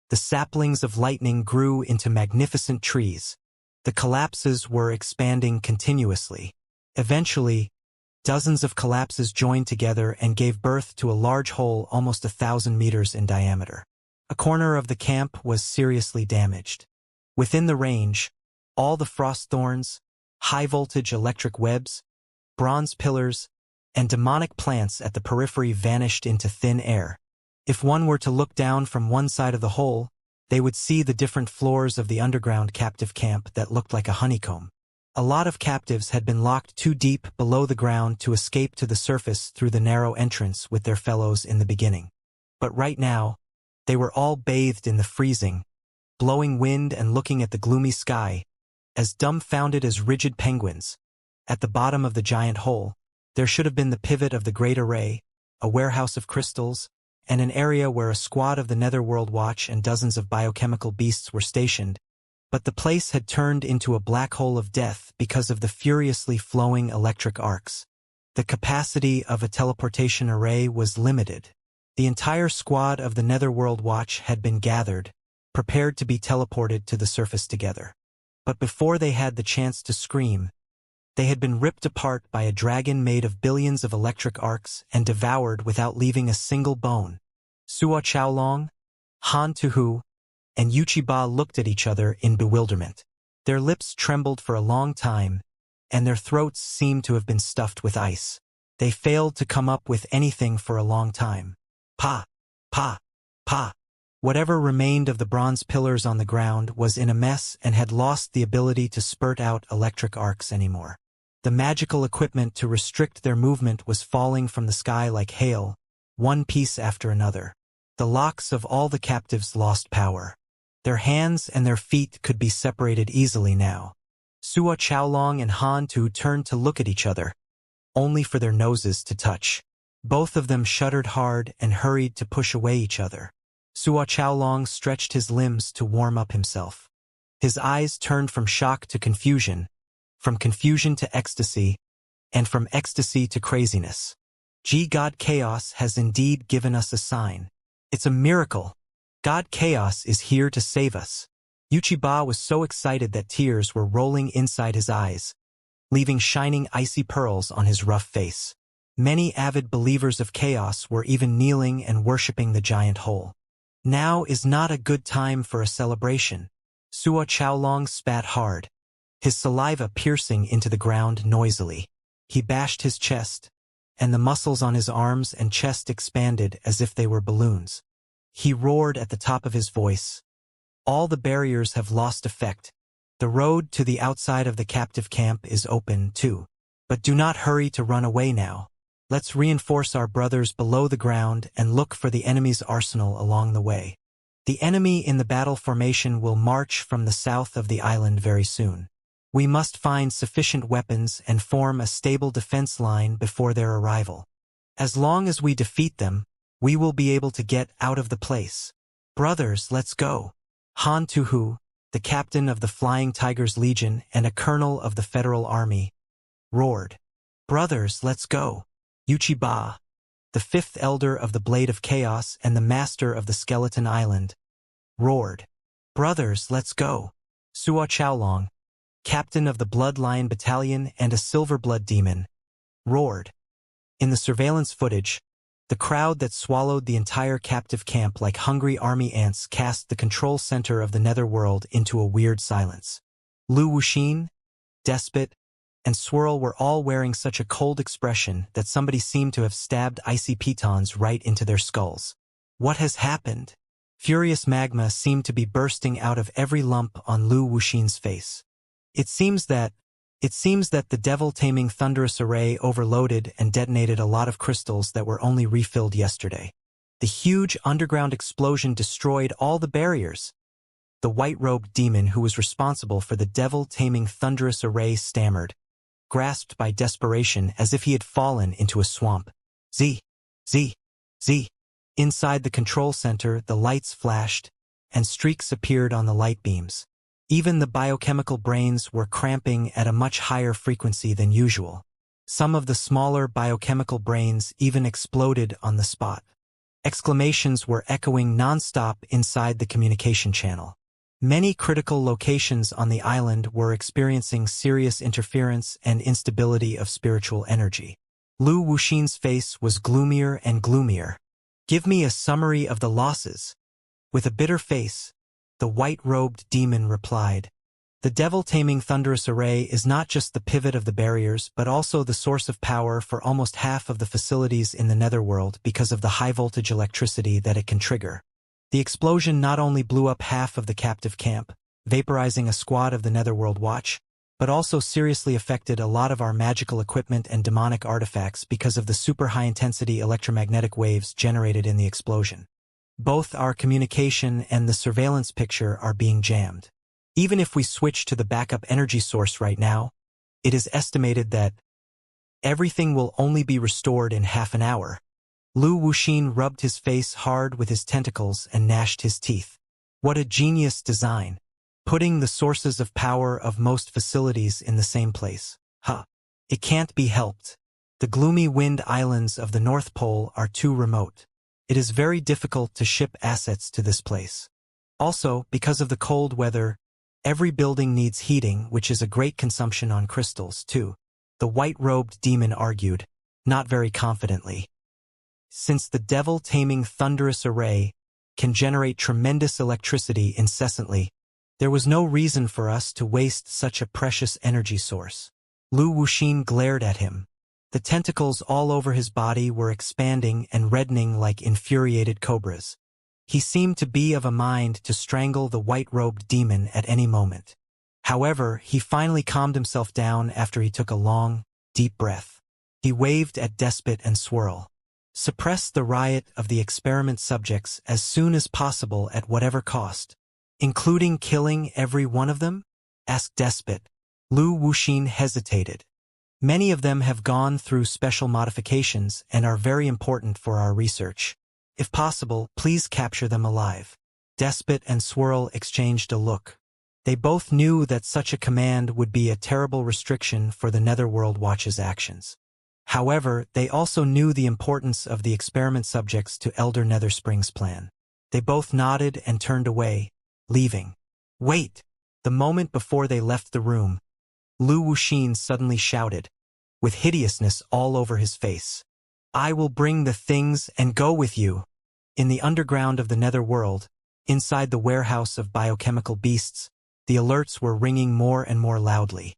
the saplings of lightning grew into magnificent trees. The collapses were expanding continuously. Eventually, dozens of collapses joined together and gave birth to a large hole almost 1,000 meters in diameter. A corner of the camp was seriously damaged. Within the range, all the frost thorns, high-voltage electric webs, bronze pillars, and demonic plants at the periphery vanished into thin air. If one were to look down from one side of the hole, they would see the different floors of the underground captive camp that looked like a honeycomb. A lot of captives had been locked too deep below the ground to escape to the surface through the narrow entrance with their fellows in the beginning. But right now, they were all bathed in the freezing, blowing wind and looking at the gloomy sky, as dumbfounded as rigid penguins. At the bottom of the giant hole, there should have been the pivot of the Great Array, a warehouse of crystals, and an area where a squad of the Netherworld Watch and dozens of biochemical beasts were stationed. But the place had turned into a black hole of death because of the furiously flowing electric arcs. The capacity of a teleportation array was limited. The entire squad of the Netherworld Watch had been gathered, prepared to be teleported to the surface together. But before they had the chance to scream, they had been ripped apart by a dragon made of billions of electric arcs and devoured without leaving a single bone. Suo Chaolong, Han Tuhu, and Yuchiba looked at each other in bewilderment. Their lips trembled for a long time, and their throats seemed to have been stuffed with ice. They failed to come up with anything for a long time. Pa! Pa! Pa! Whatever remained of the bronze pillars on the ground was in a mess and had lost the ability to spurt out electric arcs anymore. The magical equipment to restrict their movement was falling from the sky like hail, one piece after another. The locks of all the captives lost power. Their hands and their feet could be separated easily now. Suo Chaolong and Han Tu turned to look at each other, only for their noses to touch. Both of them shuddered hard and hurried to push away each other. Suo Chaolong stretched his limbs to warm up himself. His eyes turned from shock to confusion, from confusion to ecstasy, and from ecstasy to craziness. God Chaos has indeed given us a sign. It's a miracle. God Chaos is here to save us. Yuchiba was so excited that tears were rolling inside his eyes, leaving shining icy pearls on his rough face. Many avid believers of chaos were even kneeling and worshipping the giant hole. Now is not a good time for a celebration. Suo Chaolong spat hard, his saliva piercing into the ground noisily. He bashed his chest, and the muscles on his arms and chest expanded as if they were balloons. He roared at the top of his voice. All the barriers have lost effect. The road to the outside of the captive camp is open too. But do not hurry to run away now. Let's reinforce our brothers below the ground and look for the enemy's arsenal along the way. The enemy in the battle formation will march from the south of the island very soon. We must find sufficient weapons and form a stable defense line before their arrival. As long as we defeat them, we will be able to get out of the place. Brothers, let's go. Han Tuhu, the captain of the Flying Tigers Legion and a colonel of the Federal Army, roared. Brothers, let's go. Yuchiba, the fifth elder of the Blade of Chaos and the master of the Skeleton Island, roared. Brothers, let's go. Suo Chaolong, captain of the Bloodline Battalion and a Silverblood demon, roared. In the surveillance footage, the crowd that swallowed the entire captive camp like hungry army ants cast the control center of the netherworld into a weird silence. Lu Wuxin, Despot, and Swirl were all wearing such a cold expression that somebody seemed to have stabbed icy pitons right into their skulls. What has happened? Furious magma seemed to be bursting out of every lump on Lu Wuxin's face. It seems that, It seems that the devil-taming thunderous array overloaded and detonated a lot of crystals that were only refilled yesterday. The huge underground explosion destroyed all the barriers. The white-robed demon who was responsible for the devil-taming thunderous array stammered, grasped by desperation as if he had fallen into a swamp. Z. Z. Z. Inside the control center, the lights flashed, and streaks appeared on the light beams. Even the biochemical brains were cramping at a much higher frequency than usual. Some of the smaller biochemical brains even exploded on the spot. Exclamations were echoing non-stop inside the communication channel. Many critical locations on the island were experiencing serious interference and instability of spiritual energy. Lu Wuxin's face was gloomier and gloomier. "Give me a summary of the losses." With a bitter face, the white-robed demon replied, "The devil-taming thunderous array is not just the pivot of the barriers but also the source of power for almost half of the facilities in the netherworld because of the high-voltage electricity that it can trigger. The explosion not only blew up half of the captive camp, vaporizing a squad of the Netherworld Watch, but also seriously affected a lot of our magical equipment and demonic artifacts because of the super high-intensity electromagnetic waves generated in the explosion. Both our communication and the surveillance picture are being jammed. Even if we switch to the backup energy source right now, it is estimated that everything will only be restored in half an hour." Lu Wuxin rubbed his face hard with his tentacles and gnashed his teeth. What a genius design, putting the sources of power of most facilities in the same place. It can't be helped. The gloomy wind islands of the North Pole are too remote. It is very difficult to ship assets to this place. Also, because of the cold weather, every building needs heating, which is a great consumption on crystals, too. The white-robed demon argued, not very confidently. Since the devil-taming thunderous array can generate tremendous electricity incessantly, there was no reason for us to waste such a precious energy source. Lu Wuxin glared at him. The tentacles all over his body were expanding and reddening like infuriated cobras. He seemed to be of a mind to strangle the white-robed demon at any moment. However, he finally calmed himself down after he took a long, deep breath. He waved at Despot and Swirl. "Suppress the riot of the experiment subjects as soon as possible at whatever cost." "Including killing every one of them?" asked Despot. Lu Wuxin hesitated. "Many of them have gone through special modifications and are very important for our research. If possible, please capture them alive." Despot and Swirl exchanged a look. They both knew that such a command would be a terrible restriction for the Netherworld Watch's actions. However, they also knew the importance of the experiment subjects to Elder Netherspring's plan. They both nodded and turned away, leaving. "Wait!" The moment before they left the room, Lu Wuxin suddenly shouted, with hideousness all over his face, "I will bring the things and go with you." In the underground of the Netherworld, inside the warehouse of biochemical beasts, the alerts were ringing more and more loudly.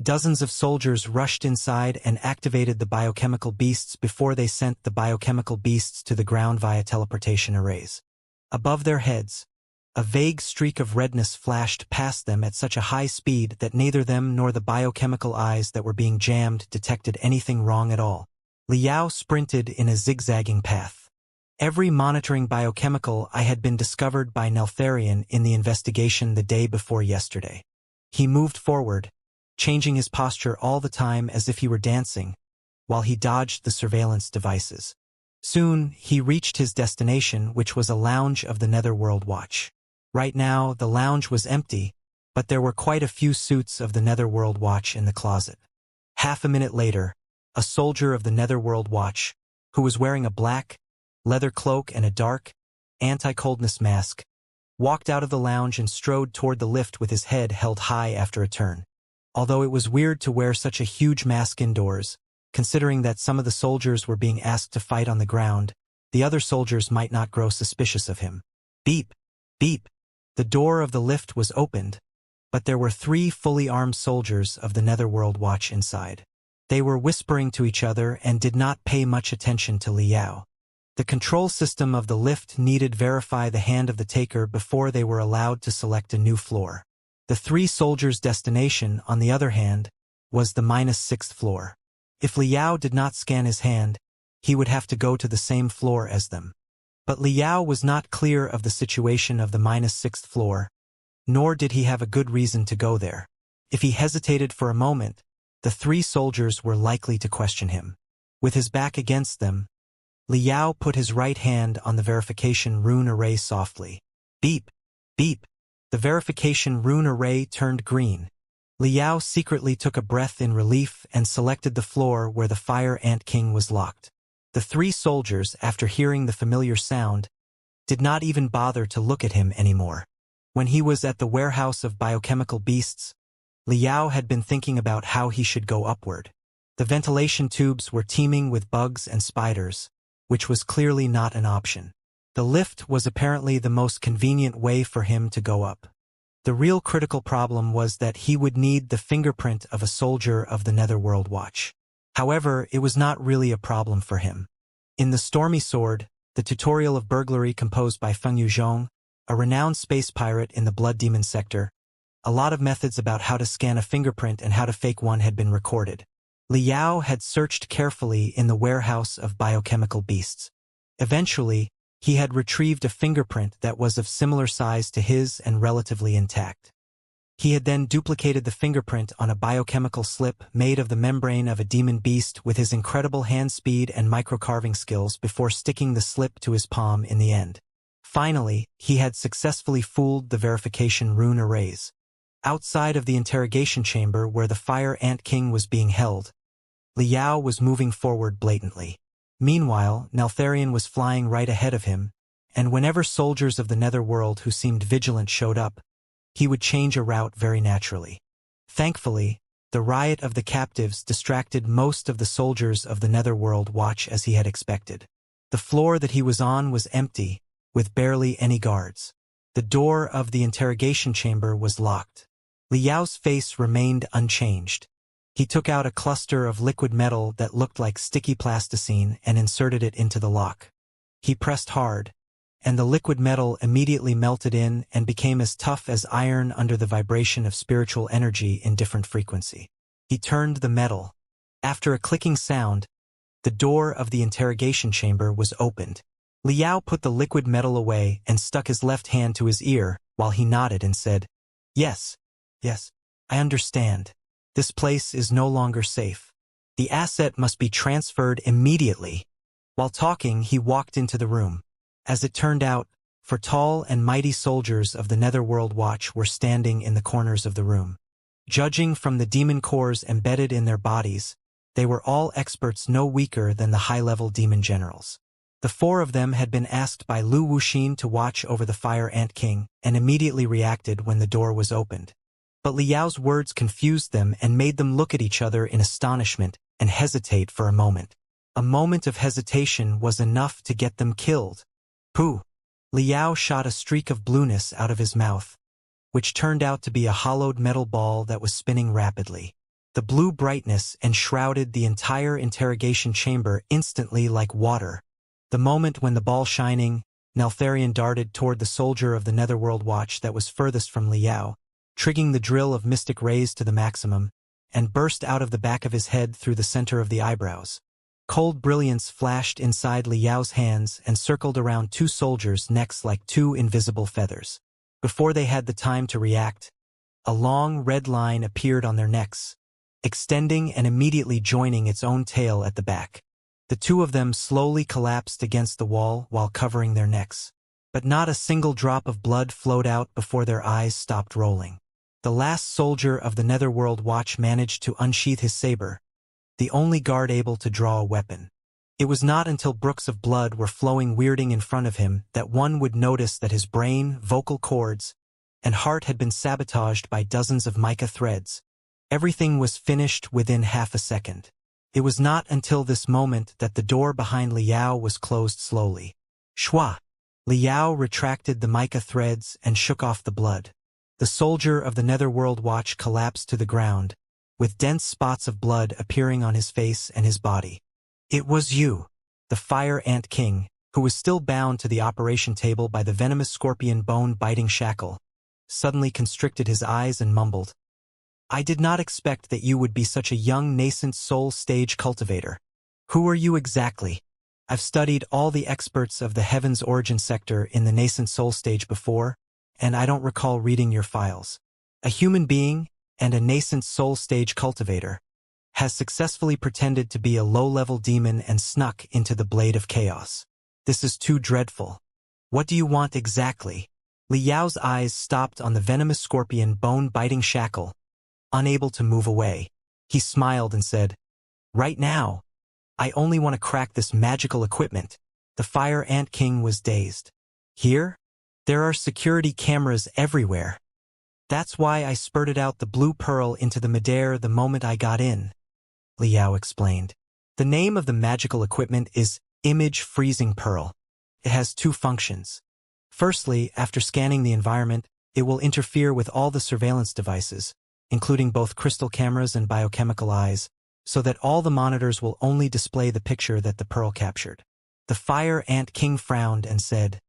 Dozens of soldiers rushed inside and activated the biochemical beasts before they sent the biochemical beasts to the ground via teleportation arrays. Above their heads, a vague streak of redness flashed past them at such a high speed that neither them nor the biochemical eyes that were being jammed detected anything wrong at all. Liao sprinted in a zigzagging path. Every monitoring biochemical I had been discovered by Neltharion in the investigation the day before yesterday. He moved forward, changing his posture all the time as if he were dancing, while he dodged the surveillance devices. Soon, he reached his destination, which was a lounge of the Netherworld Watch. Right now, the lounge was empty, but there were quite a few suits of the Netherworld Watch in the closet. Half a minute later, a soldier of the Netherworld Watch, who was wearing a black, leather cloak and a dark, anti-coldness mask, walked out of the lounge and strode toward the lift with his head held high after a turn. Although it was weird to wear such a huge mask indoors, considering that some of the soldiers were being asked to fight on the ground, the other soldiers might not grow suspicious of him. Beep, beep. The door of the lift was opened, but there were 3 fully armed soldiers of the Netherworld Watch inside. They were whispering to each other and did not pay much attention to Liao. The control system of the lift needed verify the hand of the taker before they were allowed to select a new floor. The 3 soldiers' destination, on the other hand, was the -6th floor. If Liao did not scan his hand, he would have to go to the same floor as them. But Liao was not clear of the situation of the -6th floor, nor did he have a good reason to go there. If he hesitated for a moment, the 3 soldiers were likely to question him. With his back against them, Liao put his right hand on the verification rune array softly. Beep! Beep! The verification rune array turned green. Liao secretly took a breath in relief and selected the floor where the Fire Ant King was locked. The 3 soldiers, after hearing the familiar sound, did not even bother to look at him anymore. When he was at the warehouse of biochemical beasts, Liao had been thinking about how he should go upward. The ventilation tubes were teeming with bugs and spiders, which was clearly not an option. The lift was apparently the most convenient way for him to go up. The real critical problem was that he would need the fingerprint of a soldier of the Netherworld Watch. However, it was not really a problem for him. In The Stormy Sword, the tutorial of burglary composed by Feng Yuzhong, a renowned space pirate in the Blood Demon sector, a lot of methods about how to scan a fingerprint and how to fake one had been recorded. Liao had searched carefully in the warehouse of biochemical beasts. Eventually, he had retrieved a fingerprint that was of similar size to his and relatively intact. He had then duplicated the fingerprint on a biochemical slip made of the membrane of a demon beast with his incredible hand speed and microcarving skills before sticking the slip to his palm in the end. Finally, he had successfully fooled the verification rune arrays. Outside of the interrogation chamber where the Fire Ant King was being held, Liao was moving forward blatantly. Meanwhile, Neltharion was flying right ahead of him, and whenever soldiers of the Netherworld who seemed vigilant showed up, he would change a route very naturally. Thankfully, the riot of the captives distracted most of the soldiers of the Netherworld Watch as he had expected. The floor that he was on was empty, with barely any guards. The door of the interrogation chamber was locked. Liao's face remained unchanged. He took out a cluster of liquid metal that looked like sticky plasticine and inserted it into the lock. He pressed hard, and the liquid metal immediately melted in and became as tough as iron under the vibration of spiritual energy in different frequency. He turned the metal. After a clicking sound, the door of the interrogation chamber was opened. Liao put the liquid metal away and stuck his left hand to his ear while he nodded and said, Yes, I understand. This place is no longer safe. The asset must be transferred immediately." While talking, he walked into the room. As it turned out, for tall and mighty soldiers of the Netherworld Watch were standing in the corners of the room. Judging from the demon cores embedded in their bodies, they were all experts no weaker than the high-level demon generals. The 4 of them had been asked by Lu Wuxin to watch over the Fire Ant King and immediately reacted when the door was opened. But Liao's words confused them and made them look at each other in astonishment and hesitate for a moment. A moment of hesitation was enough to get them killed. Pooh! Liao shot a streak of blueness out of his mouth, which turned out to be a hollowed metal ball that was spinning rapidly. The blue brightness enshrouded the entire interrogation chamber instantly like water. The moment when the ball shining, Neltharion darted toward the soldier of the Netherworld Watch that was furthest from Liao, triggering the drill of mystic rays to the maximum, and burst out of the back of his head through the center of the eyebrows. Cold brilliance flashed inside Liao's hands and circled around 2 soldiers' necks like 2 invisible feathers. Before they had the time to react, a long red line appeared on their necks, extending and immediately joining its own tail at the back. The 2 of them slowly collapsed against the wall while covering their necks. But not a single drop of blood flowed out before their eyes stopped rolling. The last soldier of the Netherworld Watch managed to unsheath his saber, the only guard able to draw a weapon. It was not until brooks of blood were flowing weirding in front of him that one would notice that his brain, vocal cords, and heart had been sabotaged by dozens of mica threads. Everything was finished within half a second. It was not until this moment that the door behind Liao was closed slowly. Shwa! Liao retracted the mica threads and shook off the blood. The soldier of the Netherworld Watch collapsed to the ground, with dense spots of blood appearing on his face and his body. "It was you." The Fire Ant King, who was still bound to the operation table by the venomous scorpion bone-biting shackle, suddenly constricted his eyes and mumbled, I did not expect that you would be such a young nascent soul stage cultivator. Who are you exactly? I've studied all the experts of the Heaven's Origin sector in the nascent soul stage before, and I don't recall reading your files. A human being and a nascent soul stage cultivator has successfully pretended to be a low-level demon and snuck into the blade of chaos. This is too dreadful. What do you want exactly? Li Yao's eyes stopped on the venomous scorpion bone-biting shackle, unable to move away. He smiled and said, "Right now, I only want to crack this magical equipment." The Fire Ant King was dazed. Here? There are security cameras everywhere. That's why I spurted out the blue pearl into the midair the moment I got in, Li Yao explained. The name of the magical equipment is Image Freezing Pearl. It has two functions. Firstly, after scanning the environment, it will interfere with all the surveillance devices, including both crystal cameras and biochemical eyes, so that all the monitors will only display the picture that the pearl captured. The Fire Ant King frowned and said,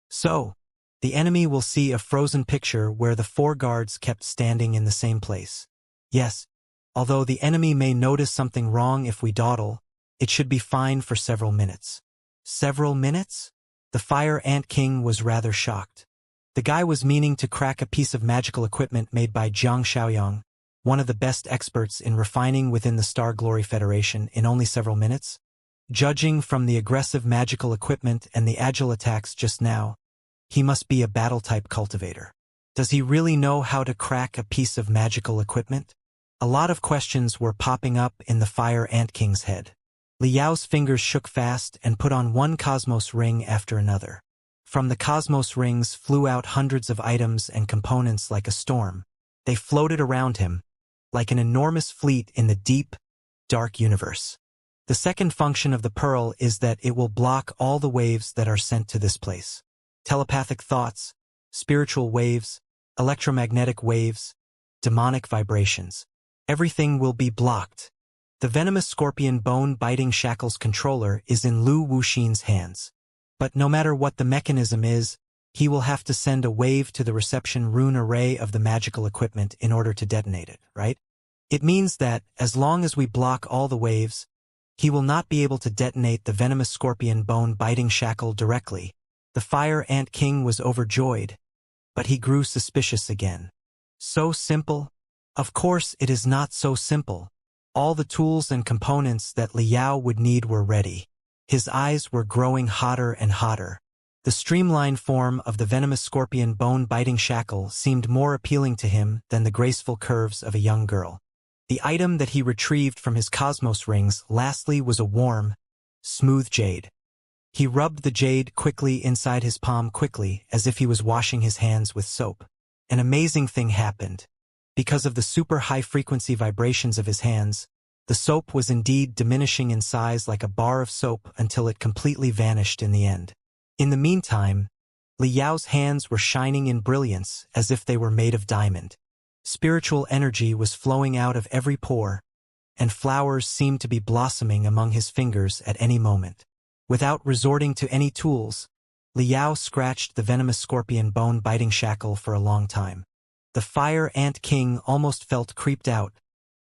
"So, the enemy will see a frozen picture where the 4 guards kept standing in the same place. Yes, although the enemy may notice something wrong if we dawdle, it should be fine for several minutes." Several minutes? The Fire Ant King was rather shocked. The guy was meaning to crack a piece of magical equipment made by Xianxia, one of the best experts in refining within the Star Glory Federation, in only several minutes? Judging from the aggressive magical equipment and the agile attacks just now, he must be a battle-type cultivator. Does he really know how to crack a piece of magical equipment? A lot of questions were popping up in the Fire Ant King's head. Li Yao's fingers shook fast and put on one cosmos ring after another. From the cosmos rings flew out hundreds of items and components like a storm. They floated around him, like an enormous fleet in the deep, dark universe. The second function of the pearl is that it will block all the waves that are sent to this place. Telepathic thoughts, spiritual waves, electromagnetic waves, demonic vibrations. Everything will be blocked. The venomous scorpion bone-biting shackles controller is in Lu Wuxin's hands. But no matter what the mechanism is, he will have to send a wave to the reception rune array of the magical equipment in order to detonate it, right? It means that, as long as we block all the waves, he will not be able to detonate the venomous scorpion bone-biting shackle directly. The Fire Ant King was overjoyed, but he grew suspicious again. So simple? Of course it is not so simple. All the tools and components that Li Yao would need were ready. His eyes were growing hotter and hotter. The streamlined form of the venomous scorpion bone-biting shackle seemed more appealing to him than the graceful curves of a young girl. The item that he retrieved from his cosmos rings lastly was a warm, smooth jade. He rubbed the jade quickly inside his palm quickly, as if he was washing his hands with soap. An amazing thing happened. Because of the super high-frequency vibrations of his hands, the soap was indeed diminishing in size like a bar of soap until it completely vanished in the end. In the meantime, Li Yao's hands were shining in brilliance as if they were made of diamond. Spiritual energy was flowing out of every pore, and flowers seemed to be blossoming among his fingers at any moment. Without resorting to any tools, Li Yao scratched the venomous scorpion bone-biting shackle for a long time. The Fire Ant King almost felt creeped out,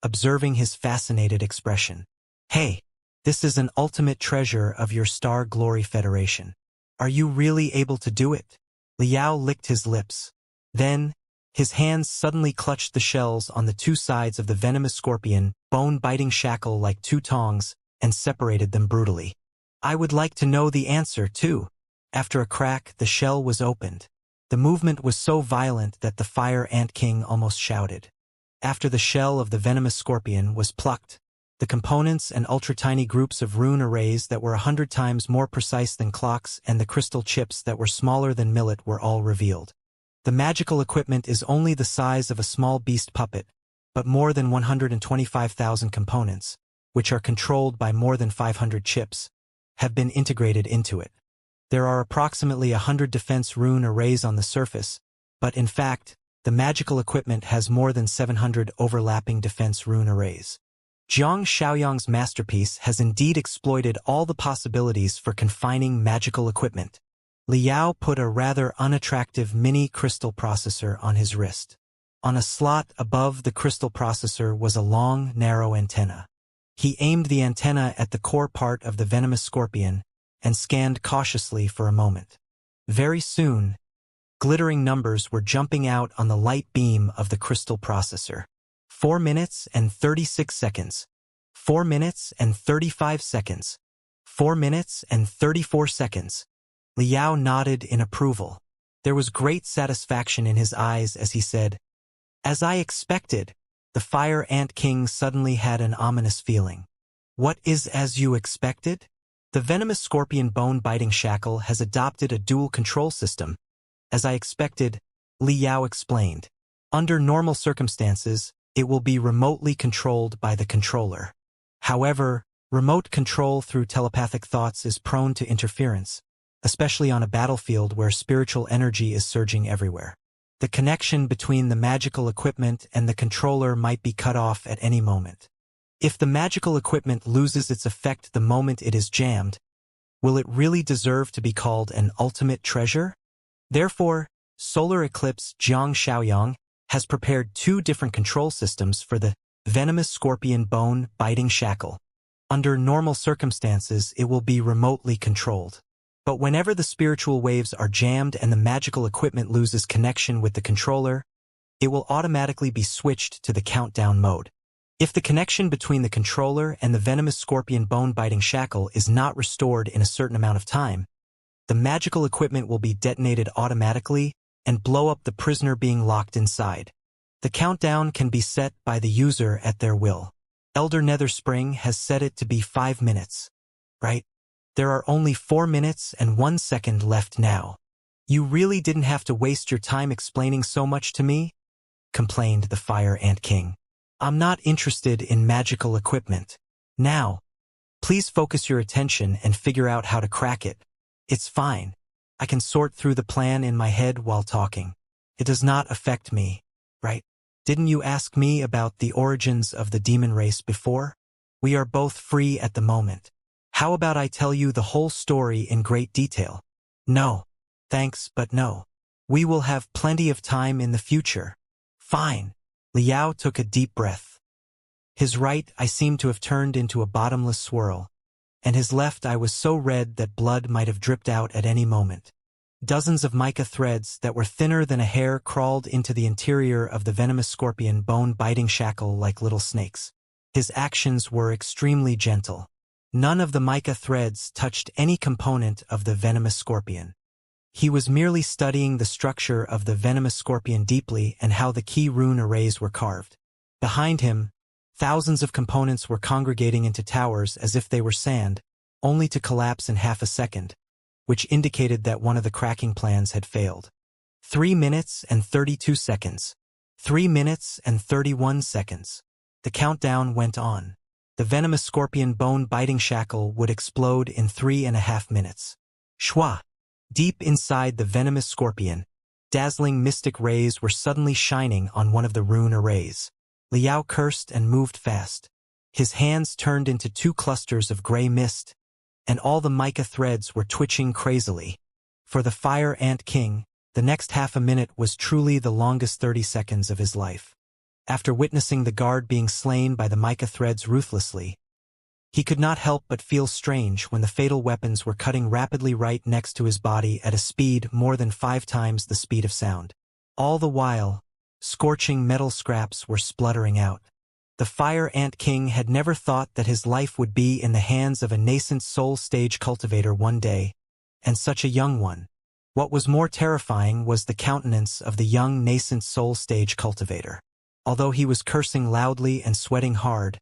observing his fascinated expression. "Hey, this is an ultimate treasure of your Star Glory Federation. Are you really able to do it?" Li Yao licked his lips. Then, his hands suddenly clutched the shells on the two sides of the venomous scorpion, bone-biting shackle like two tongs, and separated them brutally. "I would like to know the answer, too." After a crack, the shell was opened. The movement was so violent that the Fire Ant King almost shouted. After the shell of the venomous scorpion was plucked, the components and ultra-tiny groups of rune arrays that were 100 times more precise than clocks and the crystal chips that were smaller than millet were all revealed. The magical equipment is only the size of a small beast puppet, but more than 125,000 components, which are controlled by more than 500 chips, have been integrated into it. There are approximately 100 defense rune arrays on the surface, but in fact, the magical equipment has more than 700 overlapping defense rune arrays. Zhang Xiaoyang's masterpiece has indeed exploited all the possibilities for confining magical equipment. Li Yao put a rather unattractive mini crystal processor on his wrist. On a slot above the crystal processor was a long, narrow antenna. He aimed the antenna at the core part of the venomous scorpion and scanned cautiously for a moment. Very soon, glittering numbers were jumping out on the light beam of the crystal processor. 4 minutes and 36 seconds. 4 minutes and 35 seconds. 4 minutes and 34 seconds. Liao nodded in approval. There was great satisfaction in his eyes as he said, "As I expected." The Fire Ant King suddenly had an ominous feeling. "What is as you expected?" "The venomous scorpion bone-biting shackle has adopted a dual control system. As I expected," Liao explained. "Under normal circumstances, it will be remotely controlled by the controller. However, remote control through telepathic thoughts is prone to interference, especially on a battlefield where spiritual energy is surging everywhere. The connection between the magical equipment and the controller might be cut off at any moment. If the magical equipment loses its effect the moment it is jammed, will it really deserve to be called an ultimate treasure? Therefore, Solar Eclipse Xianxia has prepared 2 different control systems for the venomous scorpion bone-biting shackle. Under normal circumstances, it will be remotely controlled. But whenever the spiritual waves are jammed and the magical equipment loses connection with the controller, it will automatically be switched to the countdown mode. If the connection between the controller and the venomous scorpion bone-biting shackle is not restored in a certain amount of time, the magical equipment will be detonated automatically and blow up the prisoner being locked inside. The countdown can be set by the user at their will. Elder Netherspring has set it to be 5 minutes. Right? There are only 4 minutes and 1 second left now. You really didn't have to waste your time explaining so much to me? Complained the Fire Ant King. I'm not interested in magical equipment. Now, please focus your attention and figure out how to crack it. It's fine. I can sort through the plan in my head while talking. It does not affect me, right? Didn't you ask me about the origins of the demon race before? We are both free at the moment. How about I tell you the whole story in great detail? No. Thanks, but no. We will have plenty of time in the future. Fine. Liao took a deep breath. His right eye seemed to have turned into a bottomless swirl, and his left eye was so red that blood might have dripped out at any moment. Dozens of mica threads that were thinner than a hair crawled into the interior of the venomous scorpion bone-biting shackle like little snakes. His actions were extremely gentle. None of the mica threads touched any component of the venomous scorpion. He was merely studying the structure of the venomous scorpion deeply and how the key rune arrays were carved. Behind him, thousands of components were congregating into towers as if they were sand, only to collapse in half a second, which indicated that one of the cracking plans had failed. 3 minutes and 32 seconds. 3 minutes and 31 seconds. The countdown went on. The venomous scorpion bone-biting shackle would explode in 3.5 minutes. Shwa! Deep inside the venomous scorpion, dazzling mystic rays were suddenly shining on one of the rune arrays. Liao cursed and moved fast. His hands turned into 2 clusters of gray mist, and all the mica threads were twitching crazily. For the Fire Ant King, the next half a minute was truly the longest 30 seconds of his life. After witnessing the guard being slain by the mica threads ruthlessly, he could not help but feel strange when the fatal weapons were cutting rapidly right next to his body at a speed more than 5 times the speed of sound. All the while, scorching metal scraps were spluttering out. The Fire Ant King had never thought that his life would be in the hands of a nascent soul stage cultivator one day, and such a young one. What was more terrifying was the countenance of the young nascent soul stage cultivator. Although he was cursing loudly and sweating hard,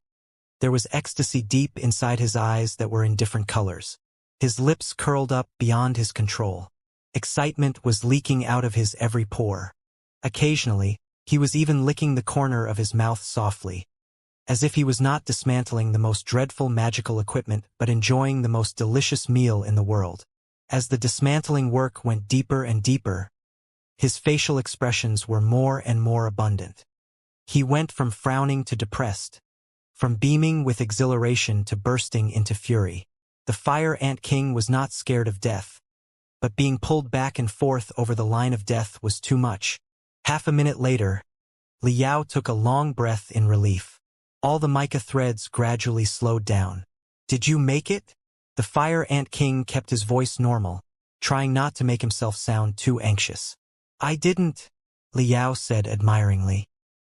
there was ecstasy deep inside his eyes that were in different colors. His lips curled up beyond his control. Excitement was leaking out of his every pore. Occasionally, he was even licking the corner of his mouth softly, as if he was not dismantling the most dreadful magical equipment but enjoying the most delicious meal in the world. As the dismantling work went deeper and deeper, his facial expressions were more and more abundant. He went from frowning to depressed, from beaming with exhilaration to bursting into fury. The Fire Ant King was not scared of death, but being pulled back and forth over the line of death was too much. Half a minute later, Liao took a long breath in relief. All the mica threads gradually slowed down. Did you make it? The Fire Ant King kept his voice normal, trying not to make himself sound too anxious. I didn't, Liao said admiringly.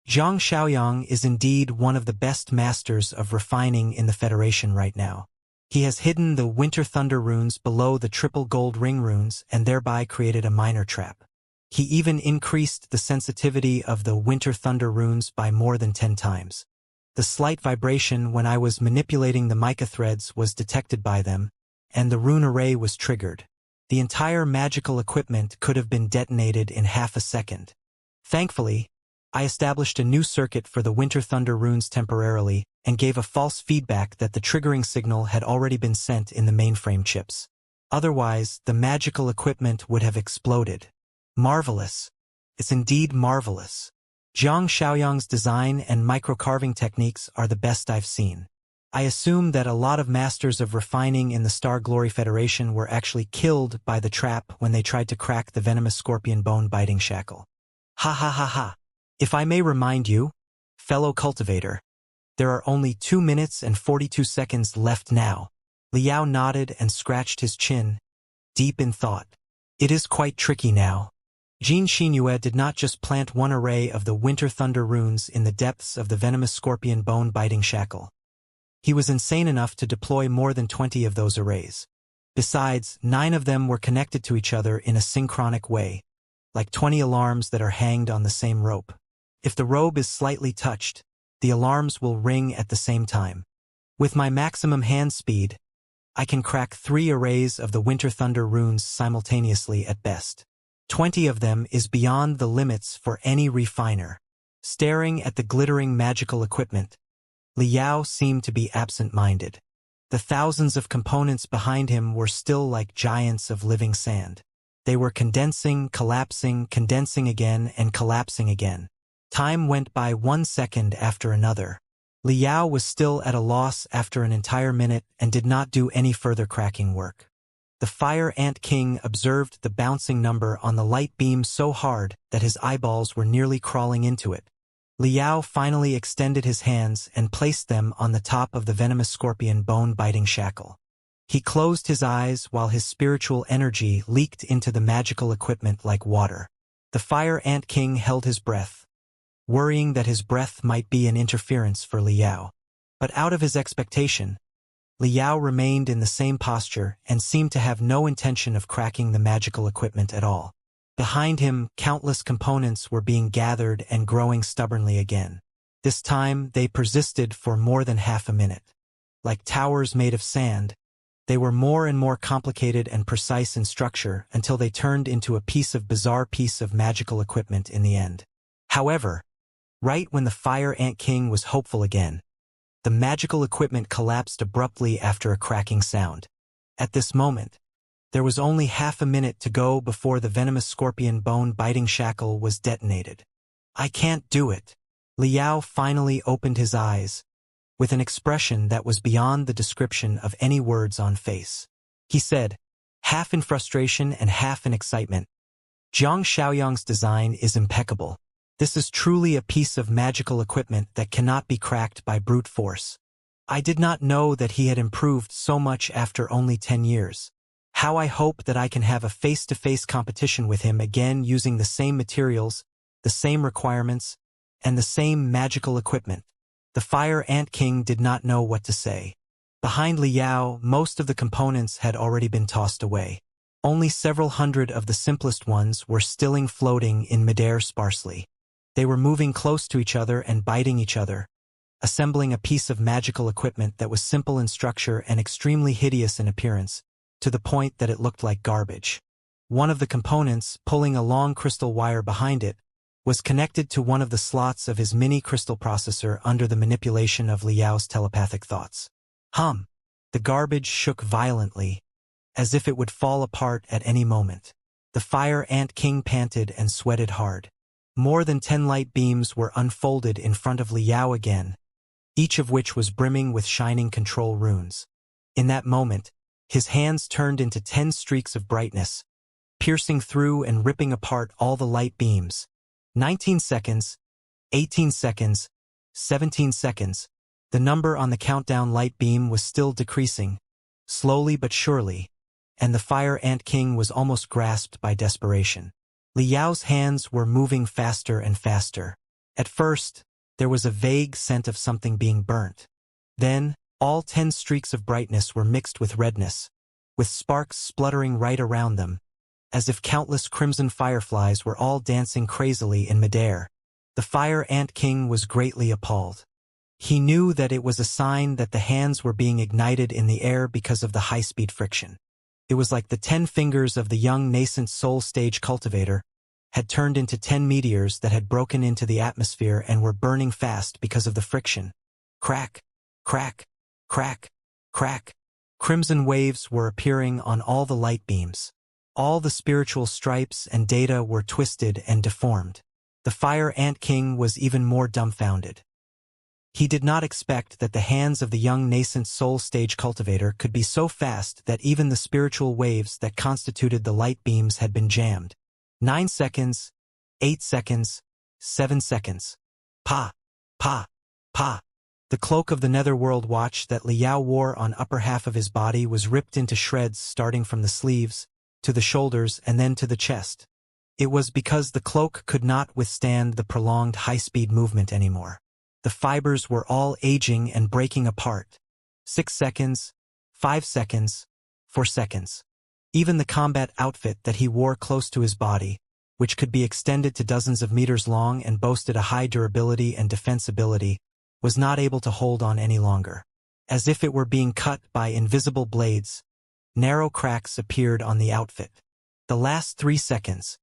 Zhang Xiaoyang is indeed one of the best masters of refining in the Federation right now. He has hidden the Winter Thunder runes below the triple gold ring runes and thereby created a minor trap. He even increased the sensitivity of the Winter Thunder runes by more than 10 times. The slight vibration when I was manipulating the mica threads was detected by them, and the rune array was triggered. The entire magical equipment could have been detonated in half a second. Thankfully, I established a new circuit for the Winter Thunder runes temporarily and gave a false feedback that the triggering signal had already been sent in the mainframe chips. Otherwise, the magical equipment would have exploded. Marvelous. It's indeed marvelous. Zhang Xiaoyang's design and micro-carving techniques are the best I've seen. I assume that a lot of masters of refining in the Star Glory Federation were actually killed by the trap when they tried to crack the venomous scorpion bone-biting shackle. Ha ha ha ha. If I may remind you, fellow cultivator, there are only 2 minutes and 42 seconds left now. Liao nodded and scratched his chin, deep in thought. It is quite tricky now. Jin Xinyue did not just plant one array of the Winter Thunder runes in the depths of the venomous scorpion bone-biting shackle. He was insane enough to deploy more than 20 of those arrays. Besides, 9 of them were connected to each other in a synchronic way, like 20 alarms that are hanged on the same rope. If the robe is slightly touched, the alarms will ring at the same time. With my maximum hand speed, I can crack 3 arrays of the Winter Thunder runes simultaneously at best. 20 of them is beyond the limits for any refiner. Staring at the glittering magical equipment, Liao seemed to be absent-minded. The thousands of components behind him were still like giants of living sand. They were condensing, collapsing, condensing again, and collapsing again. Time went by 1 second after another. Liao was still at a loss after an entire minute and did not do any further cracking work. The Fire Ant King observed the bouncing number on the light beam so hard that his eyeballs were nearly crawling into it. Liao finally extended his hands and placed them on the top of the venomous scorpion bone-biting shackle. He closed his eyes while his spiritual energy leaked into the magical equipment like water. The Fire Ant King held his breath, worrying that his breath might be an interference for Liao. But out of his expectation, Liao remained in the same posture and seemed to have no intention of cracking the magical equipment at all. Behind him, countless components were being gathered and growing stubbornly again. This time, they persisted for more than half a minute. Like towers made of sand, they were more and more complicated and precise in structure until they turned into a bizarre piece of magical equipment in the end. However, right when the Fire Ant King was hopeful again, the magical equipment collapsed abruptly after a cracking sound. At this moment, there was only half a minute to go before the venomous scorpion bone-biting shackle was detonated. I can't do it. Liao finally opened his eyes, with an expression that was beyond the description of any words on face. He said, half in frustration and half in excitement, Zhang Xiaoyang's design is impeccable. This is truly a piece of magical equipment that cannot be cracked by brute force. I did not know that he had improved so much after only 10 years. How I hope that I can have a face-to-face competition with him again using the same materials, the same requirements, and the same magical equipment. The Fire Ant King did not know what to say. Behind Liao, most of the components had already been tossed away. Only several hundred of the simplest ones were still floating in midair sparsely. They were moving close to each other and biting each other, assembling a piece of magical equipment that was simple in structure and extremely hideous in appearance, to the point that it looked like garbage. One of the components, pulling a long crystal wire behind it, was connected to one of the slots of his mini crystal processor under the manipulation of Liao's telepathic thoughts. The garbage shook violently, as if it would fall apart at any moment. The Fire Ant King panted and sweated hard. More than 10 light beams were unfolded in front of Liao again, each of which was brimming with shining control runes. In that moment, his hands turned into 10 streaks of brightness, piercing through and ripping apart all the light beams. 19 seconds, 18 seconds, 17 seconds. The number on the countdown light beam was still decreasing, slowly but surely, and the Fire Ant King was almost grasped by desperation. Li Yao's hands were moving faster and faster. At first, there was a vague scent of something being burnt. Then, all 10 streaks of brightness were mixed with redness, with sparks spluttering right around them, as if countless crimson fireflies were all dancing crazily in midair. The Fire Ant King was greatly appalled. He knew that it was a sign that the hands were being ignited in the air because of the high-speed friction. It was like the 10 fingers of the young nascent soul stage cultivator had turned into 10 meteors that had broken into the atmosphere and were burning fast because of the friction. Crack, crack, crack, crack. Crimson waves were appearing on all the light beams. All the spiritual stripes and data were twisted and deformed. The Fire Ant King was even more dumbfounded. He did not expect that the hands of the young nascent soul stage cultivator could be so fast that even the spiritual waves that constituted the light beams had been jammed. 9 seconds, 8 seconds, 7 seconds. Pa, pa, pa. The cloak of the Netherworld watch that Li Yao wore on upper half of his body was ripped into shreds starting from the sleeves, to the shoulders and then to the chest. It was because the cloak could not withstand the prolonged high-speed movement anymore. The fibers were all aging and breaking apart. 6 seconds, 5 seconds, 4 seconds. Even the combat outfit that he wore close to his body, which could be extended to dozens of meters long and boasted a high durability and defensibility, was not able to hold on any longer. As if it were being cut by invisible blades, narrow cracks appeared on the outfit. The last 3 seconds,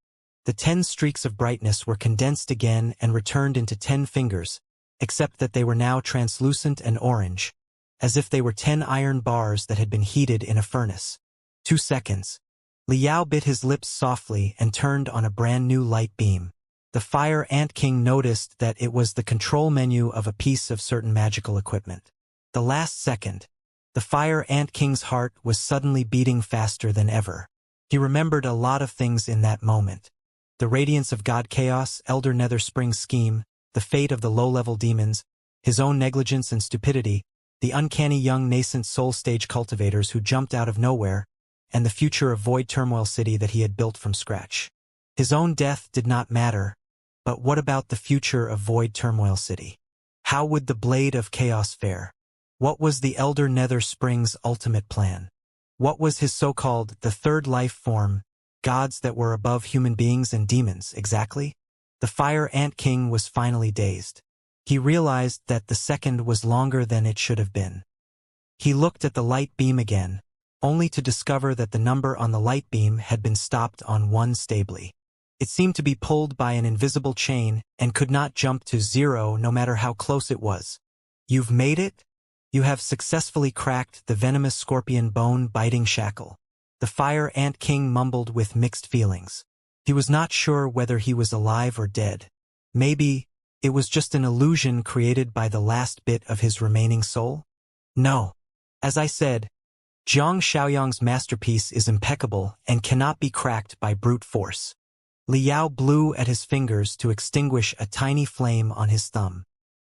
the 10 streaks of brightness were condensed again and returned into 10 fingers, except that they were now translucent and orange, as if they were 10 iron bars that had been heated in a furnace. 2 seconds. Li Yao bit his lips softly and turned on a brand new light beam. The Fire Ant King noticed that it was the control menu of a piece of certain magical equipment. The last second, the Fire Ant King's heart was suddenly beating faster than ever. He remembered a lot of things in that moment. The radiance of God Chaos, Elder Nether Spring's scheme, the fate of the low-level demons, his own negligence and stupidity, the uncanny young nascent soul stage cultivators who jumped out of nowhere, and the future of Void Turmoil City that he had built from scratch. His own death did not matter, but what about the future of Void Turmoil City? How would the Blade of Chaos fare? What was the Elder Nether Spring's ultimate plan? What was his so-called the third life form, gods that were above human beings and demons, exactly? The Fire Ant King was finally dazed. He realized that the second was longer than it should have been. He looked at the light beam again, only to discover that the number on the light beam had been stopped on 1 stably. It seemed to be pulled by an invisible chain and could not jump to 0 no matter how close it was. You've made it? You have successfully cracked the venomous scorpion bone-biting shackle. The Fire Ant King mumbled with mixed feelings. He was not sure whether he was alive or dead. Maybe it was just an illusion created by the last bit of his remaining soul? No. As I said, Zhang Xiaoyang's masterpiece is impeccable and cannot be cracked by brute force. Li Yao blew at his fingers to extinguish a tiny flame on his thumb.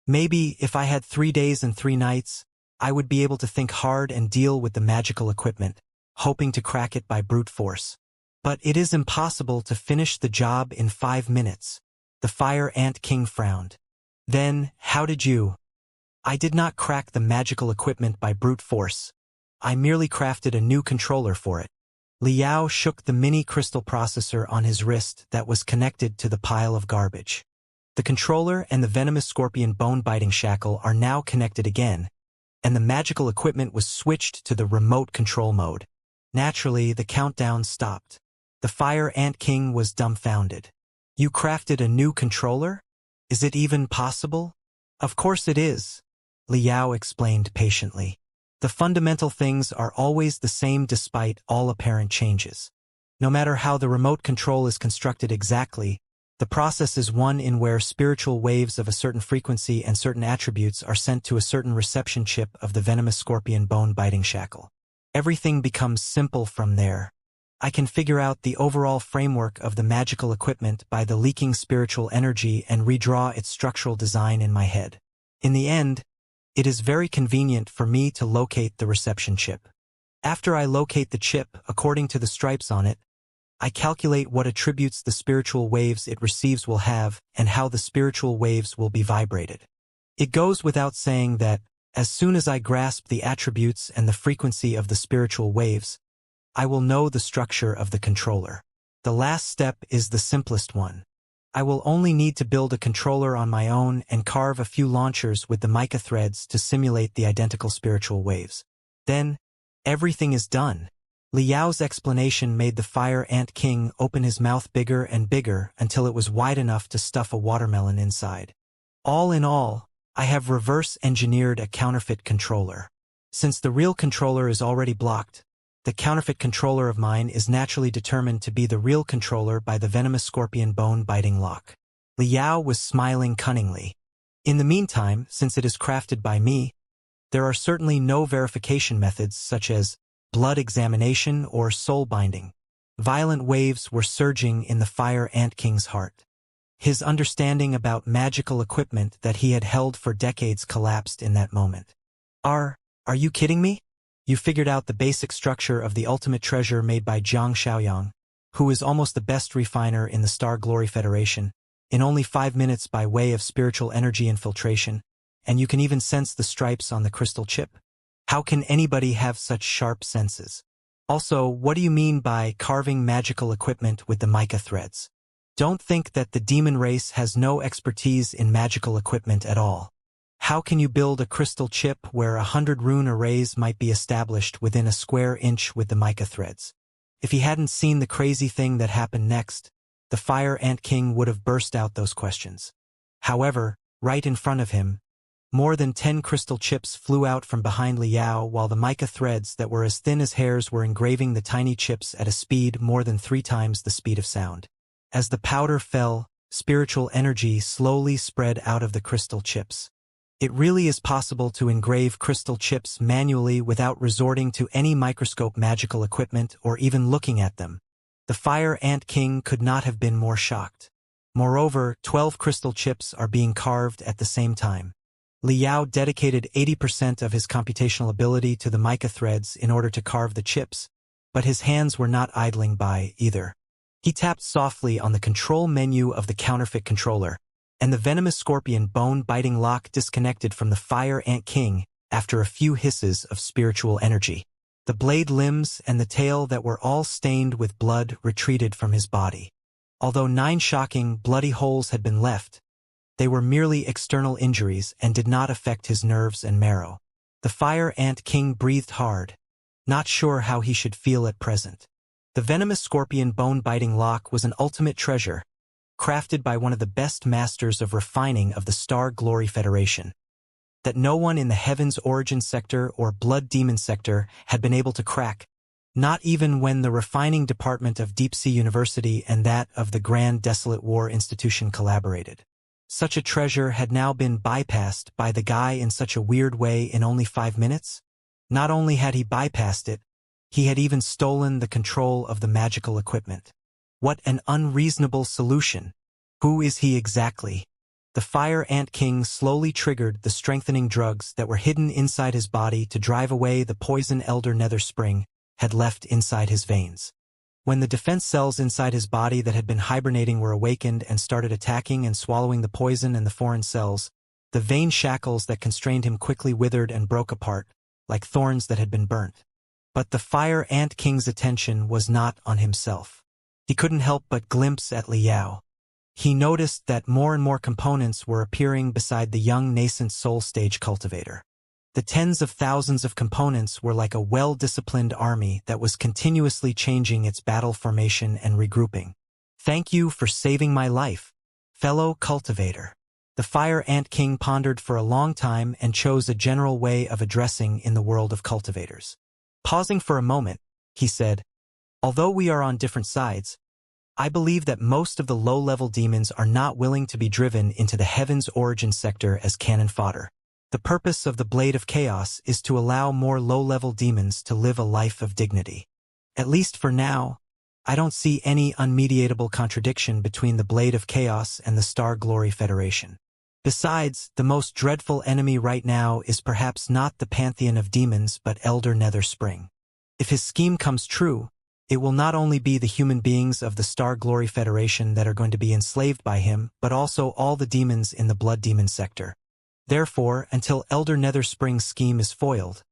Maybe if I had 3 days and 3 nights, I would be able to think hard and deal with the magical equipment, hoping to crack it by brute force. But it is impossible to finish the job in 5 minutes. The Fire Ant King frowned. Then, how did you? I did not crack the magical equipment by brute force. I merely crafted a new controller for it. Li Yao shook the mini crystal processor on his wrist that was connected to the pile of garbage. The controller and the venomous scorpion bone-biting shackle are now connected again, and the magical equipment was switched to the remote control mode. Naturally, the countdown stopped. The Fire Ant King was dumbfounded. You crafted a new controller? Is it even possible? Of course it is, Li Yao explained patiently. The fundamental things are always the same despite all apparent changes. No matter how the remote control is constructed exactly, the process is one in where spiritual waves of a certain frequency and certain attributes are sent to a certain reception chip of the venomous scorpion bone-biting shackle. Everything becomes simple from there. I can figure out the overall framework of the magical equipment by the leaking spiritual energy and redraw its structural design in my head. In the end, it is very convenient for me to locate the reception chip. After I locate the chip, according to the stripes on it, I calculate what attributes the spiritual waves it receives will have and how the spiritual waves will be vibrated. It goes without saying that, as soon as I grasp the attributes and the frequency of the spiritual waves, I will know the structure of the controller. The last step is the simplest one. I will only need to build a controller on my own and carve a few launchers with the mica threads to simulate the identical spiritual waves. Then, everything is done. Liao's explanation made the Fire Ant King open his mouth bigger and bigger until it was wide enough to stuff a watermelon inside. All in all, I have reverse-engineered a counterfeit controller. Since the real controller is already blocked, the counterfeit controller of mine is naturally determined to be the real controller by the venomous scorpion bone-biting lock. Liao was smiling cunningly. In the meantime, since it is crafted by me, there are certainly no verification methods such as blood examination or soul binding. Violent waves were surging in the Fire Ant King's heart. His understanding about magical equipment that he had held for decades collapsed in that moment. Are you kidding me? You figured out the basic structure of the ultimate treasure made by Xianxia, who is almost the best refiner in the Star Glory Federation, in only 5 minutes by way of spiritual energy infiltration, and you can even sense the stripes on the crystal chip. How can anybody have such sharp senses? Also, what do you mean by carving magical equipment with the mica threads? Don't think that the demon race has no expertise in magical equipment at all. How can you build a crystal chip where 100 rune arrays might be established within a square inch with the mica threads? If he hadn't seen the crazy thing that happened next, the Fire Ant King would have burst out those questions. However, right in front of him, more than 10 crystal chips flew out from behind Liao while the mica threads that were as thin as hairs were engraving the tiny chips at a speed more than 3 times the speed of sound. As the powder fell, spiritual energy slowly spread out of the crystal chips. It really is possible to engrave crystal chips manually without resorting to any microscope magical equipment or even looking at them. The Fire Ant King could not have been more shocked. Moreover, 12 crystal chips are being carved at the same time. Liao dedicated 80% of his computational ability to the mica threads in order to carve the chips, but his hands were not idling by either. He tapped softly on the control menu of the counterfeit controller, and the venomous scorpion bone-biting lock disconnected from the Fire Ant King after a few hisses of spiritual energy. The blade limbs and the tail that were all stained with blood retreated from his body. Although 9 shocking, bloody holes had been left, they were merely external injuries and did not affect his nerves and marrow. The Fire Ant King breathed hard, not sure how he should feel at present. The venomous scorpion bone-biting lock was an ultimate treasure, crafted by one of the best masters of refining of the Star Glory Federation, that no one in the Heaven's Origin sector or Blood Demon sector had been able to crack, not even when the refining department of Deep Sea University and that of the Grand Desolate War Institution collaborated. Such a treasure had now been bypassed by the guy in such a weird way in only 5 minutes. Not only had he bypassed it, he had even stolen the control of the magical equipment. What an unreasonable solution. Who is he exactly? The Fire Ant King slowly triggered the strengthening drugs that were hidden inside his body to drive away the poison Elder Nether Spring had left inside his veins. When the defense cells inside his body that had been hibernating were awakened and started attacking and swallowing the poison and the foreign cells, the vein shackles that constrained him quickly withered and broke apart, like thorns that had been burnt. But the Fire Ant King's attention was not on himself. He couldn't help but glimpse at Liao. He noticed that more and more components were appearing beside the young nascent soul stage cultivator. The tens of thousands of components were like a well-disciplined army that was continuously changing its battle formation and regrouping. Thank you for saving my life, fellow cultivator. The Fire Ant King pondered for a long time and chose a general way of addressing in the world of cultivators. Pausing for a moment, he said, "Although we are on different sides, I believe that most of the low-level demons are not willing to be driven into the Heaven's Origin sector as cannon fodder. The purpose of the Blade of Chaos is to allow more low-level demons to live a life of dignity. At least for now, I don't see any unmediatable contradiction between the Blade of Chaos and the Star Glory Federation. Besides, the most dreadful enemy right now is perhaps not the pantheon of demons but Elder Nether Spring. If his scheme comes true, it will not only be the human beings of the Star Glory Federation that are going to be enslaved by him, but also all the demons in the Blood Demon sector. Therefore, until Elder Nether Spring's scheme is foiled,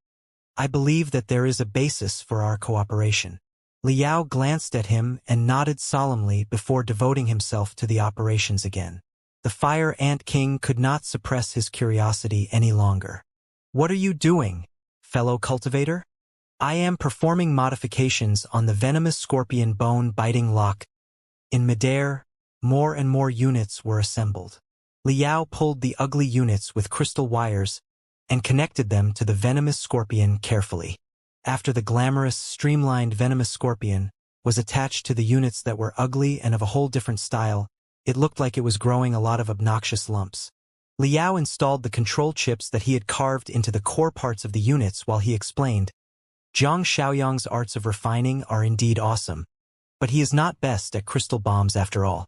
I believe that there is a basis for our cooperation. Liao glanced at him and nodded solemnly before devoting himself to the operations again. The Fire Ant King could not suppress his curiosity any longer. What are you doing, fellow cultivator? I am performing modifications on the venomous scorpion bone-biting lock. In midair, more and more units were assembled. Liao pulled the ugly units with crystal wires and connected them to the venomous scorpion carefully. After the glamorous, streamlined venomous scorpion was attached to the units that were ugly and of a whole different style, it looked like it was growing a lot of obnoxious lumps. Liao installed the control chips that he had carved into the core parts of the units while he explained, Zhang Xiaoyang's arts of refining are indeed awesome, but he is not best at crystal bombs after all.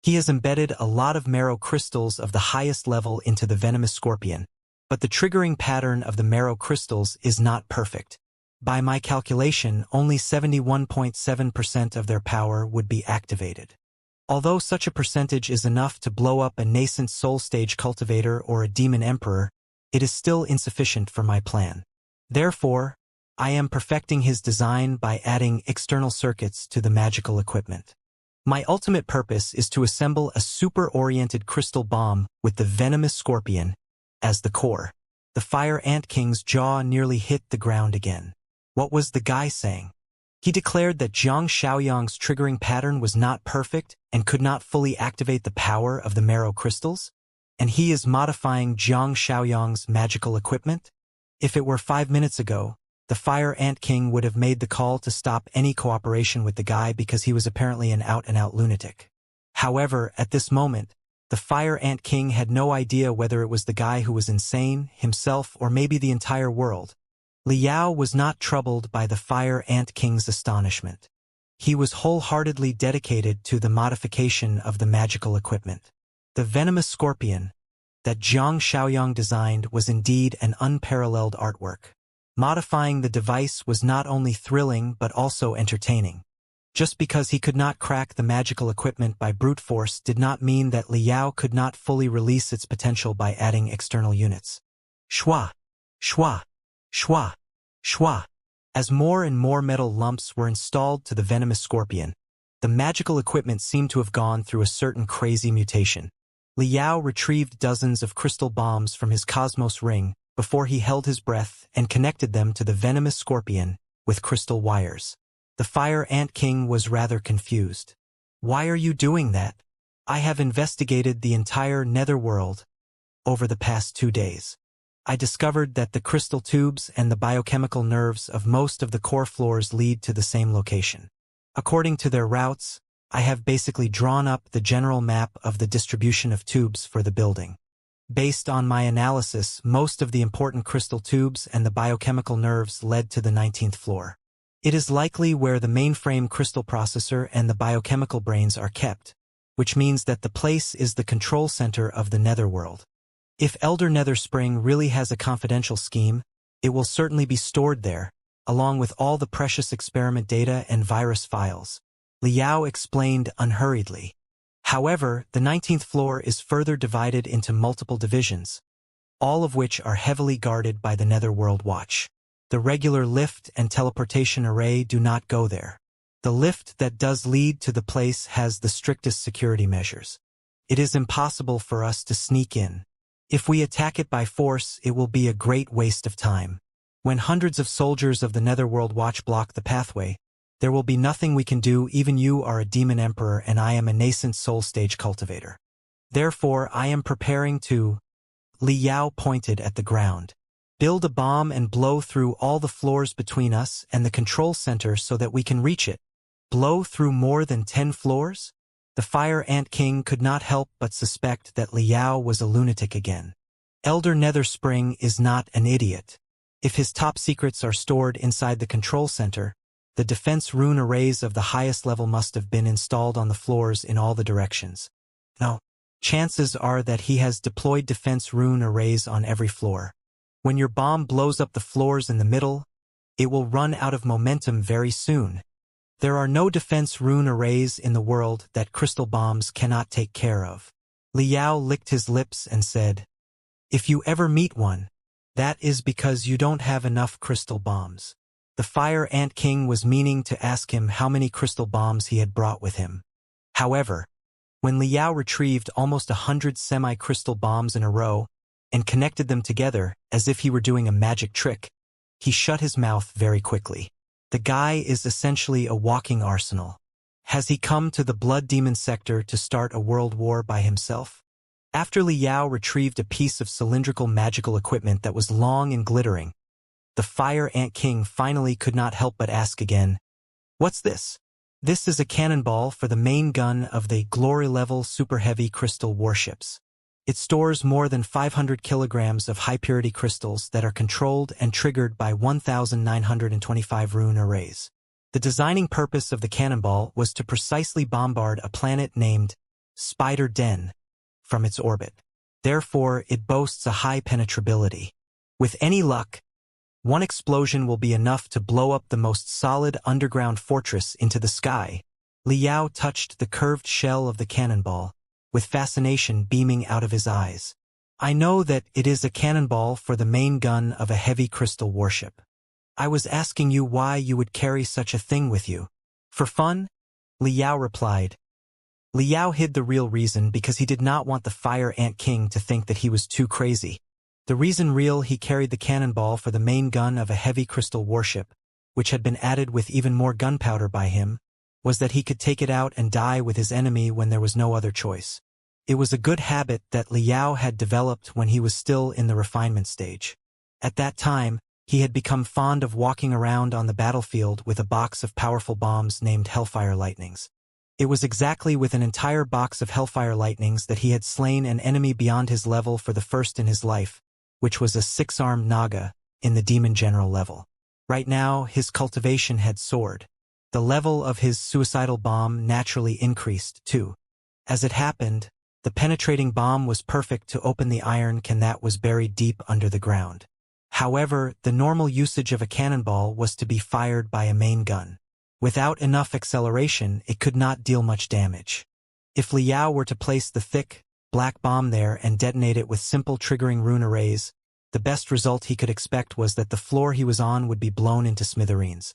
He has embedded a lot of marrow crystals of the highest level into the venomous scorpion, but the triggering pattern of the marrow crystals is not perfect. By my calculation, only 71.7% of their power would be activated. Although such a percentage is enough to blow up a nascent soul stage cultivator or a demon emperor, it is still insufficient for my plan. Therefore, I am perfecting his design by adding external circuits to the magical equipment. My ultimate purpose is to assemble a super-oriented crystal bomb with the venomous scorpion as the core. The Fire Ant King's jaw nearly hit the ground again. What was the guy saying? He declared that Zhang Xiaoyang's triggering pattern was not perfect and could not fully activate the power of the marrow crystals? And he is modifying Zhang Xiaoyang's magical equipment? If it were 5 minutes ago, the Fire Ant King would have made the call to stop any cooperation with the guy because he was apparently an out-and-out lunatic. However, at this moment, the Fire Ant King had no idea whether it was the guy who was insane, himself, or maybe the entire world. Liao was not troubled by the Fire Ant King's astonishment. He was wholeheartedly dedicated to the modification of the magical equipment. The venomous scorpion that Zhang Xiaoyang designed was indeed an unparalleled artwork. Modifying the device was not only thrilling but also entertaining. Just because he could not crack the magical equipment by brute force did not mean that Liao could not fully release its potential by adding external units. Shwa, shwa, shwa, shwa. As more and more metal lumps were installed to the venomous scorpion, the magical equipment seemed to have gone through a certain crazy mutation. Liao retrieved dozens of crystal bombs from his cosmos ring before he held his breath and connected them to the venomous scorpion with crystal wires. The Fire Ant King was rather confused. Why are you doing that? I have investigated the entire netherworld over the past 2 days. I discovered that the crystal tubes and the biochemical nerves of most of the core floors lead to the same location. According to their routes, I have basically drawn up the general map of the distribution of tubes for the building. Based on my analysis, most of the important crystal tubes and the biochemical nerves led to the 19th floor. It is likely where the mainframe crystal processor and the biochemical brains are kept, which means that the place is the control center of the netherworld. If Elder Nether Spring really has a confidential scheme, it will certainly be stored there, along with all the precious experiment data and virus files. Liao explained unhurriedly. However, the 19th floor is further divided into multiple divisions, all of which are heavily guarded by the Netherworld Watch. The regular lift and teleportation array do not go there. The lift that does lead to the place has the strictest security measures. It is impossible for us to sneak in. If we attack it by force, it will be a great waste of time. When hundreds of soldiers of the Netherworld Watch block the pathway, there will be nothing we can do. Even you are a demon emperor and I am a nascent soul stage cultivator. Therefore, I am preparing to... Liao pointed at the ground. Build a bomb and blow through all the floors between us and the control center so that we can reach it. Blow through more than 10 floors? The Fire Ant King could not help but suspect that Liao was a lunatic again. Elder Nether Spring is not an idiot. If his top secrets are stored inside the control center, the defense rune arrays of the highest level must have been installed on the floors in all the directions. Now, chances are that he has deployed defense rune arrays on every floor. When your bomb blows up the floors in the middle, it will run out of momentum very soon. There are no defense rune arrays in the world that crystal bombs cannot take care of. Liao licked his lips and said, "If you ever meet one, that is because you don't have enough crystal bombs." The Fire Ant King was meaning to ask him how many crystal bombs he had brought with him. However, when Liao retrieved almost 100 semi-crystal bombs in a row and connected them together as if he were doing a magic trick, he shut his mouth very quickly. The guy is essentially a walking arsenal. Has he come to the Blood Demon sector to start a world war by himself? After Liao retrieved a piece of cylindrical magical equipment that was long and glittering, the Fire Ant King finally could not help but ask again, "What's this?" "This is a cannonball for the main gun of the glory-level super-heavy crystal warships. It stores more than 500 kilograms of high-purity crystals that are controlled and triggered by 1,925 rune arrays. The designing purpose of the cannonball was to precisely bombard a planet named Spider Den from its orbit. Therefore, it boasts a high penetrability. With any luck, one explosion will be enough to blow up the most solid underground fortress into the sky." Liao touched the curved shell of the cannonball, with fascination beaming out of his eyes. "I know that it is a cannonball for the main gun of a heavy crystal warship. I was asking you why you would carry such a thing with you." "For fun?" Liao replied. Liao hid the real reason because he did not want the Fire Ant King to think that he was too crazy. The reason he carried the cannonball for the main gun of a heavy crystal warship, which had been added with even more gunpowder by him, was that he could take it out and die with his enemy when there was no other choice. It was a good habit that Liao had developed when he was still in the refinement stage. At that time, he had become fond of walking around on the battlefield with a box of powerful bombs named Hellfire Lightnings. It was exactly with an entire box of Hellfire Lightnings that he had slain an enemy beyond his level for the first in his life, which was a 6-armed Naga in the Demon General level. Right now, his cultivation had soared. The level of his suicidal bomb naturally increased, too. As it happened, the penetrating bomb was perfect to open the iron can that was buried deep under the ground. However, the normal usage of a cannonball was to be fired by a main gun. Without enough acceleration, it could not deal much damage. If Liao were to place the thick, black bomb there and detonate it with simple triggering rune arrays, the best result he could expect was that the floor he was on would be blown into smithereens.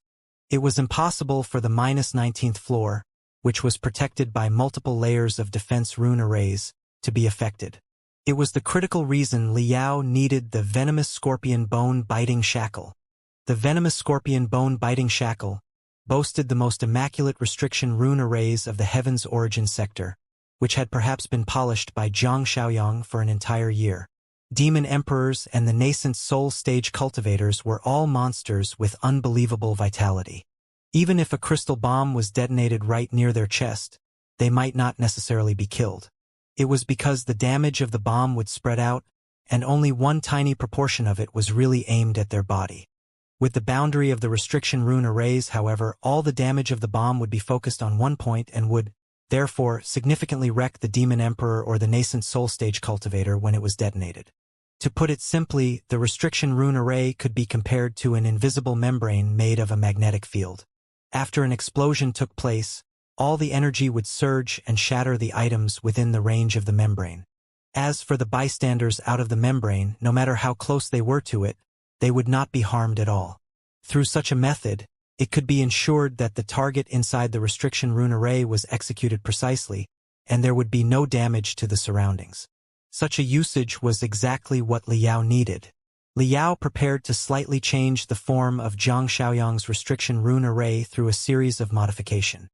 It was impossible for the -19th floor, which was protected by multiple layers of defense rune arrays, to be affected. It was the critical reason Liao needed the venomous scorpion bone-biting shackle. The venomous scorpion bone-biting shackle boasted the most immaculate restriction rune arrays of the Heaven's Origin sector, which had perhaps been polished by Xianxia for an entire year. Demon Emperors and the nascent Soul Stage Cultivators were all monsters with unbelievable vitality. Even if a crystal bomb was detonated right near their chest, they might not necessarily be killed. It was because the damage of the bomb would spread out, and only one tiny proportion of it was really aimed at their body. With the boundary of the restriction rune arrays, however, all the damage of the bomb would be focused on one point and would, therefore, significantly wreck the Demon Emperor or the nascent Soul Stage Cultivator when it was detonated. To put it simply, the restriction rune array could be compared to an invisible membrane made of a magnetic field. After an explosion took place, all the energy would surge and shatter the items within the range of the membrane. As for the bystanders out of the membrane, no matter how close they were to it, they would not be harmed at all. Through such a method, it could be ensured that the target inside the restriction rune array was executed precisely, and there would be no damage to the surroundings. Such a usage was exactly what Liao needed. Liao prepared to slightly change the form of Zhang Xiaoyang's restriction rune array through a series of modification.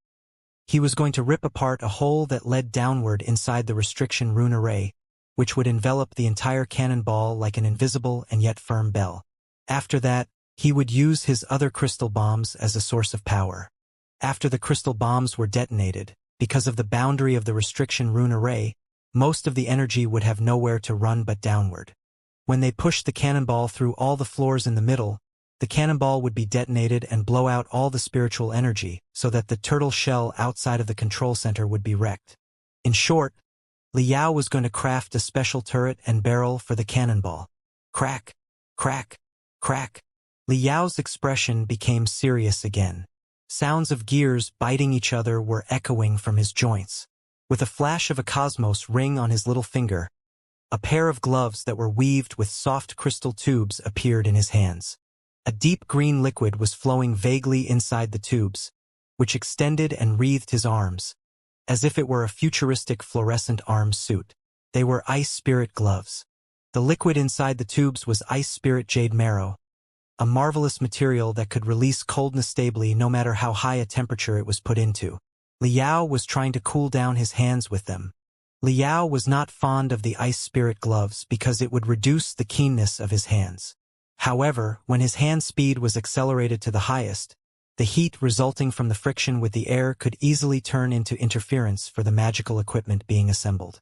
He was going to rip apart a hole that led downward inside the restriction rune array, which would envelop the entire cannonball like an invisible and yet firm bell. After that, he would use his other crystal bombs as a source of power. After the crystal bombs were detonated, because of the boundary of the restriction rune array, most of the energy would have nowhere to run but downward. When they pushed the cannonball through all the floors in the middle, the cannonball would be detonated and blow out all the spiritual energy, so that the turtle shell outside of the control center would be wrecked. In short, Liao was going to craft a special turret and barrel for the cannonball. Crack, crack, crack. Liao's expression became serious again. Sounds of gears biting each other were echoing from his joints. With a flash of a cosmos ring on his little finger, a pair of gloves that were weaved with soft crystal tubes appeared in his hands. A deep green liquid was flowing vaguely inside the tubes, which extended and wreathed his arms, as if it were a futuristic fluorescent arm suit. They were ice spirit gloves. The liquid inside the tubes was ice spirit jade marrow, a marvelous material that could release coldness stably no matter how high a temperature it was put into. Liao was trying to cool down his hands with them. Liao was not fond of the ice spirit gloves because it would reduce the keenness of his hands. However, when his hand speed was accelerated to the highest, the heat resulting from the friction with the air could easily turn into interference for the magical equipment being assembled.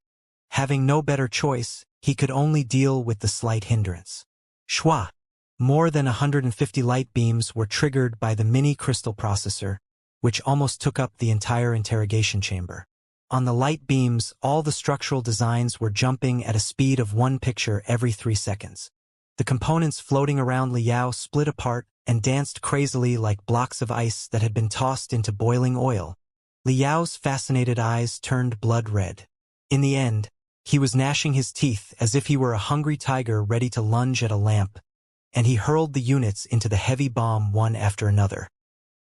Having no better choice, he could only deal with the slight hindrance. Shwa! More than 150 light beams were triggered by the mini crystal processor, which almost took up the entire interrogation chamber. On the light beams, all the structural designs were jumping at a speed of one picture every 3 seconds. The components floating around Liao split apart and danced crazily like blocks of ice that had been tossed into boiling oil. Liao's fascinated eyes turned blood red. In the end, he was gnashing his teeth as if he were a hungry tiger ready to lunge at a lamp, and he hurled the units into the heavy bomb one after another.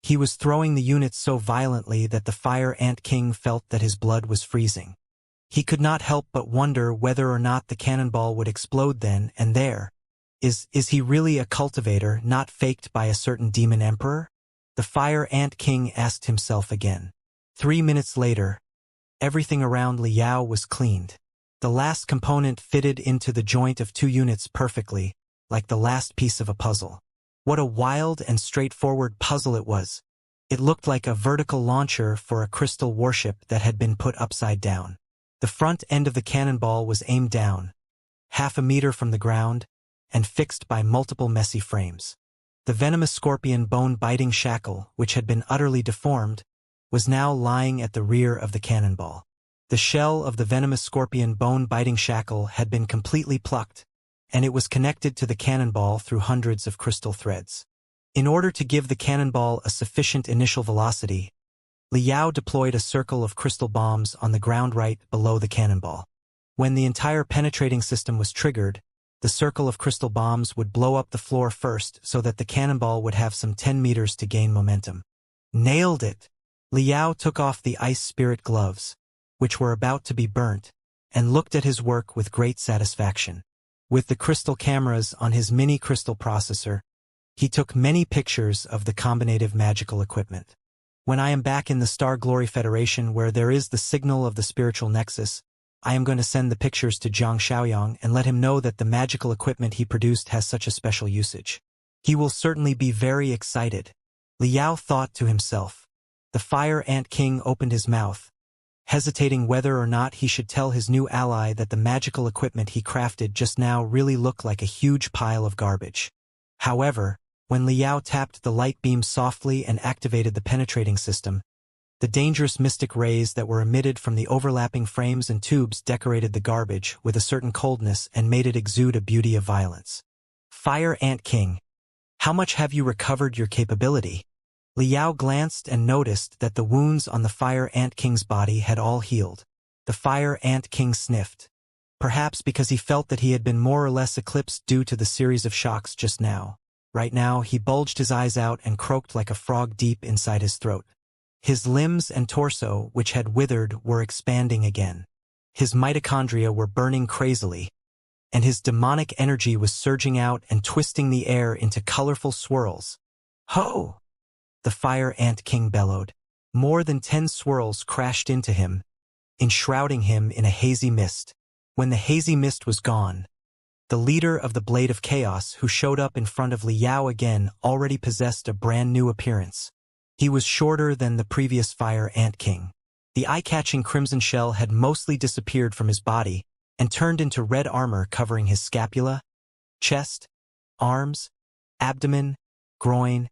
He was throwing the units so violently that the Fire Ant King felt that his blood was freezing. He could not help but wonder whether or not the cannonball would explode then and there. Is he really a cultivator not faked by a certain demon emperor? The Fire Ant King asked himself again. 3 minutes later, everything around Liao was cleaned. The last component fitted into the joint of 2 units perfectly, like the last piece of a puzzle. What a wild and straightforward puzzle it was. It looked like a vertical launcher for a crystal warship that had been put upside down. The front end of the cannonball was aimed down, 1/2 meter from the ground, and fixed by multiple messy frames. The venomous scorpion bone-biting shackle, which had been utterly deformed, was now lying at the rear of the cannonball. The shell of the venomous scorpion bone-biting shackle had been completely plucked, and it was connected to the cannonball through hundreds of crystal threads. In order to give the cannonball a sufficient initial velocity, Liao deployed a circle of crystal bombs on the ground right below the cannonball. When the entire penetrating system was triggered, the circle of crystal bombs would blow up the floor first so that the cannonball would have some 10 meters to gain momentum. Nailed it! Liao took off the ice spirit gloves, which were about to be burnt, and looked at his work with great satisfaction. With the crystal cameras on his mini crystal processor, he took many pictures of the combinative magical equipment. When I am back in the Star Glory Federation where there is the signal of the spiritual nexus, I am going to send the pictures to Xianxia and let him know that the magical equipment he produced has such a special usage. He will certainly be very excited. Liao thought to himself. The Fire Ant King opened his mouth, hesitating whether or not he should tell his new ally that the magical equipment he crafted just now really looked like a huge pile of garbage. However, when Liao tapped the light beam softly and activated the penetrating system, the dangerous mystic rays that were emitted from the overlapping frames and tubes decorated the garbage with a certain coldness and made it exude a beauty of violence. Fire Ant King, how much have you recovered your capability? Liao glanced and noticed that the wounds on the Fire Ant King's body had all healed. The Fire Ant King sniffed, perhaps because he felt that he had been more or less eclipsed due to the series of shocks just now. Right now, he bulged his eyes out and croaked like a frog deep inside his throat. His limbs and torso, which had withered, were expanding again. His mitochondria were burning crazily, and his demonic energy was surging out and twisting the air into colorful swirls. Ho! The Fire Ant King bellowed. More than 10 swirls crashed into him, enshrouding him in a hazy mist. When the hazy mist was gone, the leader of the Blade of Chaos, who showed up in front of Liao again, already possessed a brand new appearance. He was shorter than the previous Fire Ant King. The eye-catching crimson shell had mostly disappeared from his body and turned into red armor covering his scapula, chest, arms, abdomen, groin,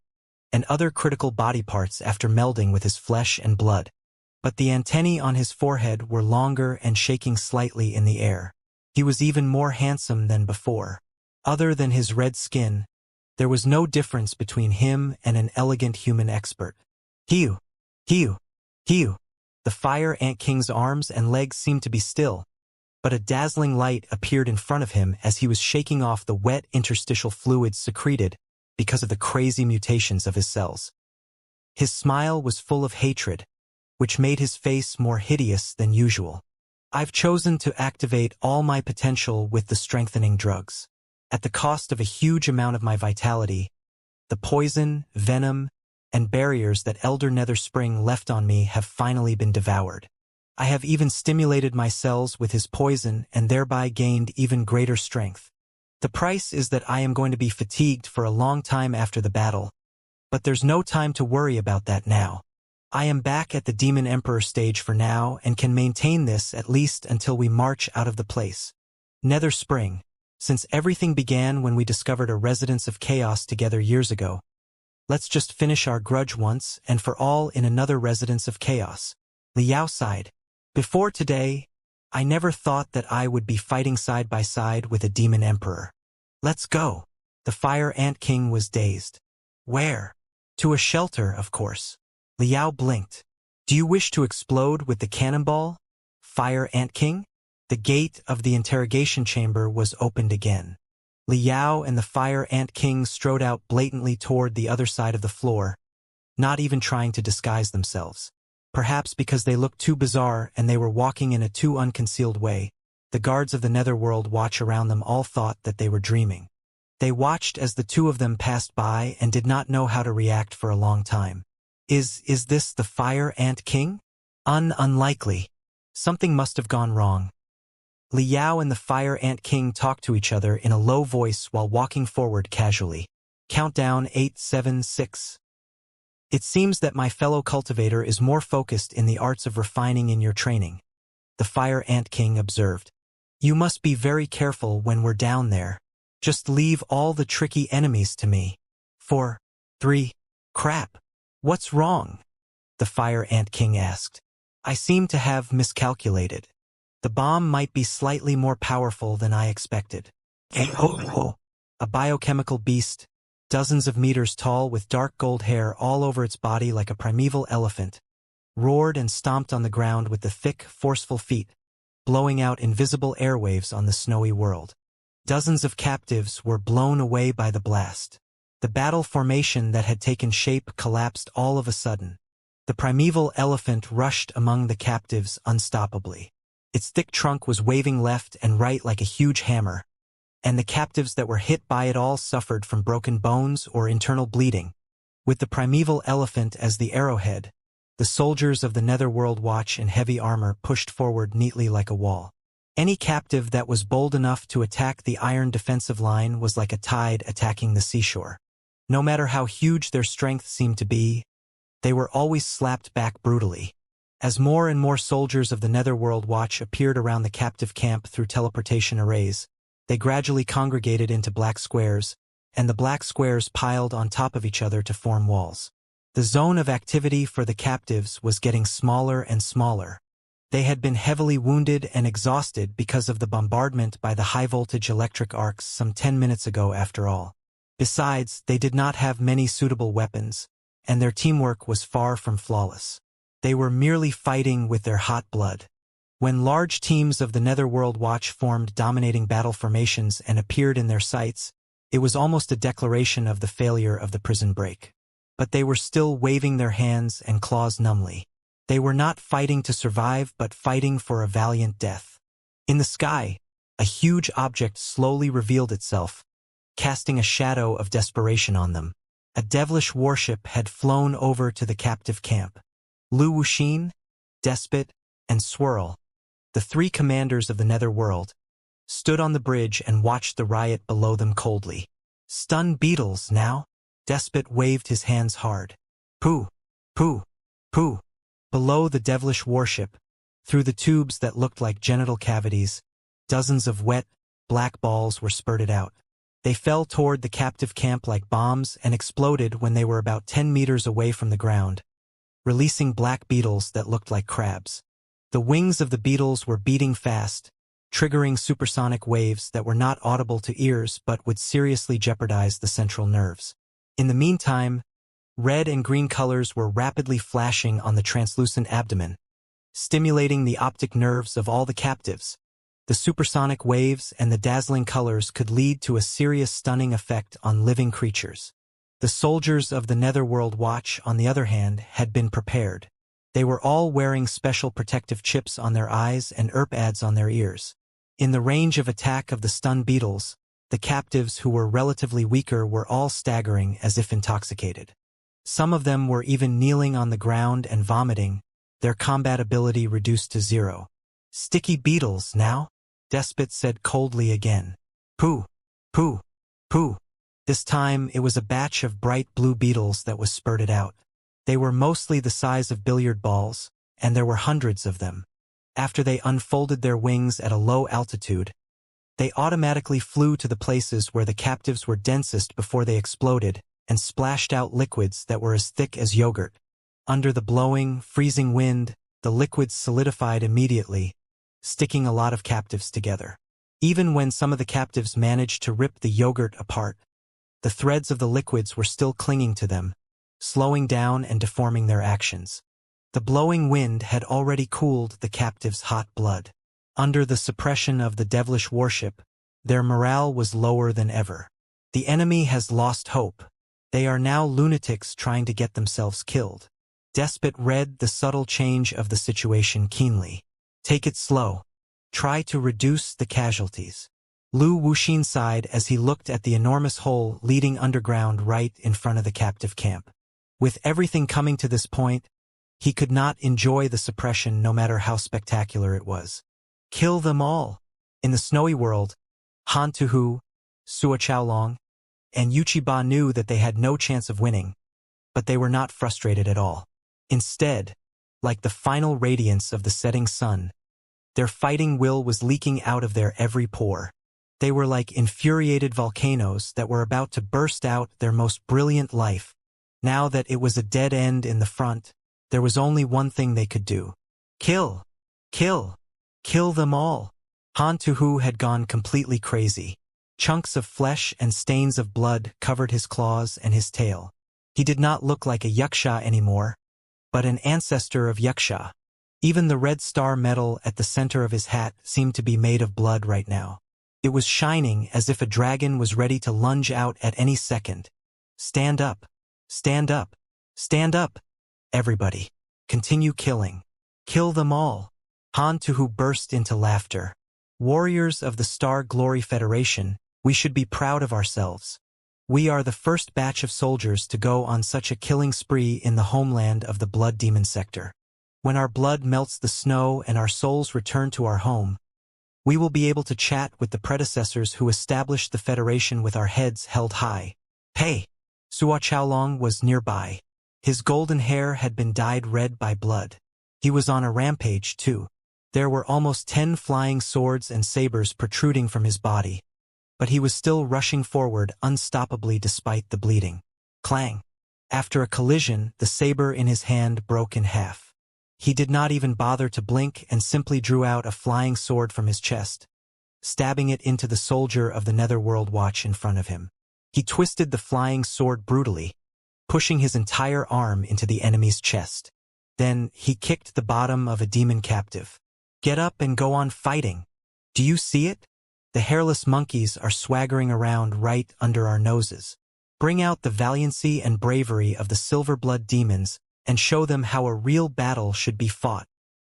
and other critical body parts after melding with his flesh and blood. But the antennae on his forehead were longer and shaking slightly in the air. He was even more handsome than before. Other than his red skin, there was no difference between him and an elegant human expert. Hiu! Hiu! Hiu! The Fire Ant King's arms and legs seemed to be still, but a dazzling light appeared in front of him as he was shaking off the wet interstitial fluids secreted because of the crazy mutations of his cells. His smile was full of hatred, which made his face more hideous than usual. I've chosen to activate all my potential with the strengthening drugs. At the cost of a huge amount of my vitality, the poison, venom, and barriers that Elder Nether Spring left on me have finally been devoured. I have even stimulated my cells with his poison and thereby gained even greater strength. The price is that I am going to be fatigued for a long time after the battle, but there's no time to worry about that now. I am back at the Demon Emperor stage for now and can maintain this at least until we march out of the place. Nether Spring, since everything began when we discovered a residence of chaos together years ago, let's just finish our grudge once and for all in another residence of chaos. Liao sighed. Before today, I never thought that I would be fighting side by side with a Demon Emperor. Let's go. The Fire Ant King was dazed. Where? To a shelter, of course. Liao blinked. Do you wish to explode with the cannonball, Fire Ant King? The gate of the interrogation chamber was opened again. Liao and the Fire Ant King strode out blatantly toward the other side of the floor, not even trying to disguise themselves. Perhaps because they looked too bizarre and they were walking in a too unconcealed way, the guards of the Netherworld watch around them all thought that they were dreaming. They watched as the two of them passed by and did not know how to react for a long time. Is this the Fire Ant King? Unlikely. Something must have gone wrong. Liao and the Fire Ant King talked to each other in a low voice while walking forward casually. Countdown 8, 7, 6. It seems that my fellow cultivator is more focused in the arts of refining in your training, the Fire Ant King observed. You must be very careful when we're down there. Just leave all the tricky enemies to me. 4, 3. Crap. What's wrong? The Fire Ant King asked. I seem to have miscalculated. The bomb might be slightly more powerful than I expected. A biochemical beast, dozens of meters tall with dark gold hair all over its body like a primeval elephant, roared and stomped on the ground with the thick, forceful feet, blowing out invisible airwaves on the snowy world. Dozens of captives were blown away by the blast. The battle formation that had taken shape collapsed all of a sudden. The primeval elephant rushed among the captives unstoppably. Its thick trunk was waving left and right like a huge hammer, and the captives that were hit by it all suffered from broken bones or internal bleeding. With the primeval elephant as the arrowhead, the soldiers of the Netherworld Watch in heavy armor pushed forward neatly like a wall. Any captive that was bold enough to attack the iron defensive line was like a tide attacking the seashore. No matter how huge their strength seemed to be, they were always slapped back brutally. As more and more soldiers of the Netherworld Watch appeared around the captive camp through teleportation arrays, they gradually congregated into black squares, and the black squares piled on top of each other to form walls. The zone of activity for the captives was getting smaller and smaller. They had been heavily wounded and exhausted because of the bombardment by the high-voltage electric arcs some 10 minutes ago after all. Besides, they did not have many suitable weapons, and their teamwork was far from flawless. They were merely fighting with their hot blood. When large teams of the Netherworld Watch formed dominating battle formations and appeared in their sights, it was almost a declaration of the failure of the prison break. But they were still waving their hands and claws numbly. They were not fighting to survive but fighting for a valiant death. In the sky, a huge object slowly revealed itself, casting a shadow of desperation on them. A devilish warship had flown over to the captive camp. Lu Wuxin, Despot, and Swirl, the three commanders of the Netherworld, stood on the bridge and watched the riot below them coldly. Stun beetles now? Despot waved his hands hard. Pooh, pooh, pooh. Below the devilish warship, through the tubes that looked like genital cavities, dozens of wet, black balls were spurted out. They fell toward the captive camp like bombs and exploded when they were about 10 meters away from the ground, releasing black beetles that looked like crabs. The wings of the beetles were beating fast, triggering supersonic waves that were not audible to ears but would seriously jeopardize the central nerves. In the meantime, red and green colors were rapidly flashing on the translucent abdomen, stimulating the optic nerves of all the captives. The supersonic waves and the dazzling colors could lead to a serious stunning effect on living creatures. The soldiers of the Netherworld Watch, on the other hand, had been prepared. They were all wearing special protective chips on their eyes and pads on their ears. In the range of attack of the stun beetles, the captives who were relatively weaker were all staggering as if intoxicated. Some of them were even kneeling on the ground and vomiting, their combat ability reduced to 0. "Sticky beetles, now?" Despot said coldly again. "Pooh, pooh, pooh." This time it was a batch of bright blue beetles that was spurted out. They were mostly the size of billiard balls, and there were hundreds of them. After they unfolded their wings at a low altitude, they automatically flew to the places where the captives were densest before they exploded and splashed out liquids that were as thick as yogurt. Under the blowing, freezing wind, the liquids solidified immediately, sticking a lot of captives together. Even when some of the captives managed to rip the yogurt apart, the threads of the liquids were still clinging to them, slowing down and deforming their actions. The blowing wind had already cooled the captives' hot blood. Under the suppression of the devilish warship, their morale was lower than ever. The enemy has lost hope. They are now lunatics trying to get themselves killed. Despot read the subtle change of the situation keenly. "Take it slow. Try to reduce the casualties." Lu Wuxin sighed as he looked at the enormous hole leading underground right in front of the captive camp. With everything coming to this point, he could not enjoy the suppression no matter how spectacular it was. Kill them all. In the snowy world, Han Tuhu, Sua Chaolong, and Yuchiba knew that they had no chance of winning, but they were not frustrated at all. Instead, like the final radiance of the setting sun, their fighting will was leaking out of their every pore. They were like infuriated volcanoes that were about to burst out their most brilliant life. Now that it was a dead end in the front, there was only one thing they could do. Kill! Kill! Kill them all! Han Tuhu had gone completely crazy. Chunks of flesh and stains of blood covered his claws and his tail. He did not look like a Xianxia anymore, but an ancestor of Xianxia. Even the red star medal at the center of his hat seemed to be made of blood right now. It was shining as if a dragon was ready to lunge out at any second. "Stand up! Stand up! Stand up! Everybody! Continue killing! Kill them all!" Han Tuhu burst into laughter. "Warriors of the Star Glory Federation, we should be proud of ourselves. We are the first batch of soldiers to go on such a killing spree in the homeland of the Blood Demon sector. When our blood melts the snow and our souls return to our home, we will be able to chat with the predecessors who established the Federation with our heads held high." "Hey!" Sua Chaolong was nearby. His golden hair had been dyed red by blood. He was on a rampage, too. There were almost 10 flying swords and sabers protruding from his body, but he was still rushing forward unstoppably despite the bleeding. Clang! After a collision, the saber in his hand broke in half. He did not even bother to blink and simply drew out a flying sword from his chest, stabbing it into the soldier of the Netherworld Watch in front of him. He twisted the flying sword brutally, pushing his entire arm into the enemy's chest. Then he kicked the bottom of a demon captive. "Get up and go on fighting. Do you see it? The hairless monkeys are swaggering around right under our noses. Bring out the valiancy and bravery of the silver blood demons and show them how a real battle should be fought."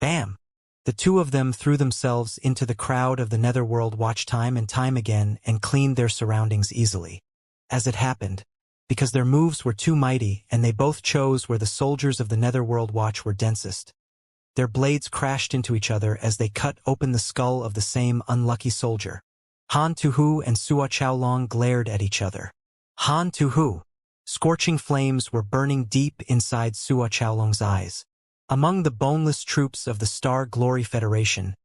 Bam! The two of them threw themselves into the crowd of the Netherworld Watch time and time again and cleaned their surroundings easily. As it happened, because their moves were too mighty and they both chose where the soldiers of the Netherworld Watch were densest, their blades crashed into each other as they cut open the skull of the same unlucky soldier. Han Tuhu and Sua Chaolong glared at each other. Han Tuhu! Scorching flames were burning deep inside Sua Chaolong's eyes. "Among the boneless troops of the Star Glory Federation,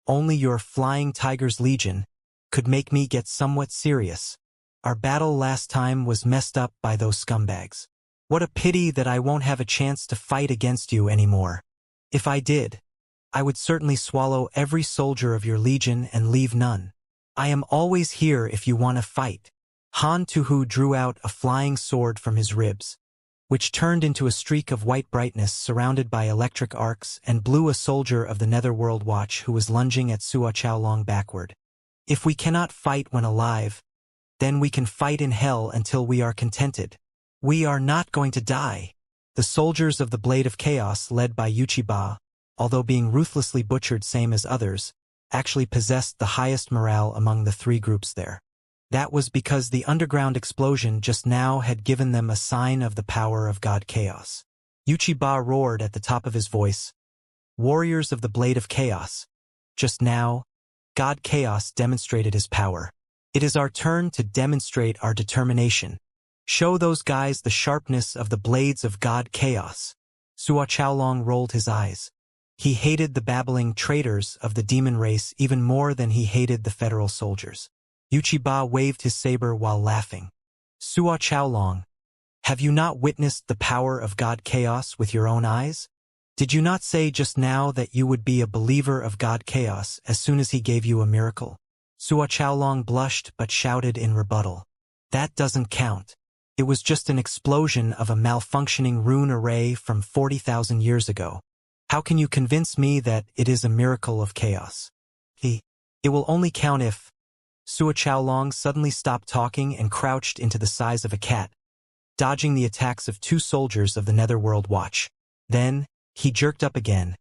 only your Flying Tigers Legion could make me get somewhat serious." our battle last time was messed up by those scumbags. What a pity that I won't have a chance to fight against you anymore. If I did, I would certainly swallow every soldier of your legion and leave none. I am always here if you want to fight. Han Tuhu drew out a flying sword from his ribs, which turned into a streak of white brightness surrounded by electric arcs and blew a soldier of the Netherworld Watch who was lunging at Sua Chaolong backward. If we cannot fight when alive, then we can fight in hell until we are contented. We are not going to die. The soldiers of the Blade of Chaos led by Yuchiba, although being ruthlessly butchered same as others, actually possessed the highest morale among the three groups there. That was because the underground explosion just now had given them a sign of the power of God Chaos. Yuchiba roared at the top of his voice, "Warriors of the Blade of Chaos, just now, God Chaos demonstrated his power. It is our turn to demonstrate our determination. Show those guys the sharpness of the blades of God Chaos." Sua Chaolong rolled his eyes. He hated the babbling traitors of the demon race even more than he hated the federal soldiers. Yuchiba waved his saber while laughing. "Sua Chaolong, have you not witnessed the power of God Chaos with your own eyes? Did you not say just now that you would be a believer of God Chaos as soon as he gave you a miracle?" Sua Chaolong blushed but shouted in rebuttal, "That doesn't count. It was just an explosion of a malfunctioning rune array from 40,000 years ago. How can you convince me that it is a miracle of chaos? It will only count if—" Sua Chaolong suddenly stopped talking and crouched into the size of a cat, dodging the attacks of two soldiers of the Netherworld Watch. Then, he jerked up again,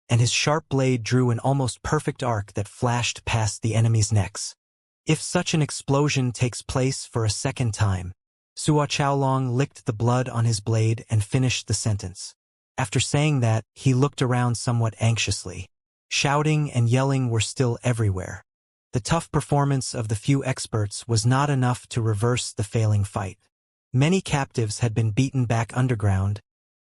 and his sharp blade drew an almost perfect arc that flashed past the enemy's necks. If such an explosion takes place for a second time, Sua Chaolong licked the blood on his blade and finished the sentence. After saying that, he looked around somewhat anxiously. Shouting and yelling were still everywhere. The tough performance of the few experts was not enough to reverse the failing fight. Many captives had been beaten back underground,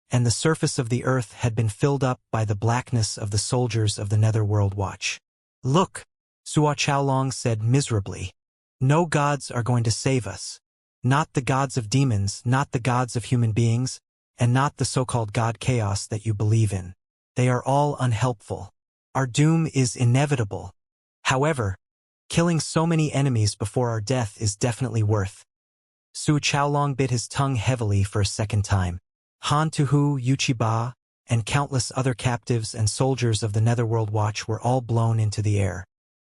and the surface of the earth had been filled up by the blackness of the soldiers of the Netherworld Watch. "Look," Sua Chaolong said miserably. "No gods are going to save us. Not the gods of demons, not the gods of human beings, and not the so-called God Chaos that you believe in. They are all unhelpful. Our doom is inevitable. However, killing so many enemies before our death is definitely worth." Sua Chaolong bit his tongue heavily for a second time. Han Tuhu, Yuchiba, and countless other captives and soldiers of the Netherworld Watch were all blown into the air.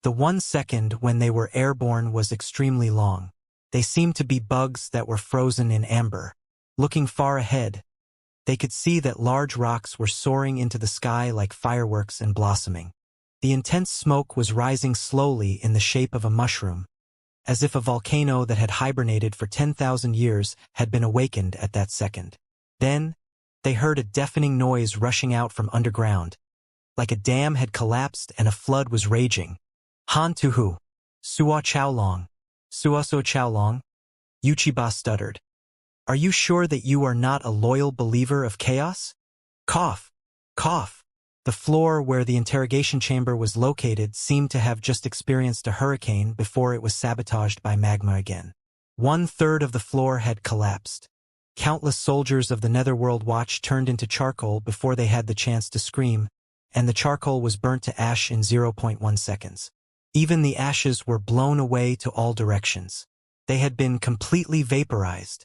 The 1 second when they were airborne was extremely long. They seemed to be bugs that were frozen in amber. Looking far ahead, they could see that large rocks were soaring into the sky like fireworks and blossoming. The intense smoke was rising slowly in the shape of a mushroom, as if a volcano that had hibernated for 10,000 years had been awakened at that second. Then, they heard a deafening noise rushing out from underground, like a dam had collapsed and a flood was raging. "Han Tuhu, Sua Chaolong, Suaso Chaolong," Yuchiba stuttered. "Are you sure that you are not a loyal believer of chaos?" Cough, cough. The floor where the interrogation chamber was located seemed to have just experienced a hurricane before it was sabotaged by magma again. 1/3 of the floor had collapsed. Countless soldiers of the Netherworld Watch turned into charcoal before they had the chance to scream, and the charcoal was burnt to ash in 0.1 seconds. Even the ashes were blown away to all directions. They had been completely vaporized.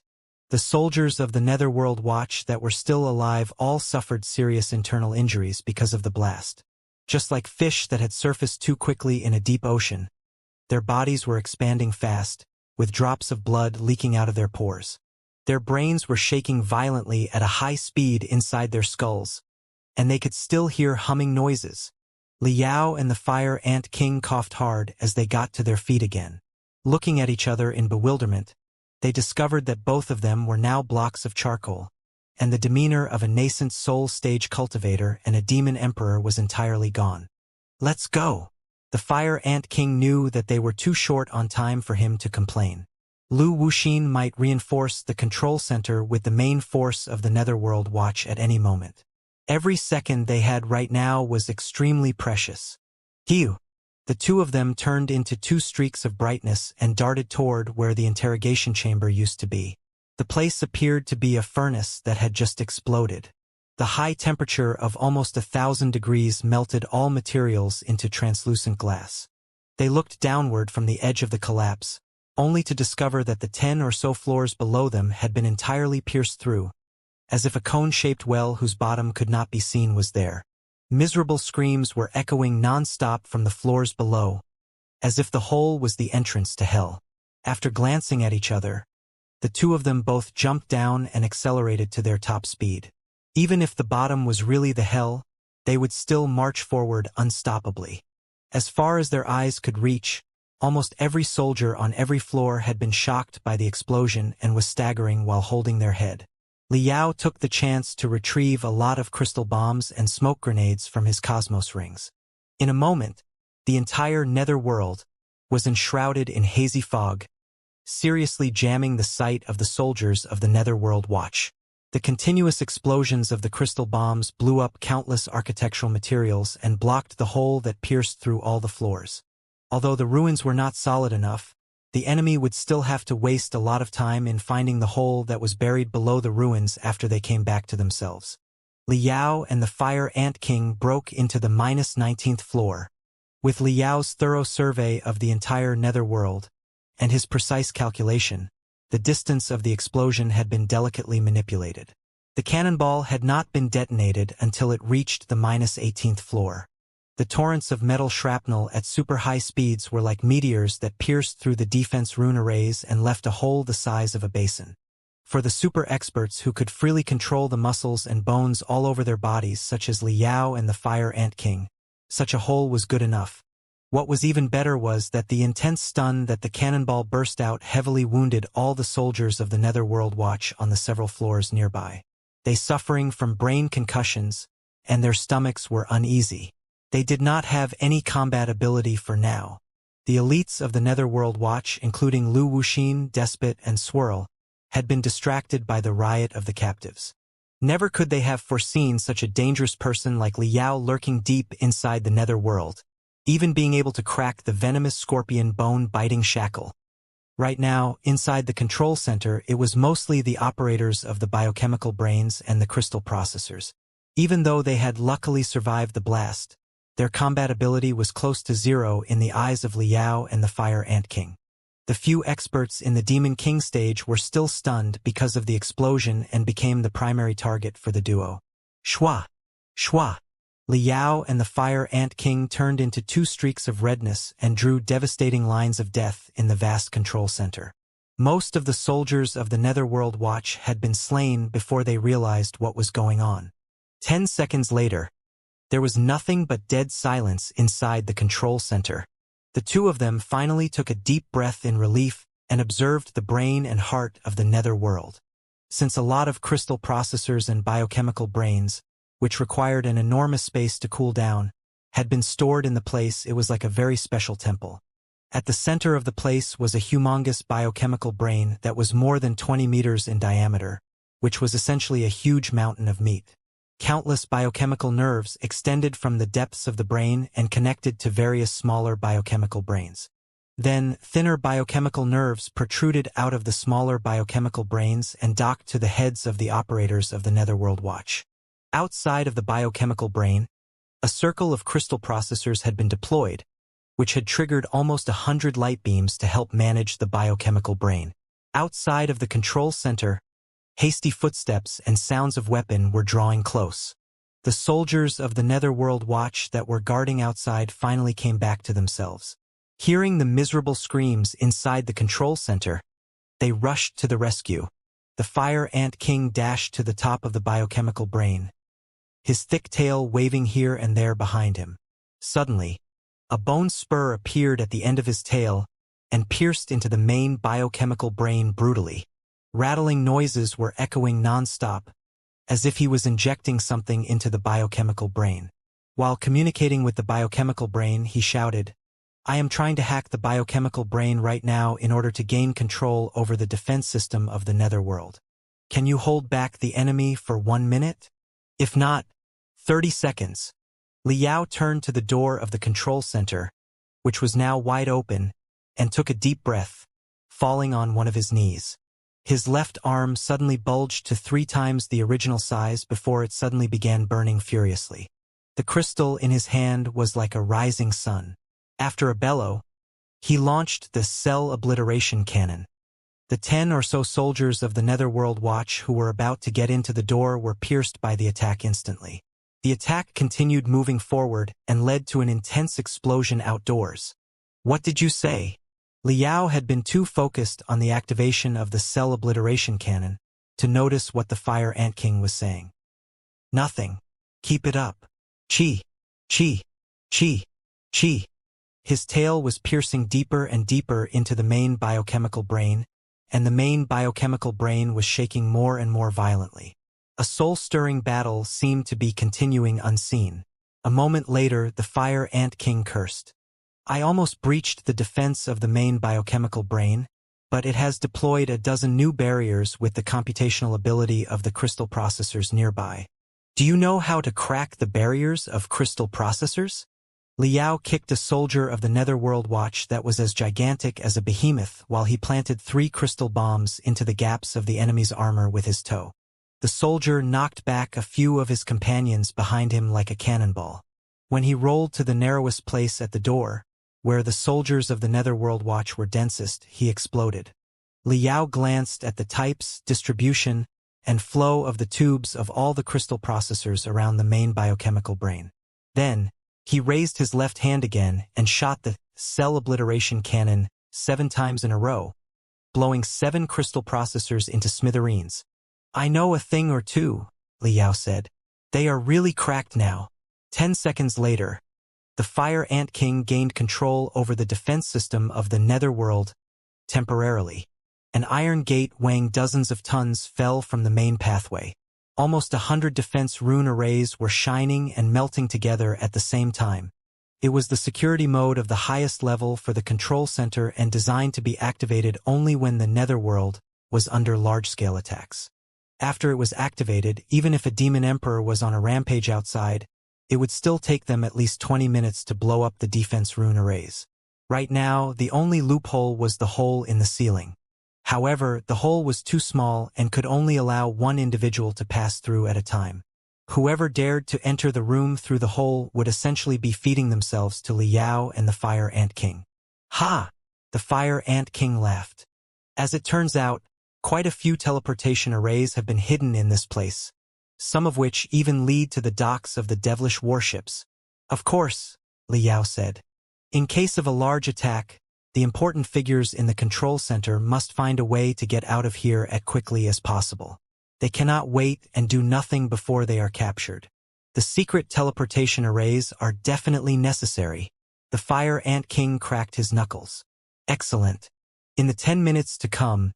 The soldiers of the Netherworld Watch that were still alive all suffered serious internal injuries because of the blast. Just like fish that had surfaced too quickly in a deep ocean, their bodies were expanding fast, with drops of blood leaking out of their pores. Their brains were shaking violently at a high speed inside their skulls, and they could still hear humming noises. Liao and the Fire Ant King coughed hard as they got to their feet again. Looking at each other in bewilderment, they discovered that both of them were now blocks of charcoal, and the demeanor of a nascent soul stage cultivator and a demon emperor was entirely gone. "Let's go!" The Fire Ant King knew that they were too short on time for him to complain. Lu Wuxin might reinforce the control center with the main force of the Netherworld Watch at any moment. Every second they had right now was extremely precious. "Hiu!" The two of them turned into two streaks of brightness and darted toward where the interrogation chamber used to be. The place appeared to be a furnace that had just exploded. The high temperature of almost 1,000 degrees melted all materials into translucent glass. They looked downward from the edge of the collapse, only to discover that the 10 or so floors below them had been entirely pierced through, as if a cone-shaped well whose bottom could not be seen was there. Miserable screams were echoing non-stop from the floors below, as if the hole was the entrance to hell. After glancing at each other, the two of them both jumped down and accelerated to their top speed. Even if the bottom was really the hell, they would still march forward unstoppably. As far as their eyes could reach, almost every soldier on every floor had been shocked by the explosion and was staggering while holding their head. Liao took the chance to retrieve a lot of crystal bombs and smoke grenades from his cosmos rings. In a moment, the entire nether world was enshrouded in hazy fog, seriously jamming the sight of the soldiers of the Netherworld Watch. The continuous explosions of the crystal bombs blew up countless architectural materials and blocked the hole that pierced through all the floors. Although the ruins were not solid enough, the enemy would still have to waste a lot of time in finding the hole that was buried below the ruins after they came back to themselves. Liao and the Fire Ant King broke into the -19th floor. With Liao's thorough survey of the entire netherworld and his precise calculation, the distance of the explosion had been delicately manipulated. The cannonball had not been detonated until it reached the -18th floor. The torrents of metal shrapnel at super high speeds were like meteors that pierced through the defense rune arrays and left a hole the size of a basin. For the super experts who could freely control the muscles and bones all over their bodies, such as Liao and the Fire Ant King, such a hole was good enough. What was even better was that the intense stun that the cannonball burst out heavily wounded all the soldiers of the Netherworld Watch on the several floors nearby. They suffering from brain concussions, and their stomachs were uneasy. They did not have any combat ability for now. The elites of the Netherworld Watch, including Lu Wuxin, Despot, and Swirl, had been distracted by the riot of the captives. Never could they have foreseen such a dangerous person like Liao lurking deep inside the Netherworld, even being able to crack the venomous scorpion bone-biting shackle. Right now, inside the control center, it was mostly the operators of the biochemical brains and the crystal processors. Even though they had luckily survived the blast, their combat ability was close to zero in the eyes of Liao and the Fire Ant King. The few experts in the Demon King stage were still stunned because of the explosion and became the primary target for the duo. Shwa! Shwa! Liao and the Fire Ant King turned into two streaks of redness and drew devastating lines of death in the vast control center. Most of the soldiers of the Netherworld Watch had been slain before they realized what was going on. 10 seconds later, there was nothing but dead silence inside the control center. The two of them finally took a deep breath in relief and observed the brain and heart of the Netherworld. Since a lot of crystal processors and biochemical brains, which required an enormous space to cool down, had been stored in the place, it was like a very special temple. At the center of the place was a humongous biochemical brain that was more than 20 meters in diameter, which was essentially a huge mountain of meat. Countless biochemical nerves extended from the depths of the brain and connected to various smaller biochemical brains. Then, thinner biochemical nerves protruded out of the smaller biochemical brains and docked to the heads of the operators of the Netherworld Watch. Outside of the biochemical brain, a circle of crystal processors had been deployed, which had triggered almost 100 light beams to help manage the biochemical brain. Outside of the control center, hasty footsteps and sounds of weapon were drawing close. The soldiers of the Netherworld Watch that were guarding outside finally came back to themselves. Hearing the miserable screams inside the control center, they rushed to the rescue. The Fire Ant King dashed to the top of the biochemical brain, his thick tail waving here and there behind him. Suddenly, a bone spur appeared at the end of his tail and pierced into the main biochemical brain brutally. Rattling noises were echoing non-stop, as if he was injecting something into the biochemical brain. While communicating with the biochemical brain, he shouted, "I am trying to hack the biochemical brain right now in order to gain control over the defense system of the Netherworld. Can you hold back the enemy for 1 minute? If not, 30 seconds. Liao turned to the door of the control center which was now wide open, and took a deep breath, falling on one of his knees. His left arm suddenly bulged to 3 times the original size before it suddenly began burning furiously. The crystal in his hand was like a rising sun. After a bellow, he launched the cell obliteration cannon. The 10 or so soldiers of the Netherworld Watch who were about to get into the door were pierced by the attack instantly. The attack continued moving forward and led to an intense explosion outdoors. What did you say? Liao had been too focused on the activation of the cell obliteration cannon to notice what the Fire Ant King was saying. Nothing. Keep it up. Chi. Chi. Chi. Chi. His tail was piercing deeper and deeper into the main biochemical brain, and the main biochemical brain was shaking more and more violently. A soul-stirring battle seemed to be continuing unseen. A moment later, the Fire Ant King cursed. I almost breached the defense of the main biochemical brain, but it has deployed a dozen new barriers with the computational ability of the crystal processors nearby. Do you know how to crack the barriers of crystal processors? Liao kicked a soldier of the Netherworld Watch that was as gigantic as a behemoth while he planted 3 crystal bombs into the gaps of the enemy's armor with his toe. The soldier knocked back a few of his companions behind him like a cannonball. When he rolled to the narrowest place at the door, where the soldiers of the Netherworld Watch were densest, he exploded. Liao glanced at the types, distribution, and flow of the tubes of all the crystal processors around the main biochemical brain. Then, he raised his left hand again and shot the cell obliteration cannon 7 times in a row, blowing 7 crystal processors into smithereens. I know a thing or two, Liao said. They are really cracked now. 10 seconds later, the Fire Ant King gained control over the defense system of the Netherworld temporarily. An iron gate weighing dozens of tons fell from the main pathway. Almost 100 defense rune arrays were shining and melting together at the same time. It was the security mode of the highest level for the control center and designed to be activated only when the Netherworld was under large-scale attacks. After it was activated, even if a demon emperor was on a rampage outside, it would still take them at least 20 minutes to blow up the defense rune arrays. Right now, the only loophole was the hole in the ceiling. However, the hole was too small and could only allow one individual to pass through at a time. Whoever dared to enter the room through the hole would essentially be feeding themselves to Liao and the Fire Ant King. Ha! The Fire Ant King laughed. As it turns out, quite a few teleportation arrays have been hidden in this place, some of which even lead to the docks of the devilish warships. Of course, Liao said. In case of a large attack, the important figures in the control center must find a way to get out of here as quickly as possible. They cannot wait and do nothing before they are captured. The secret teleportation arrays are definitely necessary. The Fire Ant King cracked his knuckles. Excellent. In the 10 minutes to come,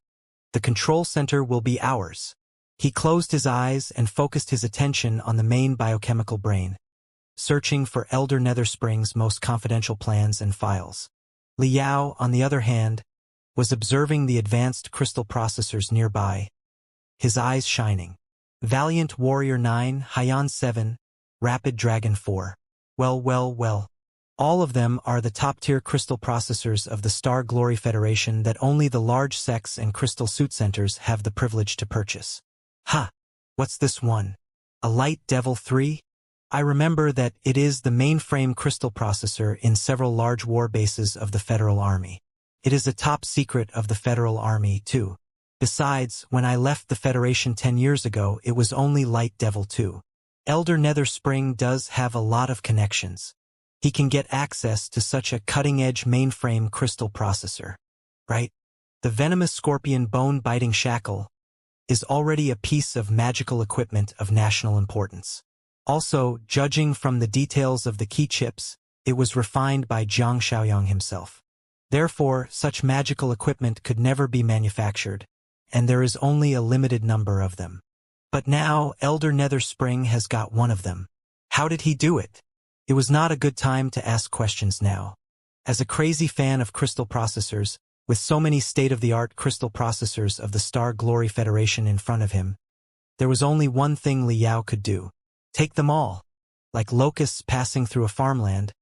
the control center will be ours. He closed his eyes and focused his attention on the main biochemical brain, searching for Elder Netherspring's most confidential plans and files. Liao, on the other hand, was observing the advanced crystal processors nearby, his eyes shining. Valiant Warrior 9, Haiyan 7, Rapid Dragon 4. Well. All of them are the top-tier crystal processors of the Star Glory Federation that only the large sects and crystal suit centers have the privilege to purchase. Ha! What's this one? A Light Devil 3? I remember that it is the mainframe crystal processor in several large war bases of the Federal Army. It is a top secret of the Federal Army, too. Besides, when I left the Federation 10 years ago, it was only Light Devil 2. Elder Netherspring does have a lot of connections. He can get access to such a cutting-edge mainframe crystal processor, right? The venomous scorpion bone-biting shackle is already a piece of magical equipment of national importance. Also, judging from the details of the key chips, it was refined by Jiang Shaoyang himself. Therefore, such magical equipment could never be manufactured, and there is only a limited number of them. But now, Elder Netherspring has got one of them. How did he do it? It was not a good time to ask questions now. As a crazy fan of crystal processors, with so many state-of-the-art crystal processors of the Star Glory Federation in front of him, there was only one thing Liao could do. Take them all. Like locusts passing through a farmland,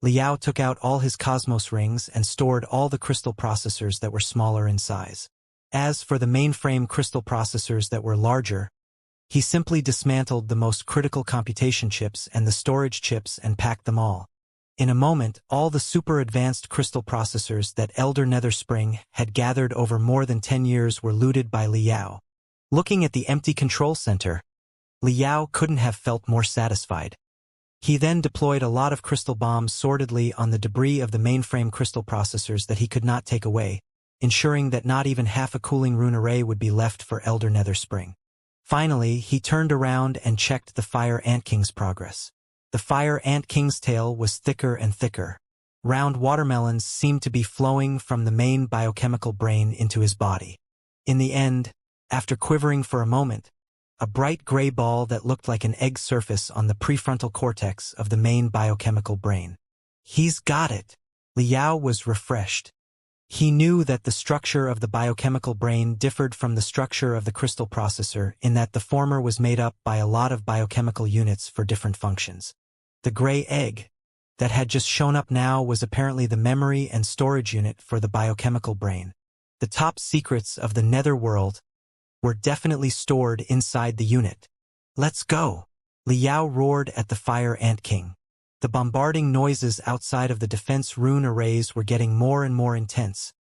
Liao took out all his cosmos rings and stored all the crystal processors that were smaller in size. As for the mainframe crystal processors that were larger, he simply dismantled the most critical computation chips and the storage chips and packed them all. In a moment, all the super-advanced crystal processors that Elder Nether Spring had gathered over more than 10 years were looted by Liao. Looking at the empty control center, Liao couldn't have felt more satisfied. He then deployed a lot of crystal bombs sordidly on the debris of the mainframe crystal processors that he could not take away, ensuring that not even half a cooling rune array would be left for Elder Nether Spring. Finally, he turned around and checked the Fire Ant King's progress. The Fire Ant King's tail was thicker and thicker. Round watermelons seemed to be flowing from the main biochemical brain into his body. In the end, after quivering for a moment, a bright gray ball that looked like an egg surfaced on the prefrontal cortex of the main biochemical brain. He's got it. Liao was refreshed. He knew that the structure of the biochemical brain differed from the structure of the crystal processor in that the former was made up by a lot of biochemical units for different functions. The gray egg that had just shown up now was apparently the memory and storage unit for the biochemical brain. The top secrets of the netherworld were definitely stored inside the unit. Let's go! Liao roared at the Fire Ant King. The bombarding noises outside of the defense rune arrays were getting more and more intense,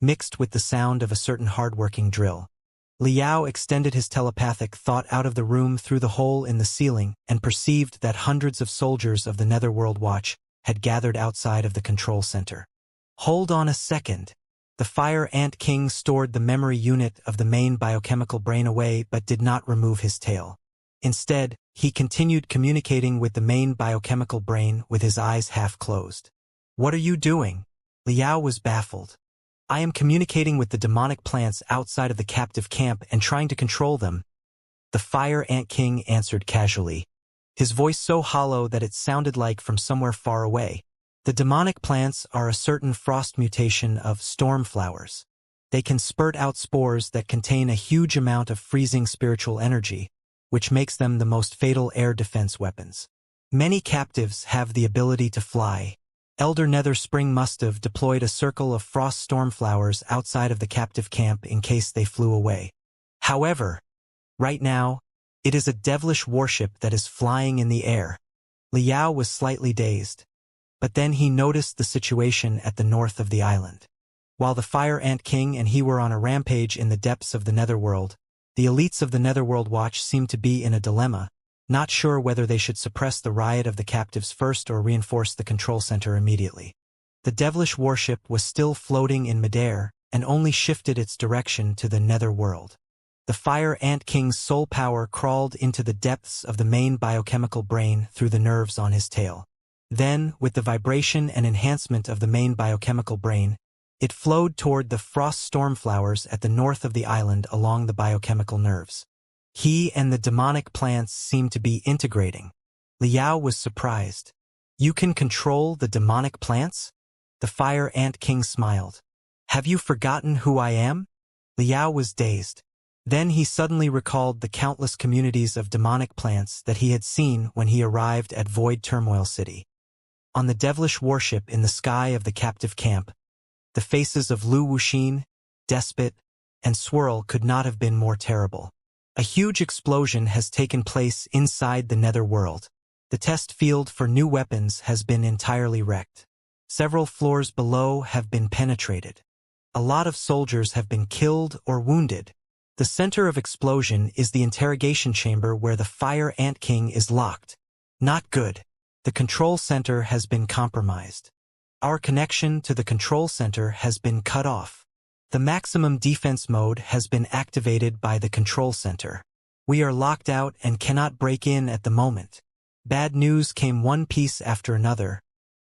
mixed with the sound of a certain hard-working drill. Liao extended his telepathic thought out of the room through the hole in the ceiling and perceived that hundreds of soldiers of the Netherworld Watch had gathered outside of the control center. Hold on a second. The Fire Ant King stored the memory unit of the main biochemical brain away but did not remove his tail. Instead, he continued communicating with the main biochemical brain with his eyes half closed. What are you doing? Liao was baffled. I am communicating with the demonic plants outside of the captive camp and trying to control them. The Fire Ant King answered casually, his voice so hollow that it sounded like from somewhere far away. The demonic plants are a certain frost mutation of storm flowers. They can spurt out spores that contain a huge amount of freezing spiritual energy, which makes them the most fatal air defense weapons. Many captives have the ability to fly. Elder Nether Spring must have deployed a circle of frost storm flowers outside of the captive camp in case they flew away. However, right now, it is a devilish warship that is flying in the air. Liao was slightly dazed, but then he noticed the situation at the north of the island. While the Fire Ant King and he were on a rampage in the depths of the Netherworld, the elites of the Netherworld Watch seemed to be in a dilemma, not sure whether they should suppress the riot of the captives first or reinforce the control center immediately. The devilish warship was still floating in midair and only shifted its direction to the Netherworld. The Fire Ant King's soul power crawled into the depths of the main biochemical brain through the nerves on his tail. Then, with the vibration and enhancement of the main biochemical brain, it flowed toward the frost storm flowers at the north of the island along the biochemical nerves. He and the demonic plants seemed to be integrating. Liao was surprised. You can control the demonic plants? The Fire Ant King smiled. Have you forgotten who I am? Liao was dazed. Then he suddenly recalled the countless communities of demonic plants that he had seen when he arrived at Void Turmoil City. On the devilish warship in the sky of the captive camp, the faces of Lu Wuxin, Despot, and Swirl could not have been more terrible. A huge explosion has taken place inside the Netherworld. The test field for new weapons has been entirely wrecked. Several floors below have been penetrated. A lot of soldiers have been killed or wounded. The center of explosion is the interrogation chamber where the Fire Ant King is locked. Not good. The control center has been compromised. Our connection to the control center has been cut off. The maximum defense mode has been activated by the control center. We are locked out and cannot break in at the moment. Bad news came one piece after another,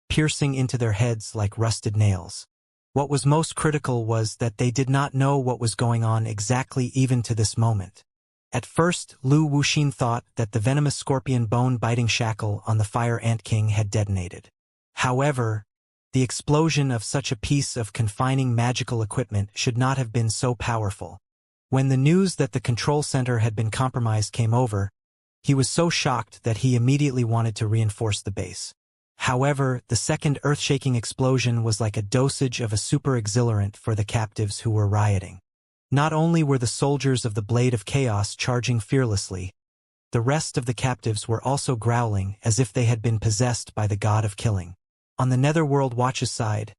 piercing into their heads like rusted nails. What was most critical was that they did not know what was going on exactly even to this moment. At first, Lu Wuxin thought that the venomous scorpion bone-biting shackle on the Fire Ant King had detonated. However, the explosion of such a piece of confining magical equipment should not have been so powerful. When the news that the control center had been compromised came over, he was so shocked that he immediately wanted to reinforce the base. However, the second earth-shaking explosion was like a dosage of a super exhilarant for the captives who were rioting. Not only were the soldiers of the Blade of Chaos charging fearlessly, the rest of the captives were also growling as if they had been possessed by the god of killing. On the Netherworld Watch's side,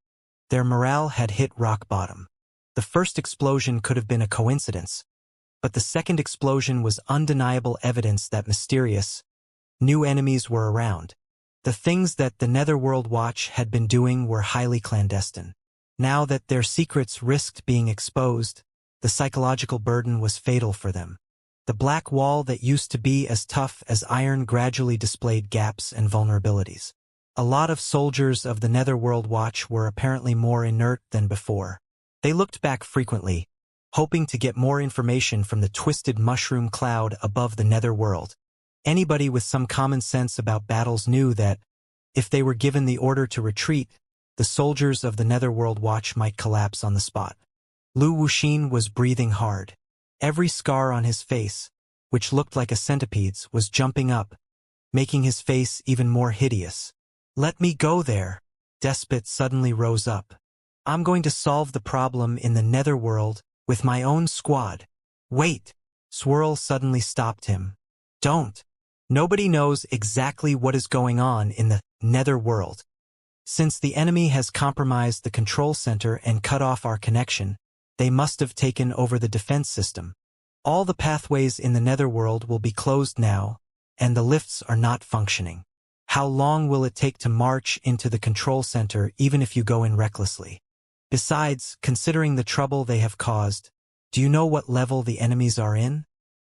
their morale had hit rock bottom. The first explosion could have been a coincidence, but the second explosion was undeniable evidence that mysterious, new enemies were around. The things that the Netherworld Watch had been doing were highly clandestine. Now that their secrets risked being exposed, the psychological burden was fatal for them. The black wall that used to be as tough as iron gradually displayed gaps and vulnerabilities. A lot of soldiers of the Netherworld Watch were apparently more inert than before. They looked back frequently, hoping to get more information from the twisted mushroom cloud above the Netherworld. Anybody with some common sense about battles knew that, if they were given the order to retreat, the soldiers of the Netherworld Watch might collapse on the spot. Lu Wuxin was breathing hard. Every scar on his face, which looked like a centipede's, was jumping up, making his face even more hideous. "Let me go there." Despot suddenly rose up. "I'm going to solve the problem in the Netherworld with my own squad." "Wait!" Swirl suddenly stopped him. "Don't. Nobody knows exactly what is going on in the Netherworld. Since the enemy has compromised the control center and cut off our connection, they must have taken over the defense system. All the pathways in the Netherworld will be closed now, and the lifts are not functioning. How long will it take to march into the control center even if you go in recklessly? Besides, considering the trouble they have caused, do you know what level the enemies are in?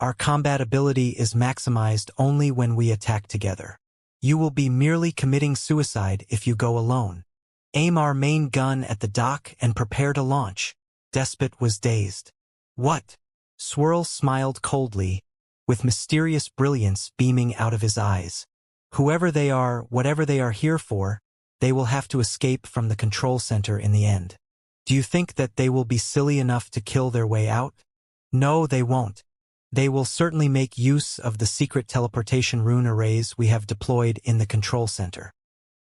Our combat ability is maximized only when we attack together. You will be merely committing suicide if you go alone. Aim our main gun at the dock and prepare to launch." Despot was dazed. "What?" Swirl smiled coldly, with mysterious brilliance beaming out of his eyes. "Whoever they are, whatever they are here for, they will have to escape from the control center in the end. Do you think that they will be silly enough to kill their way out? No, they won't. They will certainly make use of the secret teleportation rune arrays we have deployed in the control center.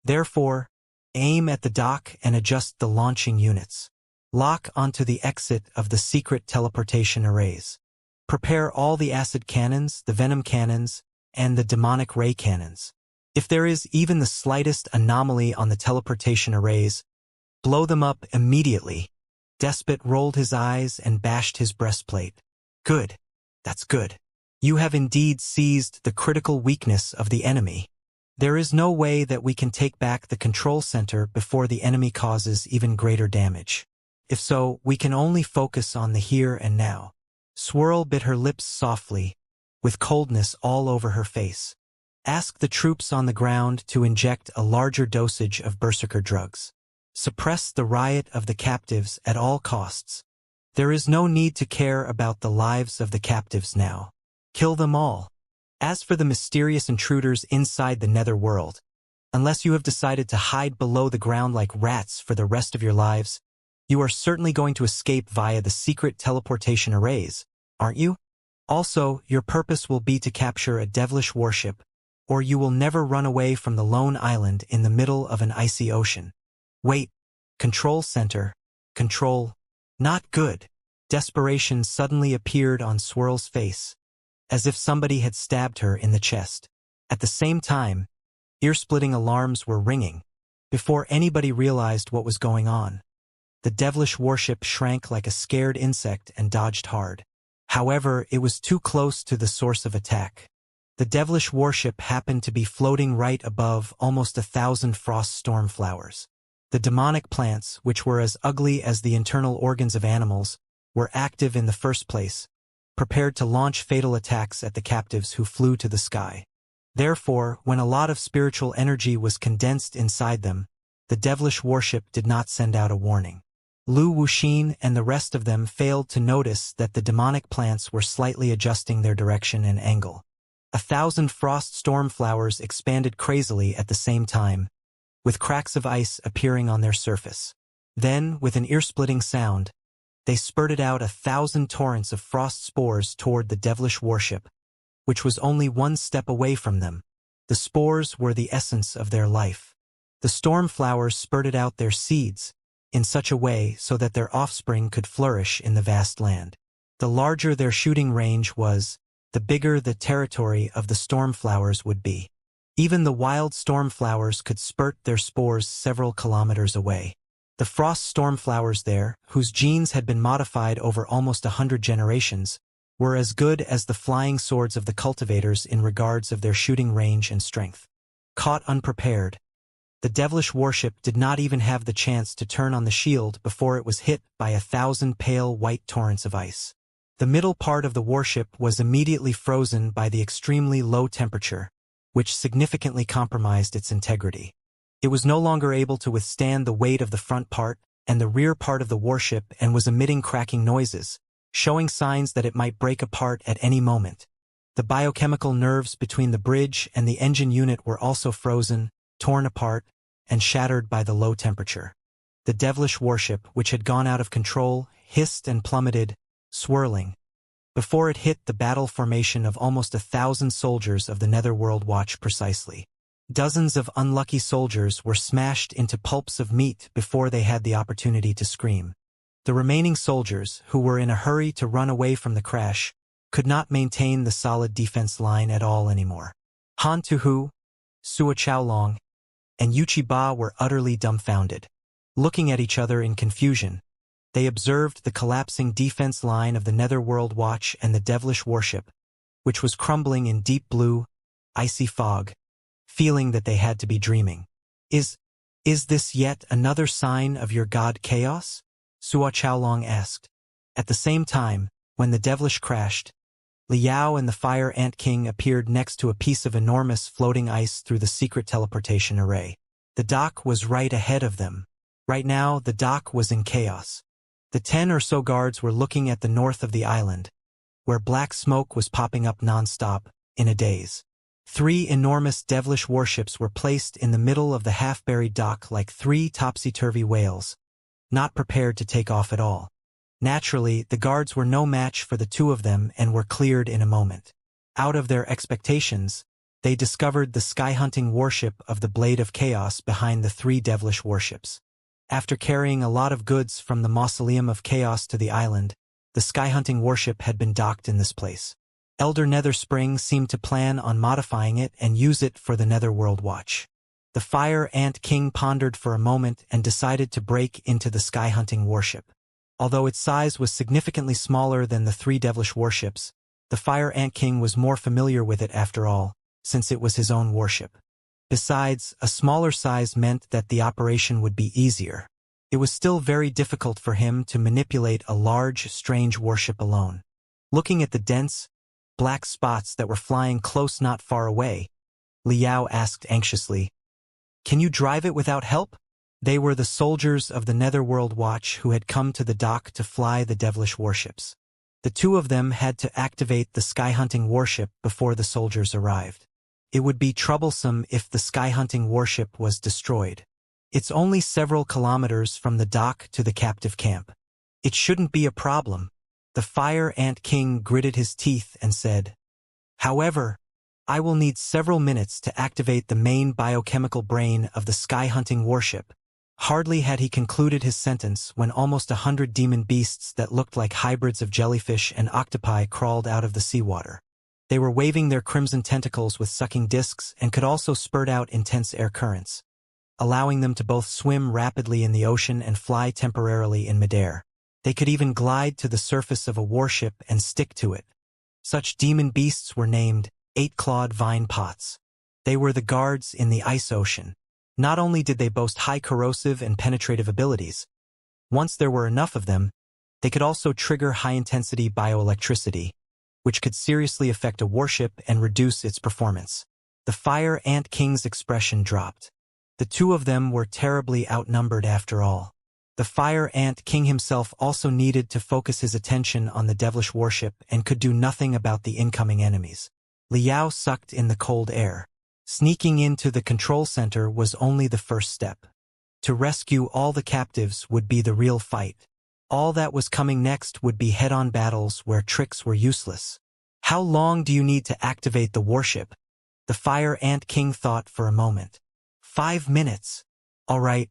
Therefore, aim at the dock and adjust the launching units. Lock onto the exit of the secret teleportation arrays. Prepare all the acid cannons, the venom cannons, and the demonic ray cannons. If there is even the slightest anomaly on the teleportation arrays, blow them up immediately." Despot rolled his eyes and bashed his breastplate. "Good. That's good. You have indeed seized the critical weakness of the enemy. There is no way that we can take back the control center before the enemy causes even greater damage. If so, we can only focus on the here and now." Swirl bit her lips softly, with coldness all over her face. "Ask the troops on the ground to inject a larger dosage of berserker drugs. Suppress the riot of the captives at all costs. There is no need to care about the lives of the captives now. Kill them all. As for the mysterious intruders inside the Netherworld, unless you have decided to hide below the ground like rats for the rest of your lives, you are certainly going to escape via the secret teleportation arrays, aren't you? Also, your purpose will be to capture a devilish warship, or you will never run away from the lone island in the middle of an icy ocean." "Wait. Control center. Control. Not good." Desperation suddenly appeared on Swirl's face, as if somebody had stabbed her in the chest. At the same time, ear-splitting alarms were ringing. Before anybody realized what was going on, the devilish warship shrank like a scared insect and dodged hard. However, it was too close to the source of attack. The devilish warship happened to be floating right above almost 1,000 frost storm flowers. The demonic plants, which were as ugly as the internal organs of animals, were active in the first place, prepared to launch fatal attacks at the captives who flew to the sky. Therefore, when a lot of spiritual energy was condensed inside them, the devilish warship did not send out a warning. Lu Wuxin and the rest of them failed to notice that the demonic plants were slightly adjusting their direction and angle. 1,000 frost storm flowers expanded crazily at the same time, with cracks of ice appearing on their surface. Then, with an ear-splitting sound, they spurted out 1,000 torrents of frost spores toward the devilish warship, which was only one step away from them. The spores were the essence of their life. The storm flowers spurted out their seeds in such a way so that their offspring could flourish in the vast land. The larger their shooting range was, the bigger the territory of the storm flowers would be. Even the wild storm flowers could spurt their spores several kilometers away. The frost storm flowers there, whose genes had been modified over almost 100 generations, were as good as the flying swords of the cultivators in regards of their shooting range and strength. Caught unprepared, the devilish warship did not even have the chance to turn on the shield before it was hit by 1,000 pale white torrents of ice. The middle part of the warship was immediately frozen by the extremely low temperature, which significantly compromised its integrity. It was no longer able to withstand the weight of the front part and the rear part of the warship and was emitting cracking noises, showing signs that it might break apart at any moment. The biochemical nerves between the bridge and the engine unit were also frozen, torn apart, and shattered by the low temperature. The devilish warship, which had gone out of control, hissed and plummeted, swirling, before it hit the battle formation of almost 1,000 soldiers of the Netherworld Watch precisely. Dozens of unlucky soldiers were smashed into pulps of meat before they had the opportunity to scream. The remaining soldiers, who were in a hurry to run away from the crash, could not maintain the solid defense line at all anymore. Han Tuhu, Sua Chaolong, and Yuchi Ba were utterly dumbfounded. Looking at each other in confusion, they observed the collapsing defense line of the Netherworld Watch and the devilish warship, which was crumbling in deep blue, icy fog, feeling that they had to be dreaming. Is this yet another sign of your god Chaos? Sua Chaolong asked. At the same time, when the devilish crashed, Liao and the Fire Ant King appeared next to a piece of enormous floating ice through the secret teleportation array. The dock was right ahead of them. Right now, the dock was in chaos. The 10 or so guards were looking at the north of the island, where black smoke was popping up non-stop, in a daze. 3 enormous devilish warships were placed in the middle of the half-buried dock like 3 topsy-turvy whales, not prepared to take off at all. Naturally, the guards were no match for the 2 of them and were cleared in a moment. Out of their expectations, they discovered the sky-hunting warship of the Blade of Chaos behind the 3 devilish warships. After carrying a lot of goods from the Mausoleum of Chaos to the island, the sky-hunting warship had been docked in this place. Elder Netherspring seemed to plan on modifying it and use it for the Netherworld Watch. The Fire Ant King pondered for a moment and decided to break into the sky-hunting warship. Although its size was significantly smaller than the 3 devilish warships, the Fire Ant King was more familiar with it after all, since it was his own warship. Besides, a smaller size meant that the operation would be easier. It was still very difficult for him to manipulate a large, strange warship alone. Looking at the dense, black spots that were flying close not far away, Liao asked anxiously, "Can you drive it without help?" They were the soldiers of the Netherworld Watch who had come to the dock to fly the devilish warships. The 2 of them had to activate the sky-hunting warship before the soldiers arrived. It would be troublesome if the sky-hunting warship was destroyed. It's only several kilometers from the dock to the captive camp. It shouldn't be a problem. The Fire Ant King gritted his teeth and said, "However, I will need several minutes to activate the main biochemical brain of the sky-hunting warship." Hardly had he concluded his sentence when almost 100 demon beasts that looked like hybrids of jellyfish and octopi crawled out of the seawater. They were waving their crimson tentacles with sucking discs and could also spurt out intense air currents, allowing them to both swim rapidly in the ocean and fly temporarily in midair. They could even glide to the surface of a warship and stick to it. Such demon beasts were named 8-clawed vine pots. They were the guards in the ice ocean. Not only did they boast high corrosive and penetrative abilities, once there were enough of them, they could also trigger high-intensity bioelectricity, which could seriously affect a warship and reduce its performance. The Fire Ant King's expression dropped. The 2 of them were terribly outnumbered after all. The Fire Ant King himself also needed to focus his attention on the devilish warship and could do nothing about the incoming enemies. Liao sucked in the cold air. Sneaking into the control center was only the first step. To rescue all the captives would be the real fight. All that was coming next would be head-on battles where tricks were useless. How long do you need to activate the warship? The Fire Ant King thought for a moment. 5 minutes. All right,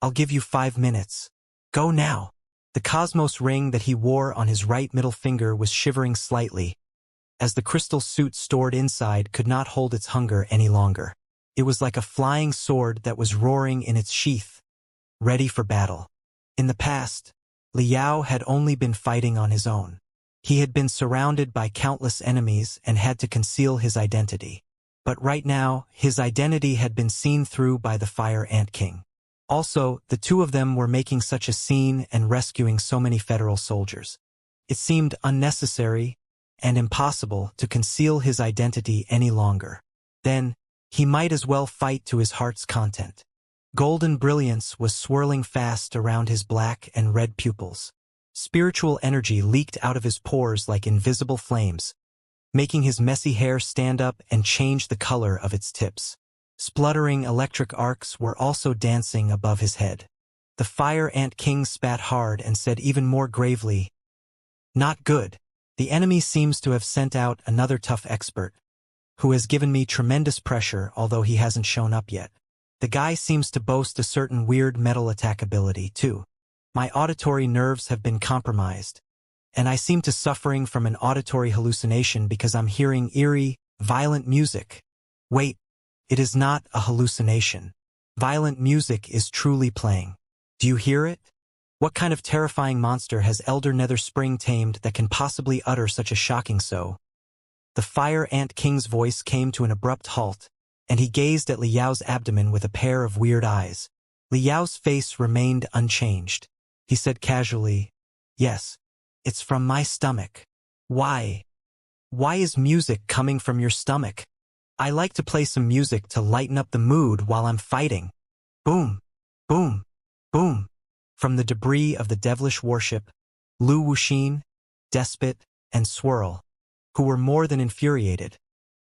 I'll give you 5 minutes. Go now. The cosmos ring that he wore on his right middle finger was shivering slightly, as the crystal suit stored inside could not hold its hunger any longer. It was like a flying sword that was roaring in its sheath, ready for battle. In the past, Liao had only been fighting on his own. He had been surrounded by countless enemies and had to conceal his identity. But right now, his identity had been seen through by the Fire Ant King. Also, the two of them were making such a scene and rescuing so many federal soldiers. It seemed unnecessary and impossible to conceal his identity any longer. Then, he might as well fight to his heart's content. Golden brilliance was swirling fast around his black and red pupils. Spiritual energy leaked out of his pores like invisible flames, making his messy hair stand up and change the color of its tips. Spluttering electric arcs were also dancing above his head. The Fire Ant King spat hard and said even more gravely, "Not good. The enemy seems to have sent out another tough expert, who has given me tremendous pressure although he hasn't shown up yet. The guy seems to boast a certain weird metal attack ability, too. My auditory nerves have been compromised, and I seem to suffering from an auditory hallucination because I'm hearing eerie, violent music. Wait, it is not a hallucination. Violent music is truly playing. Do you hear it? What kind of terrifying monster has Elder Nether Spring tamed that can possibly utter such a shocking so?" The Fire Ant King's voice came to an abrupt halt, and he gazed at Liao's abdomen with a pair of weird eyes. Liao's face remained unchanged. He said casually, "Yes, it's from my stomach." "Why? Why is music coming from your stomach?" "I like to play some music to lighten up the mood while I'm fighting." Boom, boom, boom. From the debris of the devilish warship, Lu Wuxin, Despot, and Swirl, who were more than infuriated,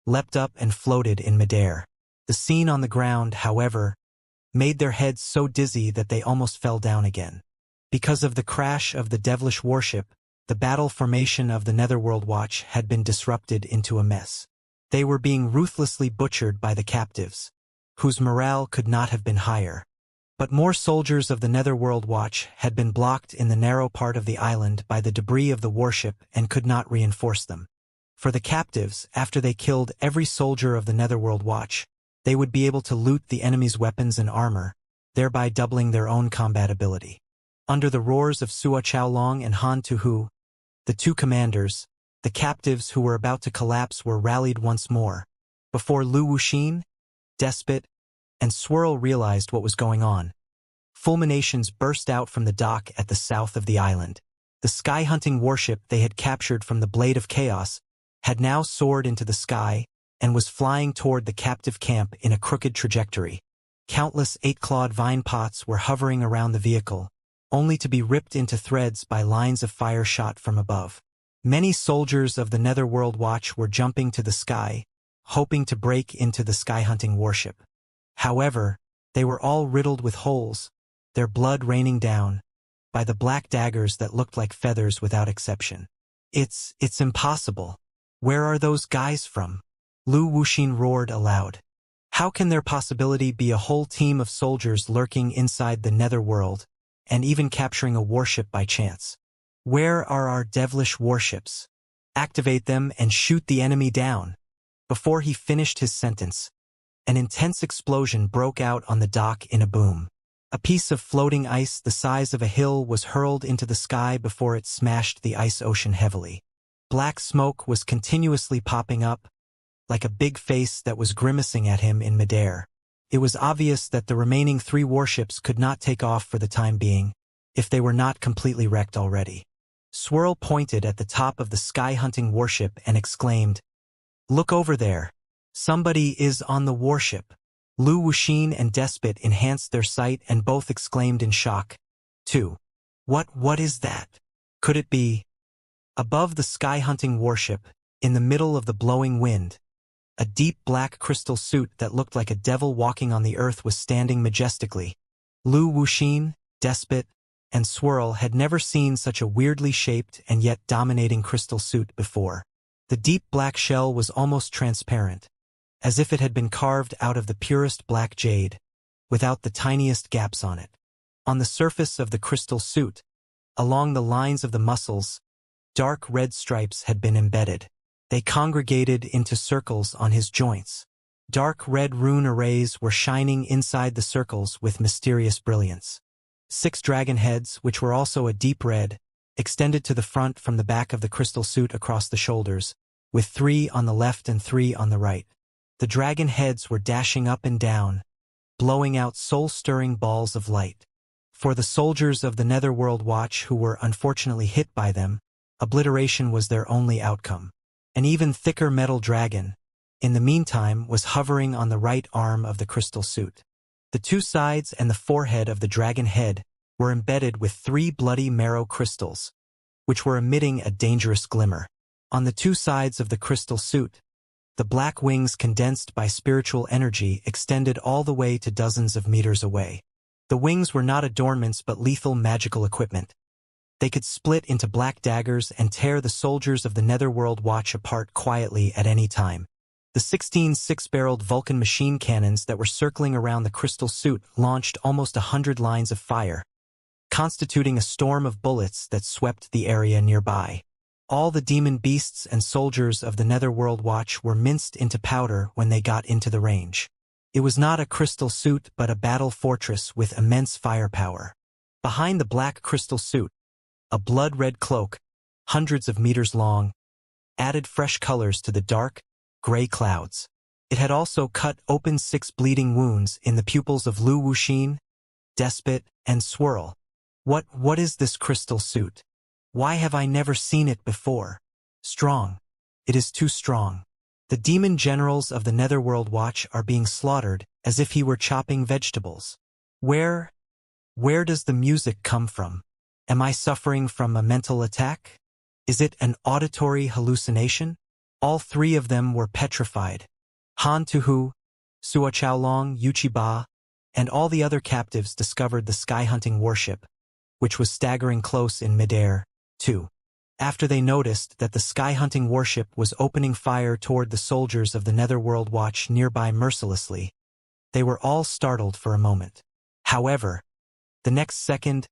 leapt up and floated in midair. The scene on the ground, however, made their heads so dizzy that they almost fell down again. Because of the crash of the devilish warship, the battle formation of the Netherworld Watch had been disrupted into a mess. They were being ruthlessly butchered by the captives, whose morale could not have been higher. But more soldiers of the Netherworld Watch had been blocked in the narrow part of the island by the debris of the warship and could not reinforce them. For the captives, after they killed every soldier of the Netherworld Watch, they would be able to loot the enemy's weapons and armor, thereby doubling their own combat ability. Under the roars of Sua Chaolong and Han Tuhu, the two commanders, the captives who were about to collapse were rallied once more, before Lu Wuxin, Despot, and Swirl realized what was going on. Fulminations burst out from the dock at the south of the island. The sky-hunting warship they had captured from the Blade of Chaos had now soared into the sky and was flying toward the captive camp in a crooked trajectory. Countless 8-clawed vine pots were hovering around the vehicle, only to be ripped into threads by lines of fire shot from above. Many soldiers of the Netherworld Watch were jumping to the sky, hoping to break into the sky-hunting warship. However, they were all riddled with holes, their blood raining down, by the black daggers that looked like feathers without exception. It's impossible. Where are those guys from?" Lu Wuxin roared aloud. "How can there possibly be a whole team of soldiers lurking inside the Netherworld, and even capturing a warship by chance? Where are our devilish warships? Activate them and shoot the enemy down." Before he finished his sentence, an intense explosion broke out on the dock in a boom. A piece of floating ice the size of a hill was hurled into the sky before it smashed the ice ocean heavily. Black smoke was continuously popping up, like a big face that was grimacing at him in midair. It was obvious that the remaining 3 warships could not take off for the time being, if they were not completely wrecked already. Swirl pointed at the top of the sky-hunting warship and exclaimed, "Look over there. Somebody is on the warship." Lu Wuxin and Despot enhanced their sight and both exclaimed in shock, too. What is that? Could it be?" Above the sky-hunting warship, in the middle of the blowing wind, a deep black crystal suit that looked like a devil walking on the earth was standing majestically. Lu Wuxin, Despot, and Swirl had never seen such a weirdly shaped and yet dominating crystal suit before. The deep black shell was almost transparent, as if it had been carved out of the purest black jade, without the tiniest gaps on it. On the surface of the crystal suit, along the lines of the muscles, dark red stripes had been embedded. They congregated into circles on his joints. Dark red rune arrays were shining inside the circles with mysterious brilliance. 6 dragon heads, which were also a deep red, extended to the front from the back of the crystal suit across the shoulders, with 3 on the left and 3 on the right. The dragon heads were dashing up and down, blowing out soul-stirring balls of light. For the soldiers of the Netherworld Watch who were unfortunately hit by them, obliteration was their only outcome. An even thicker metal dragon, in the meantime, was hovering on the right arm of the crystal suit. The 2 sides and the forehead of the dragon head were embedded with 3 bloody marrow crystals, which were emitting a dangerous glimmer. On the 2 sides of the crystal suit, the black wings condensed by spiritual energy extended all the way to dozens of meters away. The wings were not adornments but lethal magical equipment. They could split into black daggers and tear the soldiers of the Netherworld Watch apart quietly at any time. The 16 6-barreled Vulcan machine cannons that were circling around the crystal suit launched almost 100 lines of fire, constituting a storm of bullets that swept the area nearby. All the demon beasts and soldiers of the Netherworld Watch were minced into powder when they got into the range. It was not a crystal suit but a battle fortress with immense firepower. Behind the black crystal suit, a blood-red cloak, hundreds of meters long, added fresh colors to the dark, gray clouds. It had also cut open 6 bleeding wounds in the pupils of Lu Wuxin, Despot, and Swirl. What is this crystal suit? Why have I never seen it before? Strong. It is too strong. The demon generals of the Netherworld Watch are being slaughtered as if he were chopping vegetables. Where does the music come from? Am I suffering from a mental attack? Is it an auditory hallucination? All 3 of them were petrified. Han Tuhu, Sua Chaolong, Yuchiba, and all the other captives discovered the sky-hunting warship, which was staggering close in midair, too. After they noticed that the sky-hunting warship was opening fire toward the soldiers of the Netherworld Watch nearby mercilessly, they were all startled for a moment. However, the next second,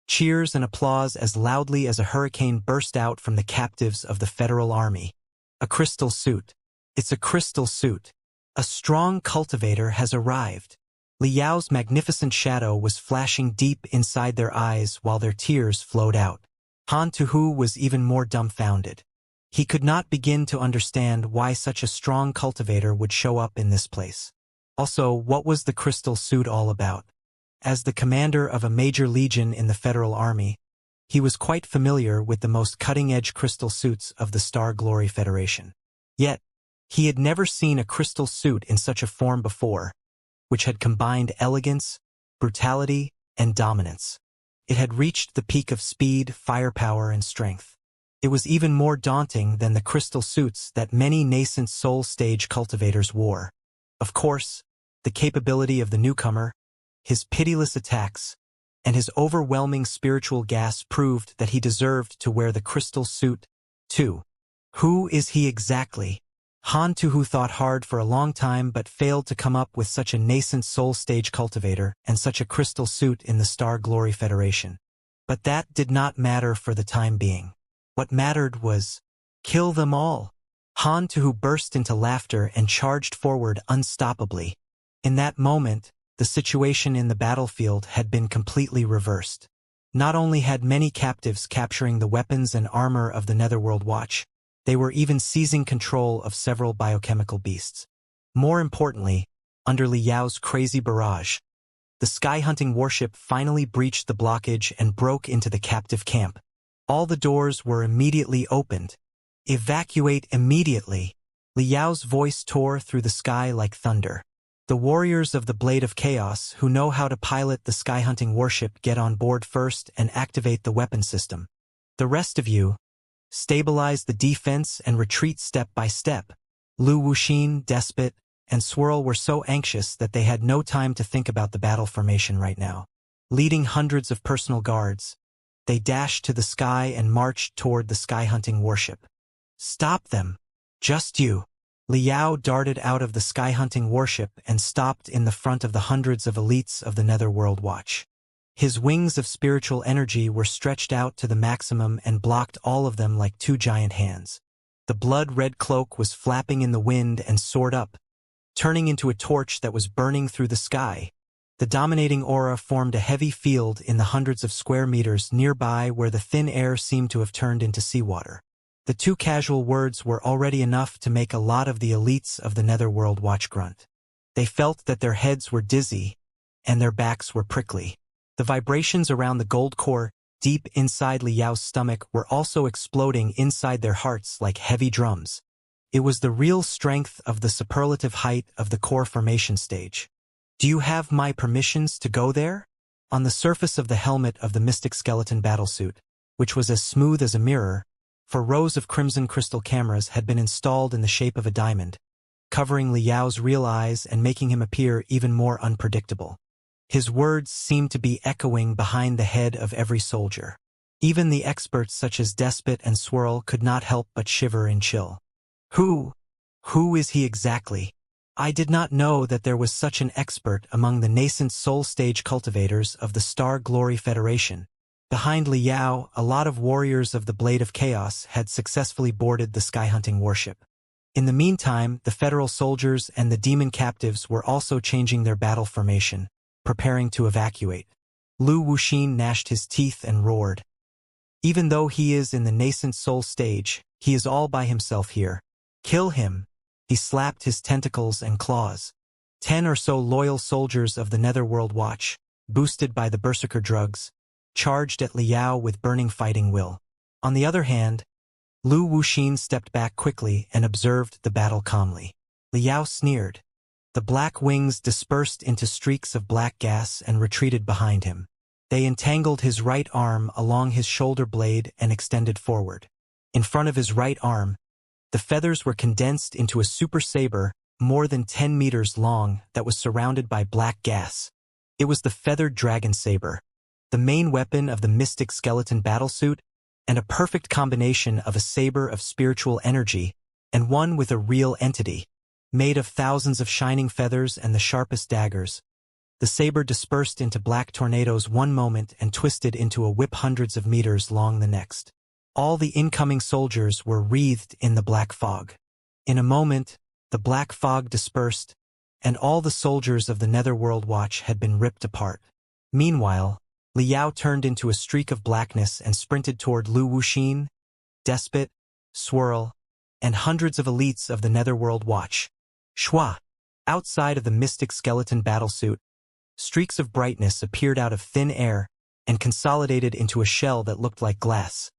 cheers and applause as loudly as a hurricane burst out from the captives of the Federal Army. A crystal suit. It's a crystal suit. A strong cultivator has arrived. Li Yao's magnificent shadow was flashing deep inside their eyes while their tears flowed out. Han Tuhu was even more dumbfounded. He could not begin to understand why such a strong cultivator would show up in this place. Also, what was the crystal suit all about? As the commander of a major legion in the Federal Army, he was quite familiar with the most cutting-edge crystal suits of the Star Glory Federation. Yet, he had never seen a crystal suit in such a form before, which had combined elegance, brutality, and dominance. It had reached the peak of speed, firepower, and strength. It was even more daunting than the crystal suits that many nascent soul stage cultivators wore. Of course, the capability of the newcomer, his pitiless attacks, and his overwhelming spiritual gas proved that he deserved to wear the crystal suit, too. Who is he exactly? Han Tuhu thought hard for a long time but failed to come up with such a nascent soul stage cultivator and such a crystal suit in the Star Glory Federation. But that did not matter for the time being. What mattered was, kill them all. Han Tuhu burst into laughter and charged forward unstoppably. In that moment, the situation in the battlefield had been completely reversed. Not only had many captives capturing the weapons and armor of the Netherworld Watch, they were even seizing control of several biochemical beasts. More importantly, under Li Yao's crazy barrage, the sky-hunting warship finally breached the blockage and broke into the captive camp. All the doors were immediately opened. Evacuate immediately! Li Yao's voice tore through the sky like thunder. The warriors of the Blade of Chaos who know how to pilot the sky-hunting warship get on board first and activate the weapon system. The rest of you, stabilize the defense and retreat step by step. Lu Wuxin, Despot, and Swirl were so anxious that they had no time to think about the battle formation right now. Leading hundreds of personal guards, they dashed to the sky and marched toward the sky-hunting warship. Stop them! Just you! Liao darted out of the sky-hunting warship and stopped in the front of the hundreds of elites of the Netherworld Watch. His wings of spiritual energy were stretched out to the maximum and blocked all of them like two giant hands. The blood-red cloak was flapping in the wind and soared up, turning into a torch that was burning through the sky. The dominating aura formed a heavy field in the hundreds of square meters nearby where the thin air seemed to have turned into seawater. The two casual words were already enough to make a lot of the elites of the Netherworld Watch grunt. They felt that their heads were dizzy and their backs were prickly. The vibrations around the gold core, deep inside Liao's stomach, were also exploding inside their hearts like heavy drums. It was the real strength of the superlative height of the core formation stage. "Do you have my permissions to go there?" On the surface of the helmet of the mystic skeleton battlesuit, which was as smooth as a mirror, for rows of crimson crystal cameras had been installed in the shape of a diamond, covering Liao's real eyes and making him appear even more unpredictable. His words seemed to be echoing behind the head of every soldier. Even the experts such as Despot and Swirl could not help but shiver and chill. Who is he exactly? I did not know that there was such an expert among the nascent soul stage cultivators of the Star Glory Federation. Behind Liao, a lot of warriors of the Blade of Chaos had successfully boarded the sky-hunting warship. In the meantime, the federal soldiers and the demon captives were also changing their battle formation, preparing to evacuate. Lu Wuxin gnashed his teeth and roared. Even though he is in the nascent soul stage, he is all by himself here. Kill him! He slapped his tentacles and claws. 10 or so loyal soldiers of the Netherworld Watch, boosted by the berserker drugs, charged at Liao with burning fighting will. On the other hand, Lu Wuxin stepped back quickly and observed the battle calmly. Liao sneered. The black wings dispersed into streaks of black gas and retreated behind him. They entangled his right arm along his shoulder blade and extended forward. In front of his right arm, the feathers were condensed into a super saber more than 10 meters long that was surrounded by black gas. It was the feathered dragon saber, the main weapon of the mystic skeleton battlesuit, and a perfect combination of a saber of spiritual energy and one with a real entity, made of thousands of shining feathers and the sharpest daggers. The saber dispersed into black tornadoes one moment and twisted into a whip hundreds of meters long the next. All the incoming soldiers were wreathed in the black fog. In a moment, the black fog dispersed, and all the soldiers of the Netherworld Watch had been ripped apart. Meanwhile, Liao turned into a streak of blackness and sprinted toward Lu Wuxin, Despot, Swirl, and hundreds of elites of the Netherworld Watch. Shwa! Outside of the mystic skeleton battlesuit, streaks of brightness appeared out of thin air and consolidated into a shell that looked like glass,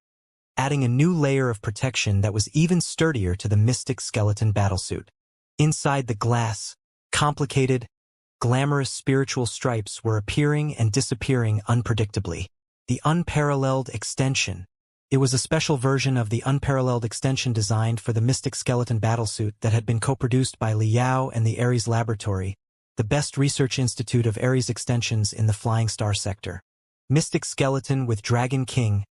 adding a new layer of protection that was even sturdier to the mystic skeleton battlesuit. Inside the glass, complicated, glamorous spiritual stripes were appearing and disappearing unpredictably. The unparalleled extension. It was a special version of the unparalleled extension designed for the mystic skeleton battlesuit that had been co-produced by Liao and the Ares Laboratory, the best research institute of Ares extensions in the Flying Star sector. Mystic skeleton with Dragon King,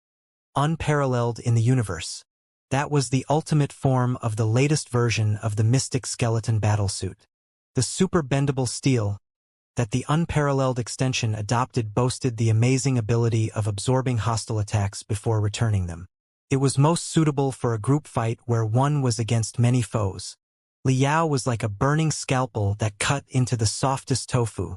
unparalleled in the universe. That was the ultimate form of the latest version of the mystic skeleton battlesuit. The super bendable steel that the unparalleled extension adopted boasted the amazing ability of absorbing hostile attacks before returning them. It was most suitable for a group fight where one was against many foes. Liao was like a burning scalpel that cut into the softest tofu.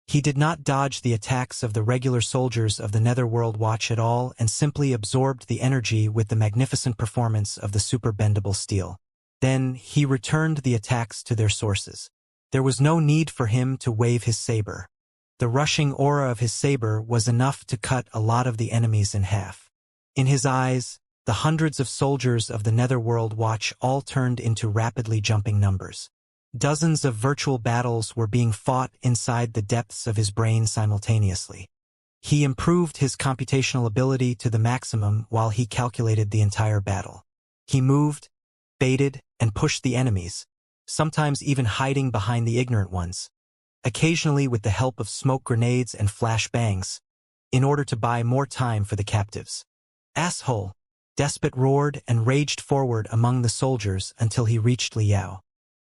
He did not dodge the attacks of the regular soldiers of the Netherworld Watch at all and simply absorbed the energy with the magnificent performance of the super bendable steel. Then he returned the attacks to their sources. There was no need for him to wave his saber. The rushing aura of his saber was enough to cut a lot of the enemies in half. In his eyes, the hundreds of soldiers of the Netherworld Watch all turned into rapidly jumping numbers. Dozens of virtual battles were being fought inside the depths of his brain simultaneously. He improved his computational ability to the maximum while he calculated the entire battle. He moved, baited, and pushed the enemies, sometimes even hiding behind the ignorant ones, occasionally with the help of smoke grenades and flash bangs, in order to buy more time for the captives. Asshole! Despot roared and raged forward among the soldiers until he reached Liao.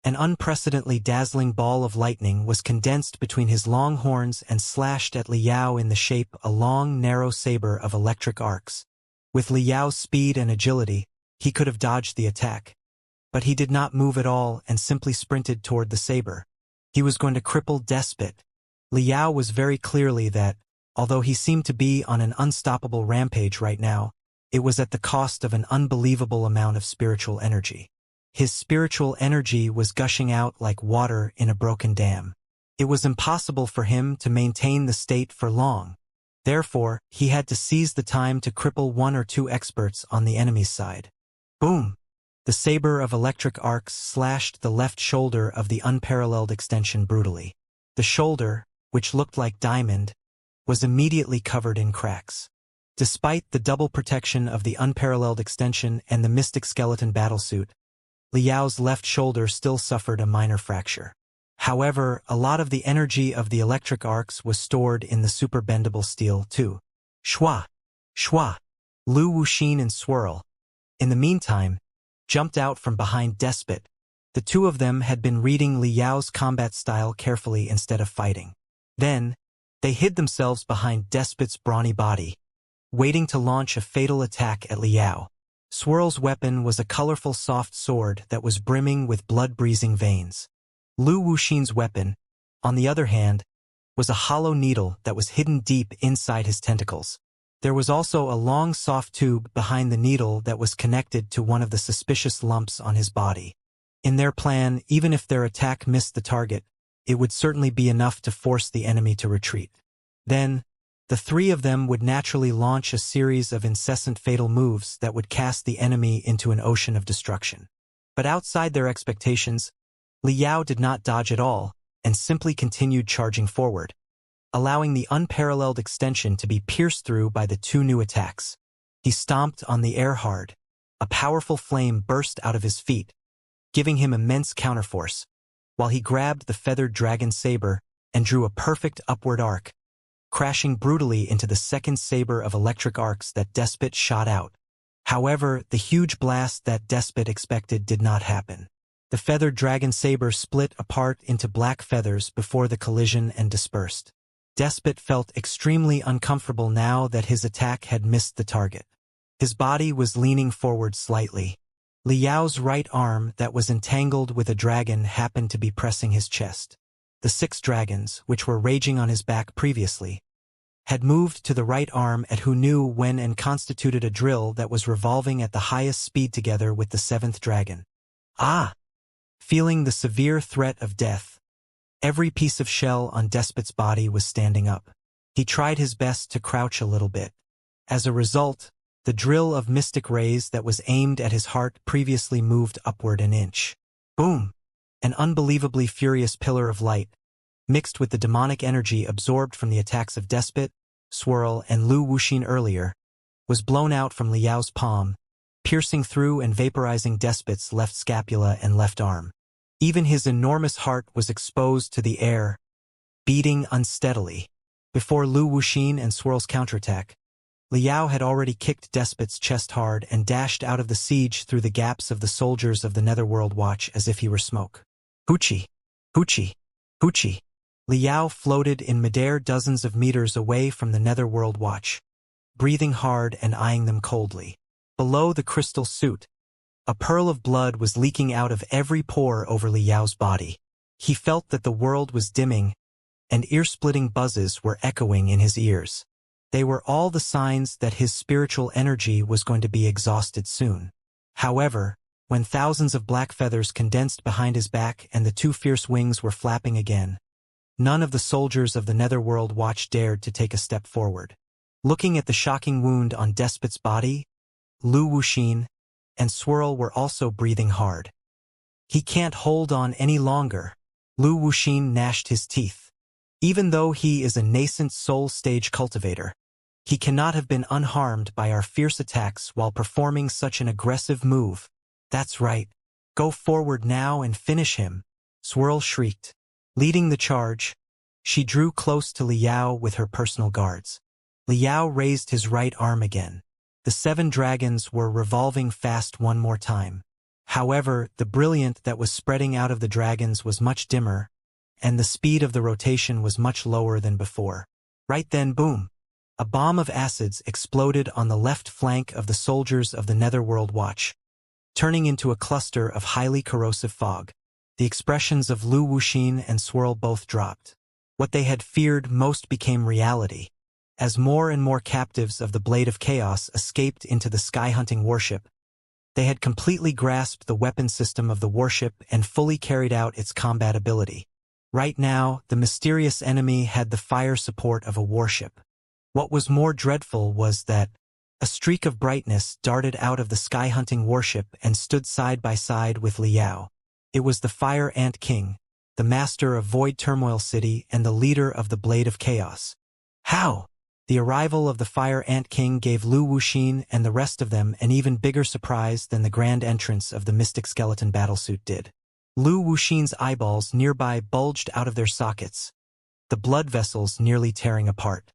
An unprecedentedly dazzling ball of lightning was condensed between his long horns and slashed at Liao in the shape a long, narrow saber of electric arcs. With Liao's speed and agility, he could have dodged the attack. But he did not move at all and simply sprinted toward the saber. He was going to cripple Despot. Liao was very clearly that, although he seemed to be on an unstoppable rampage right now, it was at the cost of an unbelievable amount of spiritual energy. His spiritual energy was gushing out like water in a broken dam. It was impossible for him to maintain the state for long. Therefore, he had to seize the time to cripple one or two experts on the enemy's side. Boom! The saber of electric arcs slashed the left shoulder of the unparalleled extension brutally. The shoulder, which looked like diamond, was immediately covered in cracks. Despite the double protection of the unparalleled extension and the mystic skeleton battlesuit, Liao's left shoulder still suffered a minor fracture. However, a lot of the energy of the electric arcs was stored in the super bendable steel too. Shua! Shua! Lu Wuxin and Swirl, in the meantime, jumped out from behind Despot. The two of them had been reading Liao's combat style carefully instead of fighting. Then, they hid themselves behind Despot's brawny body, waiting to launch a fatal attack at Liao. Swirl's weapon was a colorful soft sword that was brimming with blood-breathing veins. Lu Wuxin's weapon, on the other hand, was a hollow needle that was hidden deep inside his tentacles. There was also a long soft tube behind the needle that was connected to one of the suspicious lumps on his body. In their plan, even if their attack missed the target, it would certainly be enough to force the enemy to retreat. Then, the three of them would naturally launch a series of incessant fatal moves that would cast the enemy into an ocean of destruction. But outside their expectations, Liao did not dodge at all and simply continued charging forward, allowing the unparalleled extension to be pierced through by the two new attacks. He stomped on the air hard. A powerful flame burst out of his feet, giving him immense counterforce, while he grabbed the feathered dragon saber and drew a perfect upward arc, crashing brutally into the second saber of electric arcs that Despot shot out. However, the huge blast that Despot expected did not happen. The feathered dragon saber split apart into black feathers before the collision and dispersed. Despot felt extremely uncomfortable now that his attack had missed the target. His body was leaning forward slightly. Liao's right arm that was entangled with a dragon happened to be pressing his chest. The 6 dragons, which were raging on his back previously, had moved to the right arm at who knew when and constituted a drill that was revolving at the highest speed together with the 7th dragon. Ah! Feeling the severe threat of death, every piece of shell on Despot's body was standing up. He tried his best to crouch a little bit. As a result, the drill of mystic rays that was aimed at his heart previously moved upward an inch. Boom! An unbelievably furious pillar of light, mixed with the demonic energy absorbed from the attacks of Despot, Swirl, and Lu Wuxin earlier, was blown out from Liao's palm, piercing through and vaporizing Despot's left scapula and left arm. Even his enormous heart was exposed to the air, beating unsteadily. Before Lu Wuxin and Swirl's counterattack, Liao had already kicked Despot's chest hard and dashed out of the siege through the gaps of the soldiers of the Netherworld Watch as if he were smoke. Hoochie! Hoochie! Hoochie! Liao floated in midair dozens of meters away from the Netherworld Watch, breathing hard and eyeing them coldly. Below the crystal suit, a pearl of blood was leaking out of every pore over Liao's body. He felt that the world was dimming, and ear-splitting buzzes were echoing in his ears. They were all the signs that his spiritual energy was going to be exhausted soon. However, when thousands of black feathers condensed behind his back and the 2 fierce wings were flapping again, none of the soldiers of the Netherworld Watch dared to take a step forward. Looking at the shocking wound on Despot's body, Lu Wuxin and Swirl were also breathing hard. He can't hold on any longer. Lu Wuxin gnashed his teeth. Even though he is a nascent soul stage cultivator, he cannot have been unharmed by our fierce attacks while performing such an aggressive move. That's right. Go forward now and finish him, Swirl shrieked. Leading the charge, she drew close to Liao with her personal guards. Liao raised his right arm again. The 7 dragons were revolving fast one more time. However, the brilliant that was spreading out of the dragons was much dimmer, and the speed of the rotation was much lower than before. Right then, boom! A bomb of acids exploded on the left flank of the soldiers of the Netherworld Watch, turning into a cluster of highly corrosive fog. The expressions of Lu Wuxin and Swirl both dropped. What they had feared most became reality. As more and more captives of the Blade of Chaos escaped into the sky-hunting warship, they had completely grasped the weapon system of the warship and fully carried out its combat ability. Right now, the mysterious enemy had the fire support of a warship. What was more dreadful was that a streak of brightness darted out of the sky-hunting warship and stood side by side with Liao. It was the Fire Ant King, the master of Void Turmoil City and the leader of the Blade of Chaos. How? The arrival of the Fire Ant King gave Lu Wuxin and the rest of them an even bigger surprise than the grand entrance of the Mystic Skeleton battlesuit did. Lu Wuxin's eyeballs nearby bulged out of their sockets, the blood vessels nearly tearing apart.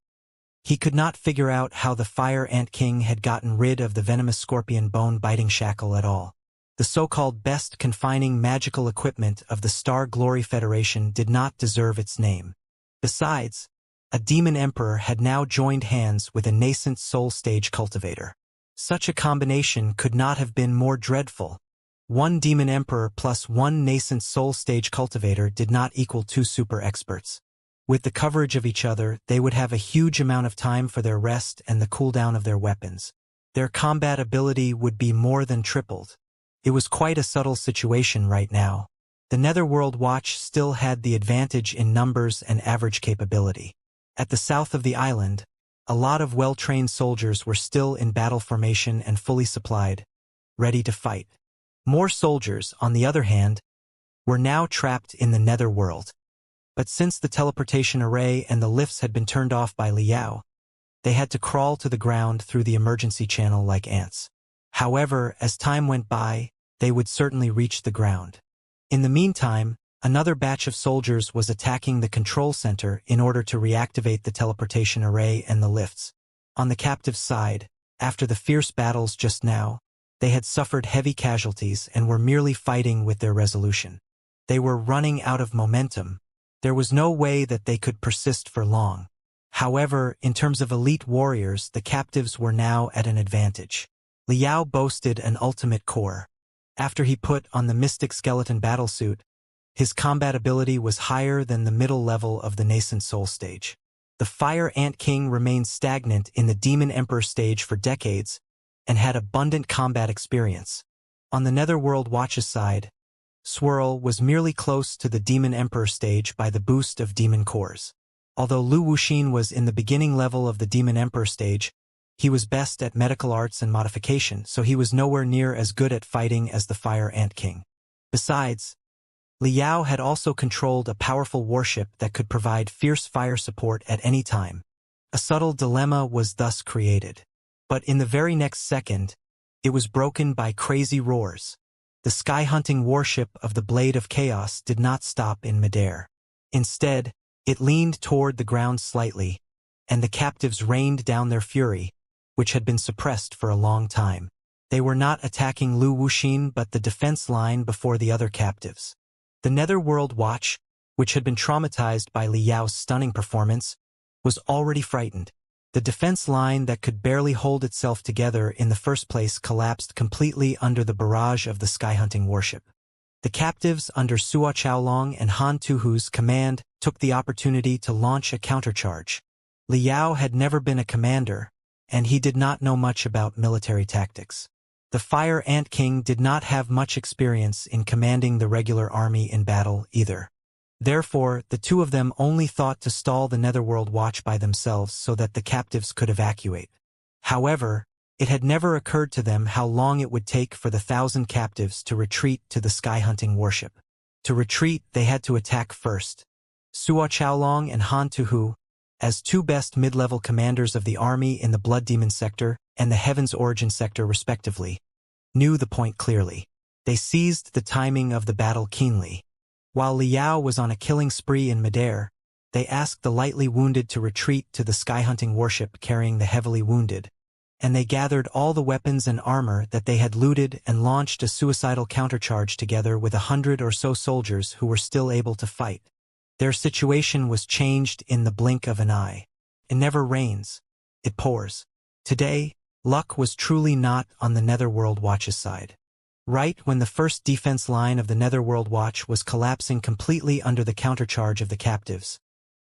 He could not figure out how the Fire Ant King had gotten rid of the venomous scorpion bone-biting shackle at all. The so-called best confining magical equipment of the Star Glory Federation did not deserve its name. Besides, a demon emperor had now joined hands with a nascent soul stage cultivator. Such a combination could not have been more dreadful. One demon emperor plus one nascent soul stage cultivator did not equal two super experts. With the coverage of each other, they would have a huge amount of time for their rest and the cooldown of their weapons. Their combat ability would be more than tripled. It was quite a subtle situation right now. The Netherworld Watch still had the advantage in numbers and average capability. At the south of the island, a lot of well-trained soldiers were still in battle formation and fully supplied, ready to fight. More soldiers, on the other hand, were now trapped in the Netherworld. But since the teleportation array and the lifts had been turned off by Liao, they had to crawl to the ground through the emergency channel like ants. However, as time went by, they would certainly reach the ground. In the meantime, another batch of soldiers was attacking the control center in order to reactivate the teleportation array and the lifts. On the captive's side, after the fierce battles just now, they had suffered heavy casualties and were merely fighting with their resolution. They were running out of momentum. There was no way that they could persist for long. However, in terms of elite warriors, the captives were now at an advantage. Liao boasted an ultimate core. After he put on the Mystic Skeleton battlesuit, his combat ability was higher than the middle level of the nascent soul stage. The Fire Ant King remained stagnant in the Demon Emperor stage for decades and had abundant combat experience. On the Netherworld Watch's side, Swirl was merely close to the Demon Emperor stage by the boost of demon cores. Although Lu Wuxin was in the beginning level of the Demon Emperor stage, he was best at medical arts and modification, so he was nowhere near as good at fighting as the Fire Ant King. Besides, Liao had also controlled a powerful warship that could provide fierce fire support at any time. A subtle dilemma was thus created. But in the very next second, it was broken by crazy roars. The sky-hunting warship of the Blade of Chaos did not stop in midair. Instead, it leaned toward the ground slightly, and the captives rained down their fury, which had been suppressed for a long time. They were not attacking Lu Wuxin but the defense line before the other captives. The Netherworld Watch, which had been traumatized by Liao's stunning performance, was already frightened. The defense line that could barely hold itself together in the first place collapsed completely under the barrage of the sky-hunting warship. The captives under Suo Chaolong and Han Tuhu's command took the opportunity to launch a countercharge. Liao had never been a commander, and he did not know much about military tactics. The Fire Ant King did not have much experience in commanding the regular army in battle either. Therefore, the two of them only thought to stall the Netherworld Watch by themselves so that the captives could evacuate. However, it had never occurred to them how long it would take for the 1,000 captives to retreat to the sky-hunting warship. To retreat, they had to attack first. Suo Chaolong and Han Tuhu, as two best mid-level commanders of the army in the Blood Demon sector and the Heaven's Origin sector respectively, knew the point clearly. They seized the timing of the battle keenly. While Liao was on a killing spree in midair, they asked the lightly wounded to retreat to the sky-hunting warship carrying the heavily wounded, and they gathered all the weapons and armor that they had looted and launched a suicidal countercharge together with 100 or so soldiers who were still able to fight. Their situation was changed in the blink of an eye. It never rains. It pours. Today, luck was truly not on the Netherworld Watch's side. Right when the first defense line of the Netherworld Watch was collapsing completely under the countercharge of the captives,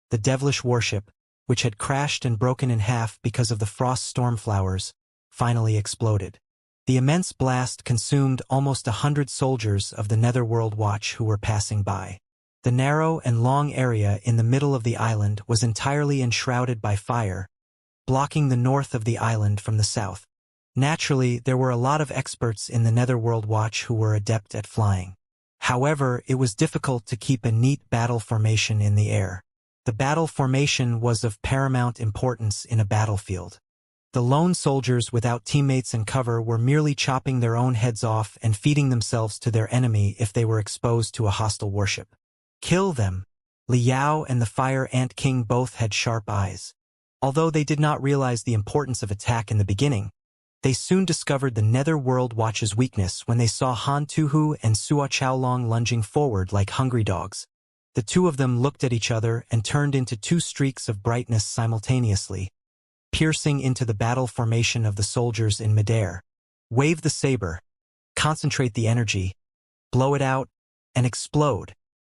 the devilish warship, which had crashed and broken in half because of the frost stormflowers, finally exploded. The immense blast consumed almost 100 soldiers of the Netherworld Watch who were passing by. The narrow and long area in the middle of the island was entirely enshrouded by fire, blocking the north of the island from the south. Naturally, there were a lot of experts in the Netherworld Watch who were adept at flying. However, it was difficult to keep a neat battle formation in the air. The battle formation was of paramount importance in a battlefield. The lone soldiers without teammates and cover were merely chopping their own heads off and feeding themselves to their enemy if they were exposed to a hostile warship. Kill them! Liao and the Fire Ant King both had sharp eyes. Although they did not realize the importance of attack in the beginning, they soon discovered the Netherworld Watch's weakness when they saw Han Tuhu and Suo Chaolong lunging forward like hungry dogs. The two of them looked at each other and turned into two streaks of brightness simultaneously, piercing into the battle formation of the soldiers in midair. Wave the saber, concentrate the energy, blow it out, and explode.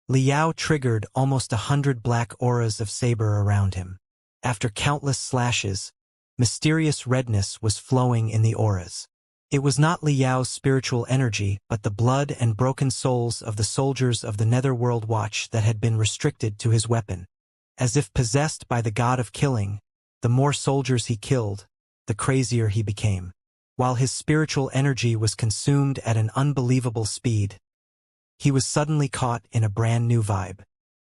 Liao triggered almost 100 black auras of saber around him. After countless slashes, mysterious redness was flowing in the auras. It was not Liao's spiritual energy, but the blood and broken souls of the soldiers of the Netherworld Watch that had been restricted to his weapon. As if possessed by the god of killing, the more soldiers he killed, the crazier he became. While his spiritual energy was consumed at an unbelievable speed, he was suddenly caught in a brand new vibe.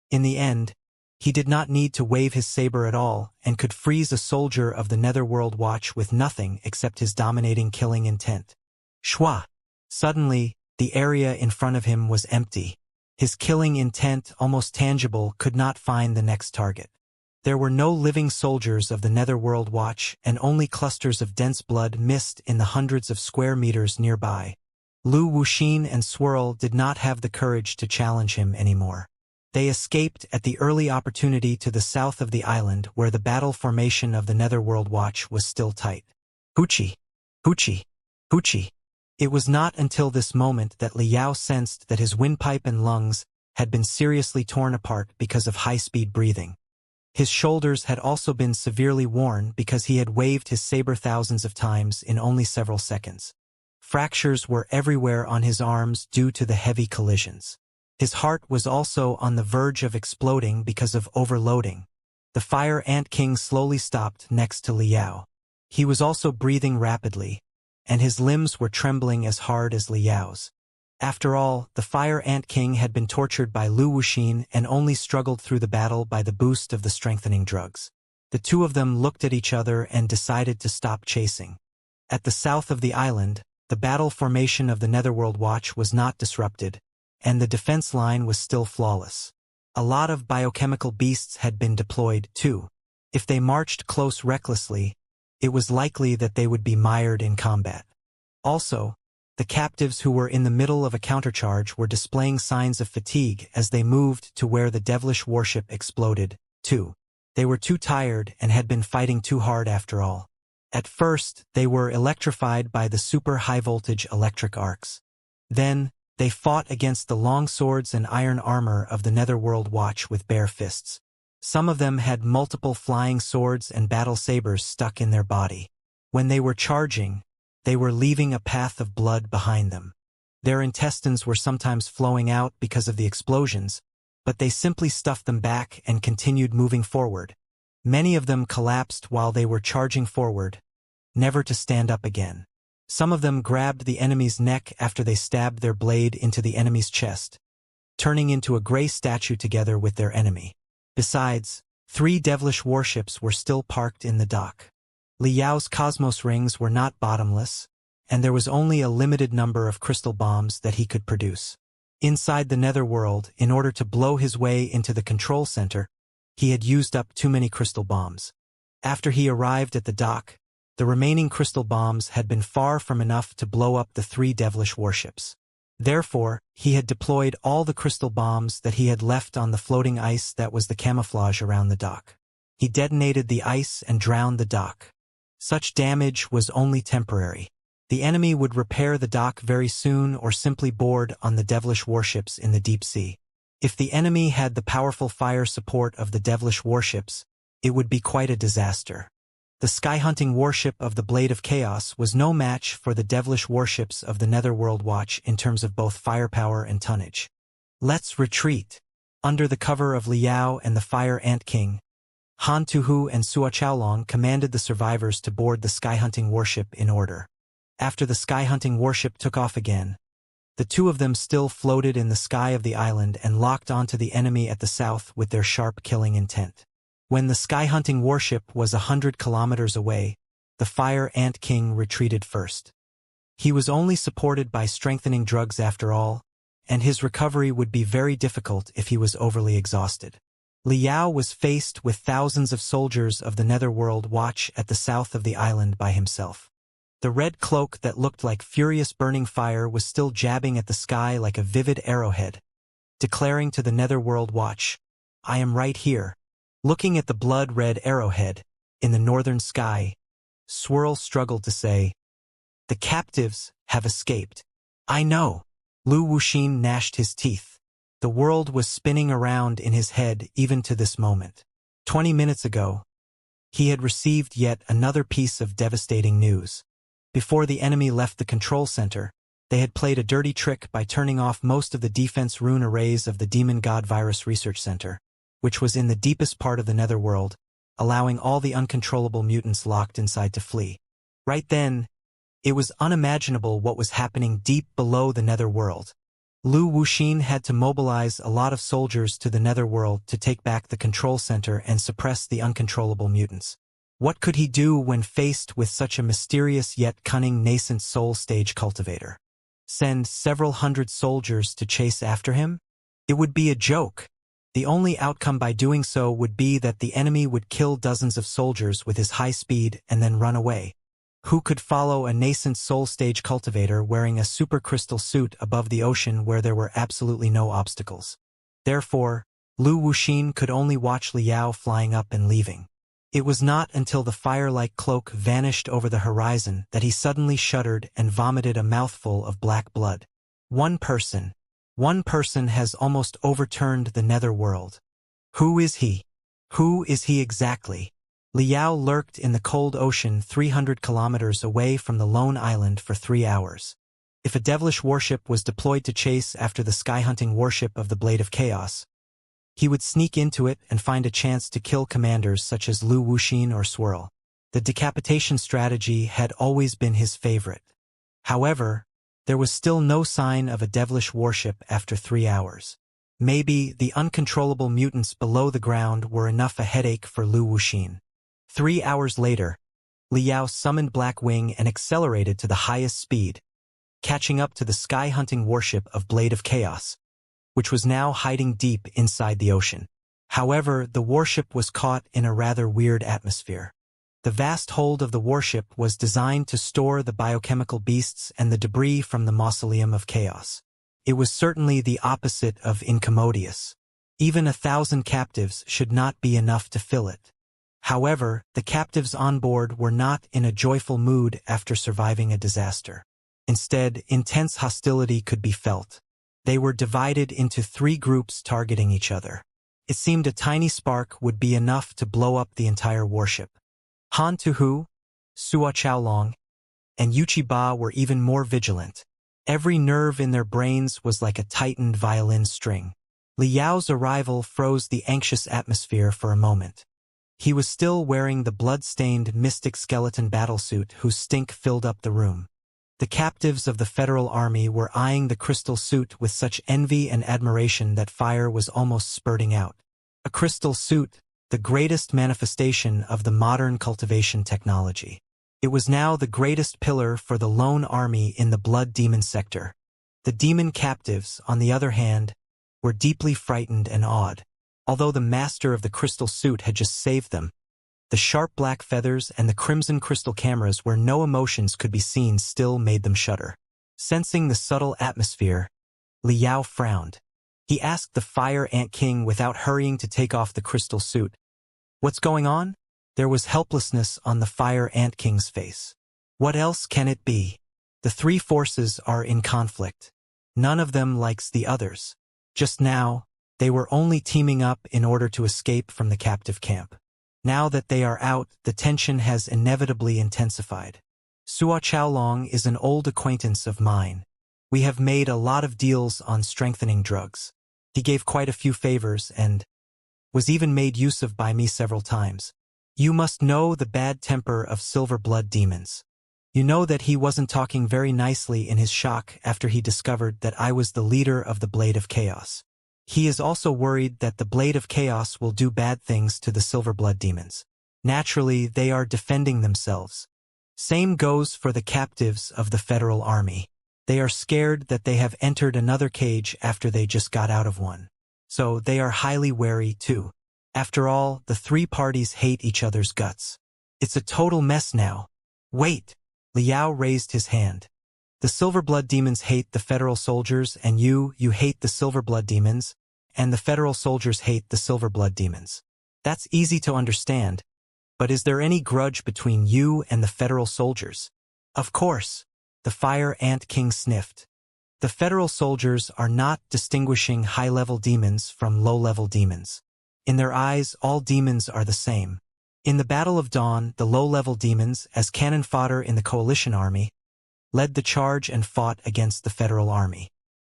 In the end, he did not need to wave his saber at all and could freeze a soldier of the Netherworld Watch with nothing except his dominating killing intent. Shwa! Suddenly, the area in front of him was empty. His killing intent, almost tangible, could not find the next target. There were no living soldiers of the Netherworld Watch and only clusters of dense blood mist in the hundreds of square meters nearby. Lu Wuxin and Swirl did not have the courage to challenge him anymore. They escaped at the early opportunity to the south of the island where the battle formation of the Netherworld Watch was still tight. Hoochie! Hoochie! Hoochie! It was not until this moment that Liao sensed that his windpipe and lungs had been seriously torn apart because of high-speed breathing. His shoulders had also been severely worn because he had waved his saber thousands of times in only several seconds. Fractures were everywhere on his arms due to the heavy collisions. His heart was also on the verge of exploding because of overloading. The Fire Ant King slowly stopped next to Liao. He was also breathing rapidly, and his limbs were trembling as hard as Liao's. After all, the Fire Ant King had been tortured by Lu Wuxin and only struggled through the battle by the boost of the strengthening drugs. The two of them looked at each other and decided to stop chasing. At the south of the island, the battle formation of the Netherworld Watch was not disrupted, and the defense line was still flawless. A lot of biochemical beasts had been deployed, too. If they marched close recklessly, it was likely that they would be mired in combat. Also, the captives who were in the middle of a countercharge were displaying signs of fatigue as they moved to where the devilish warship exploded, too. They were too tired and had been fighting too hard after all. At first, they were electrified by the super high-voltage electric arcs. Then, they fought against the long swords and iron armor of the Netherworld Watch with bare fists. Some of them had multiple flying swords and battle sabers stuck in their body. When they were charging, they were leaving a path of blood behind them. Their intestines were sometimes flowing out because of the explosions, but they simply stuffed them back and continued moving forward. Many of them collapsed while they were charging forward, never to stand up again. Some of them grabbed the enemy's neck after they stabbed their blade into the enemy's chest, turning into a gray statue together with their enemy. Besides, 3 devilish warships were still parked in the dock. Liao's cosmos rings were not bottomless, and there was only a limited number of crystal bombs that he could produce. Inside the netherworld, in order to blow his way into the control center, he had used up too many crystal bombs. After he arrived at the dock, The remaining crystal bombs had been far from enough to blow up the 3 devilish warships. Therefore, he had deployed all the crystal bombs that he had left on the floating ice that was the camouflage around the dock. He detonated the ice and drowned the dock. Such damage was only temporary. The enemy would repair the dock very soon or simply board on the devilish warships in the deep sea. If the enemy had the powerful fire support of the devilish warships, it would be quite a disaster. The sky-hunting warship of the Blade of Chaos was no match for the devilish warships of the Netherworld Watch in terms of both firepower and tonnage. Let's retreat. Under the cover of Liao and the Fire Ant King, Han Tuhu and Sua Chaolong commanded the survivors to board the sky-hunting warship in order. After the sky-hunting warship took off again, the 2 of them still floated in the sky of the island and locked onto the enemy at the south with their sharp killing intent. When the sky-hunting warship was 100 kilometers away, the Fire Ant King retreated first. He was only supported by strengthening drugs after all, and his recovery would be very difficult if he was overly exhausted. Liao was faced with thousands of soldiers of the Netherworld Watch at the south of the island by himself. The red cloak that looked like furious burning fire was still jabbing at the sky like a vivid arrowhead, declaring to the Netherworld Watch, "I am right here." Looking at the blood-red arrowhead in the northern sky, Swirl struggled to say, "The captives have escaped." "I know." Lu Wuxin gnashed his teeth. The world was spinning around in his head even to this moment. 20 minutes ago, he had received yet another piece of devastating news. Before the enemy left the control center, they had played a dirty trick by turning off most of the defense rune arrays of the Demon God Virus Research Center, which was in the deepest part of the Netherworld, allowing all the uncontrollable mutants locked inside to flee. Right then, it was unimaginable what was happening deep below the Netherworld. Lu Wuxin had to mobilize a lot of soldiers to the Netherworld to take back the control center and suppress the uncontrollable mutants. What could he do when faced with such a mysterious yet cunning nascent soul stage cultivator? Send several hundred soldiers to chase after him? It would be a joke. The only outcome by doing so would be that the enemy would kill dozens of soldiers with his high speed and then run away. Who could follow a nascent soul stage cultivator wearing a supercrystal suit above the ocean where there were absolutely no obstacles? Therefore, Lu Wuxin could only watch Liao flying up and leaving. It was not until the fire-like cloak vanished over the horizon that he suddenly shuddered and vomited a mouthful of black blood. One person has almost overturned the Netherworld. Who is he? Who is he exactly? Liao lurked in the cold ocean 300 kilometers away from the lone island for 3 hours. If a devilish warship was deployed to chase after the sky-hunting warship of the Blade of Chaos, he would sneak into it and find a chance to kill commanders such as Lu Wuxin or Swirl. The decapitation strategy had always been his favorite. However, there was still no sign of a devilish warship after 3 hours. Maybe the uncontrollable mutants below the ground were enough a headache for Lu Wuxin. 3 hours later, Liao summoned Black Wing and accelerated to the highest speed, catching up to the sky-hunting warship of Blade of Chaos, which was now hiding deep inside the ocean. However, the warship was caught in a rather weird atmosphere. The vast hold of the warship was designed to store the biochemical beasts and the debris from the Mausoleum of Chaos. It was certainly the opposite of incommodious. Even 1,000 captives should not be enough to fill it. However, the captives on board were not in a joyful mood after surviving a disaster. Instead, intense hostility could be felt. They were divided into 3 groups targeting each other. It seemed a tiny spark would be enough to blow up the entire warship. Han Tuhu, Sua Chaolong, and Yuchi Ba were even more vigilant. Every nerve in their brains was like a tightened violin string. Liao's arrival froze the anxious atmosphere for a moment. He was still wearing the blood-stained mystic skeleton battlesuit whose stink filled up the room. The captives of the Federal Army were eyeing the crystal suit with such envy and admiration that fire was almost spurting out. A crystal suit, the greatest manifestation of the modern cultivation technology. It was now the greatest pillar for the lone army in the blood demon sector. The demon captives, on the other hand, were deeply frightened and awed. Although the master of the crystal suit had just saved them, The sharp black feathers and the crimson crystal cameras where no emotions could be seen still made them shudder. Sensing the subtle atmosphere, Liao frowned. He asked the Fire Ant King without hurrying to take off the crystal suit. "What's going on?" There was helplessness on the Fire Ant King's face. "What else can it be? The three forces are in conflict. None of them likes the others. Just now, they were only teaming up in order to escape from the captive camp. Now that they are out, the tension has inevitably intensified. Suo Chaolong is an old acquaintance of mine. We have made a lot of deals on strengthening drugs. He gave quite a few favors and was even made use of by me several times. You must know the bad temper of silver blood demons. You know that he wasn't talking very nicely in his shock after he discovered that I was the leader of the Blade of Chaos. He is also worried that the Blade of Chaos will do bad things to the silver blood demons. Naturally, they are defending themselves. Same goes for the captives of the Federal Army. They are scared that they have entered another cage after they just got out of one. So they are highly wary too. After all, the three parties hate each other's guts. It's a total mess now. Wait! Liao raised his hand. The silver blood demons hate the federal soldiers and you hate the silver blood demons, and the federal soldiers hate the silver blood demons. That's easy to understand, but is there any grudge between you and the federal soldiers? Of course. The Fire Ant King sniffed. The federal soldiers are not distinguishing high-level demons from low-level demons. In their eyes, all demons are the same. In the Battle of Dawn, the low-level demons, as cannon fodder in the coalition army, led the charge and fought against the federal army.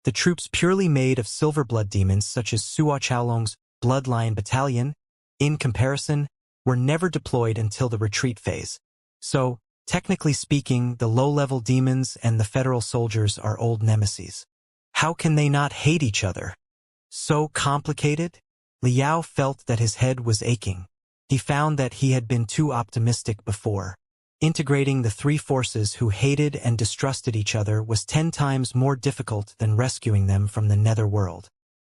The troops purely made of silver blood demons such as Suo Chaolong's Bloodline Battalion, in comparison, were never deployed until the retreat phase. So, technically speaking, the low-level demons and the federal soldiers are old nemesis. How can they not hate each other? So complicated? Liao felt that his head was aching. He found that he had been too optimistic before. Integrating the three forces who hated and distrusted each other was 10 times more difficult than rescuing them from the netherworld.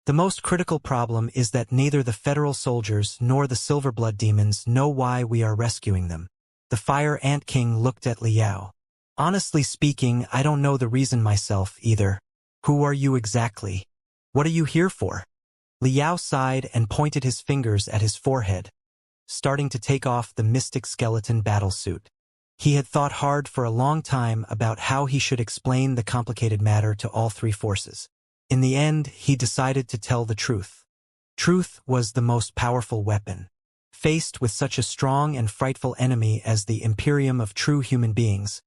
The most critical problem is that neither the federal soldiers nor the silver blood demons know why we are rescuing them. The Fire Ant King looked at Liao. Honestly speaking, I don't know the reason myself either. Who are you exactly? What are you here for? Liao sighed and pointed his fingers at his forehead, starting to take off the mystic skeleton battlesuit. He had thought hard for a long time about how he should explain the complicated matter to all three forces. In the end, he decided to tell the truth. Truth was the most powerful weapon. Faced with such a strong and frightful enemy as the Imperium of true human beings,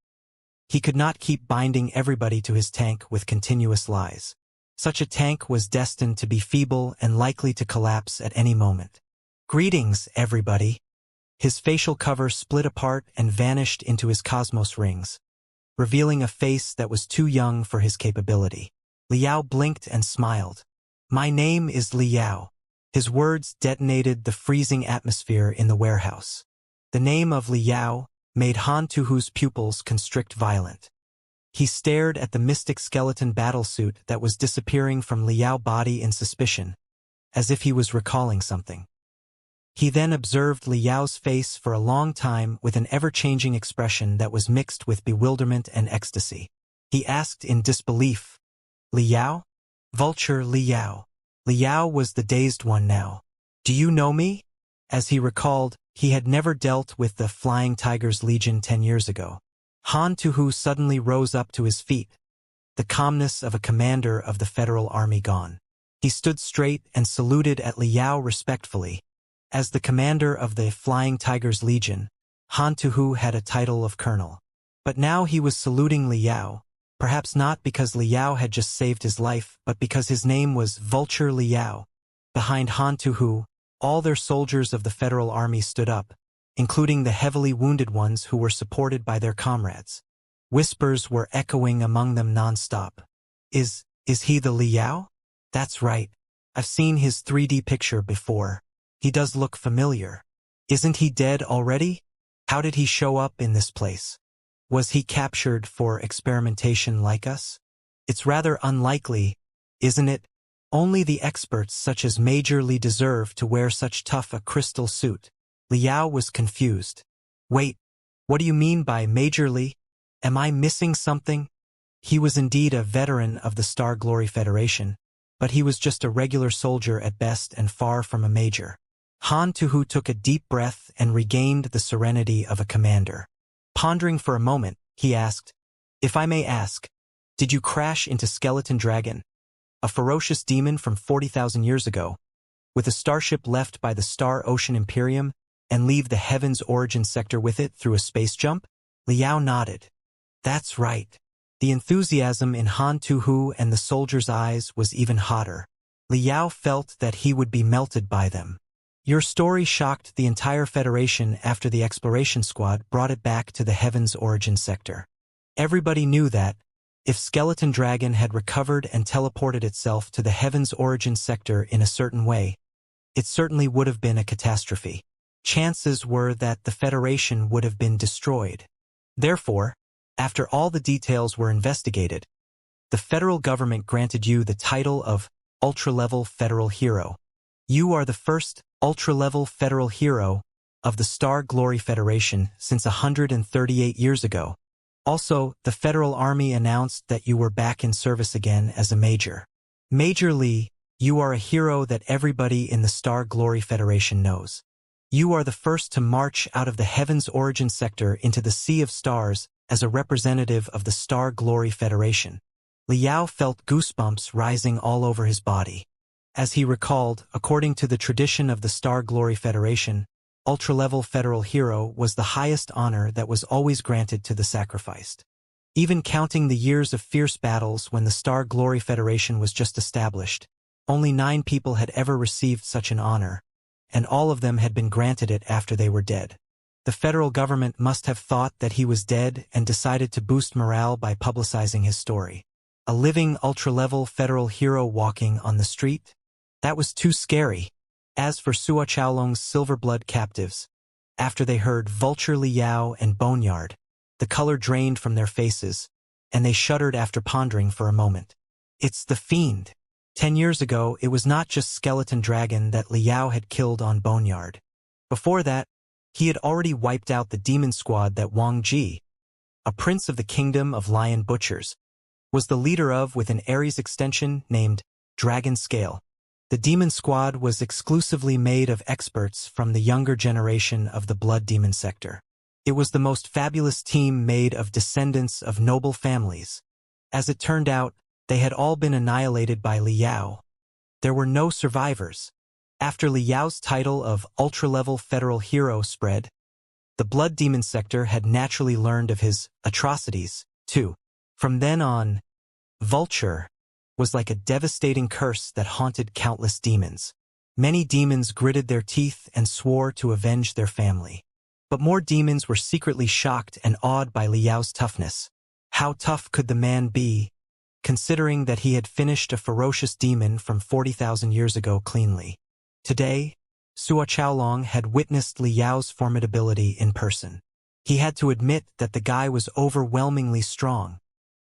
he could not keep binding everybody to his tank with continuous lies. Such a tank was destined to be feeble and likely to collapse at any moment. Greetings, everybody. His facial cover split apart and vanished into his cosmos rings, revealing a face that was too young for his capability. Liao blinked and smiled. My name is Liao. His words detonated the freezing atmosphere in the warehouse. The name of Liao made Han Tuhu's pupils constrict violent. He stared at the mystic skeleton battlesuit that was disappearing from Liao's body in suspicion, as if he was recalling something. He then observed Liao's face for a long time with an ever-changing expression that was mixed with bewilderment and ecstasy. He asked in disbelief, Liao? Vulture Liao. Liao was the dazed one now. Do you know me? As he recalled, he had never dealt with the Flying Tigers Legion 10 years ago. Han Tuhu suddenly rose up to his feet, the calmness of a commander of the Federal Army gone. He stood straight and saluted at Liao respectfully. As the commander of the Flying Tigers Legion, Han Tuhu had a title of colonel. But now he was saluting Liao, perhaps not because Liao had just saved his life, but because his name was Vulture Liao. Behind Han Tuhu, all their soldiers of the Federal Army stood up, including the heavily wounded ones who were supported by their comrades. Whispers were echoing among them non-stop. Is he the Liao? That's right. I've seen his 3D picture before. He does look familiar. Isn't he dead already? How did he show up in this place? Was he captured for experimentation like us? It's rather unlikely, isn't it? Only the experts such as Major Li deserve to wear such tough a crystal suit. Liao was confused. Wait, what do you mean by majorly? Am I missing something? He was indeed a veteran of the Star Glory Federation, but he was just a regular soldier at best and far from a major. Han Tuhu took a deep breath and regained the serenity of a commander. Pondering for a moment, he asked, "If I may ask, did you crash into Skeleton Dragon, a ferocious demon from 40,000 years ago, with a starship left by the Star Ocean Imperium, and leave the Heaven's Origin sector with it through a space jump?" Liao nodded. That's right. The enthusiasm in Han Tuhu and the soldier's eyes was even hotter. Liao felt that he would be melted by them. Your story shocked the entire Federation after the exploration squad brought it back to the Heaven's Origin sector. Everybody knew that, if Skeleton Dragon had recovered and teleported itself to the Heaven's Origin sector in a certain way, it certainly would have been a catastrophe. Chances were that the Federation would have been destroyed. Therefore, after all the details were investigated, the federal government granted you the title of Ultra-Level Federal Hero. You are the first Ultra-Level Federal Hero of the Star Glory Federation since 138 years ago. Also, the Federal Army announced that you were back in service again as a Major. Major Lee, you are a hero that everybody in the Star Glory Federation knows. You are the first to march out of the Heaven's Origin sector into the Sea of Stars as a representative of the Star Glory Federation. Liao felt goosebumps rising all over his body. As he recalled, according to the tradition of the Star Glory Federation, Ultra-Level Federal Hero was the highest honor that was always granted to the sacrificed. Even counting the years of fierce battles when the Star Glory Federation was just established, only 9 people had ever received such an honor, and all of them had been granted it after they were dead. The federal government must have thought that he was dead and decided to boost morale by publicizing his story. A living ultra-level federal hero walking on the street? That was too scary. As for Sua Chaolong's Silverblood captives, after they heard Vulture Liao and Boneyard, the color drained from their faces, and they shuddered after pondering for a moment. It's the fiend. 10 years ago, it was not just Skeleton Dragon that Liao had killed on Boneyard. Before that, he had already wiped out the demon squad that Wang Ji, a prince of the kingdom of Lion Butchers, was the leader of with an Ares extension named Dragon Scale. The demon squad was exclusively made of experts from the younger generation of the Blood Demon sector. It was the most fabulous team made of descendants of noble families. As it turned out, they had all been annihilated by Liao. There were no survivors. After Liao's title of ultra-level federal hero spread, the Blood Demon sector had naturally learned of his atrocities, too. From then on, Vulture was like a devastating curse that haunted countless demons. Many demons gritted their teeth and swore to avenge their family. But more demons were secretly shocked and awed by Liao's toughness. How tough could the man be, considering that he had finished a ferocious demon from 40,000 years ago cleanly? Today, Sua Chaolong had witnessed Liao's formidability in person. He had to admit that the guy was overwhelmingly strong.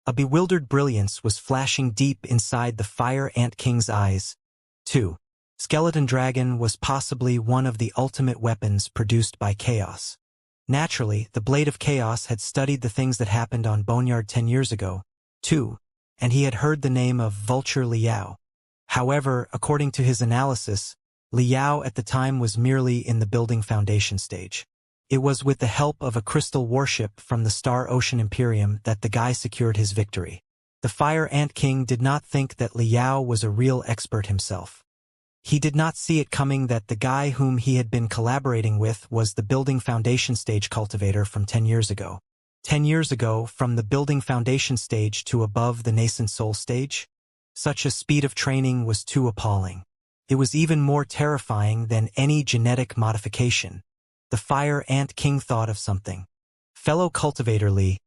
A bewildered brilliance was flashing deep inside the Fire Ant King's eyes. 2. Skeleton Dragon was possibly one of the ultimate weapons produced by Chaos. Naturally, the Blade of Chaos had studied the things that happened on Boneyard 10 years ago, too, and he had heard the name of Vulture Liao. However, according to his analysis, Liao at the time was merely in the building foundation stage. It was with the help of a crystal warship from the Star Ocean Imperium that the guy secured his victory. The Fire Ant King did not think that Liao was a real expert himself. He did not see it coming that the guy whom he had been collaborating with was the building foundation stage cultivator from 10 years ago. 10 years ago, from the building foundation stage to above the nascent soul stage? Such a speed of training was too appalling. It was even more terrifying than any genetic modification. The Fire Ant King thought of something. Fellow Cultivator Lee,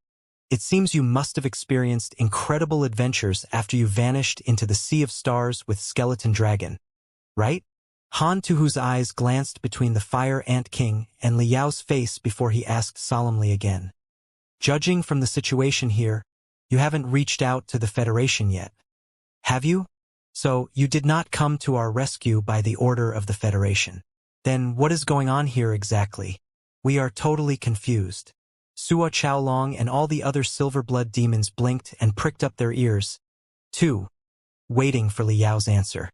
it seems you must have experienced incredible adventures after you vanished into the Sea of Stars with Skeleton Dragon, right? Han Tuhu's eyes glanced between the Fire Ant King and Liao's face before he asked solemnly again. Judging from the situation here, you haven't reached out to the Federation yet. Have you? So, you did not come to our rescue by the order of the Federation. Then what is going on here exactly? We are totally confused. Sua Chaolong and all the other silver blood demons blinked and pricked up their ears, too, waiting for Li Yao's answer.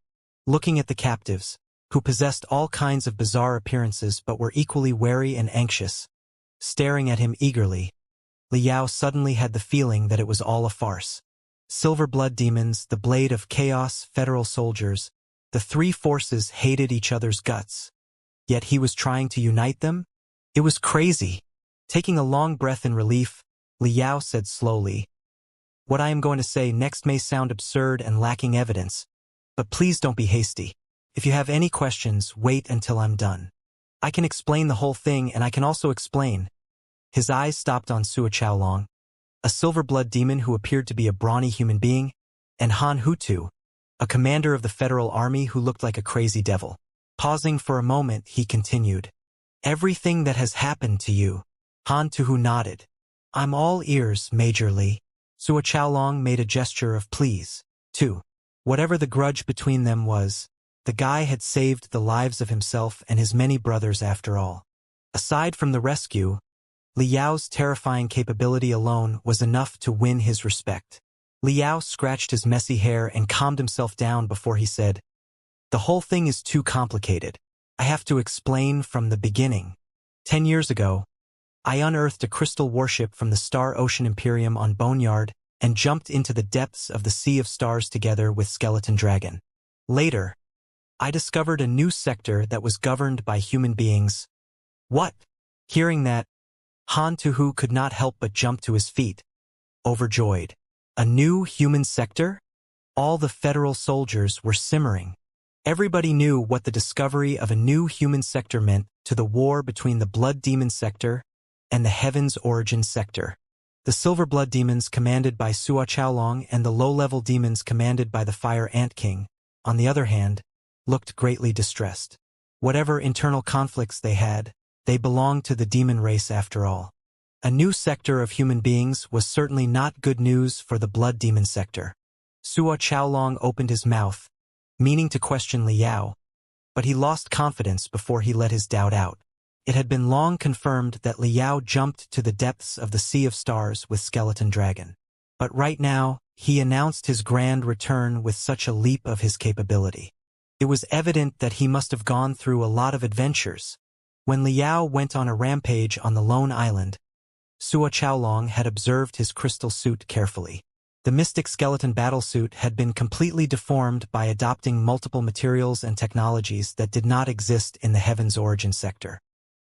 Looking at the captives, who possessed all kinds of bizarre appearances but were equally wary and anxious, staring at him eagerly, Li Yao suddenly had the feeling that it was all a farce. Silver blood demons, the blade of chaos, federal soldiers, the three forces hated each other's guts. Yet he was trying to unite them? It was crazy. Taking a long breath in relief, Li Yao said slowly, "What I am going to say next may sound absurd and lacking evidence, but please don't be hasty. If you have any questions, wait until I'm done. I can explain the whole thing, and I can also explain." His eyes stopped on Sua Chaolong, a silver blood demon who appeared to be a brawny human being, and Han Hutu, a commander of the federal army who looked like a crazy devil. Pausing for a moment, he continued, "Everything that has happened to you." Han Tuhu nodded. "I'm all ears, Major Li." Sua Chaolong made a gesture of please, too. Whatever the grudge between them was, the guy had saved the lives of himself and his many brothers after all. Aside from the rescue, Li Yao's terrifying capability alone was enough to win his respect. Li Yao scratched his messy hair and calmed himself down before he said, "The whole thing is too complicated. I have to explain from the beginning. 10 years ago, I unearthed a crystal warship from the Star Ocean Imperium on Boneyard and jumped into the depths of the Sea of Stars together with Skeleton Dragon. Later, I discovered a new sector that was governed by human beings." "What?" Hearing that, Han Tuhu could not help but jump to his feet, overjoyed. A new human sector? All the federal soldiers were simmering. Everybody knew what the discovery of a new human sector meant to the war between the Blood Demon sector and the Heaven's Origin sector. The Silver Blood demons commanded by Sua Chaolong and the low-level demons commanded by the Fire Ant King, on the other hand, looked greatly distressed. Whatever internal conflicts they had, they belonged to the demon race after all. A new sector of human beings was certainly not good news for the Blood Demon sector. Sua Chaolong opened his mouth, meaning to question Li Yao, but he lost confidence before he let his doubt out. It had been long confirmed that Li Yao jumped to the depths of the Sea of Stars with Skeleton Dragon. But right now, he announced his grand return with such a leap of his capability. It was evident that he must have gone through a lot of adventures. When Li Yao went on a rampage on the lone island, Sua Chaolong had observed his crystal suit carefully. The mystic skeleton battlesuit had been completely deformed by adopting multiple materials and technologies that did not exist in the Heaven's Origin sector.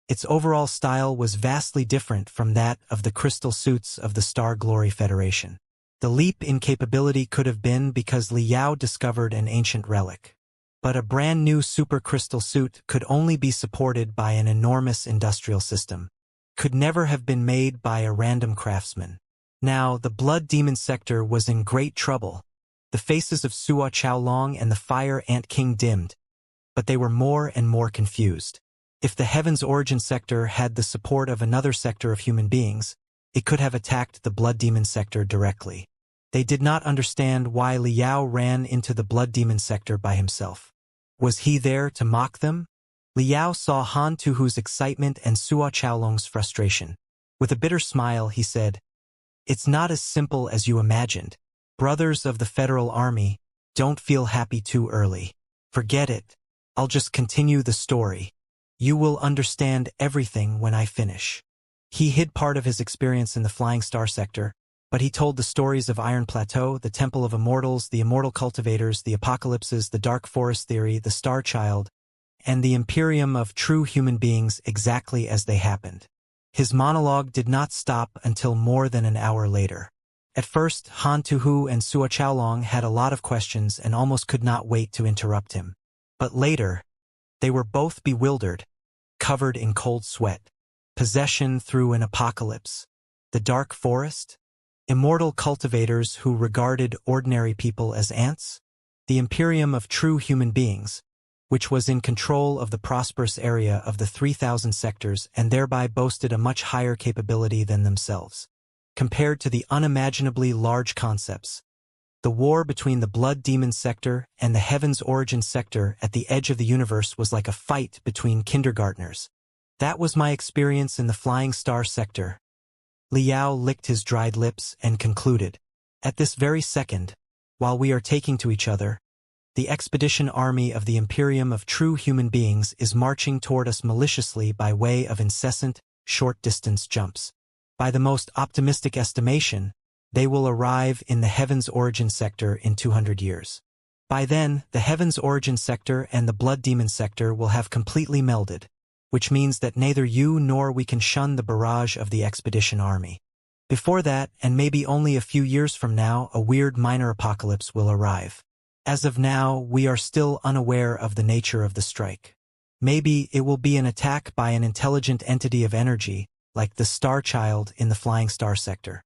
Its overall style was vastly different from that of the crystal suits of the Star Glory Federation. The leap in capability could have been because Li Yao discovered an ancient relic. But a brand new supercrystal suit could only be supported by an enormous industrial system. Could never have been made by a random craftsman. Now, the Blood Demon sector was in great trouble. The faces of Sua Chaolong and the Fire Ant King dimmed, but they were more and more confused. If the Heaven's Origin sector had the support of another sector of human beings, it could have attacked the Blood Demon sector directly. They did not understand why Li Yao ran into the Blood Demon sector by himself. Was he there to mock them? Li Yao saw Han Tuhu's excitement and Sua Chaolong's frustration. With a bitter smile, he said, "It's not as simple as you imagined. Brothers of the Federal Army, don't feel happy too early. Forget it. I'll just continue the story. You will understand everything when I finish." He hid part of his experience in the Flying Star sector, but he told the stories of Iron Plateau, the Temple of Immortals, the Immortal Cultivators, the Apocalypses, the Dark Forest Theory, the Star Child, and the Imperium of true human beings exactly as they happened. His monologue did not stop until more than an hour later. At first, Han Tuhu and Sua Chaolong had a lot of questions and almost could not wait to interrupt him. But later, they were both bewildered, covered in cold sweat. Possession through an apocalypse. The Dark Forest? Immortal cultivators who regarded ordinary people as ants? The Imperium of true human beings, which was in control of the prosperous area of the 3,000 sectors and thereby boasted a much higher capability than themselves. Compared to the unimaginably large concepts, The war between the Blood Demon sector and the Heaven's Origin sector at the edge of the universe was like a fight between kindergartners. That was my experience in the Flying Star sector. Liao licked his dried lips and concluded. At this very second, while we are taking to each other, the expedition army of the Imperium of True Human Beings is marching toward us maliciously by way of incessant, short-distance jumps. By the most optimistic estimation, they will arrive in the Heaven's Origin sector in 200 years. By then, the Heaven's Origin sector and the Blood Demon sector will have completely melded, which means that neither you nor we can shun the barrage of the expedition army. Before that, and maybe only a few years from now, a weird minor apocalypse will arrive. As of now, we are still unaware of the nature of the strike. Maybe it will be an attack by an intelligent entity of energy, like the Star Child in the Flying Star sector.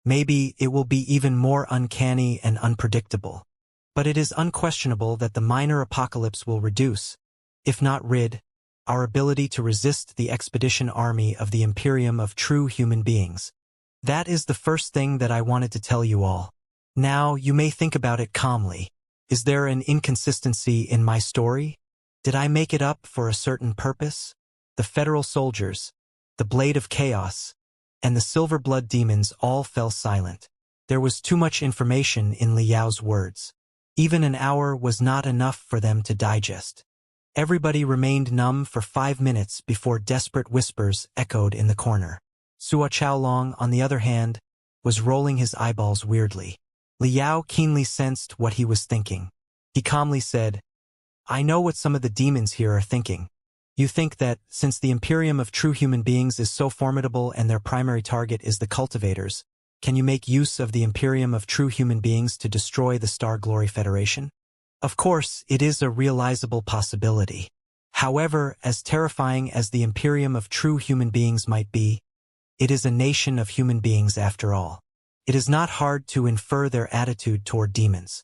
Maybe it will be even more uncanny and unpredictable. But it is unquestionable that the minor apocalypse will reduce, if not rid, our ability to resist the expedition army of the Imperium of True Human Beings. That is the first thing that I wanted to tell you all. Now, you may think about it calmly. Is there an inconsistency in my story? Did I make it up for a certain purpose? The federal soldiers, the Blade of Chaos, and the Silver Blood Demons all fell silent. There was too much information in Liao's words. Even an hour was not enough for them to digest. Everybody remained numb for 5 minutes before desperate whispers echoed in the corner. Sua Chaolong, on the other hand, was rolling his eyeballs weirdly. Liao keenly sensed what he was thinking. He calmly said, I know what some of the demons here are thinking. You think that, since the Imperium of True Human Beings is so formidable and their primary target is the Cultivators, can you make use of the Imperium of True Human Beings to destroy the Star Glory Federation? Of course, it is a realizable possibility. However, as terrifying as the Imperium of True Human Beings might be, it is a nation of human beings after all. It is not hard to infer their attitude toward demons.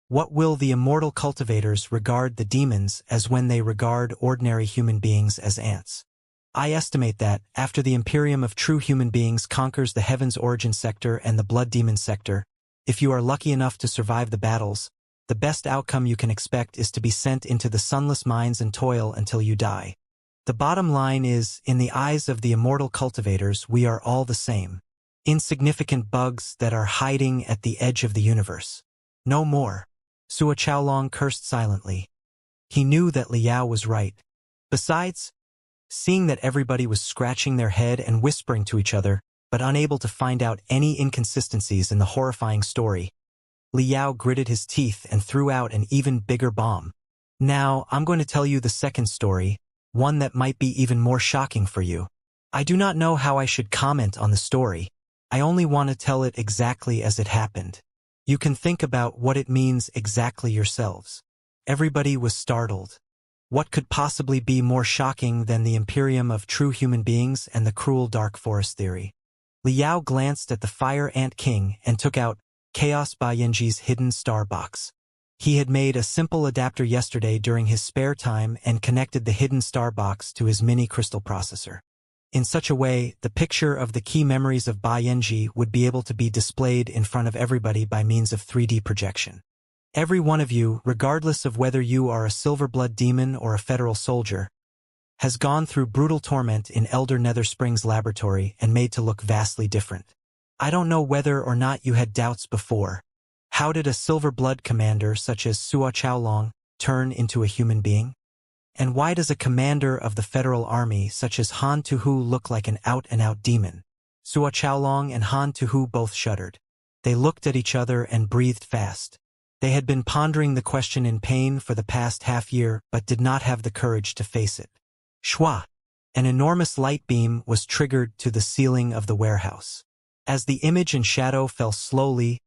What will the immortal cultivators regard the demons as when they regard ordinary human beings as ants? I estimate that, after the Imperium of True Human Beings conquers the Heaven's Origin sector and the Blood Demon sector, if you are lucky enough to survive the battles, the best outcome you can expect is to be sent into the sunless mines and toil until you die. The bottom line is, in the eyes of the immortal cultivators, we are all the same. Insignificant bugs that are hiding at the edge of the universe. No more. Sua Chaolong cursed silently. He knew that Liao was right. Besides, seeing that everybody was scratching their head and whispering to each other, but unable to find out any inconsistencies in the horrifying story, Liao gritted his teeth and threw out an even bigger bomb. Now, I'm going to tell you the second story, one that might be even more shocking for you. I do not know how I should comment on the story. I only want to tell it exactly as it happened. You can think about what it means exactly yourselves. Everybody was startled. What could possibly be more shocking than the Imperium of True Human Beings and the cruel Dark Forest theory? Liao glanced at the Fire Ant King and took out Chaos Ba Yanji's hidden star box. He had made a simple adapter yesterday during his spare time and connected the hidden star box to his mini crystal processor. In such a way, the picture of the key memories of Ba Yanji would be able to be displayed in front of everybody by means of 3D projection. Every one of you, regardless of whether you are a Silver Blood Demon or a federal soldier, has gone through brutal torment in Elder Nether Springs laboratory and made to look vastly different. I don't know whether or not you had doubts before. How did a Silver Blood commander such as Sua Chaolong turn into a human being? And why does a commander of the federal army such as Han Tuhu look like an out-and-out demon? Sua Chaolong and Han Tuhu both shuddered. They looked at each other and breathed fast. They had been pondering the question in pain for the past half-year but did not have the courage to face it. Shwa! An enormous light beam was triggered to the ceiling of the warehouse. As the image and shadow fell slowly,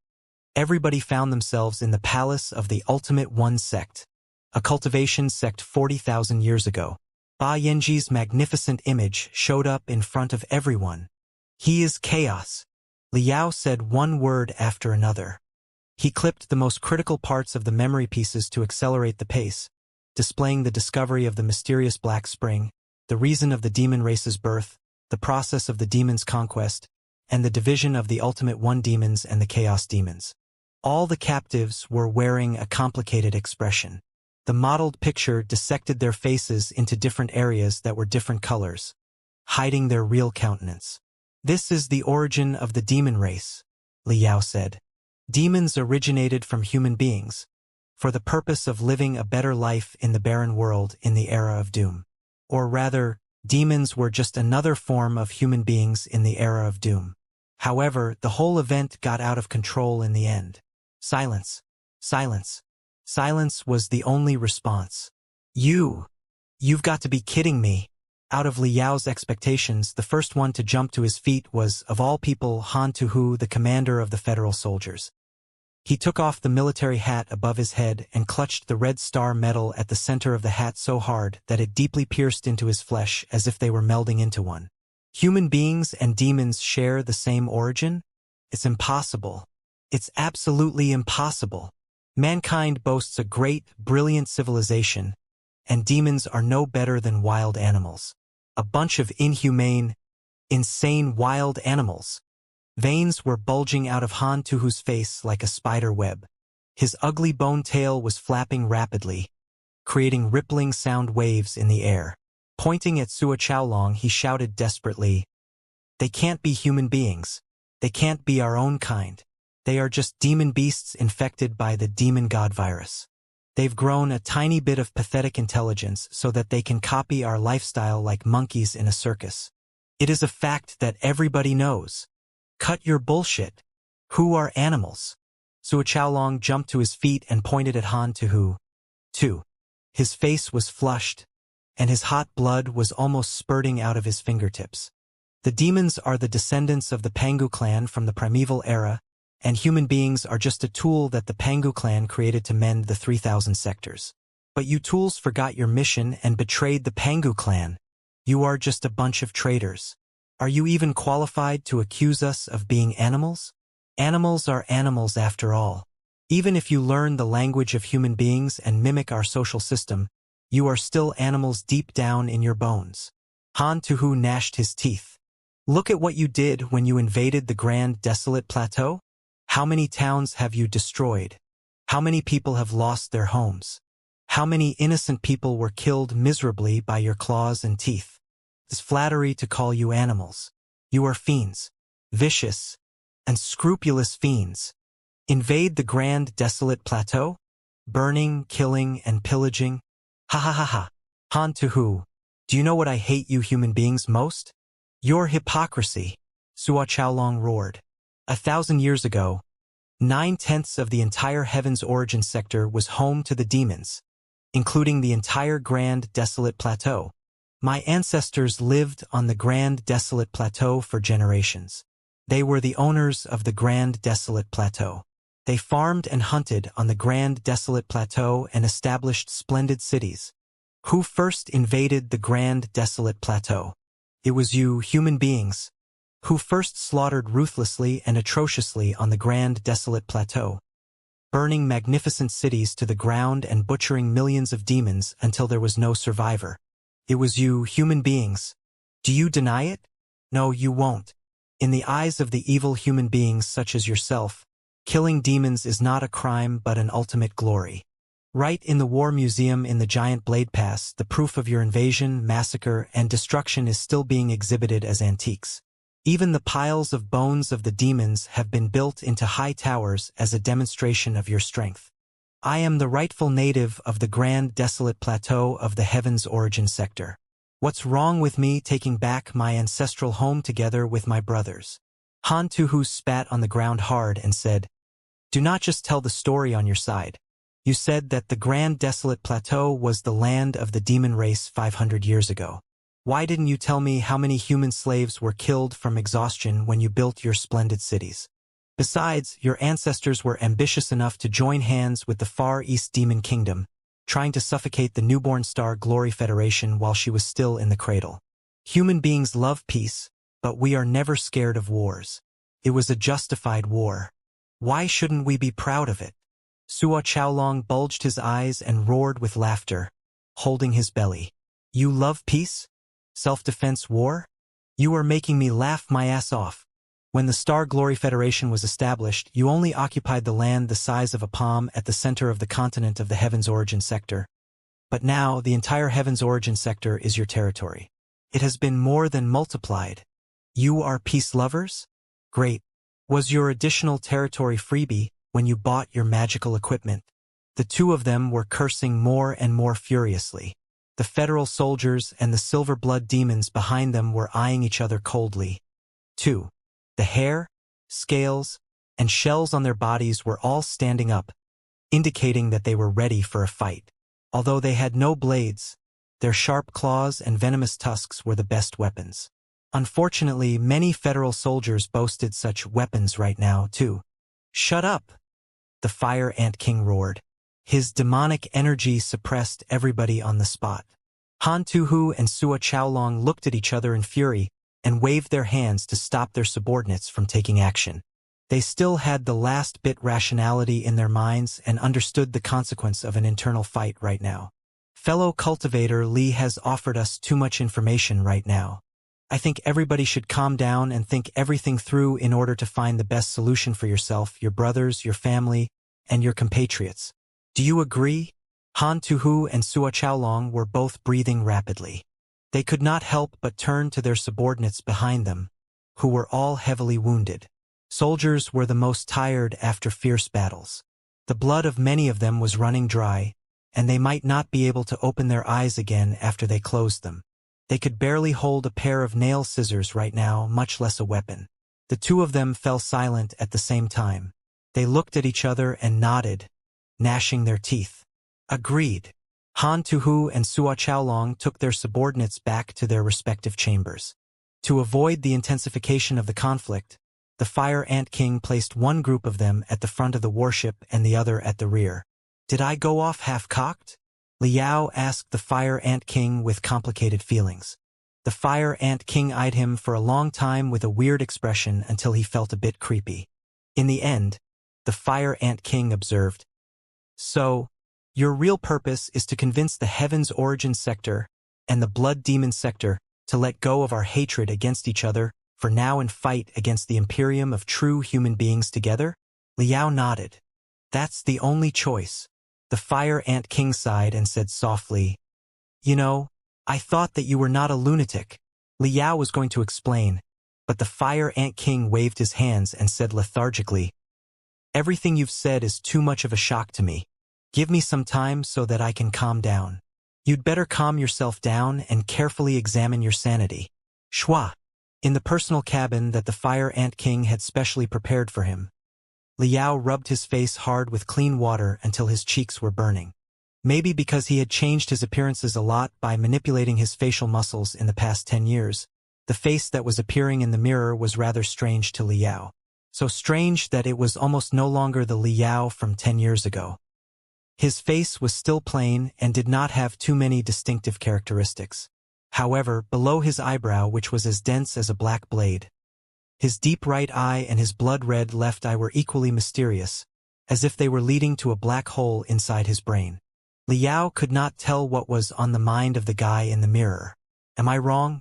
everybody found themselves in the palace of the Ultimate One sect, a cultivation sect 40,000 years ago. Ba Yanji's magnificent image showed up in front of everyone. He is chaos. Liao said one word after another. He clipped the most critical parts of the memory pieces to accelerate the pace, displaying the discovery of the mysterious Black Spring, the reason of the demon race's birth, the process of the demon's conquest, and the division of the Ultimate One demons and the Chaos demons. All the captives were wearing a complicated expression. The modeled picture dissected their faces into different areas that were different colors, hiding their real countenance. This is the origin of the demon race, Liao said. Demons originated from human beings, for the purpose of living a better life in the barren world in the era of doom. Or rather, demons were just another form of human beings in the era of doom. However, the whole event got out of control in the end. Silence. Silence. Silence was the only response. You've got to be kidding me. Out of Liao's expectations, the first one to jump to his feet was, of all people, Han Tuhu, the commander of the federal soldiers. He took off the military hat above his head and clutched the red star medal at the center of the hat so hard that it deeply pierced into his flesh as if they were melding into one. Human beings and demons share the same origin? It's impossible. It's absolutely impossible. Mankind boasts a great, brilliant civilization, and demons are no better than wild animals. A bunch of inhumane, insane wild animals. Veins were bulging out of Han Tuhu's face like a spider web. His ugly bone tail was flapping rapidly, creating rippling sound waves in the air. Pointing at Sua Chaolong, he shouted desperately, "They can't be human beings. They can't be our own kind. They are just demon beasts infected by the demon god virus. They've grown a tiny bit of pathetic intelligence so that they can copy our lifestyle like monkeys in a circus. It is a fact that everybody knows. Cut your bullshit. Who are animals?" Sua Chaolong jumped to his feet and pointed at Han Tuhu. Too. His face was flushed, and his hot blood was almost spurting out of his fingertips. The demons are the descendants of the Pangu clan from the primeval era, and human beings are just a tool that the Pangu clan created to mend the 3,000 sectors. But you tools forgot your mission and betrayed the Pangu clan. You are just a bunch of traitors. Are you even qualified to accuse us of being animals? Animals are animals after all. Even if you learn the language of human beings and mimic our social system, you are still animals deep down in your bones. Han Tuhu gnashed his teeth. Look at what you did when you invaded the Grand Desolate Plateau. How many towns have you destroyed? How many people have lost their homes? How many innocent people were killed miserably by your claws and teeth? It's flattery to call you animals. You are fiends. Vicious and scrupulous fiends. Invade the Grand Desolate Plateau? Burning, killing, and pillaging? Ha ha ha ha. Han Tuhu, do you know what I hate you human beings most? Your hypocrisy. Sua Chaolong roared. 1,000 years ago, 9/10 of the entire Heaven's Origin sector was home to the demons, including the entire Grand Desolate Plateau. My ancestors lived on the Grand Desolate Plateau for generations. They were the owners of the Grand Desolate Plateau. They farmed and hunted on the Grand Desolate Plateau and established splendid cities. Who first invaded the Grand Desolate Plateau? It was you, human beings. Who first slaughtered ruthlessly and atrociously on the Grand Desolate Plateau, burning magnificent cities to the ground and butchering millions of demons until there was no survivor. It was you, human beings. Do you deny it? No, you won't. In the eyes of the evil human beings such as yourself, killing demons is not a crime but an ultimate glory. Right in the War Museum in the Giant Blade Pass, the proof of your invasion, massacre, and destruction is still being exhibited as antiques. Even the piles of bones of the demons have been built into high towers as a demonstration of your strength. I am the rightful native of the Grand Desolate Plateau of the Heaven's Origin sector. What's wrong with me taking back my ancestral home together with my brothers? Han Tuhu spat on the ground hard and said, "Do not just tell the story on your side. You said that the Grand Desolate Plateau was the land of the demon race 500 years ago. Why didn't you tell me how many human slaves were killed from exhaustion when you built your splendid cities? Besides, your ancestors were ambitious enough to join hands with the Far East Demon Kingdom, trying to suffocate the newborn star Glory Federation while she was still in the cradle. Human beings love peace, but we are never scared of wars. It was a justified war. Why shouldn't we be proud of it?" Sua Chaolong bulged his eyes and roared with laughter, holding his belly. "You love peace? Self-defense war? You are making me laugh my ass off. When the Star Glory Federation was established, you only occupied the land the size of a palm at the center of the continent of the Heaven's Origin sector. But now, the entire Heaven's Origin sector is your territory. It has been more than multiplied. You are peace lovers? Great. Was your additional territory freebie when you bought your magical equipment? The two of them were cursing more and more furiously. The federal soldiers and the silver blood demons behind them were eyeing each other coldly. 2. The hair, scales, and shells on their bodies were all standing up, indicating that they were ready for a fight. Although they had no blades, their sharp claws and venomous tusks were the best weapons. Unfortunately, many federal soldiers boasted such weapons right now, too. Shut up! The Fire Ant King roared. His demonic energy suppressed everybody on the spot. Han Tuhu and Sua Chaolong looked at each other in fury and waved their hands to stop their subordinates from taking action. They still had the last bit rationality in their minds and understood the consequence of an internal fight right now. Fellow cultivator Li has offered us too much information right now. I think everybody should calm down and think everything through in order to find the best solution for yourself, your brothers, your family, and your compatriots. Do you agree? Han Tuhu and Sua Chaolong were both breathing rapidly. They could not help but turn to their subordinates behind them, who were all heavily wounded. Soldiers were the most tired after fierce battles. The blood of many of them was running dry, and they might not be able to open their eyes again after they closed them. They could barely hold a pair of nail scissors right now, much less a weapon. The two of them fell silent at the same time. They looked at each other and nodded, gnashing their teeth. Agreed. Han Tuhu and Sua Chaolong took their subordinates back to their respective chambers. To avoid the intensification of the conflict, the Fire Ant King placed one group of them at the front of the warship and the other at the rear. Did I go off half-cocked? Liao asked the Fire Ant King with complicated feelings. The Fire Ant King eyed him for a long time with a weird expression until he felt a bit creepy. In the end, the Fire Ant King observed, "So, your real purpose is to convince the Heaven's Origin sector and the Blood Demon sector to let go of our hatred against each other for now and fight against the Imperium of true human beings together?" Liao nodded. That's the only choice. The Fire Ant King sighed and said softly, "You know, I thought that you were not a lunatic." Liao was going to explain, but the Fire Ant King waved his hands and said lethargically, "Everything you've said is too much of a shock to me. Give me some time so that I can calm down. You'd better calm yourself down and carefully examine your sanity." Shua. In the personal cabin that the Fire Ant King had specially prepared for him, Liao rubbed his face hard with clean water until his cheeks were burning. Maybe because he had changed his appearances a lot by manipulating his facial muscles in the past 10 years, the face that was appearing in the mirror was rather strange to Liao. So strange that it was almost no longer the Liao from 10 years ago. His face was still plain and did not have too many distinctive characteristics. However, below his eyebrow, which was as dense as a black blade, his deep right eye and his blood-red left eye were equally mysterious, as if they were leading to a black hole inside his brain. Liao could not tell what was on the mind of the guy in the mirror. Am I wrong?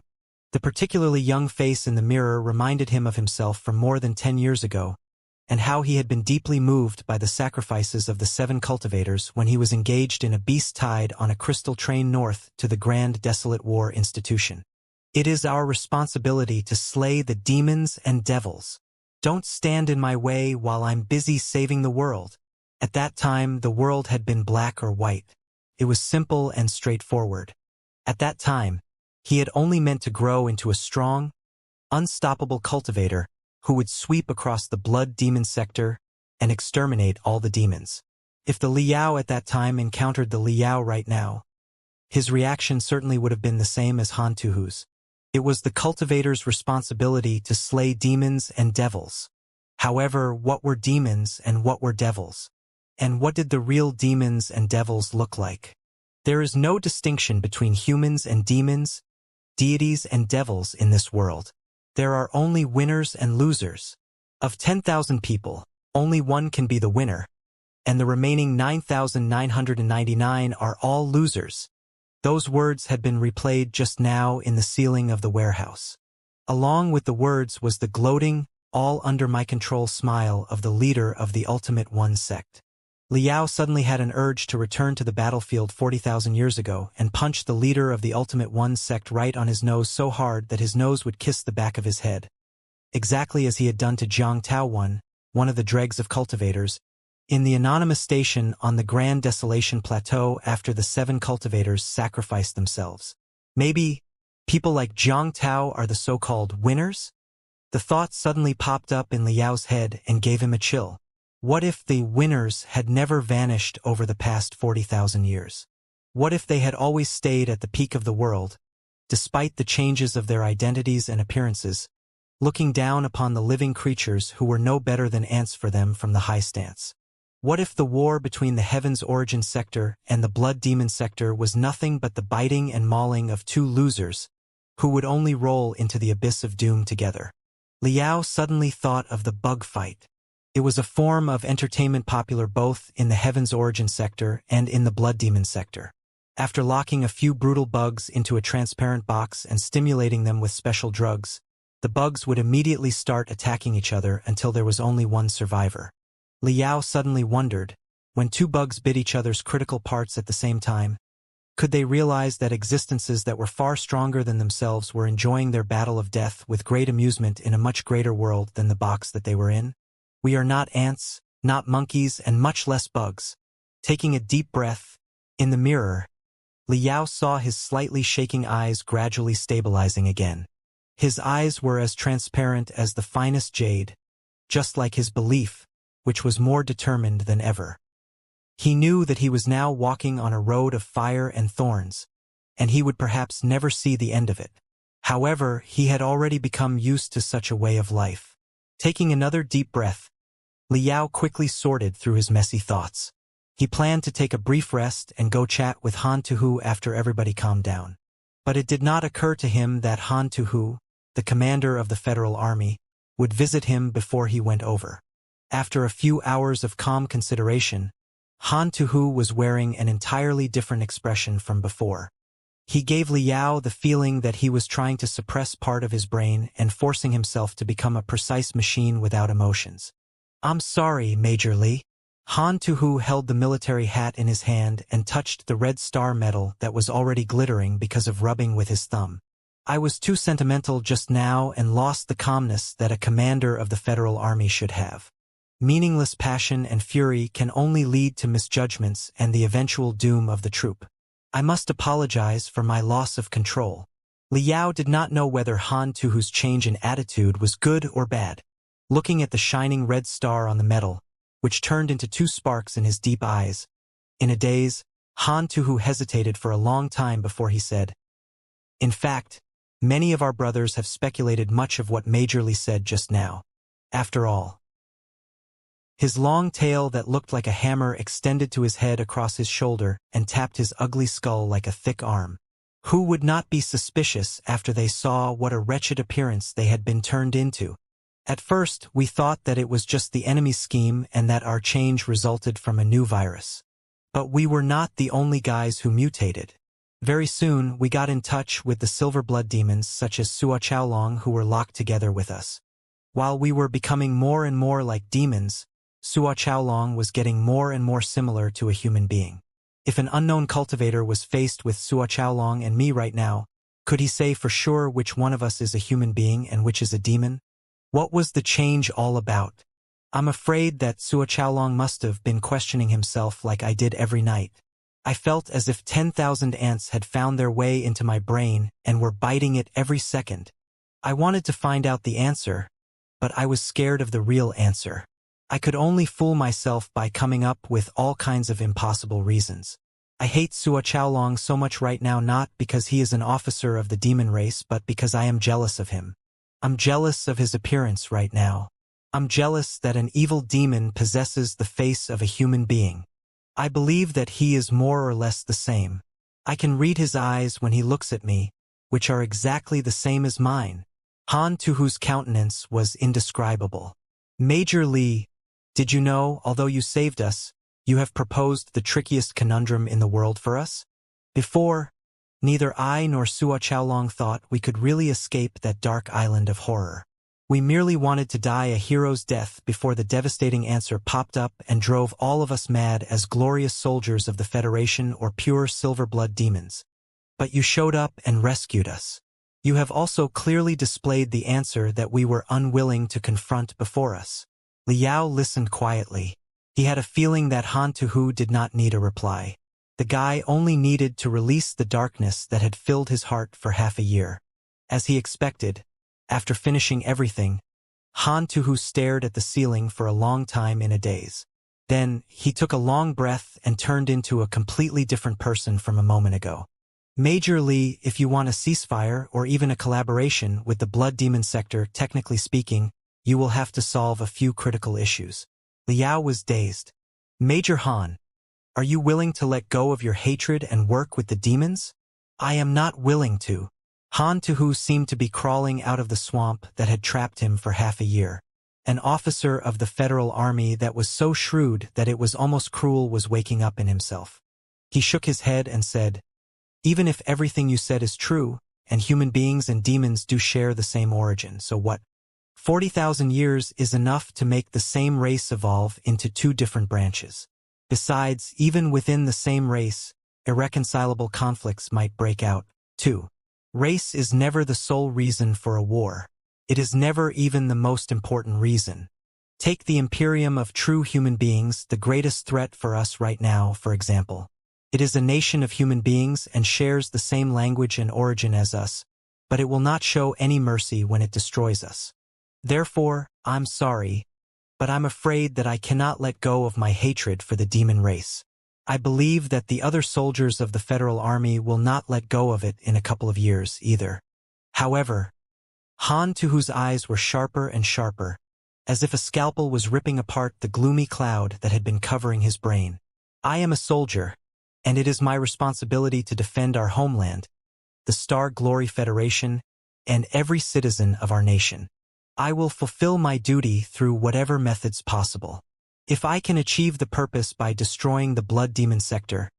The particularly young face in the mirror reminded him of himself from more than 10 years ago, and how he had been deeply moved by the sacrifices of the 7 cultivators when he was engaged in a beast tide on a crystal train north to the Grand Desolate War Institution. It is our responsibility to slay the demons and devils. Don't stand in my way while I'm busy saving the world. At that time, the world had been black or white. It was simple and straightforward. At that time, he had only meant to grow into a strong, unstoppable cultivator who would sweep across the blood demon sector and exterminate all the demons. If the Liao at that time encountered the Liao right now, his reaction certainly would have been the same as Han Tuhu's. It was the cultivator's responsibility to slay demons and devils. However, what were demons and what were devils? And what did the real demons and devils look like? There is no distinction between humans and demons, deities and devils in this world. There are only winners and losers. Of 10,000 people, only one can be the winner, and the remaining 9,999 are all losers. Those words had been replayed just now in the ceiling of the warehouse. Along with the words was the gloating, all under my control smile of the leader of the Ultimate One sect. Liao suddenly had an urge to return to the battlefield 40,000 years ago and punch the leader of the Ultimate One sect right on his nose so hard that his nose would kiss the back of his head. Exactly as he had done to Jiang Tao one of the dregs of Cultivators, in the anonymous station on the Grand Desolation Plateau after the 7 cultivators sacrificed themselves. Maybe people like Jiang Tao are the so-called winners? The thought suddenly popped up in Liao's head and gave him a chill. What if the winners had never vanished over the past 40,000 years? What if they had always stayed at the peak of the world, despite the changes of their identities and appearances, looking down upon the living creatures who were no better than ants for them from the high stance? What if the war between the Heaven's Origin sector and the Blood Demon sector was nothing but the biting and mauling of 2 losers, who would only roll into the abyss of doom together? Liao suddenly thought of the bug fight. It was a form of entertainment popular both in the Heaven's Origin sector and in the Blood Demon sector. After locking a few brutal bugs into a transparent box and stimulating them with special drugs, the bugs would immediately start attacking each other until there was only one survivor. Liao suddenly wondered, when 2 bugs bit each other's critical parts at the same time, could they realize that existences that were far stronger than themselves were enjoying their battle of death with great amusement in a much greater world than the box that they were in? We are not ants, not monkeys, and much less bugs. Taking a deep breath, in the mirror, Liao saw his slightly shaking eyes gradually stabilizing again. His eyes were as transparent as the finest jade, just like his belief, which was more determined than ever. He knew that he was now walking on a road of fire and thorns, and he would perhaps never see the end of it. However, he had already become used to such a way of life. Taking another deep breath, Liao quickly sorted through his messy thoughts. He planned to take a brief rest and go chat with Han Tuhu after everybody calmed down. But it did not occur to him that Han Tuhu, the commander of the Federal Army, would visit him before he went over. After a few hours of calm consideration, Han Tuhu was wearing an entirely different expression from before. He gave Liao the feeling that he was trying to suppress part of his brain and forcing himself to become a precise machine without emotions. "I'm sorry, Major Li." Han Tuhu held the military hat in his hand and touched the red star medal that was already glittering because of rubbing with his thumb. "I was too sentimental just now and lost the calmness that a commander of the Federal Army should have. Meaningless passion and fury can only lead to misjudgments and the eventual doom of the troop. I must apologize for my loss of control." Liao did not know whether Han Tuhu's change in attitude was good or bad. Looking at the shining red star on the medal, which turned into 2 sparks in his deep eyes, in a daze, Han Tuhu hesitated for a long time before he said, "In fact, many of our brothers have speculated much of what Major Li said just now. After all." His long tail that looked like a hammer extended to his head across his shoulder and tapped his ugly skull like a thick arm. Who would not be suspicious after they saw what a wretched appearance they had been turned into? At first, we thought that it was just the enemy's scheme and that our change resulted from a new virus. But we were not the only guys who mutated. Very soon, we got in touch with the silver blood demons such as Sua Chaolong who were locked together with us. While we were becoming more and more like demons, Sua Chaolong was getting more and more similar to a human being. If an unknown cultivator was faced with Sua Chaolong and me right now, could he say for sure which one of us is a human being and which is a demon? What was the change all about? I'm afraid that Sua Chaolong must have been questioning himself like I did every night. I felt as if 10,000 ants had found their way into my brain and were biting it every second. I wanted to find out the answer, but I was scared of the real answer. I could only fool myself by coming up with all kinds of impossible reasons. I hate Sua Chaolong so much right now not because he is an officer of the demon race but because I am jealous of him. I'm jealous of his appearance right now. I'm jealous that an evil demon possesses the face of a human being. I believe that he is more or less the same. I can read his eyes when he looks at me, which are exactly the same as mine. Han Tuhu's countenance was indescribable. "Major Li, did you know, although you saved us, you have proposed the trickiest conundrum in the world for us? Before, neither I nor Sua Chaolong thought we could really escape that dark island of horror. We merely wanted to die a hero's death before the devastating answer popped up and drove all of us mad as glorious soldiers of the Federation or pure silver-blood demons. But you showed up and rescued us. You have also clearly displayed the answer that we were unwilling to confront before us. Liao listened quietly. He had a feeling that Han Tuhu did not need a reply. The guy only needed to release the darkness that had filled his heart for half a year. As he expected, after finishing everything, Han Tuhu stared at the ceiling for a long time in a daze. Then, he took a long breath and turned into a completely different person from a moment ago. Major Li, if you want a ceasefire or even a collaboration with the Blood Demon sector, technically speaking, you will have to solve a few critical issues. Liao was dazed. Major Han, are you willing to let go of your hatred and work with the demons? I am not willing to. Han Tuhu seemed to be crawling out of the swamp that had trapped him for half a year. An officer of the Federal Army that was so shrewd that it was almost cruel was waking up in himself. He shook his head and said, even if everything you said is true, and human beings and demons do share the same origin, so what? 40,000 years is enough to make the same race evolve into two different branches. Besides, even within the same race, irreconcilable conflicts might break out, too. Race is never the sole reason for a war. It is never even the most important reason. Take the Imperium of true human beings, the greatest threat for us right now, for example. It is a nation of human beings and shares the same language and origin as us, but it will not show any mercy when it destroys us. Therefore, I'm sorry, but I'm afraid that I cannot let go of my hatred for the demon race. I believe that the other soldiers of the Federal Army will not let go of it in a couple of years either. However, Han Tuhu's eyes were sharper and sharper, as if a scalpel was ripping apart the gloomy cloud that had been covering his brain. I am a soldier, and it is my responsibility to defend our homeland, the Star Glory Federation, and every citizen of our nation. I will fulfill my duty through whatever methods possible. If I can achieve the purpose by destroying the Blood Demon sector,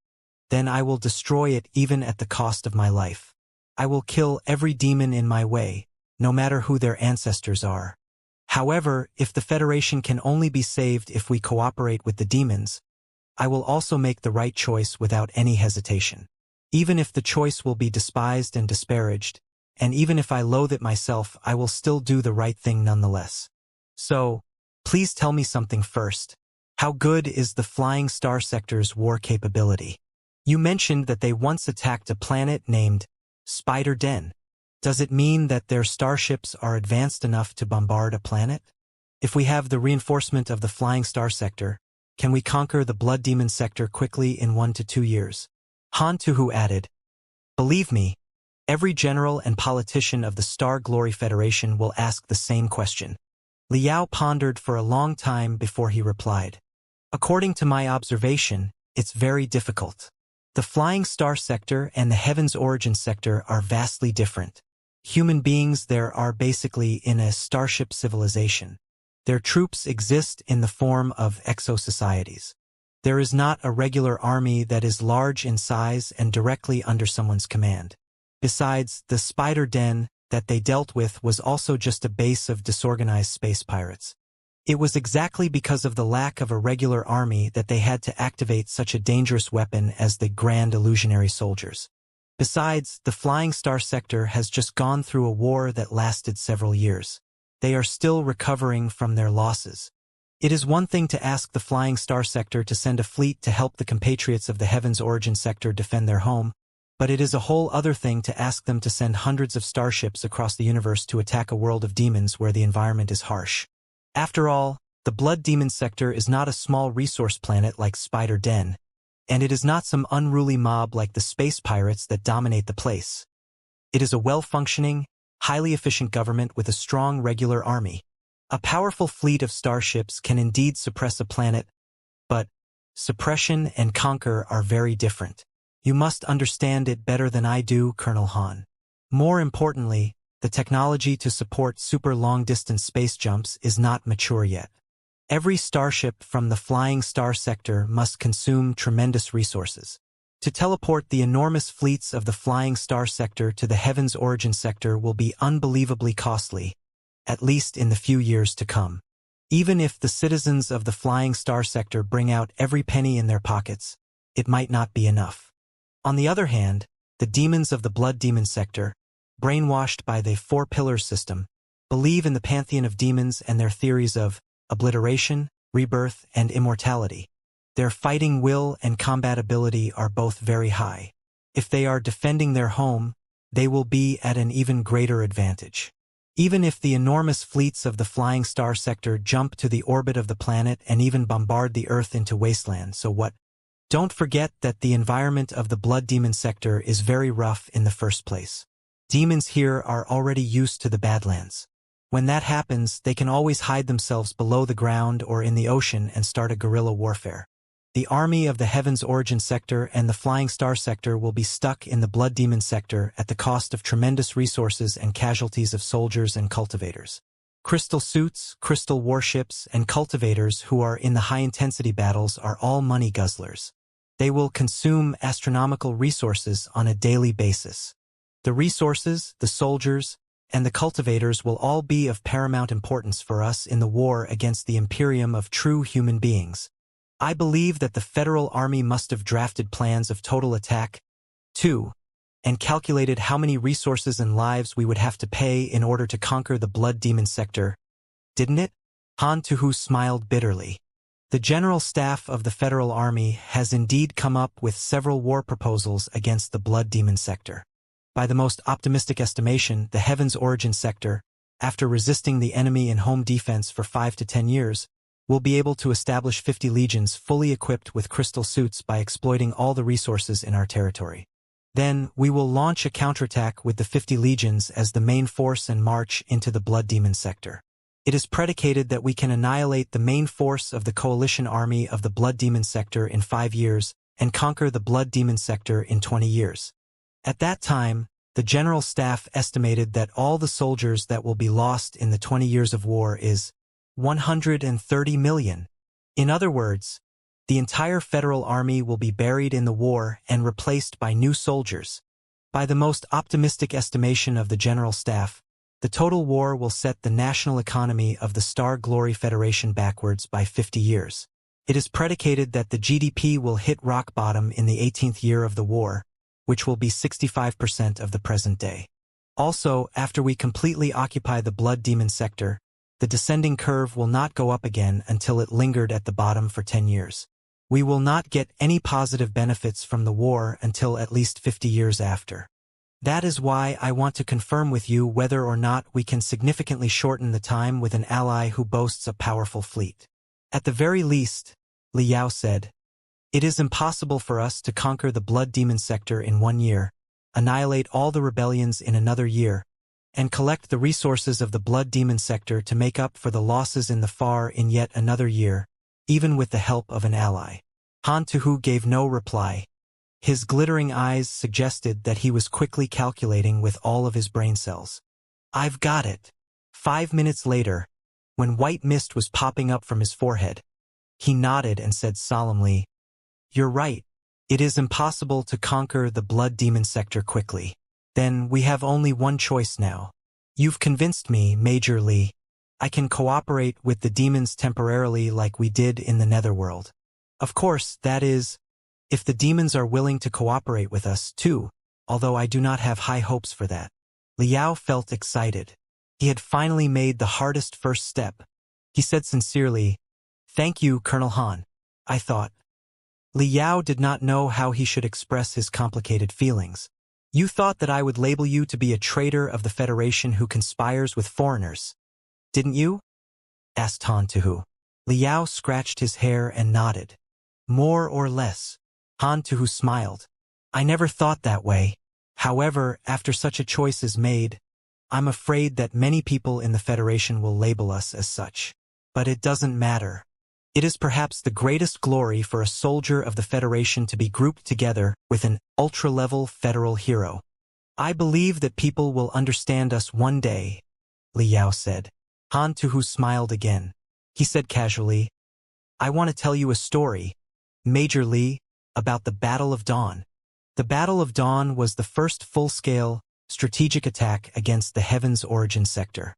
then I will destroy it even at the cost of my life. I will kill every demon in my way, no matter who their ancestors are. However, if the Federation can only be saved if we cooperate with the demons, I will also make the right choice without any hesitation. Even if the choice will be despised and disparaged, and even if I loathe it myself, I will still do the right thing nonetheless. So, please tell me something first. How good is the Flying Star sector's war capability? You mentioned that they once attacked a planet named Spider Den. Does it mean that their starships are advanced enough to bombard a planet? If we have the reinforcement of the Flying Star sector, can we conquer the Blood Demon sector quickly in 1 to 2 years? Han Tuhu added, believe me, every general and politician of the Star Glory Federation will ask the same question. Liao pondered for a long time before he replied. According to my observation, it's very difficult. The Flying Star sector and the Heaven's Origin sector are vastly different. Human beings there are basically in a starship civilization. Their troops exist in the form of exo-societies. There is not a regular army that is large in size and directly under someone's command. Besides, the Spider Den that they dealt with was also just a base of disorganized space pirates. It was exactly because of the lack of a regular army that they had to activate such a dangerous weapon as the Grand Illusionary Soldiers. Besides, the Flying Star sector has just gone through a war that lasted several years. They are still recovering from their losses. It is one thing to ask the Flying Star sector to send a fleet to help the compatriots of the Heaven's Origin sector defend their home, but it is a whole other thing to ask them to send hundreds of starships across the universe to attack a world of demons where the environment is harsh. After all, the Blood Demon sector is not a small resource planet like Spider Den, and it is not some unruly mob like the space pirates that dominate the place. It is a well-functioning, highly efficient government with a strong regular army. A powerful fleet of starships can indeed suppress a planet, but suppression and conquer are very different. You must understand it better than I do, Colonel Han. More importantly, the technology to support super long-distance space jumps is not mature yet. Every starship from the Flying Star sector must consume tremendous resources. To teleport the enormous fleets of the Flying Star sector to the Heaven's Origin sector will be unbelievably costly, at least in the few years to come. Even if the citizens of the Flying Star sector bring out every penny in their pockets, it might not be enough. On the other hand, the demons of the Blood Demon sector, brainwashed by the Four Pillars system, believe in the pantheon of demons and their theories of obliteration, rebirth, and immortality. Their fighting will and combat ability are both very high. If they are defending their home, they will be at an even greater advantage. Even if the enormous fleets of the Flying Star sector jump to the orbit of the planet and even bombard the Earth into wasteland, so what? Don't forget that the environment of the Blood Demon sector is very rough in the first place. Demons here are already used to the Badlands. When that happens, they can always hide themselves below the ground or in the ocean and start a guerrilla warfare. The army of the Heaven's Origin sector and the Flying Star sector will be stuck in the Blood Demon sector at the cost of tremendous resources and casualties of soldiers and cultivators. Crystal suits, crystal warships, and cultivators who are in the high-intensity battles are all money guzzlers. They will consume astronomical resources on a daily basis. The resources, the soldiers, and the cultivators will all be of paramount importance for us in the war against the Imperium of true human beings. I believe that the Federal Army must have drafted plans of total attack, too, and calculated how many resources and lives we would have to pay in order to conquer the Blood Demon sector, didn't it? Han Tuhu smiled bitterly. The General Staff of the Federal Army has indeed come up with several war proposals against the Blood Demon sector. By the most optimistic estimation, the Heaven's Origin sector, after resisting the enemy in home defense for 5 to 10 years, will be able to establish 50 legions fully equipped with crystal suits by exploiting all the resources in our territory. Then, we will launch a counterattack with the 50 legions as the main force and march into the Blood Demon sector. It is predicated that we can annihilate the main force of the coalition army of the Blood Demon sector in 5 years and conquer the Blood Demon sector in 20 years. At that time, the General Staff estimated that all the soldiers that will be lost in the 20 years of war is 130 million. In other words, the entire Federal Army will be buried in the war and replaced by new soldiers. By the most optimistic estimation of the General Staff, the total war will set the national economy of the Star Glory Federation backwards by 50 years. It is predicated that the GDP will hit rock bottom in the 18th year of the war, which will be 65% of the present day. Also, after we completely occupy the Blood Demon sector, the descending curve will not go up again until it lingered at the bottom for 10 years. We will not get any positive benefits from the war until at least 50 years after. That is why I want to confirm with you whether or not we can significantly shorten the time with an ally who boasts a powerful fleet. At the very least, Liao said, it is impossible for us to conquer the Blood Demon sector in 1 year, annihilate all the rebellions in another year, and collect the resources of the Blood Demon sector to make up for the losses in the far in yet another year, even with the help of an ally. Han Tuhu gave no reply. His glittering eyes suggested that he was quickly calculating with all of his brain cells. I've got it. 5 minutes later, when white mist was popping up from his forehead, he nodded and said solemnly, You're right. It is impossible to conquer the Blood Demon sector quickly. Then we have only one choice now. You've convinced me, Major Li. I can cooperate with the demons temporarily like we did in the Netherworld. Of course, that is, if the demons are willing to cooperate with us, too, although I do not have high hopes for that. Liao felt excited. He had finally made the hardest first step. He said sincerely, Thank you, Colonel Han. I thought. Liao did not know how he should express his complicated feelings. You thought that I would label you to be a traitor of the Federation who conspires with foreigners, didn't you? Asked Han Tuhu. Liao scratched his hair and nodded. More or less. Han Tuhu smiled. I never thought that way. However, after such a choice is made, I'm afraid that many people in the Federation will label us as such. But it doesn't matter. It is perhaps the greatest glory for a soldier of the Federation to be grouped together with an ultra-level federal hero. I believe that people will understand us one day, Liao said. Han Tuhu smiled again. He said casually, I want to tell you a story, Major Li, about the Battle of Dawn. The Battle of Dawn was the first full-scale, strategic attack against the Heaven's Origin sector.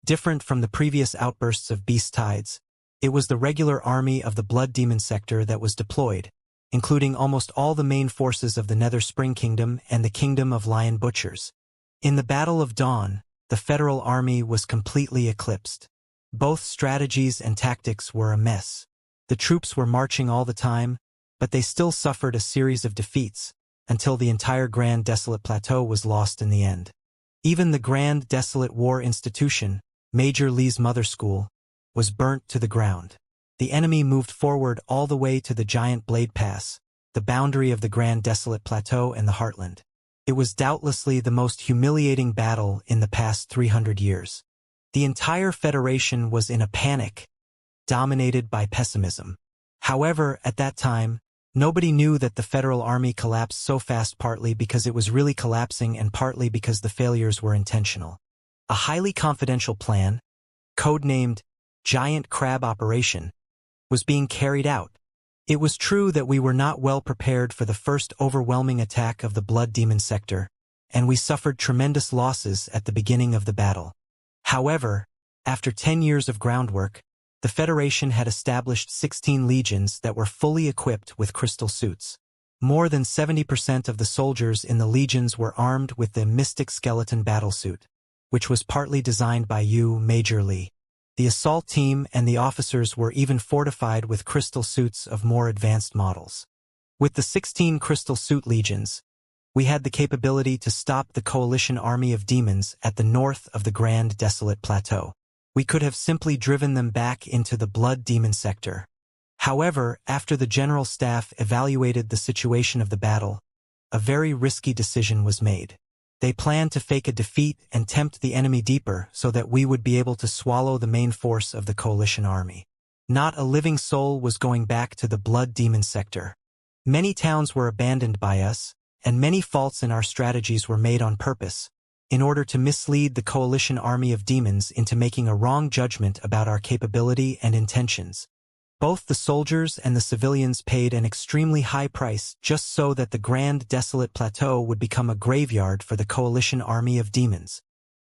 Different from the previous outbursts of beast tides, it was the regular army of the Blood Demon sector that was deployed, including almost all the main forces of the Nether Spring Kingdom and the Kingdom of Lion Butchers. In the Battle of Dawn, the Federal Army was completely eclipsed. Both strategies and tactics were a mess. The troops were marching all the time, but they still suffered a series of defeats, until the entire Grand Desolate Plateau was lost in the end. Even the Grand Desolate War Institution, Major Lee's mother school, was burnt to the ground. The enemy moved forward all the way to the Giant Blade Pass, the boundary of the Grand Desolate Plateau and the Heartland. It was doubtlessly the most humiliating battle in the past 300 years. The entire Federation was in a panic, dominated by pessimism. However, at that time, nobody knew that the Federal Army collapsed so fast, partly because it was really collapsing and partly because the failures were intentional. A highly confidential plan, codenamed Giant Crab Operation, was being carried out. It was true that we were not well prepared for the first overwhelming attack of the Blood Demon sector, and we suffered tremendous losses at the beginning of the battle. However, after 10 years of groundwork, the Federation had established 16 legions that were fully equipped with crystal suits. More than 70% of the soldiers in the legions were armed with the Mystic Skeleton battlesuit, which was partly designed by Major Lee. The assault team and the officers were even fortified with crystal suits of more advanced models. With the 16 crystal suit legions, we had the capability to stop the coalition army of demons at the north of the Grand Desolate Plateau. We could have simply driven them back into the Blood Demon sector. However, after the General Staff evaluated the situation of the battle, a very risky decision was made. They planned to fake a defeat and tempt the enemy deeper so that we would be able to swallow the main force of the coalition army. Not a living soul was going back to the Blood Demon sector. Many towns were abandoned by us, and many faults in our strategies were made on purpose, in order to mislead the coalition army of demons into making a wrong judgment about our capability and intentions. Both the soldiers and the civilians paid an extremely high price just so that the Grand Desolate Plateau would become a graveyard for the coalition army of demons.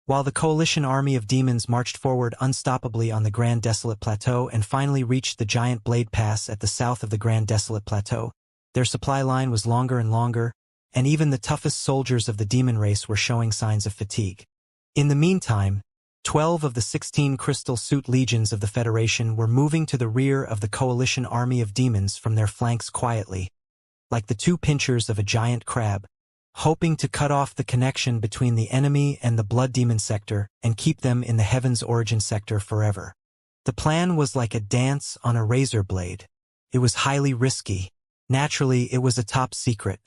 While the coalition army of demons marched forward unstoppably on the Grand Desolate Plateau and finally reached the Giant Blade Pass at the south of the Grand Desolate Plateau, their supply line was longer and longer, and even the toughest soldiers of the demon race were showing signs of fatigue. In the meantime, 12 of the 16 crystal suit legions of the Federation were moving to the rear of the coalition army of demons from their flanks quietly, like the two pinchers of a giant crab, hoping to cut off the connection between the enemy and the Blood Demon sector and keep them in the Heaven's Origin sector forever. The plan was like a dance on a razor blade. It was highly risky. Naturally, it was a top secret.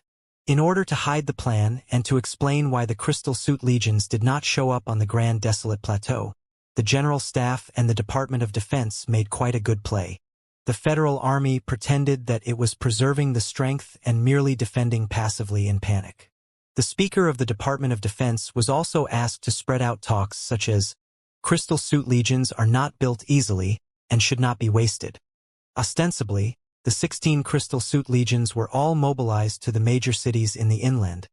In order to hide the plan and to explain why the Crystal Suit Legions did not show up on the Grand Desolate Plateau, the General Staff and the Department of Defense made quite a good play. The Federal Army pretended that it was preserving the strength and merely defending passively in panic. The Speaker of the Department of Defense was also asked to spread out talks such as, "Crystal Suit Legions are not built easily and should not be wasted." Ostensibly, the 16 Crystal Suit Legions were all mobilized to the major cities in the inland,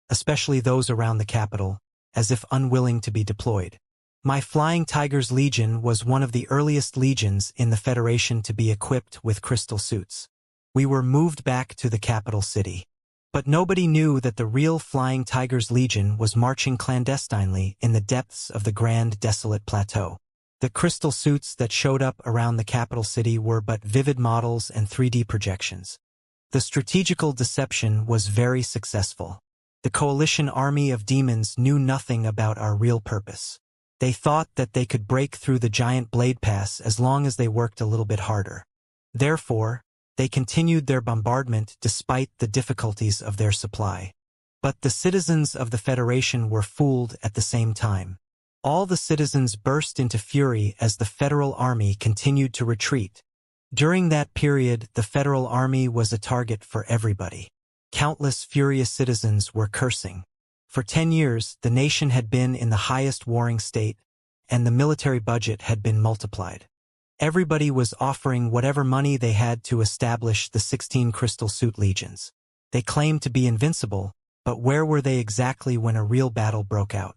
especially those around the capital, as if unwilling to be deployed. My Flying Tigers Legion was one of the earliest legions in the Federation to be equipped with crystal suits. We were moved back to the capital city. But nobody knew that the real Flying Tigers Legion was marching clandestinely in the depths of the Grand Desolate Plateau. The crystal suits that showed up around the capital city were but vivid models and 3D projections. The strategical deception was very successful. The coalition army of demons knew nothing about our real purpose. They thought that they could break through the Giant Blade Pass as long as they worked a little bit harder. Therefore, they continued their bombardment despite the difficulties of their supply. But the citizens of the Federation were fooled at the same time. All the citizens burst into fury as the Federal Army continued to retreat. During that period, the Federal Army was a target for everybody. Countless furious citizens were cursing. For 10 years, the nation had been in the highest warring state, and the military budget had been multiplied. Everybody was offering whatever money they had to establish the 16 Crystal Suit Legions. They claimed to be invincible, but where were they exactly when a real battle broke out?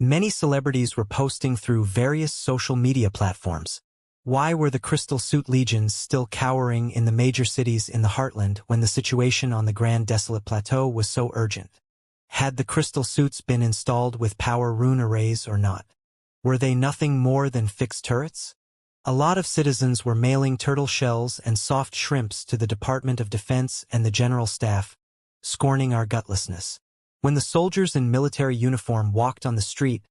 Many celebrities were posting through various social media platforms. Why were the Crystal Suit legions still cowering in the major cities in the Heartland when the situation on the Grand Desolate Plateau was so urgent? Had the Crystal Suits been installed with power rune arrays or not? Were they nothing more than fixed turrets? A lot of citizens were mailing turtle shells and soft shrimps to the Department of Defense and the General Staff, scorning our gutlessness. When the soldiers in military uniform walked on the street,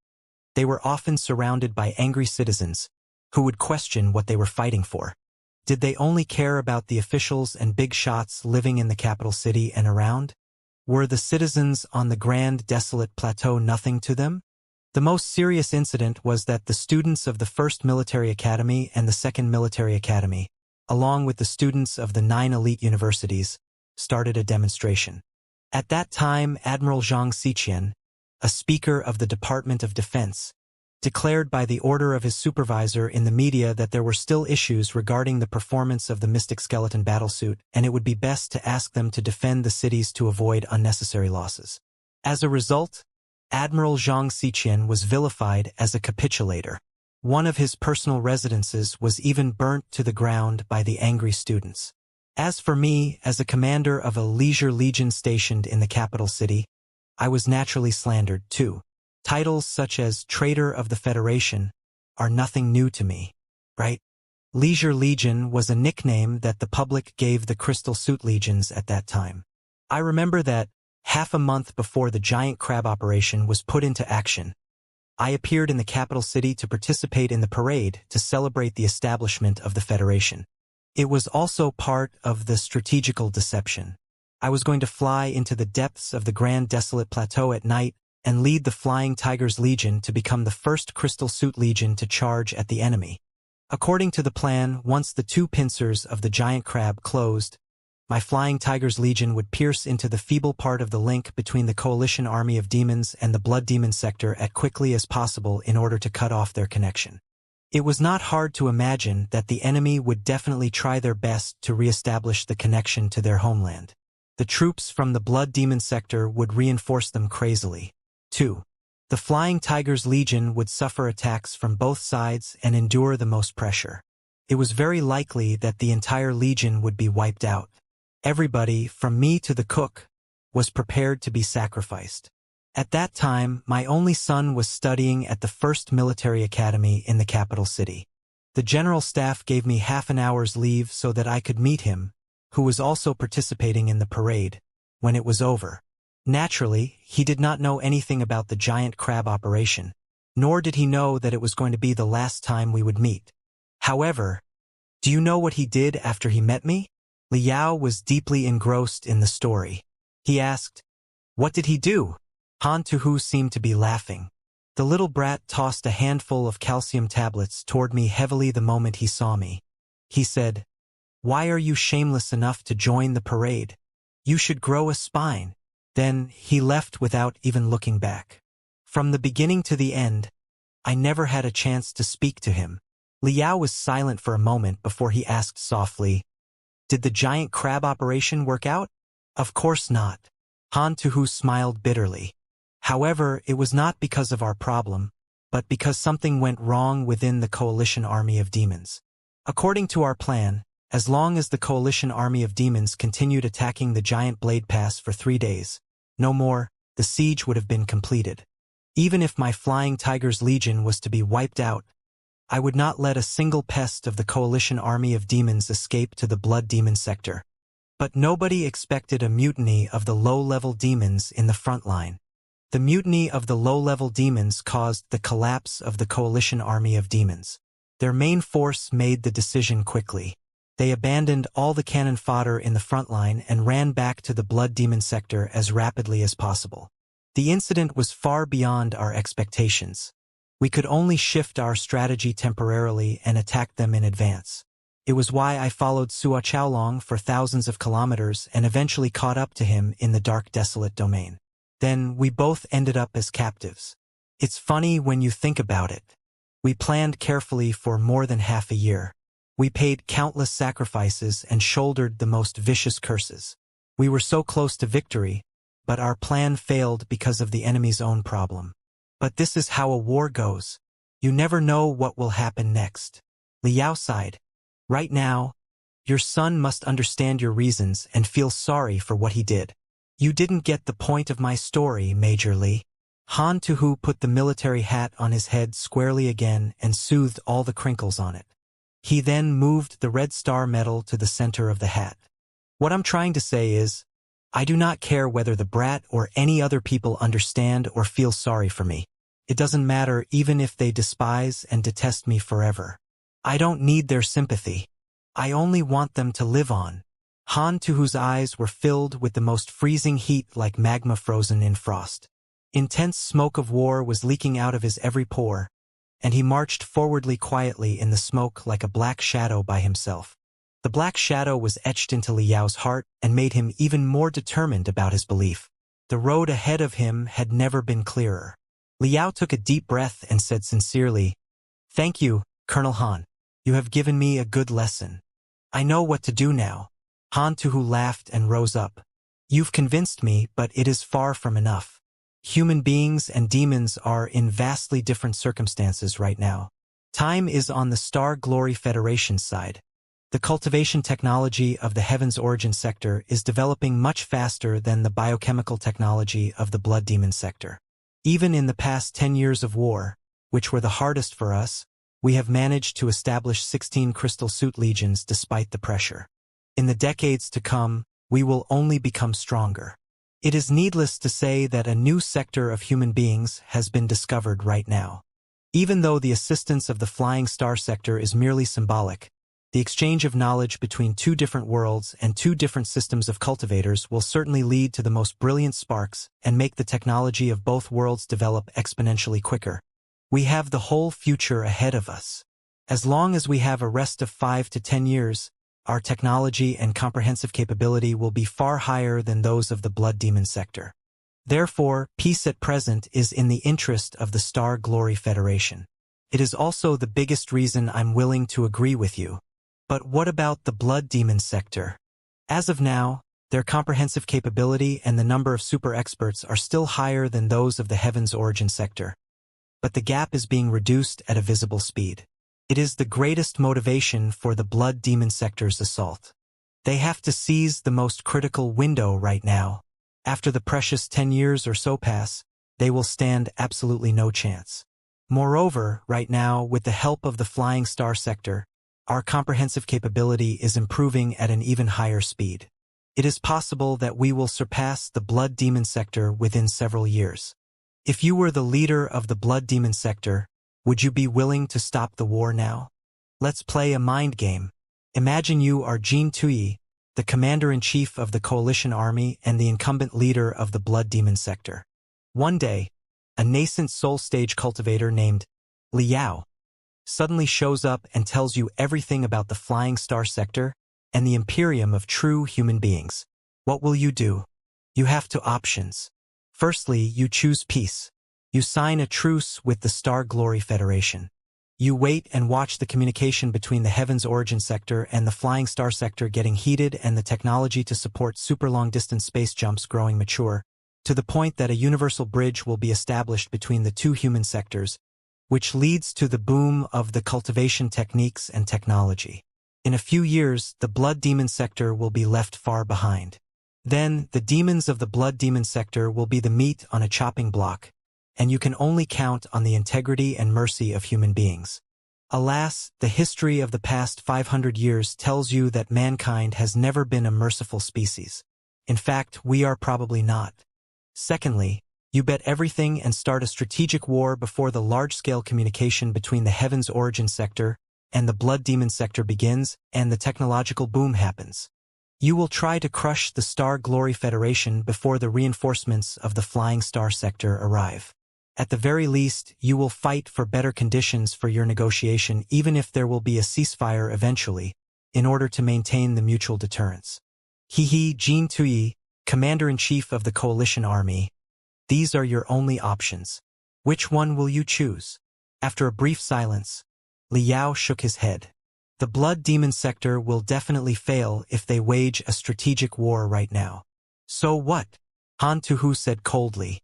they were often surrounded by angry citizens who would question what they were fighting for. Did they only care about the officials and big shots living in the capital city and around? Were the citizens on the Grand Desolate Plateau nothing to them? The most serious incident was that the students of the 1st Military Academy and the 2nd Military Academy, along with the students of the 9 elite universities, started a demonstration. At that time, Admiral Xianxia, a speaker of the Department of Defense, declared by the order of his supervisor in the media that there were still issues regarding the performance of the Mystic Skeleton battlesuit, and it would be best to ask them to defend the cities to avoid unnecessary losses. As a result, Admiral Xianxia was vilified as a capitulator. One of his personal residences was even burnt to the ground by the angry students. As for me, as a commander of a leisure legion stationed in the capital city, I was naturally slandered too. Titles such as Traitor of the Federation are nothing new to me, right? Leisure Legion was a nickname that the public gave the Crystal Suit Legions at that time. I remember that, half a month before the giant crab operation was put into action, I appeared in the capital city to participate in the parade to celebrate the establishment of the Federation. It was also part of the strategical deception. I was going to fly into the depths of the Grand Desolate Plateau at night and lead the Flying Tigers Legion to become the first Crystal Suit Legion to charge at the enemy. According to the plan, once the 2 pincers of the giant crab closed, my Flying Tigers Legion would pierce into the feeble part of the link between the coalition army of demons and the Blood Demon sector as quickly as possible in order to cut off their connection. It was not hard to imagine that the enemy would definitely try their best to re-establish the connection to their homeland. The troops from the Blood Demon sector would reinforce them crazily. 2. The Flying Tigers Legion would suffer attacks from both sides and endure the most pressure. It was very likely that the entire legion would be wiped out. Everybody, from me to the cook, was prepared to be sacrificed. At that time, my only son was studying at the 1st Military Academy in the capital city. The General Staff gave me half an hour's leave so that I could meet him, who was also participating in the parade, when it was over. Naturally, he did not know anything about the giant crab operation, nor did he know that it was going to be the last time we would meet. However, do you know what he did after he met me? Liao was deeply engrossed in the story. He asked, "What did he do?" Han Tuhu seemed to be laughing. The little brat tossed a handful of calcium tablets toward me heavily the moment he saw me. He said, "Why are you shameless enough to join the parade? You should grow a spine." Then he left without even looking back. From the beginning to the end, I never had a chance to speak to him. Liao was silent for a moment before he asked softly, "Did the giant crab operation work out?" "Of course not." Han Tuhu smiled bitterly. "However, it was not because of our problem, but because something went wrong within the coalition army of demons. According to our plan, as long as the coalition army of demons continued attacking the giant blade pass for 3 days, no more, the siege would have been completed. Even if my Flying Tigers Legion was to be wiped out, I would not let a single pest of the coalition army of demons escape to the Blood Demon sector. But nobody expected a mutiny of the low-level demons in the front line. The mutiny of the low-level demons caused the collapse of the coalition army of demons. Their main force made the decision quickly. They abandoned all the cannon fodder in the front line and ran back to the Blood Demon sector as rapidly as possible. The incident was far beyond our expectations. We could only shift our strategy temporarily and attack them in advance. It was why I followed Sua Chaolong for thousands of kilometers and eventually caught up to him in the dark desolate domain. Then we both ended up as captives. It's funny when you think about it. We planned carefully for more than half a year. We paid countless sacrifices and shouldered the most vicious curses. We were so close to victory, but our plan failed because of the enemy's own problem. But this is how a war goes. You never know what will happen next. Liao sighed. Right now, your son must understand your reasons and feel sorry for what he did. You didn't get the point of my story, Major Li. Han Tuhu put the military hat on his head squarely again and soothed all the crinkles on it. He then moved the red star medal to the center of the hat. What I'm trying to say is, I do not care whether the brat or any other people understand or feel sorry for me. It doesn't matter even if they despise and detest me forever. I don't need their sympathy. I only want them to live on. Han Tuhu's eyes were filled with the most freezing heat like magma frozen in frost. Intense smoke of war was leaking out of his every pore, and he marched forwardly quietly in the smoke like a black shadow by himself. The black shadow was etched into Liao's heart and made him even more determined about his belief. The road ahead of him had never been clearer. Liao took a deep breath and said sincerely, "Thank you, Colonel Han. You have given me a good lesson. I know what to do now." Han Tuhu laughed and rose up. "You've convinced me, but it is far from enough. Human beings and demons are in vastly different circumstances right now. Time is on the Star Glory Federation's side. The cultivation technology of the Heaven's Origin sector is developing much faster than the biochemical technology of the Blood Demon sector. Even in the past 10 years of war, which were the hardest for us, we have managed to establish 16 crystal suit legions despite the pressure. In the decades to come, we will only become stronger. It is needless to say that a new sector of human beings has been discovered right now. Even though the assistance of the Flying Star sector is merely symbolic, the exchange of knowledge between two different worlds and two different systems of cultivators will certainly lead to the most brilliant sparks and make the technology of both worlds develop exponentially quicker. We have the whole future ahead of us. As long as we have a rest of 5 to 10 years, our technology and comprehensive capability will be far higher than those of the Blood Demon sector. Therefore, peace at present is in the interest of the Star Glory Federation. It is also the biggest reason I'm willing to agree with you. But what about the Blood Demon sector? As of now, their comprehensive capability and the number of super experts are still higher than those of the Heaven's Origin sector. But the gap is being reduced at a visible speed. It is the greatest motivation for the Blood Demon sector's assault. They have to seize the most critical window right now. After the precious 10 years or so pass, they will stand absolutely no chance. Moreover, right now, with the help of the Flying Star sector, our comprehensive capability is improving at an even higher speed. It is possible that we will surpass the Blood Demon sector within several years. If you were the leader of the Blood Demon sector, would you be willing to stop the war now? Let's play a mind game. Imagine you are Jin Tui, the commander-in-chief of the coalition army and the incumbent leader of the Blood Demon sector. One day, a nascent soul stage cultivator named Liao suddenly shows up and tells you everything about the Flying Star sector and the Imperium of true human beings. What will you do? You have two options. Firstly, you choose peace. You sign a truce with the Star Glory Federation. You wait and watch the communication between the Heaven's Origin sector and the Flying Star sector getting heated and the technology to support super long-distance space jumps growing mature, to the point that a universal bridge will be established between the two human sectors, which leads to the boom of the cultivation techniques and technology. In a few years, the Blood Demon sector will be left far behind. Then, the demons of the Blood Demon sector will be the meat on a chopping block, and you can only count on the integrity and mercy of human beings. Alas, the history of the past 500 years tells you that mankind has never been a merciful species. In fact, we are probably not. Secondly, you bet everything and start a strategic war before the large-scale communication between the Heaven's Origin sector and the Blood Demon sector begins and the technological boom happens. You will try to crush the Star Glory Federation before the reinforcements of the Flying Star sector arrive. At the very least, you will fight for better conditions for your negotiation even if there will be a ceasefire eventually, in order to maintain the mutual deterrence. Jin Tui, Commander-in-Chief of the Coalition Army, these are your only options. Which one will you choose? After a brief silence, Liao shook his head. The Blood Demon sector will definitely fail if they wage a strategic war right now. So what? Han Tuhu said coldly.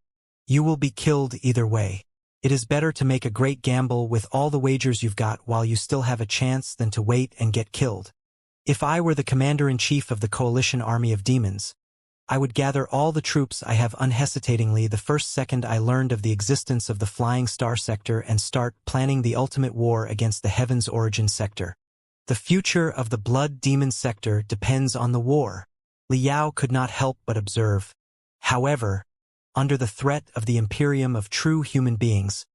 You will be killed either way. It is better to make a great gamble with all the wagers you've got while you still have a chance than to wait and get killed. If I were the commander-in-chief of the coalition army of demons, I would gather all the troops I have unhesitatingly the first second I learned of the existence of the Flying Star Sector and start planning the ultimate war against the Heaven's Origin Sector. The future of the Blood Demon Sector depends on the war. Liao could not help but observe. However, under the threat of the Imperium of true human beings,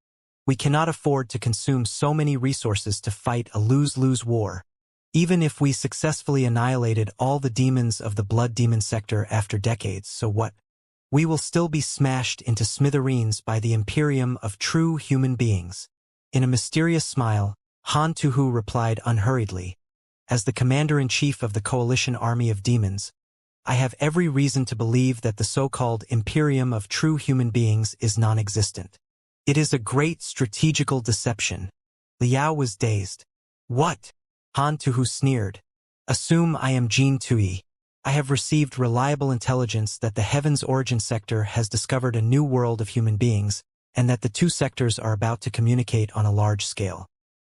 we cannot afford to consume so many resources to fight a lose-lose war. Even if we successfully annihilated all the demons of the Blood Demon Sector after decades, so what? We will still be smashed into smithereens by the Imperium of true human beings. In a mysterious smile, Han Tuhu replied unhurriedly, "As the commander-in-chief of the coalition army of demons, I have every reason to believe that the so-called Imperium of true human beings is non-existent. It is a great strategical deception." Liao was dazed. "What?" Han Tuhu sneered. "Assume I am Jin Tui. I have received reliable intelligence that the Heaven's Origin Sector has discovered a new world of human beings, and that the two sectors are about to communicate on a large scale.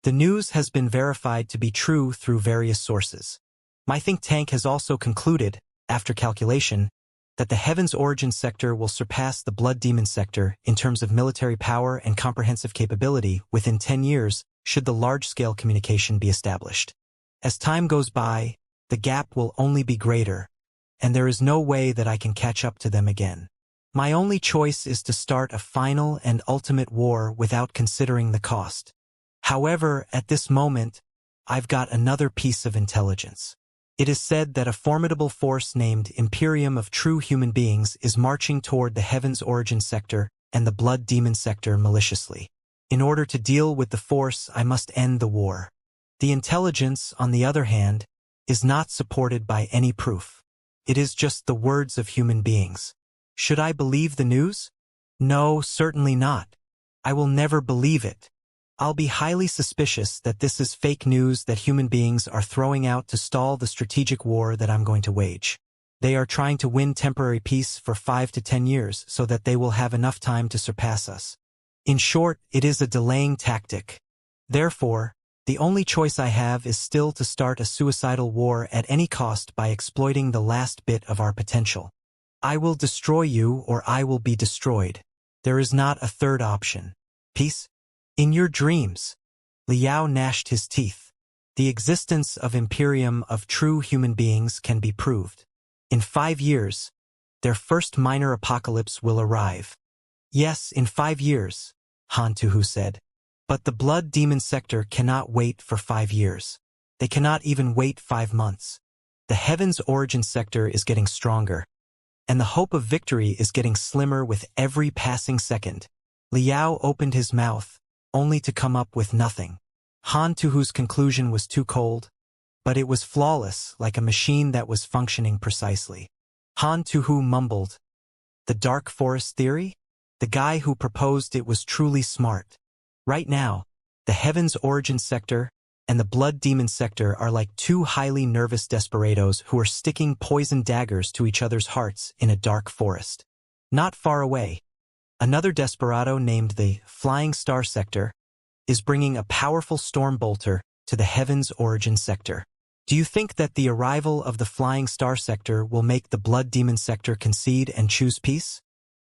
The news has been verified to be true through various sources. My think tank has also concluded, after calculation, that the Heaven's Origin Sector will surpass the Blood Demon Sector in terms of military power and comprehensive capability within 10 years, should the large-scale communication be established. As time goes by, the gap will only be greater, and there is no way that I can catch up to them again. My only choice is to start a final and ultimate war without considering the cost. However, at this moment, I've got another piece of intelligence. It is said that a formidable force named Imperium of True Human Beings is marching toward the Heaven's Origin Sector and the Blood Demon Sector maliciously. In order to deal with the force, I must end the war. The intelligence, on the other hand, is not supported by any proof. It is just the words of human beings. Should I believe the news? No, certainly not. I will never believe it. I'll be highly suspicious that this is fake news that human beings are throwing out to stall the strategic war that I'm going to wage. They are trying to win temporary peace for 5 to 10 years so that they will have enough time to surpass us. In short, it is a delaying tactic. Therefore, the only choice I have is still to start a suicidal war at any cost by exploiting the last bit of our potential. I will destroy you or I will be destroyed. There is not a third option. Peace? In your dreams. Liao gnashed his teeth. The existence of Imperium of true human beings can be proved. In 5 years, their first minor apocalypse will arrive. Yes, in 5 years, Han Tuhu said. But the Blood Demon Sector cannot wait for 5 years. They cannot even wait 5 months. The Heaven's Origin Sector is getting stronger, and the hope of victory is getting slimmer with every passing second. Liao opened his mouth, only to come up with nothing. Han Tuhu's conclusion was too cold, but it was flawless, like a machine that was functioning precisely. Han Tuhu mumbled, "The Dark Forest Theory? The guy who proposed it was truly smart. Right now, the Heaven's Origin Sector and the Blood Demon Sector are like two highly nervous desperados who are sticking poison daggers to each other's hearts in a dark forest. Not far away, another desperado named the Flying Star Sector is bringing a powerful storm bolter to the Heaven's Origin Sector. Do you think that the arrival of the Flying Star Sector will make the Blood Demon Sector concede and choose peace?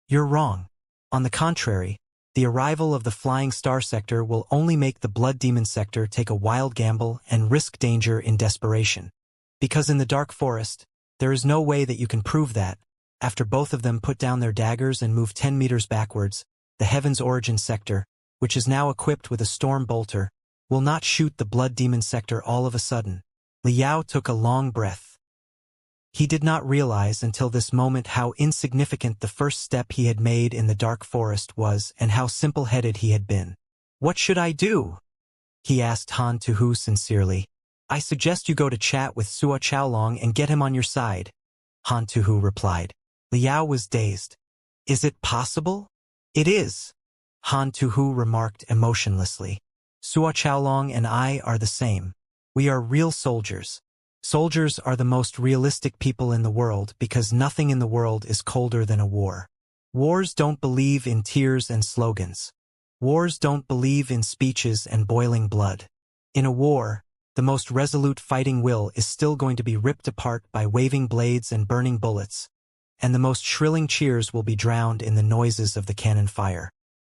You're wrong. On the contrary, the arrival of the Flying Star Sector will only make the Blood Demon Sector take a wild gamble and risk danger in desperation. Because in the dark forest, there is no way that you can prove that, after both of them put down their daggers and move 10 meters backwards, the Heaven's Origin Sector, which is now equipped with a storm bolter, will not shoot the Blood Demon Sector all of a sudden. Liao took a long breath. He did not realize until this moment how insignificant the first step he had made in the dark forest was and how simple-headed he had been. "What should I do?" he asked Han Tuhu sincerely. "I suggest you go to chat with Sua Chaolong and get him on your side," Han Tuhu replied. Liao was dazed. "Is it possible?" "It is," Han Tuhu remarked emotionlessly. "Sua Chaolong and I are the same. We are real soldiers. Soldiers are the most realistic people in the world because nothing in the world is colder than a war. Wars don't believe in tears and slogans. Wars don't believe in speeches and boiling blood. In a war, the most resolute fighting will is still going to be ripped apart by waving blades and burning bullets, and the most shrilling cheers will be drowned in the noises of the cannon fire.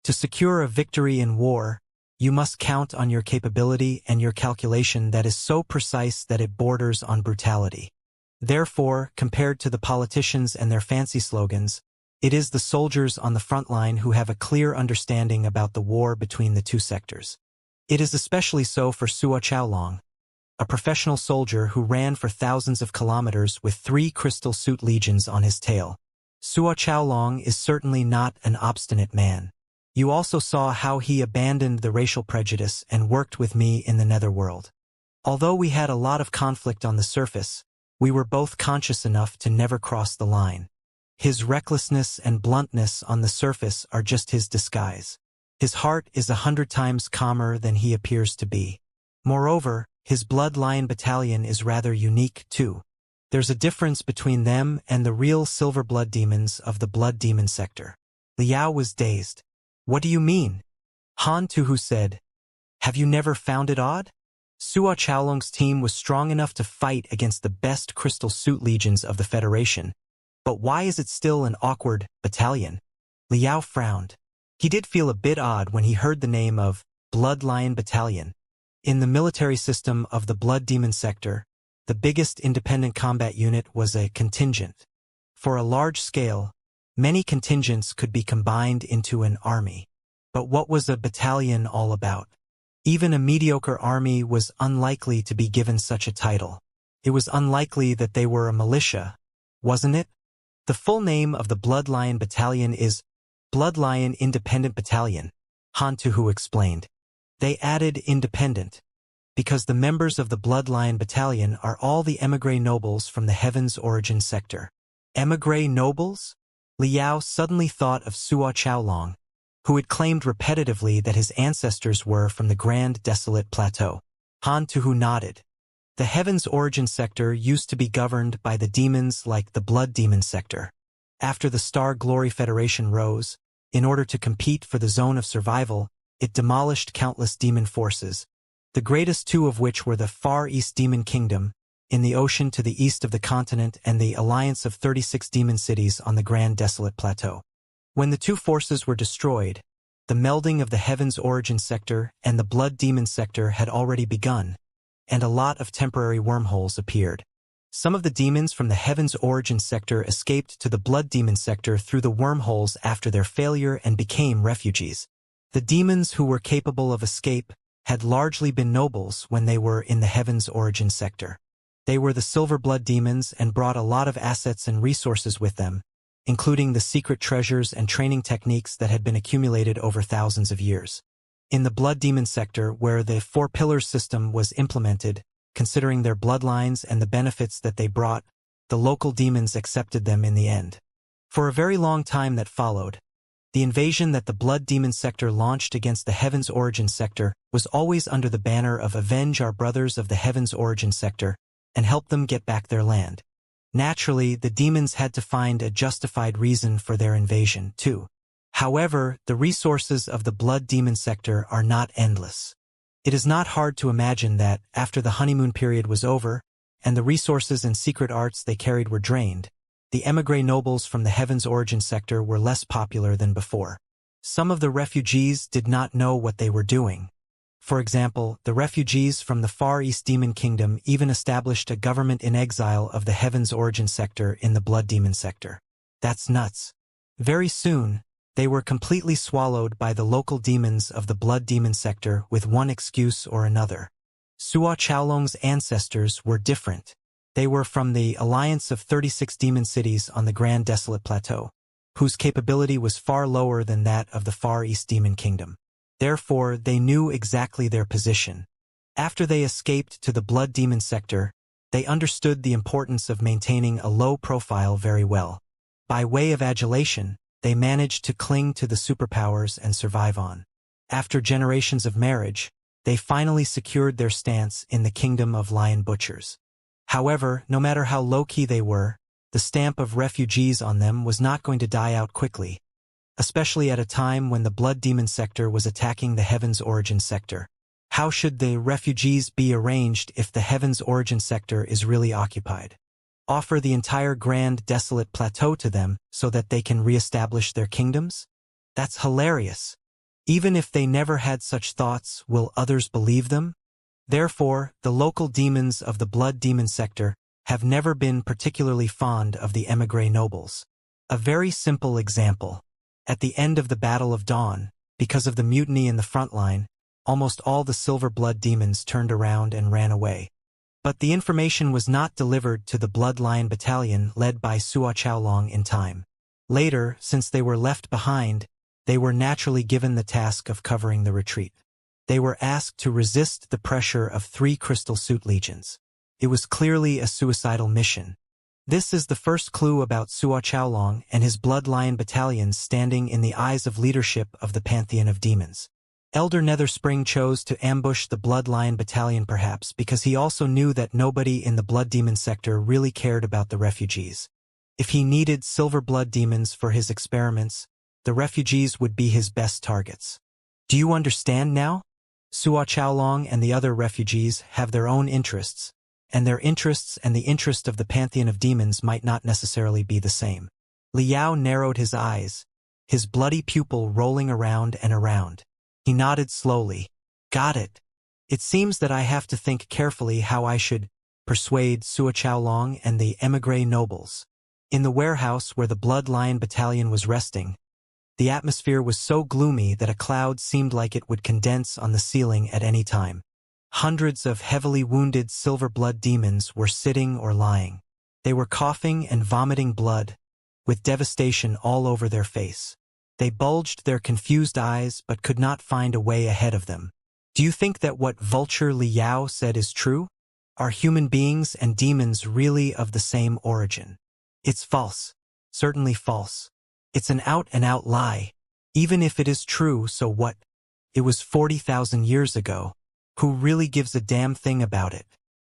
To secure a victory in war, you must count on your capability and your calculation that is so precise that it borders on brutality. Therefore, compared to the politicians and their fancy slogans, it is the soldiers on the front line who have a clear understanding about the war between the two sectors. It is especially so for Suo Chaolong, a professional soldier who ran for thousands of kilometers with 3 crystal suit legions on his tail. Suo Chaolong is certainly not an obstinate man. You also saw how he abandoned the racial prejudice and worked with me in the netherworld. Although we had a lot of conflict on the surface, we were both conscious enough to never cross the line. His recklessness and bluntness on the surface are just his disguise. His heart is 100 times calmer than he appears to be. Moreover, his Blood Lion battalion is rather unique, too. There's a difference between them and the real silver blood demons of the Blood Demon sector. Liao was dazed. What do you mean? Han Tuhu said, have you never found it odd? Suo Chaolong's team was strong enough to fight against the best crystal suit legions of the Federation. But why is it still an awkward battalion? Liao frowned. He did feel a bit odd when he heard the name of Blood Lion Battalion. In the military system of the Blood Demon sector, the biggest independent combat unit was a contingent. For a large scale, many contingents could be combined into an army. But what was a battalion all about? Even a mediocre army was unlikely to be given such a title. It was unlikely that they were a militia, wasn't it? The full name of the Blood Lion Battalion is Blood Lion Independent Battalion, Han Tuhu explained. They added independent because the members of the Blood Lion Battalion are all the émigré nobles from the Heaven's Origin sector. Émigré nobles? Liao suddenly thought of Suo Chaolong, who had claimed repetitively that his ancestors were from the Grand Desolate Plateau. Han Tuhu nodded. The Heaven's Origin sector used to be governed by the demons like the Blood Demon sector. After the Star Glory Federation rose, in order to compete for the zone of survival, it demolished countless demon forces, the greatest 2 of which were the Far East Demon Kingdom, in the ocean to the east of the continent, and the alliance of 36 demon cities on the Grand Desolate Plateau. When the 2 forces were destroyed, the melding of the Heaven's Origin sector and the Blood Demon sector had already begun, and a lot of temporary wormholes appeared. Some of the demons from the Heaven's Origin sector escaped to the Blood Demon sector through the wormholes after their failure and became refugees. The demons who were capable of escape had largely been nobles when they were in the Heaven's Origin sector. They were the Silver Blood demons and brought a lot of assets and resources with them, including the secret treasures and training techniques that had been accumulated over thousands of years. In the Blood Demon sector, where the 4 Pillars system was implemented, considering their bloodlines and the benefits that they brought, the local demons accepted them in the end. For a very long time that followed, the invasion that the Blood Demon sector launched against the Heaven's Origin sector was always under the banner of avenge our brothers of the Heaven's Origin sector and help them get back their land. Naturally, the demons had to find a justified reason for their invasion, too. However, the resources of the Blood Demon sector are not endless. It is not hard to imagine that, after the honeymoon period was over, and the resources and secret arts they carried were drained, the émigré nobles from the Heaven's Origin sector were less popular than before. Some of the refugees did not know what they were doing. For example, the refugees from the Far East Demon Kingdom even established a government in exile of the Heaven's Origin sector in the Blood Demon sector. That's nuts. Very soon, they were completely swallowed by the local demons of the Blood Demon sector with one excuse or another. Suo Chaolong's ancestors were different. They were from the alliance of 36 demon cities on the Grand Desolate Plateau, whose capability was far lower than that of the Far East Demon Kingdom. Therefore, they knew exactly their position. After they escaped to the Blood Demon sector, they understood the importance of maintaining a low profile very well. By way of adulation, they managed to cling to the superpowers and survive on. After generations of marriage, they finally secured their stance in the kingdom of lion butchers. However, no matter how low-key they were, the stamp of refugees on them was not going to die out quickly. especially at a time when the Blood Demon sector was attacking the Heaven's Origin sector. How should the refugees be arranged if the Heaven's Origin sector is really occupied? Offer the entire Grand Desolate Plateau to them so that they can re-establish their kingdoms? That's hilarious. Even if they never had such thoughts, will others believe them? Therefore, the local demons of the Blood Demon sector have never been particularly fond of the émigré nobles. A very simple example. At the end of the Battle of Dawn, because of the mutiny in the front line, almost all the Silver Blood demons turned around and ran away. But the information was not delivered to the Blood Lion Battalion led by Suo Chaolong in time. Later, since they were left behind, they were naturally given the task of covering the retreat. They were asked to resist the pressure of 3 Crystal Suit Legions. It was clearly a suicidal mission. This is the first clue about Suo Chaolong and his Blood Lion battalions standing in the eyes of leadership of the Pantheon of Demons. Elder Netherspring chose to ambush the Blood Lion battalion perhaps because he also knew that nobody in the Blood Demon sector really cared about the refugees. If he needed Silver Blood demons for his experiments, the refugees would be his best targets. Do you understand now? Suo Chaolong and the other refugees have their own interests, and their interests and the interest of the Pantheon of Demons might not necessarily be the same. Liao narrowed his eyes, his bloody pupil rolling around and around. He nodded slowly. Got it. It seems that I have to think carefully how I should persuade Suo Chaolong and the émigré nobles. In the warehouse where the Blood Lion battalion was resting, the atmosphere was so gloomy that a cloud seemed like it would condense on the ceiling at any time. Hundreds of heavily wounded Silver Blood demons were sitting or lying. They were coughing and vomiting blood, with devastation all over their face. They bulged their confused eyes but could not find a way ahead of them. Do you think that what Vulture Liao said is true? Are human beings and demons really of the same origin? It's false. Certainly false. It's an out-and-out lie. Even if it is true, so what? It was 40,000 years ago. Who really gives a damn thing about it?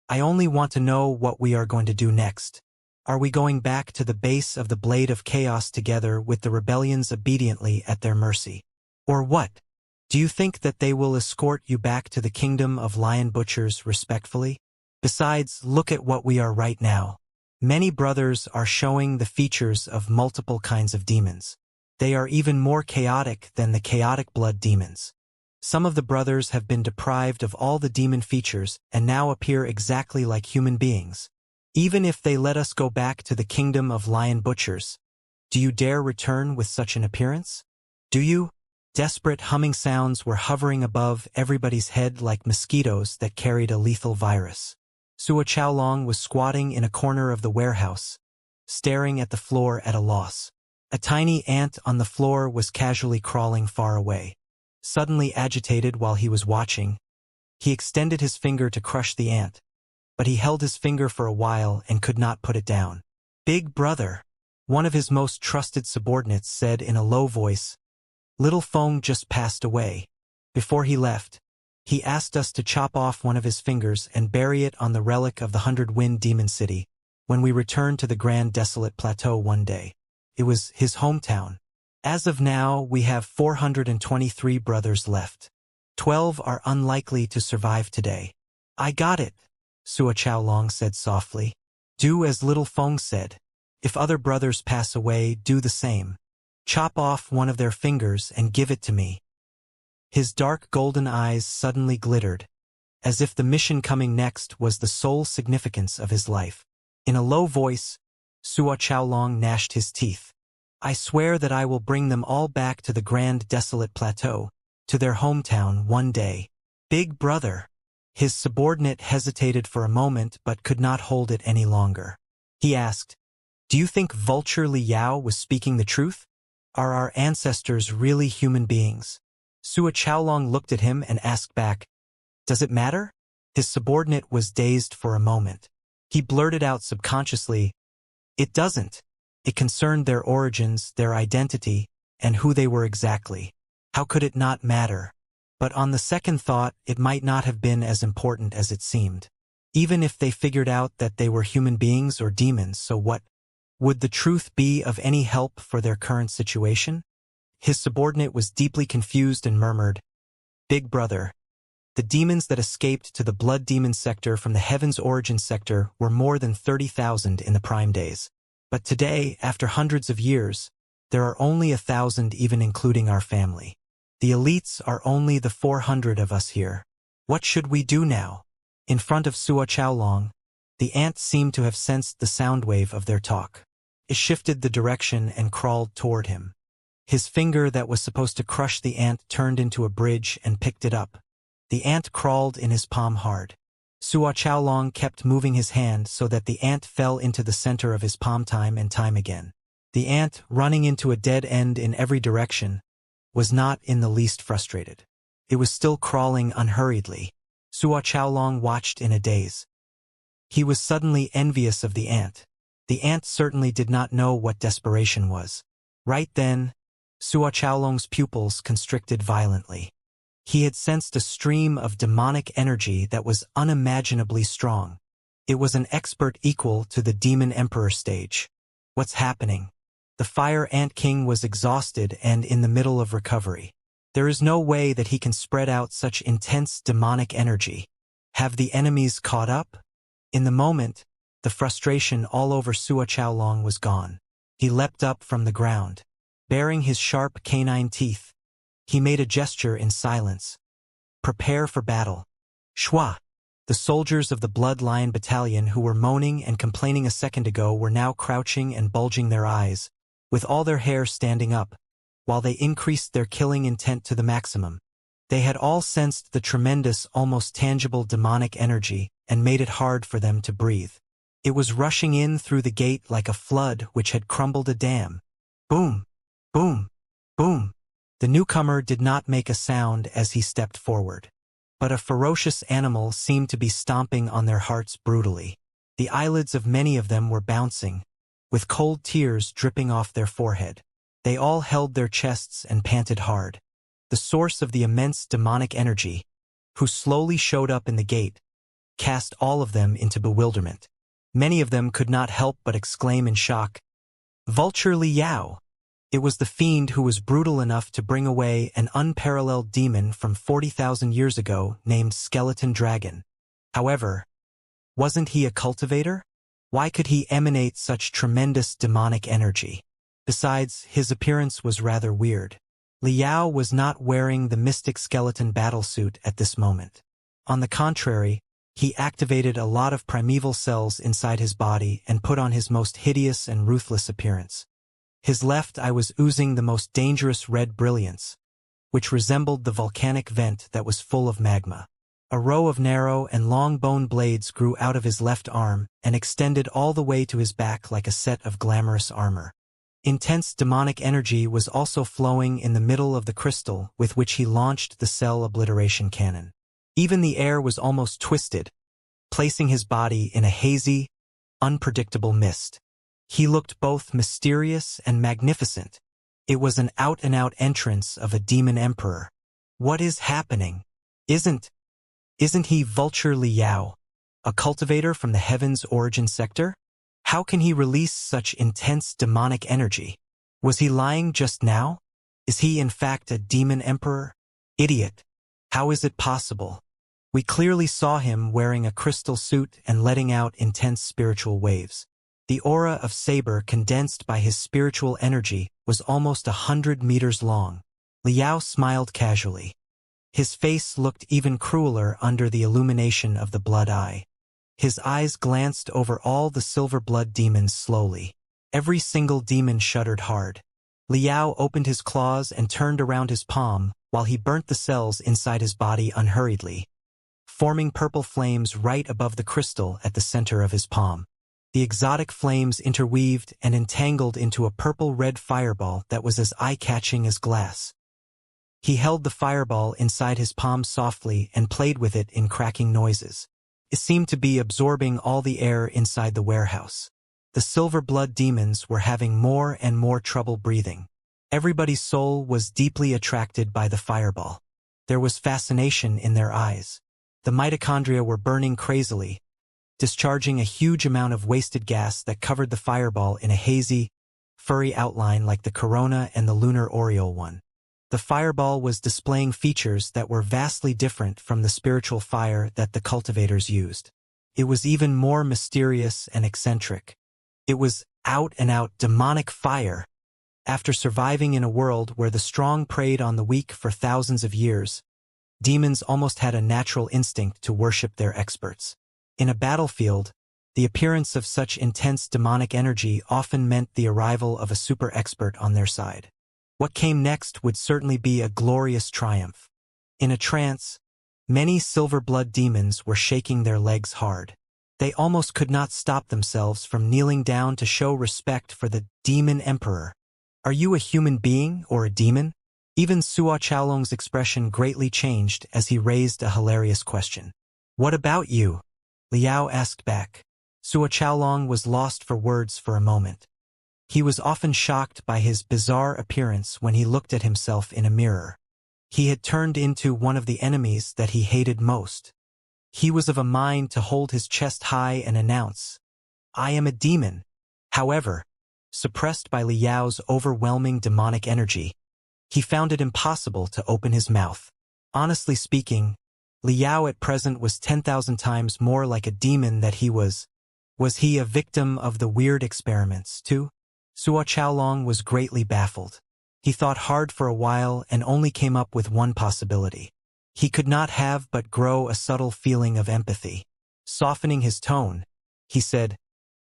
I only want to know what we are going to do next. Are we going back to the base of the Blade of Chaos together with the rebellions obediently at their mercy? Or what? Do you think that they will escort you back to the kingdom of lion butchers respectfully? Besides, look at what we are right now. Many brothers are showing the features of multiple kinds of demons. They are even more chaotic than the chaotic blood demons. Some of the brothers have been deprived of all the demon features and now appear exactly like human beings. Even if they let us go back to the kingdom of lion butchers, do you dare return with such an appearance? Do you? Desperate humming sounds were hovering above everybody's head like mosquitoes that carried a lethal virus. Suo Chaolong was squatting in a corner of the warehouse, staring at the floor at a loss. A tiny ant on the floor was casually crawling far away. Suddenly agitated while he was watching, he extended his finger to crush the ant, but he held his finger for a while and could not put it down. Big brother, one of his most trusted subordinates said in a low voice, Little Feng just passed away. Before he left, he asked us to chop off one of his fingers and bury it on the relic of the 100-Wind Demon City when we returned to the Grand Desolate Plateau one day. It was his hometown. As of now, we have 423 brothers left. 12 are unlikely to survive today. I got it, Suo Chaolong said softly. Do as Little Feng said. If other brothers pass away, do the same. Chop off one of their fingers and give it to me. His dark golden eyes suddenly glittered, as if the mission coming next was the sole significance of his life. In a low voice, Suo Chaolong gnashed his teeth. I swear that I will bring them all back to the Grand Desolate Plateau, to their hometown one day. Big brother. His subordinate hesitated for a moment but could not hold it any longer. He asked, Do you think Vulture Liao was speaking the truth? Are our ancestors really human beings? Suo Chaolong looked at him and asked back, Does it matter? His subordinate was dazed for a moment. He blurted out subconsciously, It doesn't. It concerned their origins, their identity, and who they were exactly. How could it not matter? But on the second thought, it might not have been as important as it seemed. Even if they figured out that they were human beings or demons, so what? Would the truth be of any help for their current situation? His subordinate was deeply confused and murmured, "Big brother." The demons that escaped to the blood demon sector from the heaven's origin sector were more than 30,000 in the prime days. But today, after hundreds of years, there are only 1,000, even including our family. The elites are only the 400 of us here. What should we do now? In front of Suo Chaolong, the ant seemed to have sensed the sound wave of their talk. It shifted the direction and crawled toward him. His finger that was supposed to crush the ant turned into a bridge and picked it up. The ant crawled in his palm hard. Suo Chaolong kept moving his hand so that the ant fell into the center of his palm time and time again. The ant, running into a dead end in every direction, was not in the least frustrated. It was still crawling unhurriedly. Suo Chaolong watched in a daze. He was suddenly envious of the ant. The ant certainly did not know what desperation was. Right then, Suo Chaolong's pupils constricted violently. He had sensed a stream of demonic energy that was unimaginably strong. It was an expert equal to the Demon Emperor stage. What's happening? The Fire Ant King was exhausted and in the middle of recovery. There is no way that he can spread out such intense demonic energy. Have the enemies caught up? In the moment, the frustration all over Suo Chaolong was gone. He leapt up from the ground. Baring his sharp canine teeth, he made a gesture in silence. Prepare for battle. Shwa! The soldiers of the Blood Lion Battalion who were moaning and complaining a second ago were now crouching and bulging their eyes, with all their hair standing up, while they increased their killing intent to the maximum. They had all sensed the tremendous, almost tangible demonic energy and made it hard for them to breathe. It was rushing in through the gate like a flood which had crumbled a dam. Boom! Boom! Boom! The newcomer did not make a sound as he stepped forward. But a ferocious animal seemed to be stomping on their hearts brutally. The eyelids of many of them were bouncing, with cold tears dripping off their forehead. They all held their chests and panted hard. The source of the immense demonic energy, who slowly showed up in the gate, cast all of them into bewilderment. Many of them could not help but exclaim in shock, "Vulture Liao!" It was the fiend who was brutal enough to bring away an unparalleled demon from 40,000 years ago named Skeleton Dragon. However, wasn't he a cultivator? Why could he emanate such tremendous demonic energy? Besides, his appearance was rather weird. Liao was not wearing the mystic skeleton battlesuit at this moment. On the contrary, he activated a lot of primeval cells inside his body and put on his most hideous and ruthless appearance. His left eye was oozing the most dangerous red brilliance, which resembled the volcanic vent that was full of magma. A row of narrow and long bone blades grew out of his left arm and extended all the way to his back like a set of glamorous armor. Intense demonic energy was also flowing in the middle of the crystal with which he launched the cell obliteration cannon. Even the air was almost twisted, placing his body in a hazy, unpredictable mist. He looked both mysterious and magnificent. It was an out-and-out entrance of a demon emperor. What is happening? Isn't he Vulture Liao, a cultivator from the heaven's origin sector? How can he release such intense demonic energy? Was he lying just now? Is he in fact a demon emperor? Idiot. How is it possible? We clearly saw him wearing a crystal suit and letting out intense spiritual waves. The aura of Saber condensed by his spiritual energy was almost 100 meters long. Liao smiled casually. His face looked even crueler under the illumination of the blood eye. His eyes glanced over all the silver blood demons slowly. Every single demon shuddered hard. Liao opened his claws and turned around his palm while he burnt the cells inside his body unhurriedly, forming purple flames right above the crystal at the center of his palm. The exotic flames interweaved and entangled into a purple-red fireball that was as eye-catching as glass. He held the fireball inside his palm softly and played with it in cracking noises. It seemed to be absorbing all the air inside the warehouse. The silver blood demons were having more and more trouble breathing. Everybody's soul was deeply attracted by the fireball. There was fascination in their eyes. The mitochondria were burning crazily, discharging a huge amount of wasted gas that covered the fireball in a hazy, furry outline like the corona and the lunar aureole one. The fireball was displaying features that were vastly different from the spiritual fire that the cultivators used. It was even more mysterious and eccentric. It was out-and-out demonic fire. After surviving in a world where the strong preyed on the weak for thousands of years, demons almost had a natural instinct to worship their experts. In a battlefield, the appearance of such intense demonic energy often meant the arrival of a super expert on their side. What came next would certainly be a glorious triumph. In a trance, many silver blood demons were shaking their legs hard. They almost could not stop themselves from kneeling down to show respect for the demon emperor. Are you a human being or a demon? Even Suo Chaolong's expression greatly changed as he raised a hilarious question. What about you? Liao asked back. Suo Chaolong was lost for words for a moment. He was often shocked by his bizarre appearance when he looked at himself in a mirror. He had turned into one of the enemies that he hated most. He was of a mind to hold his chest high and announce, "I am a demon." However, suppressed by Liao's overwhelming demonic energy, he found it impossible to open his mouth. Honestly speaking, Liao at present was 10,000 times more like a demon that he was. Was he a victim of the weird experiments, too? Suo Chaolong was greatly baffled. He thought hard for a while and only came up with one possibility. He could not have but grow a subtle feeling of empathy. Softening his tone, he said,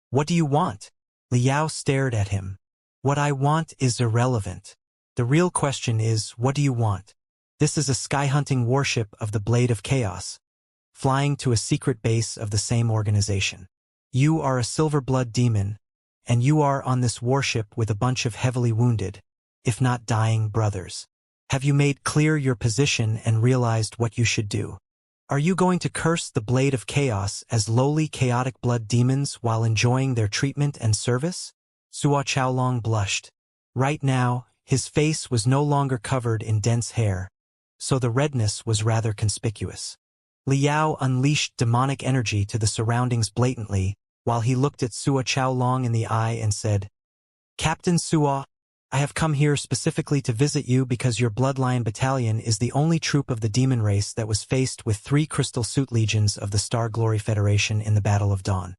"What do you want?" Liao stared at him. "What I want is irrelevant. The real question is, what do you want? This is a sky-hunting warship of the Blade of Chaos, flying to a secret base of the same organization. You are a silver blood demon, and you are on this warship with a bunch of heavily wounded, if not dying, brothers. Have you made clear your position and realized what you should do? Are you going to curse the Blade of Chaos as lowly chaotic blood demons while enjoying their treatment and service?" Suo Chaolong blushed. Right now, his face was no longer covered in dense hair, so the redness was rather conspicuous. Liao unleashed demonic energy to the surroundings blatantly, while he looked at Suo Chaolong in the eye and said, "Captain Suo, I have come here specifically to visit you because your Bloodline Battalion is the only troop of the demon race that was faced with 3 Crystal Suit Legions of the Star Glory Federation in the Battle of Dawn.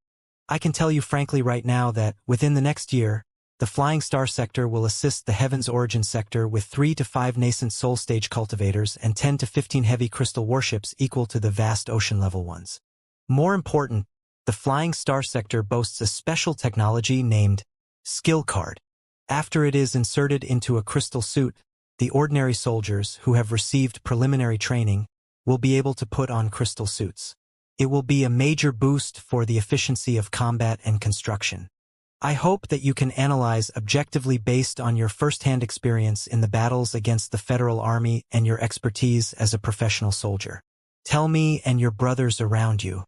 I can tell you frankly right now that, within the next year, the Flying Star Sector will assist the Heaven's Origin Sector with 3 to 5 nascent Soul Stage Cultivators and 10 to 15 heavy crystal warships equal to the vast ocean-level ones. More important, the Flying Star Sector boasts a special technology named Skill Card. After it is inserted into a crystal suit, the ordinary soldiers who have received preliminary training will be able to put on crystal suits. It will be a major boost for the efficiency of combat and construction. I hope that you can analyze objectively based on your first-hand experience in the battles against the Federal Army and your expertise as a professional soldier. Tell me and your brothers around you,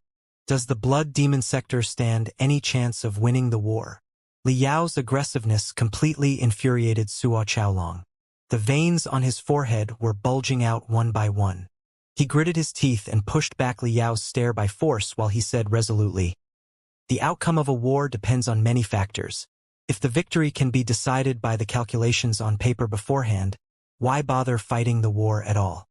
does the Blood Demon Sector stand any chance of winning the war?" Liao's aggressiveness completely infuriated Suo Chaolong. The veins on his forehead were bulging out one by one. He gritted his teeth and pushed back Liao's stare by force while he said resolutely, "The outcome of a war depends on many factors. If the victory can be decided by the calculations on paper beforehand, why bother fighting the war at all?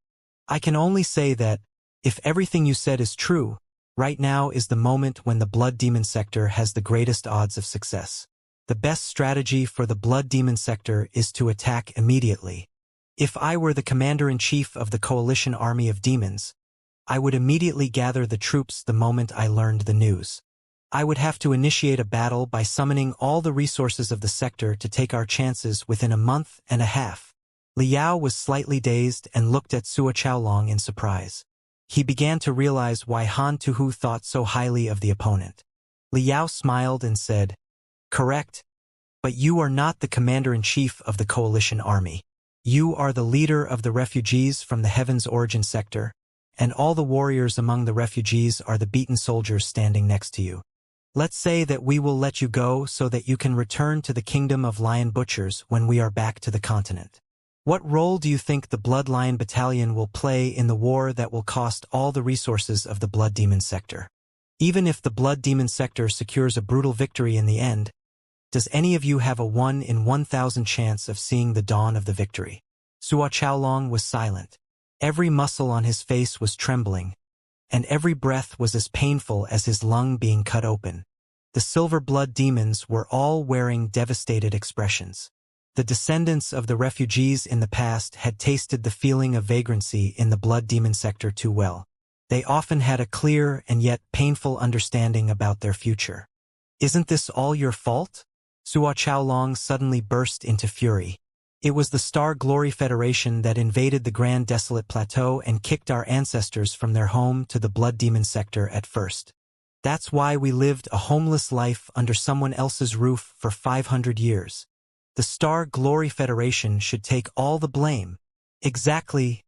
I can only say that, if everything you said is true, right now is the moment when the Blood Demon Sector has the greatest odds of success. The best strategy for the Blood Demon Sector is to attack immediately. If I were the Commander-in-Chief of the Coalition Army of Demons, I would immediately gather the troops the moment I learned the news. I would have to initiate a battle by summoning all the resources of the sector to take our chances within a month and a half." Liao was slightly dazed and looked at Suo Chaolong in surprise. He began to realize why Han Tuhu thought so highly of the opponent. Liao smiled and said, "Correct, but you are not the Commander-in-Chief of the Coalition Army. You are the leader of the refugees from the Heaven's Origin Sector, and all the warriors among the refugees are the beaten soldiers standing next to you. Let's say that we will let you go so that you can return to the Kingdom of Lion Butchers when we are back to the continent. What role do you think the Blood Lion Battalion will play in the war that will cost all the resources of the Blood Demon Sector? Even if the Blood Demon Sector secures a brutal victory in the end, Does any of you have a 1 in 1,000 chance of seeing the dawn of the victory? Sua Chaolong was silent. Every muscle on his face was trembling, and every breath was as painful as his lung being cut open. The silver blood demons were all wearing devastated expressions. The descendants of the refugees in the past had tasted the feeling of vagrancy in the blood demon sector too well. They often had a clear and yet painful understanding about their future. Isn't this all your fault? Sua Chaolong suddenly burst into fury. It was the Star Glory Federation that invaded the Grand Desolate Plateau and kicked our ancestors from their home to the blood demon sector at first. That's why we lived a homeless life under someone else's roof for 500 years. The Star Glory Federation should take all the blame. Exactly,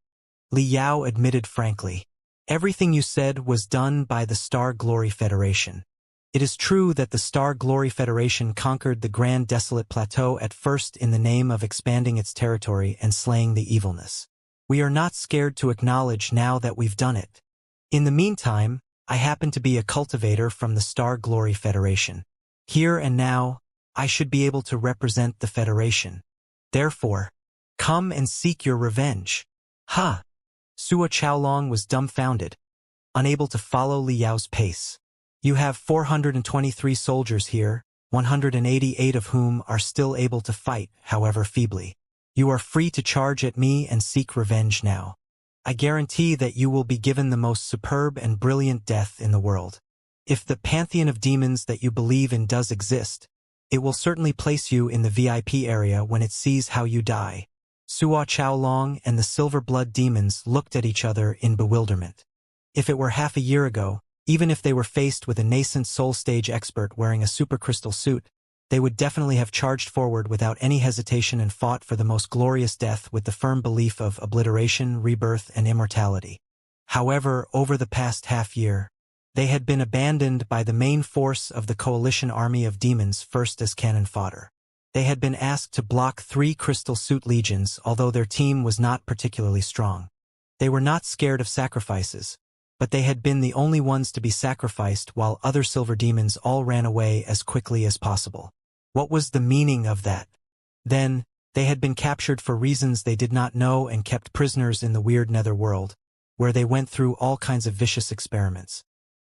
Li Yao admitted frankly. Everything you said was done by the Star Glory Federation. It is true that the Star Glory Federation conquered the Grand Desolate Plateau at first in the name of expanding its territory and slaying the evilness. We are not scared to acknowledge now that we've done it. In the meantime, I happen to be a cultivator from the Star Glory Federation. Here and now, I should be able to represent the Federation. Therefore, come and seek your revenge. Ha! Sua Chaolong was dumbfounded, unable to follow Li Yao's pace. You have 423 soldiers here, 188 of whom are still able to fight, however feebly. You are free to charge at me and seek revenge now. I guarantee that you will be given the most superb and brilliant death in the world. If the pantheon of demons that you believe in does exist, it will certainly place you in the VIP area when it sees how you die. Sua Chaolong and the silver blood demons looked at each other in bewilderment. If it were half a year ago, even if they were faced with a nascent soul stage expert wearing a supercrystal suit, they would definitely have charged forward without any hesitation and fought for the most glorious death with the firm belief of obliteration, rebirth, and immortality. However, over the past half year, they had been abandoned by the main force of the coalition army of demons first as cannon fodder. They had been asked to block 3 crystal suit legions, although their team was not particularly strong. They were not scared of sacrifices, but they had been the only ones to be sacrificed while other silver demons all ran away as quickly as possible. What was the meaning of that? Then, they had been captured for reasons they did not know and kept prisoners in the weird netherworld, where they went through all kinds of vicious experiments.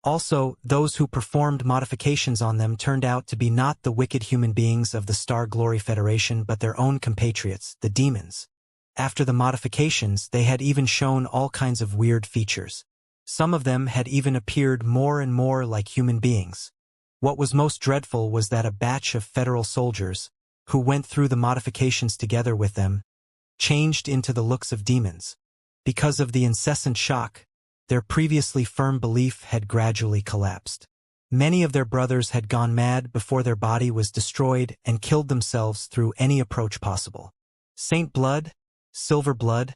Also, those who performed modifications on them turned out to be not the wicked human beings of the Star Glory Federation but their own compatriots, the demons. After the modifications, they had even shown all kinds of weird features. Some of them had even appeared more and more like human beings. What was most dreadful was that a batch of federal soldiers, who went through the modifications together with them, changed into the looks of demons. Because of the incessant shock, their previously firm belief had gradually collapsed. Many of their brothers had gone mad before their body was destroyed and killed themselves through any approach possible. Saint blood, silver blood,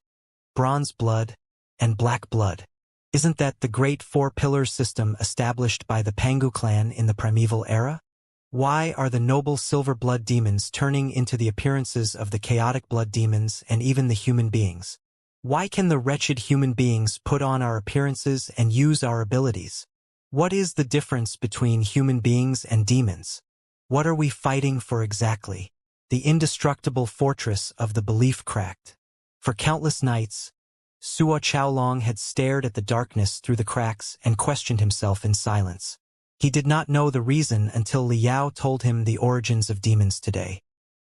bronze blood, and black blood. Isn't that the great 4-pillar system established by the Pangu clan in the primeval era? Why are the noble silver blood demons turning into the appearances of the chaotic blood demons and even the human beings? Why can the wretched human beings put on our appearances and use our abilities? What is the difference between human beings and demons? What are we fighting for exactly? The indestructible fortress of the belief cracked. For countless nights, Sua Chaolong had stared at the darkness through the cracks and questioned himself in silence. He did not know the reason until Li Yao told him the origins of demons today.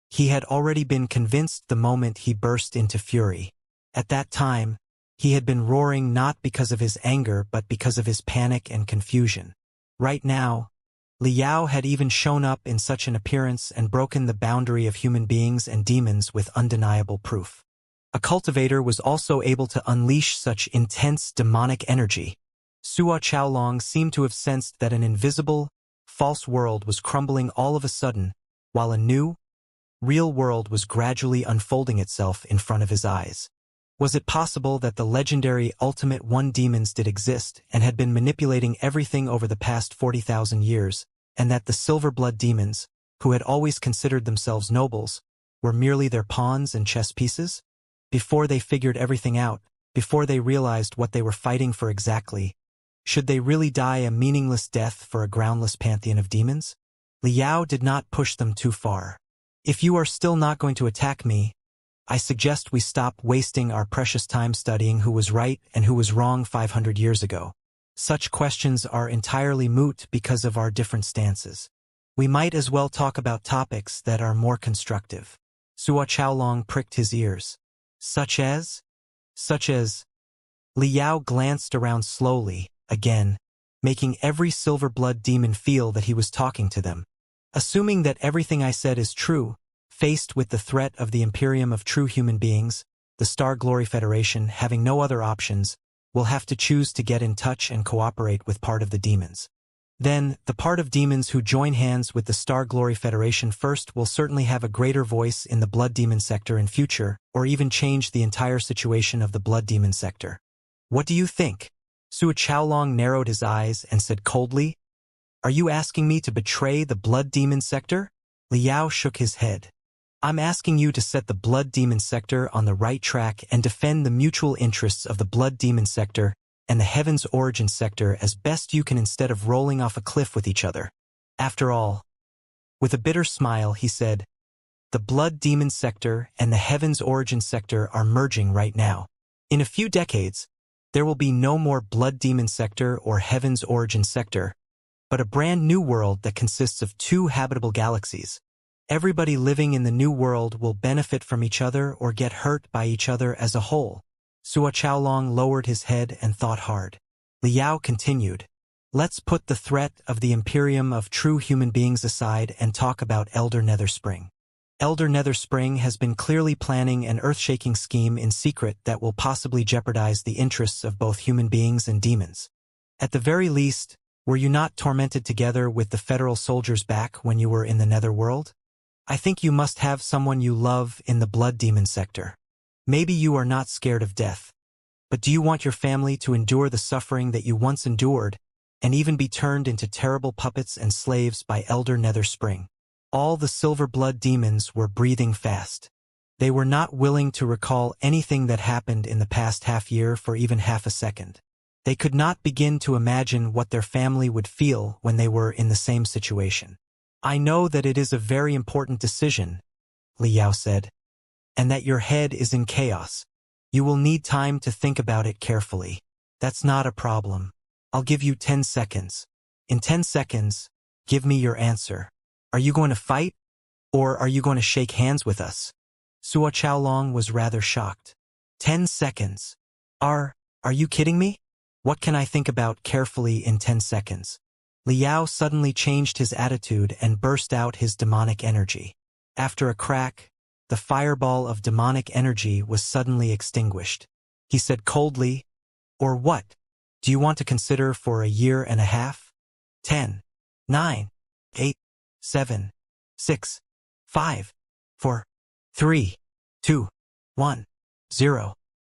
He had already been convinced the moment he burst into fury. At that time, he had been roaring not because of his anger but because of his panic and confusion. Right now, Li Yao had even shown up in such an appearance and broken the boundary of human beings and demons with undeniable proof. A cultivator was also able to unleash such intense demonic energy. Sua Chaolong seemed to have sensed that an invisible, false world was crumbling all of a sudden, while a new, real world was gradually unfolding itself in front of his eyes. Was it possible that the legendary Ultimate One demons did exist and had been manipulating everything over the past 40,000 years, and that the silver blood demons, who had always considered themselves nobles, were merely their pawns and chess pieces? Before they figured everything out, before they realized what they were fighting for exactly, should they really die a meaningless death for a groundless pantheon of demons? Liao did not push them too far. If you are still not going to attack me, I suggest we stop wasting our precious time studying who was right and who was wrong 500 years ago. Such questions are entirely moot because of our different stances. We might as well talk about topics that are more constructive. Sua Chaolong pricked his ears. Such as? Liao glanced around slowly, again, making every silver blood demon feel that he was talking to them. Assuming that everything I said is true, faced with the threat of the Imperium of true human beings, the Star Glory Federation, having no other options, will have to choose to get in touch and cooperate with part of the demons. Then, the part of demons who join hands with the Star Glory Federation first will certainly have a greater voice in the Blood Demon sector in future, or even change the entire situation of the Blood Demon sector. What do you think? Sua Chaolong narrowed his eyes and said coldly, Are you asking me to betray the Blood Demon sector? Liao shook his head. I'm asking you to set the Blood Demon sector on the right track and defend the mutual interests of the Blood Demon sector and the Heaven's Origin sector as best you can instead of rolling off a cliff with each other. After all, with a bitter smile, he said, the Blood Demon sector and the Heaven's Origin sector are merging right now. In a few decades, there will be no more Blood Demon sector or Heaven's Origin sector, but a brand new world that consists of 2 habitable galaxies. Everybody living in the new world will benefit from each other or get hurt by each other as a whole. Sua Chaolong lowered his head and thought hard. Liao continued, Let's put the threat of the Imperium of true human beings aside and talk about Elder Netherspring. Elder Netherspring has been clearly planning an earth-shaking scheme in secret that will possibly jeopardize the interests of both human beings and demons. At the very least, were you not tormented together with the federal soldiers back when you were in the Netherworld? I think you must have someone you love in the Blood Demon sector. Maybe you are not scared of death. But do you want your family to endure the suffering that you once endured, and even be turned into terrible puppets and slaves by Elder Netherspring? All the silver blood demons were breathing fast. They were not willing to recall anything that happened in the past half-year for even half a second. They could not begin to imagine what their family would feel when they were in the same situation. I know that it is a very important decision, Liao said, and that your head is in chaos. You will need time to think about it carefully. That's not a problem. I'll give you 10 seconds. In 10 seconds, give me your answer. Are you going to fight? Or are you going to shake hands with us? Sua Chaolong was rather shocked. 10 seconds. Are you kidding me? What can I think about carefully in 10 seconds? Liao suddenly changed his attitude and burst out his demonic energy. After a crack, the fireball of demonic energy was suddenly extinguished. He said coldly, Or what? Do you want to consider for a year and a half? 10, 9, 8, 7, 6, 5, 4, 3, 2, 1, 0.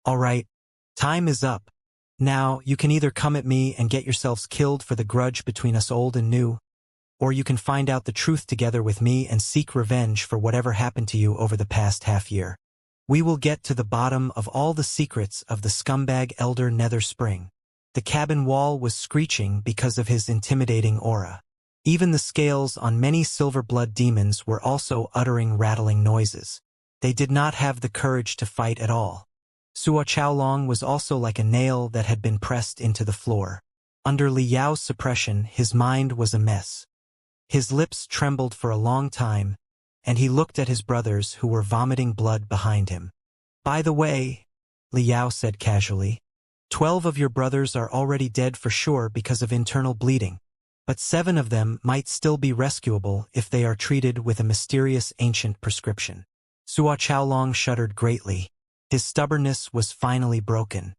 All right, time is up. Now, you can either come at me and get yourselves killed for the grudge between us old and new, or you can find out the truth together with me and seek revenge for whatever happened to you over the past half-year. We will get to the bottom of all the secrets of the scumbag Elder Netherspring. The cabin wall was screeching because of his intimidating aura. Even the scales on many silver blood demons were also uttering rattling noises. They did not have the courage to fight at all. Sua Chaolong was also like a nail that had been pressed into the floor. Under Liao's suppression, his mind was a mess. His lips trembled for a long time, and he looked at his brothers who were vomiting blood behind him. By the way, Liao said casually, 12 of your brothers are already dead for sure because of internal bleeding, but 7 of them might still be rescuable if they are treated with a mysterious ancient prescription. Sua Chaolong shuddered greatly. His stubbornness was finally broken.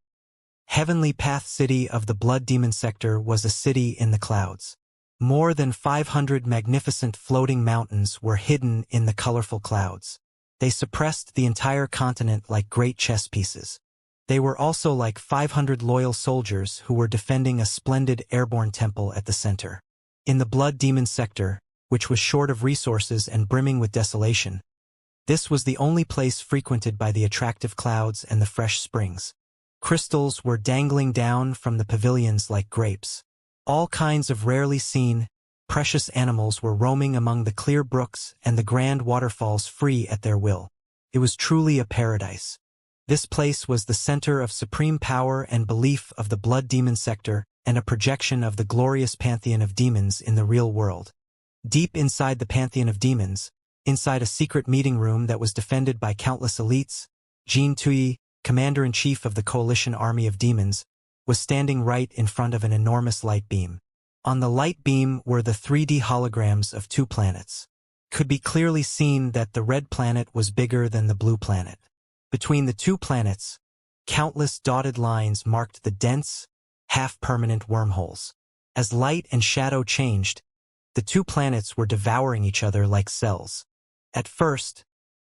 Heavenly Path City of the Blood Demon sector was a city in the clouds. More than 500 magnificent floating mountains were hidden in the colorful clouds. They suppressed the entire continent like great chess pieces. They were also like 500 loyal soldiers who were defending a splendid airborne temple at the center. In the Blood Demon sector, which was short of resources and brimming with desolation, this was the only place frequented by the attractive clouds and the fresh springs. Crystals were dangling down from the pavilions like grapes. All kinds of rarely seen, precious animals were roaming among the clear brooks and the grand waterfalls free at their will. It was truly a paradise. This place was the center of supreme power and belief of the blood demon sector, and a projection of the glorious pantheon of demons in the real world. Deep inside the pantheon of demons, inside a secret meeting room that was defended by countless elites, Jin Tui, commander-in-chief of the coalition army of demons, was standing right in front of an enormous light beam. On the light beam were the 3D holograms of two planets. Could be clearly seen that the red planet was bigger than the blue planet. Between the two planets, countless dotted lines marked the dense, half-permanent wormholes. As light and shadow changed, the two planets were devouring each other like cells. At first,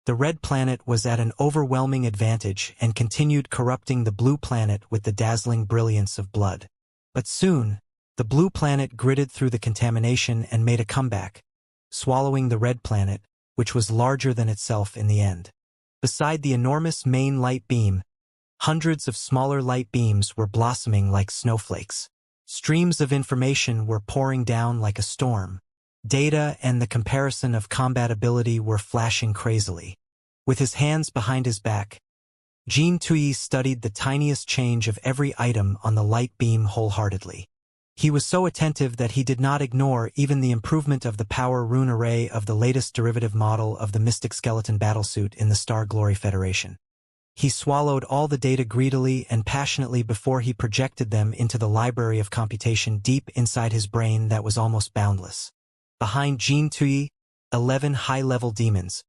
the red planet was at an overwhelming advantage and continued corrupting the blue planet with the dazzling brilliance of blood. But soon, the blue planet gritted through the contamination and made a comeback, swallowing the red planet, which was larger than itself in the end. Beside the enormous main light beam, hundreds of smaller light beams were blossoming like snowflakes. Streams of information were pouring down like a storm. Data and the comparison of combat ability were flashing crazily. With his hands behind his back, Jin Tui studied the tiniest change of every item on the light beam wholeheartedly. He was so attentive that he did not ignore even the improvement of the power rune array of the latest derivative model of the Mystic Skeleton battlesuit in the Star Glory Federation. He swallowed all the data greedily and passionately before he projected them into the library of computation deep inside his brain that was almost boundless. Behind Jin Tui, 11 high-level demons,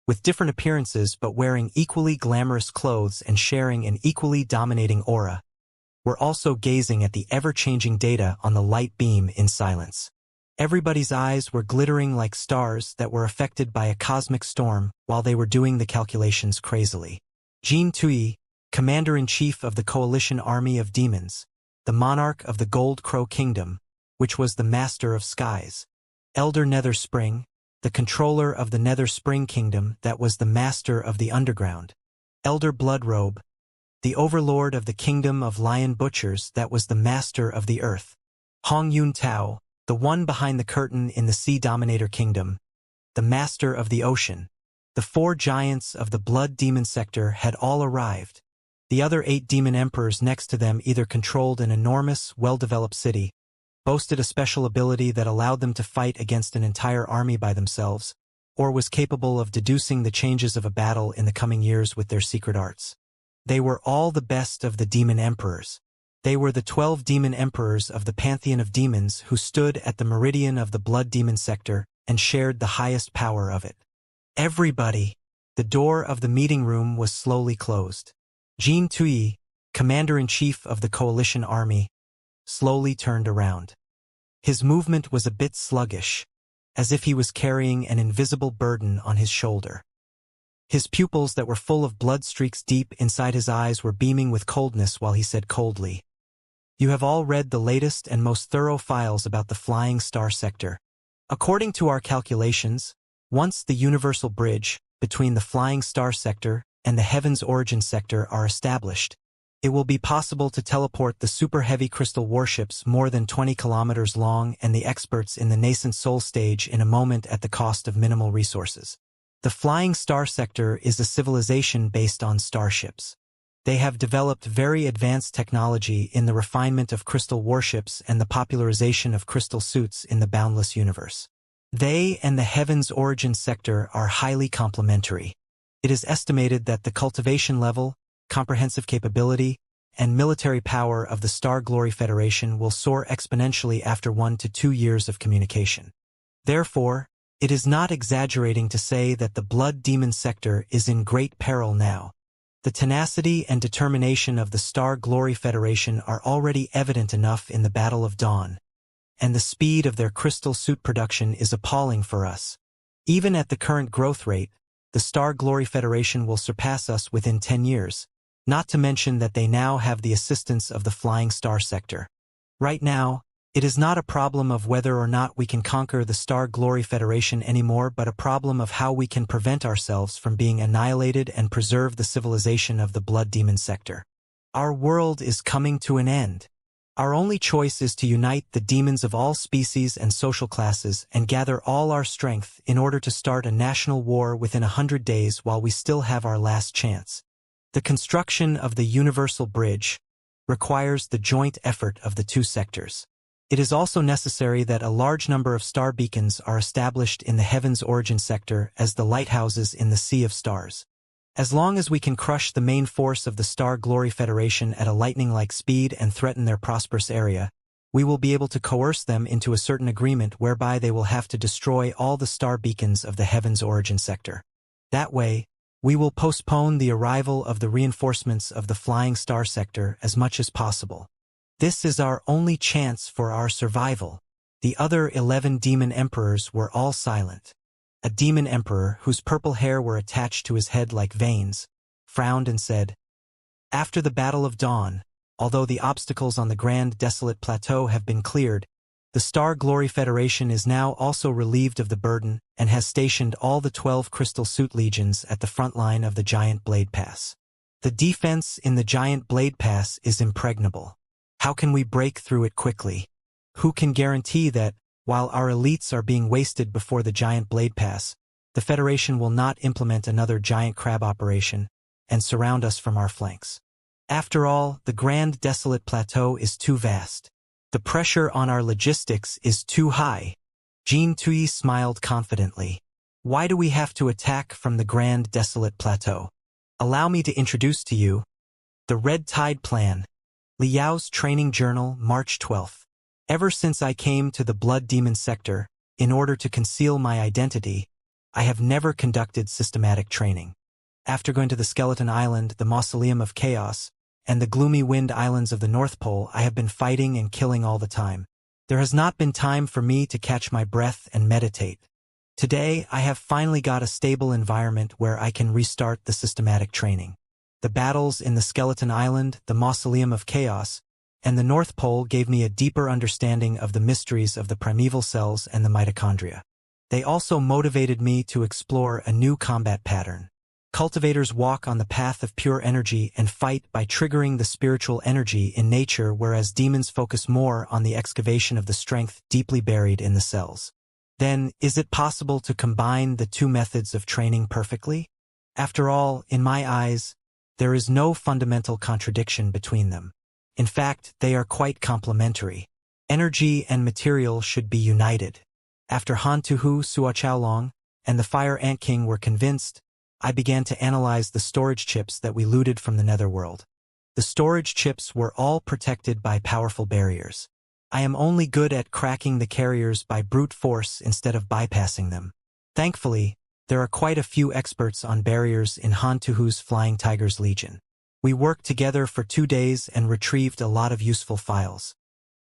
with different appearances but wearing equally glamorous clothes and sharing an equally dominating aura, were also gazing at the ever-changing data on the light beam in silence. Everybody's eyes were glittering like stars that were affected by a cosmic storm while they were doing the calculations crazily. Jin Tui, commander-in-chief of the coalition army of demons, the monarch of the Gold Crow Kingdom, which was the master of skies, Elder Nether Spring, the controller of the Nether Spring Kingdom that was the master of the underground, Elder Bloodrobe, the overlord of the Kingdom of Lion Butchers that was the master of the earth, Hong Yun Tao, the one behind the curtain in the Sea Dominator Kingdom, the master of the ocean. The 4 giants of the blood demon sector had all arrived. The other 8 demon emperors next to them either controlled an enormous, well-developed city, boasted a special ability that allowed them to fight against an entire army by themselves, or was capable of deducing the changes of a battle in the coming years with their secret arts. They were all the best of the demon emperors. They were the 12 demon emperors of the pantheon of demons who stood at the meridian of the blood demon sector and shared the highest power of it. Everybody! The door of the meeting room was slowly closed. Jin Tui, commander-in-chief of the coalition army, slowly turned around. His movement was a bit sluggish, as if he was carrying an invisible burden on his shoulder. His pupils that were full of blood streaks deep inside his eyes were beaming with coldness while he said coldly, "You have all read the latest and most thorough files about the Flying Star sector. According to our calculations, once the universal bridge between the Flying Star sector and the Heaven's Origin sector are established, it will be possible to teleport the super heavy crystal warships more than 20 kilometers long and the experts in the nascent soul stage in a moment at the cost of minimal resources. The Flying Star sector is a civilization based on starships. They have developed very advanced technology in the refinement of crystal warships and the popularization of crystal suits in the boundless universe. They and the Heaven's Origin sector are highly complementary. It is estimated that the cultivation level, comprehensive capability, and military power of the Star Glory Federation will soar exponentially after 1 to 2 years of communication. Therefore, it is not exaggerating to say that the blood demon sector is in great peril now. The tenacity and determination of the Star Glory Federation are already evident enough in the Battle of Dawn, and the speed of their crystal suit production is appalling for us. Even at the current growth rate, the Star Glory Federation will surpass us within 10 years, not to mention that they now have the assistance of the Flying Star sector. Right now, it is not a problem of whether or not we can conquer the Star Glory Federation anymore, but a problem of how we can prevent ourselves from being annihilated and preserve the civilization of the blood demon sector. Our world is coming to an end. Our only choice is to unite the demons of all species and social classes and gather all our strength in order to start a national war within 100 days while we still have our last chance. The construction of the universal bridge requires the joint effort of the two sectors. It is also necessary that a large number of star beacons are established in the heaven's origin sector as the lighthouses in the sea of stars. As long as we can crush the main force of the Star Glory Federation at a lightning-like speed and threaten their prosperous area, we will be able to coerce them into a certain agreement whereby they will have to destroy all the star beacons of the heaven's origin sector. That way, we will postpone the arrival of the reinforcements of the flying star sector as much as possible. This is our only chance for our survival. The other 11 demon emperors were all silent. A demon emperor, whose purple hair were attached to his head like veins, frowned and said, "After the Battle of Dawn, although the obstacles on the Grand Desolate Plateau have been cleared, the Star Glory Federation is now also relieved of the burden and has stationed all the 12 Crystal Suit Legions at the front line of the Giant Blade Pass. The defense in the Giant Blade Pass is impregnable. How can we break through it quickly? Who can guarantee that, while our elites are being wasted before the Giant Blade Pass, the Federation will not implement another giant crab operation and surround us from our flanks? After all, the Grand Desolate Plateau is too vast. The pressure on our logistics is too high." Jean Tui smiled confidently. "Why do we have to attack from the Grand Desolate Plateau? Allow me to introduce to you the Red Tide Plan." Liao's Training Journal, March 12. Ever since I came to the Blood Demon sector, in order to conceal my identity, I have never conducted systematic training. After going to the Skeleton Island, the Mausoleum of Chaos, and the Gloomy Wind Islands of the North Pole, I have been fighting and killing all the time. There has not been time for me to catch my breath and meditate. Today, I have finally got a stable environment where I can restart the systematic training. The battles in the Skeleton Island, the Mausoleum of Chaos, and the North Pole gave me a deeper understanding of the mysteries of the primeval cells and the mitochondria. They also motivated me to explore a new combat pattern. Cultivators walk on the path of pure energy and fight by triggering the spiritual energy in nature, whereas demons focus more on the excavation of the strength deeply buried in the cells. Then, is it possible to combine the two methods of training perfectly? After all, in my eyes, there is no fundamental contradiction between them. In fact, they are quite complementary. Energy and material should be united. After Han Tuhu, Suo Chaolong, and the Fire Ant King were convinced, I began to analyze the storage chips that we looted from the netherworld. The storage chips were all protected by powerful barriers. I am only good at cracking the carriers by brute force instead of bypassing them. Thankfully, there are quite a few experts on barriers in Han Tuhu's Flying Tigers Legion. We worked together for 2 days and retrieved a lot of useful files.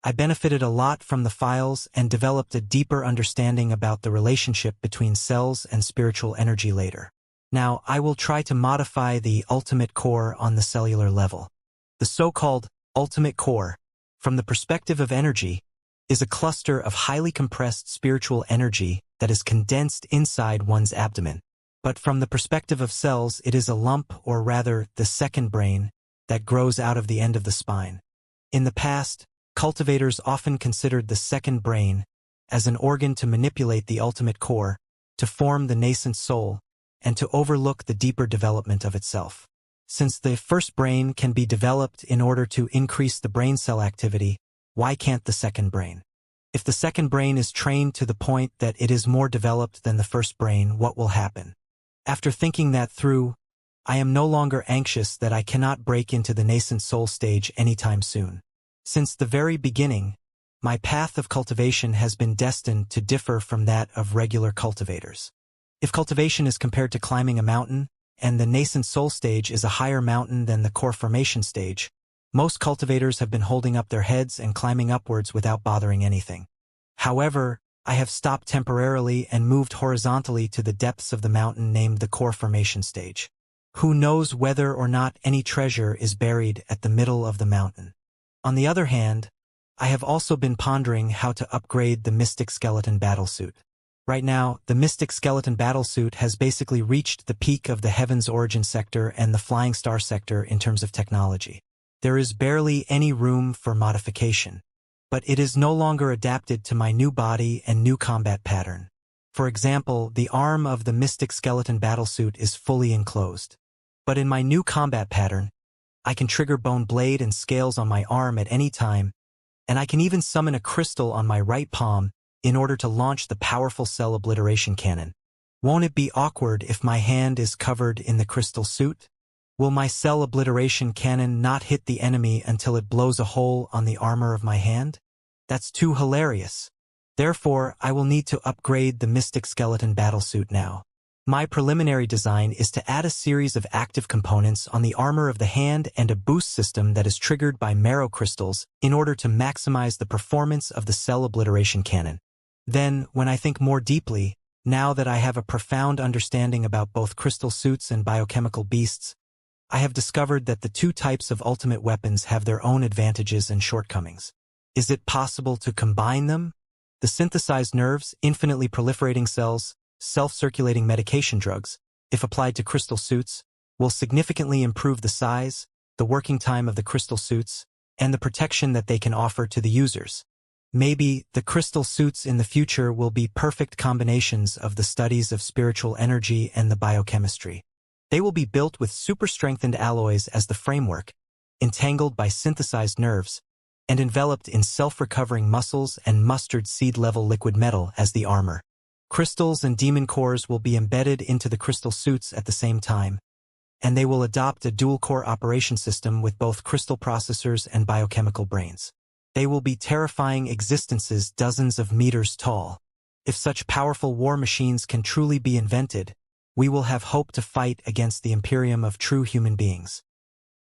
I benefited a lot from the files and developed a deeper understanding about the relationship between cells and spiritual energy later. Now, I will try to modify the ultimate core on the cellular level. The so-called ultimate core, from the perspective of energy, is a cluster of highly compressed spiritual energy that is condensed inside one's abdomen. But from the perspective of cells, it is a lump, or rather, the second brain, that grows out of the end of the spine. In the past, cultivators often considered the second brain as an organ to manipulate the ultimate core, to form the nascent soul, and to overlook the deeper development of itself. Since the first brain can be developed in order to increase the brain cell activity, why can't the second brain? If the second brain is trained to the point that it is more developed than the first brain, what will happen? After thinking that through, I am no longer anxious that I cannot break into the nascent soul stage anytime soon. Since the very beginning, my path of cultivation has been destined to differ from that of regular cultivators. If cultivation is compared to climbing a mountain, and the nascent soul stage is a higher mountain than the core formation stage, most cultivators have been holding up their heads and climbing upwards without bothering anything. However, I have stopped temporarily and moved horizontally to the depths of the mountain named the core formation stage. Who knows whether or not any treasure is buried at the middle of the mountain? On the other hand, I have also been pondering how to upgrade the Mystic Skeleton Battlesuit. Right now, the Mystic Skeleton Battlesuit has basically reached the peak of the Heaven's Origin sector and the Flying Star sector in terms of technology. There is barely any room for modification. But it is no longer adapted to my new body and new combat pattern. For example, the arm of the Mystic Skeleton battlesuit is fully enclosed. But in my new combat pattern, I can trigger bone blade and scales on my arm at any time, and I can even summon a crystal on my right palm in order to launch the powerful cell obliteration cannon. Won't it be awkward if my hand is covered in the crystal suit? Will my cell obliteration cannon not hit the enemy until it blows a hole on the armor of my hand? That's too hilarious. Therefore, I will need to upgrade the Mystic Skeleton battlesuit now. My preliminary design is to add a series of active components on the armor of the hand and a boost system that is triggered by marrow crystals in order to maximize the performance of the cell obliteration cannon. Then, when I think more deeply, now that I have a profound understanding about both crystal suits and biochemical beasts, I have discovered that the two types of ultimate weapons have their own advantages and shortcomings. Is it possible to combine them? The synthesized nerves, infinitely proliferating cells, self-circulating medication drugs, if applied to crystal suits, will significantly improve the size, the working time of the crystal suits, and the protection that they can offer to the users. Maybe the crystal suits in the future will be perfect combinations of the studies of spiritual energy and the biochemistry. They will be built with super-strengthened alloys as the framework, entangled by synthesized nerves, and enveloped in self-recovering muscles and mustard seed-level liquid metal as the armor. Crystals and demon cores will be embedded into the crystal suits at the same time, and they will adopt a dual-core operation system with both crystal processors and biochemical brains. They will be terrifying existences dozens of meters tall. If such powerful war machines can truly be invented, we will have hope to fight against the Imperium of true human beings.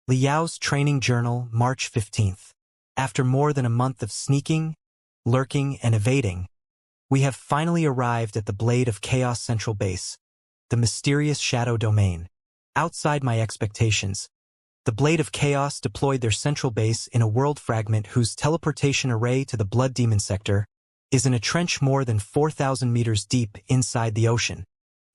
Liao's Training Journal, March 15th. After more than a month of sneaking, lurking, and evading, we have finally arrived at the Blade of Chaos Central Base, the mysterious shadow domain. Outside my expectations, the Blade of Chaos deployed their central base in a world fragment whose teleportation array to the Blood Demon sector is in a trench more than 4,000 meters deep inside the ocean.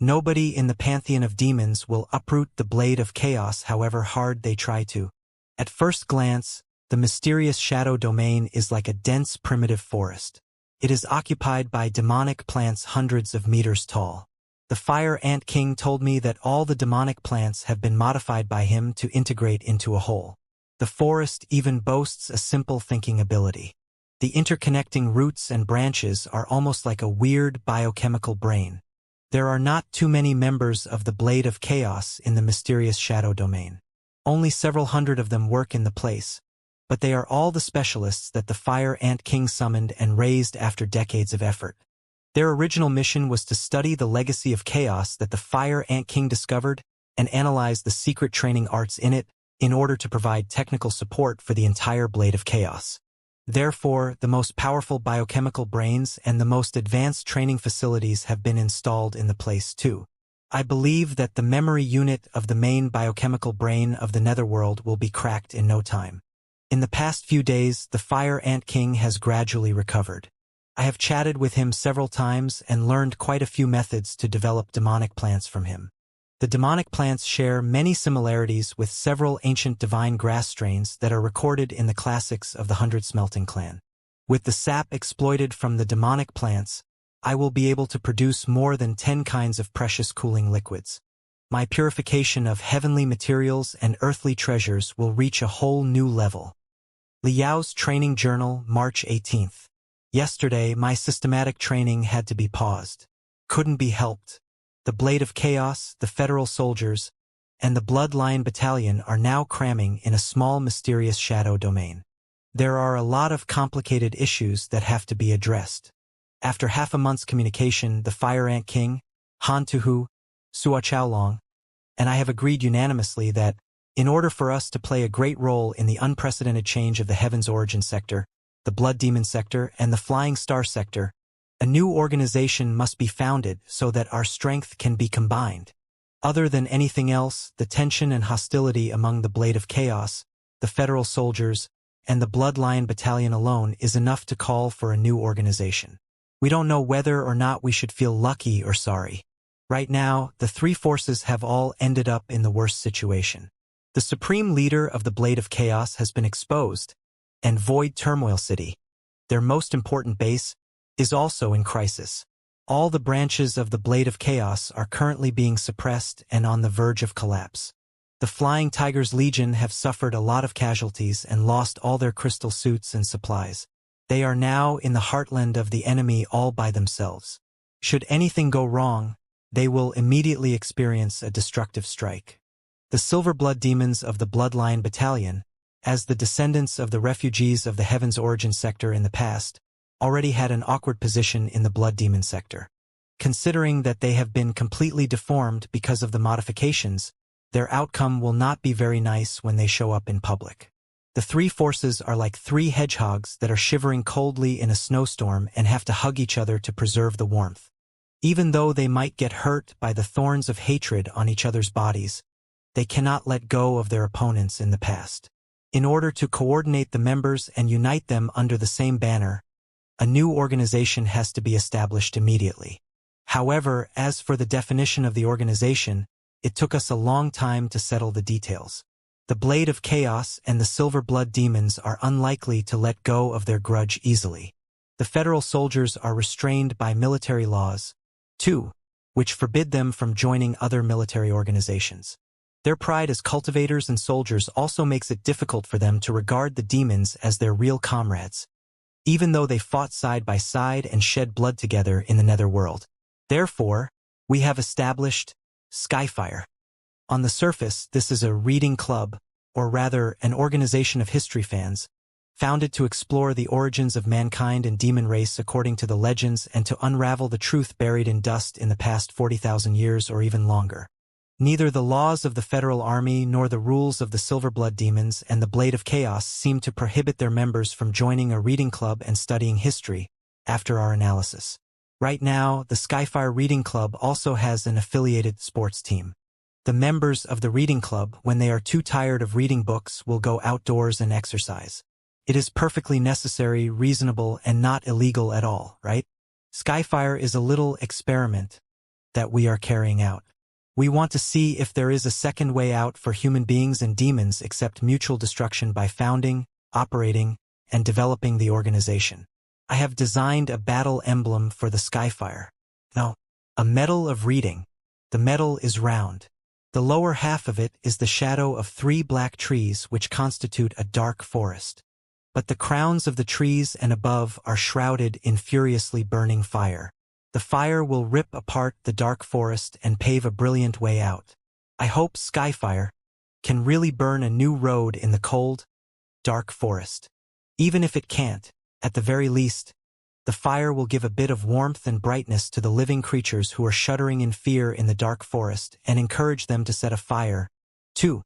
Nobody in the pantheon of demons will uproot the Blade of Chaos however hard they try to. At first glance, the mysterious shadow domain is like a dense primitive forest. It is occupied by demonic plants hundreds of meters tall. The Fire Ant King told me that all the demonic plants have been modified by him to integrate into a whole. The forest even boasts a simple thinking ability. The interconnecting roots and branches are almost like a weird biochemical brain. There are not too many members of the Blade of Chaos in the mysterious shadow domain. Only several hundred of them work in the place, but they are all the specialists that the Fire Ant King summoned and raised after decades of effort. Their original mission was to study the legacy of chaos that the Fire Ant King discovered and analyze the secret training arts in it in order to provide technical support for the entire Blade of Chaos. Therefore, the most powerful biochemical brains and the most advanced training facilities have been installed in the place too. I believe that the memory unit of the main biochemical brain of the Netherworld will be cracked in no time. In the past few days, the Fire Ant King has gradually recovered. I have chatted with him several times and learned quite a few methods to develop demonic plants from him. The demonic plants share many similarities with several ancient divine grass strains that are recorded in the classics of the 100 Smelting Clan. With the sap exploited from the demonic plants, I will be able to produce more than 10 kinds of precious cooling liquids. My purification of heavenly materials and earthly treasures will reach a whole new level. Liao's Training Journal, March 18th. Yesterday, my systematic training had to be paused. Couldn't be helped. The Blade of Chaos, the Federal Soldiers, and the Blood Lion Battalion are now cramming in a small mysterious shadow domain. There are a lot of complicated issues that have to be addressed. After half a month's communication, the Fire Ant King, Han Tuhu, Sua Chaolong, and I have agreed unanimously that, in order for us to play a great role in the unprecedented change of the Heaven's Origin sector, the Blood Demon sector, and the Flying Star sector, a new organization must be founded so that our strength can be combined. Other than anything else, the tension and hostility among the Blade of Chaos, the Federal Soldiers, and the Blood Lion Battalion alone is enough to call for a new organization. We don't know whether or not we should feel lucky or sorry. Right now, the three forces have all ended up in the worst situation. The supreme leader of the Blade of Chaos has been exposed, and Void Turmoil City, their most important base, is also in crisis. All the branches of the Blade of Chaos are currently being suppressed and on the verge of collapse. The Flying Tigers Legion have suffered a lot of casualties and lost all their crystal suits and supplies. They are now in the heartland of the enemy all by themselves. Should anything go wrong, they will immediately experience a destructive strike. The Silver Blood Demons of the Bloodline Battalion, as the descendants of the refugees of the Heaven's Origin sector in the past, already had an awkward position in the Blood Demon sector. Considering that they have been completely deformed because of the modifications, their outcome will not be very nice when they show up in public. The three forces are like three hedgehogs that are shivering coldly in a snowstorm and have to hug each other to preserve the warmth. Even though they might get hurt by the thorns of hatred on each other's bodies, they cannot let go of their opponents in the past. In order to coordinate the members and unite them under the same banner, a new organization has to be established immediately. However, as for the definition of the organization, it took us a long time to settle the details. The Blade of Chaos and the Silver Blood Demons are unlikely to let go of their grudge easily. The federal soldiers are restrained by military laws, too, which forbid them from joining other military organizations. Their pride as cultivators and soldiers also makes it difficult for them to regard the demons as their real comrades, even though they fought side by side and shed blood together in the netherworld. Therefore, we have established Sci-Fi. On the surface, this is a reading club, or rather, an organization of history fans, founded to explore the origins of mankind and demon race according to the legends and to unravel the truth buried in dust in the past 40,000 years or even longer. Neither the laws of the Federal Army nor the rules of the Silver Blood Demons and the Blade of Chaos seem to prohibit their members from joining a reading club and studying history, after our analysis. Right now, the Sci-Fi Reading Club also has an affiliated sports team. The members of the reading club, when they are too tired of reading books, will go outdoors and exercise. It is perfectly necessary, reasonable, and not illegal at all, right? Sci-Fi is a little experiment that we are carrying out. We want to see if there is a second way out for human beings and demons except mutual destruction by founding, operating, and developing the organization. I have designed a battle emblem for the Sci-Fi. No, a medal of reading. The medal is round. The lower half of it is the shadow of 3 black trees which constitute a dark forest. But the crowns of the trees and above are shrouded in furiously burning fire. The fire will rip apart the dark forest and pave a brilliant way out. I hope Sci-Fi can really burn a new road in the cold, dark forest. Even if it can't, at the very least, the fire will give a bit of warmth and brightness to the living creatures who are shuddering in fear in the dark forest and encourage them to set a fire, too,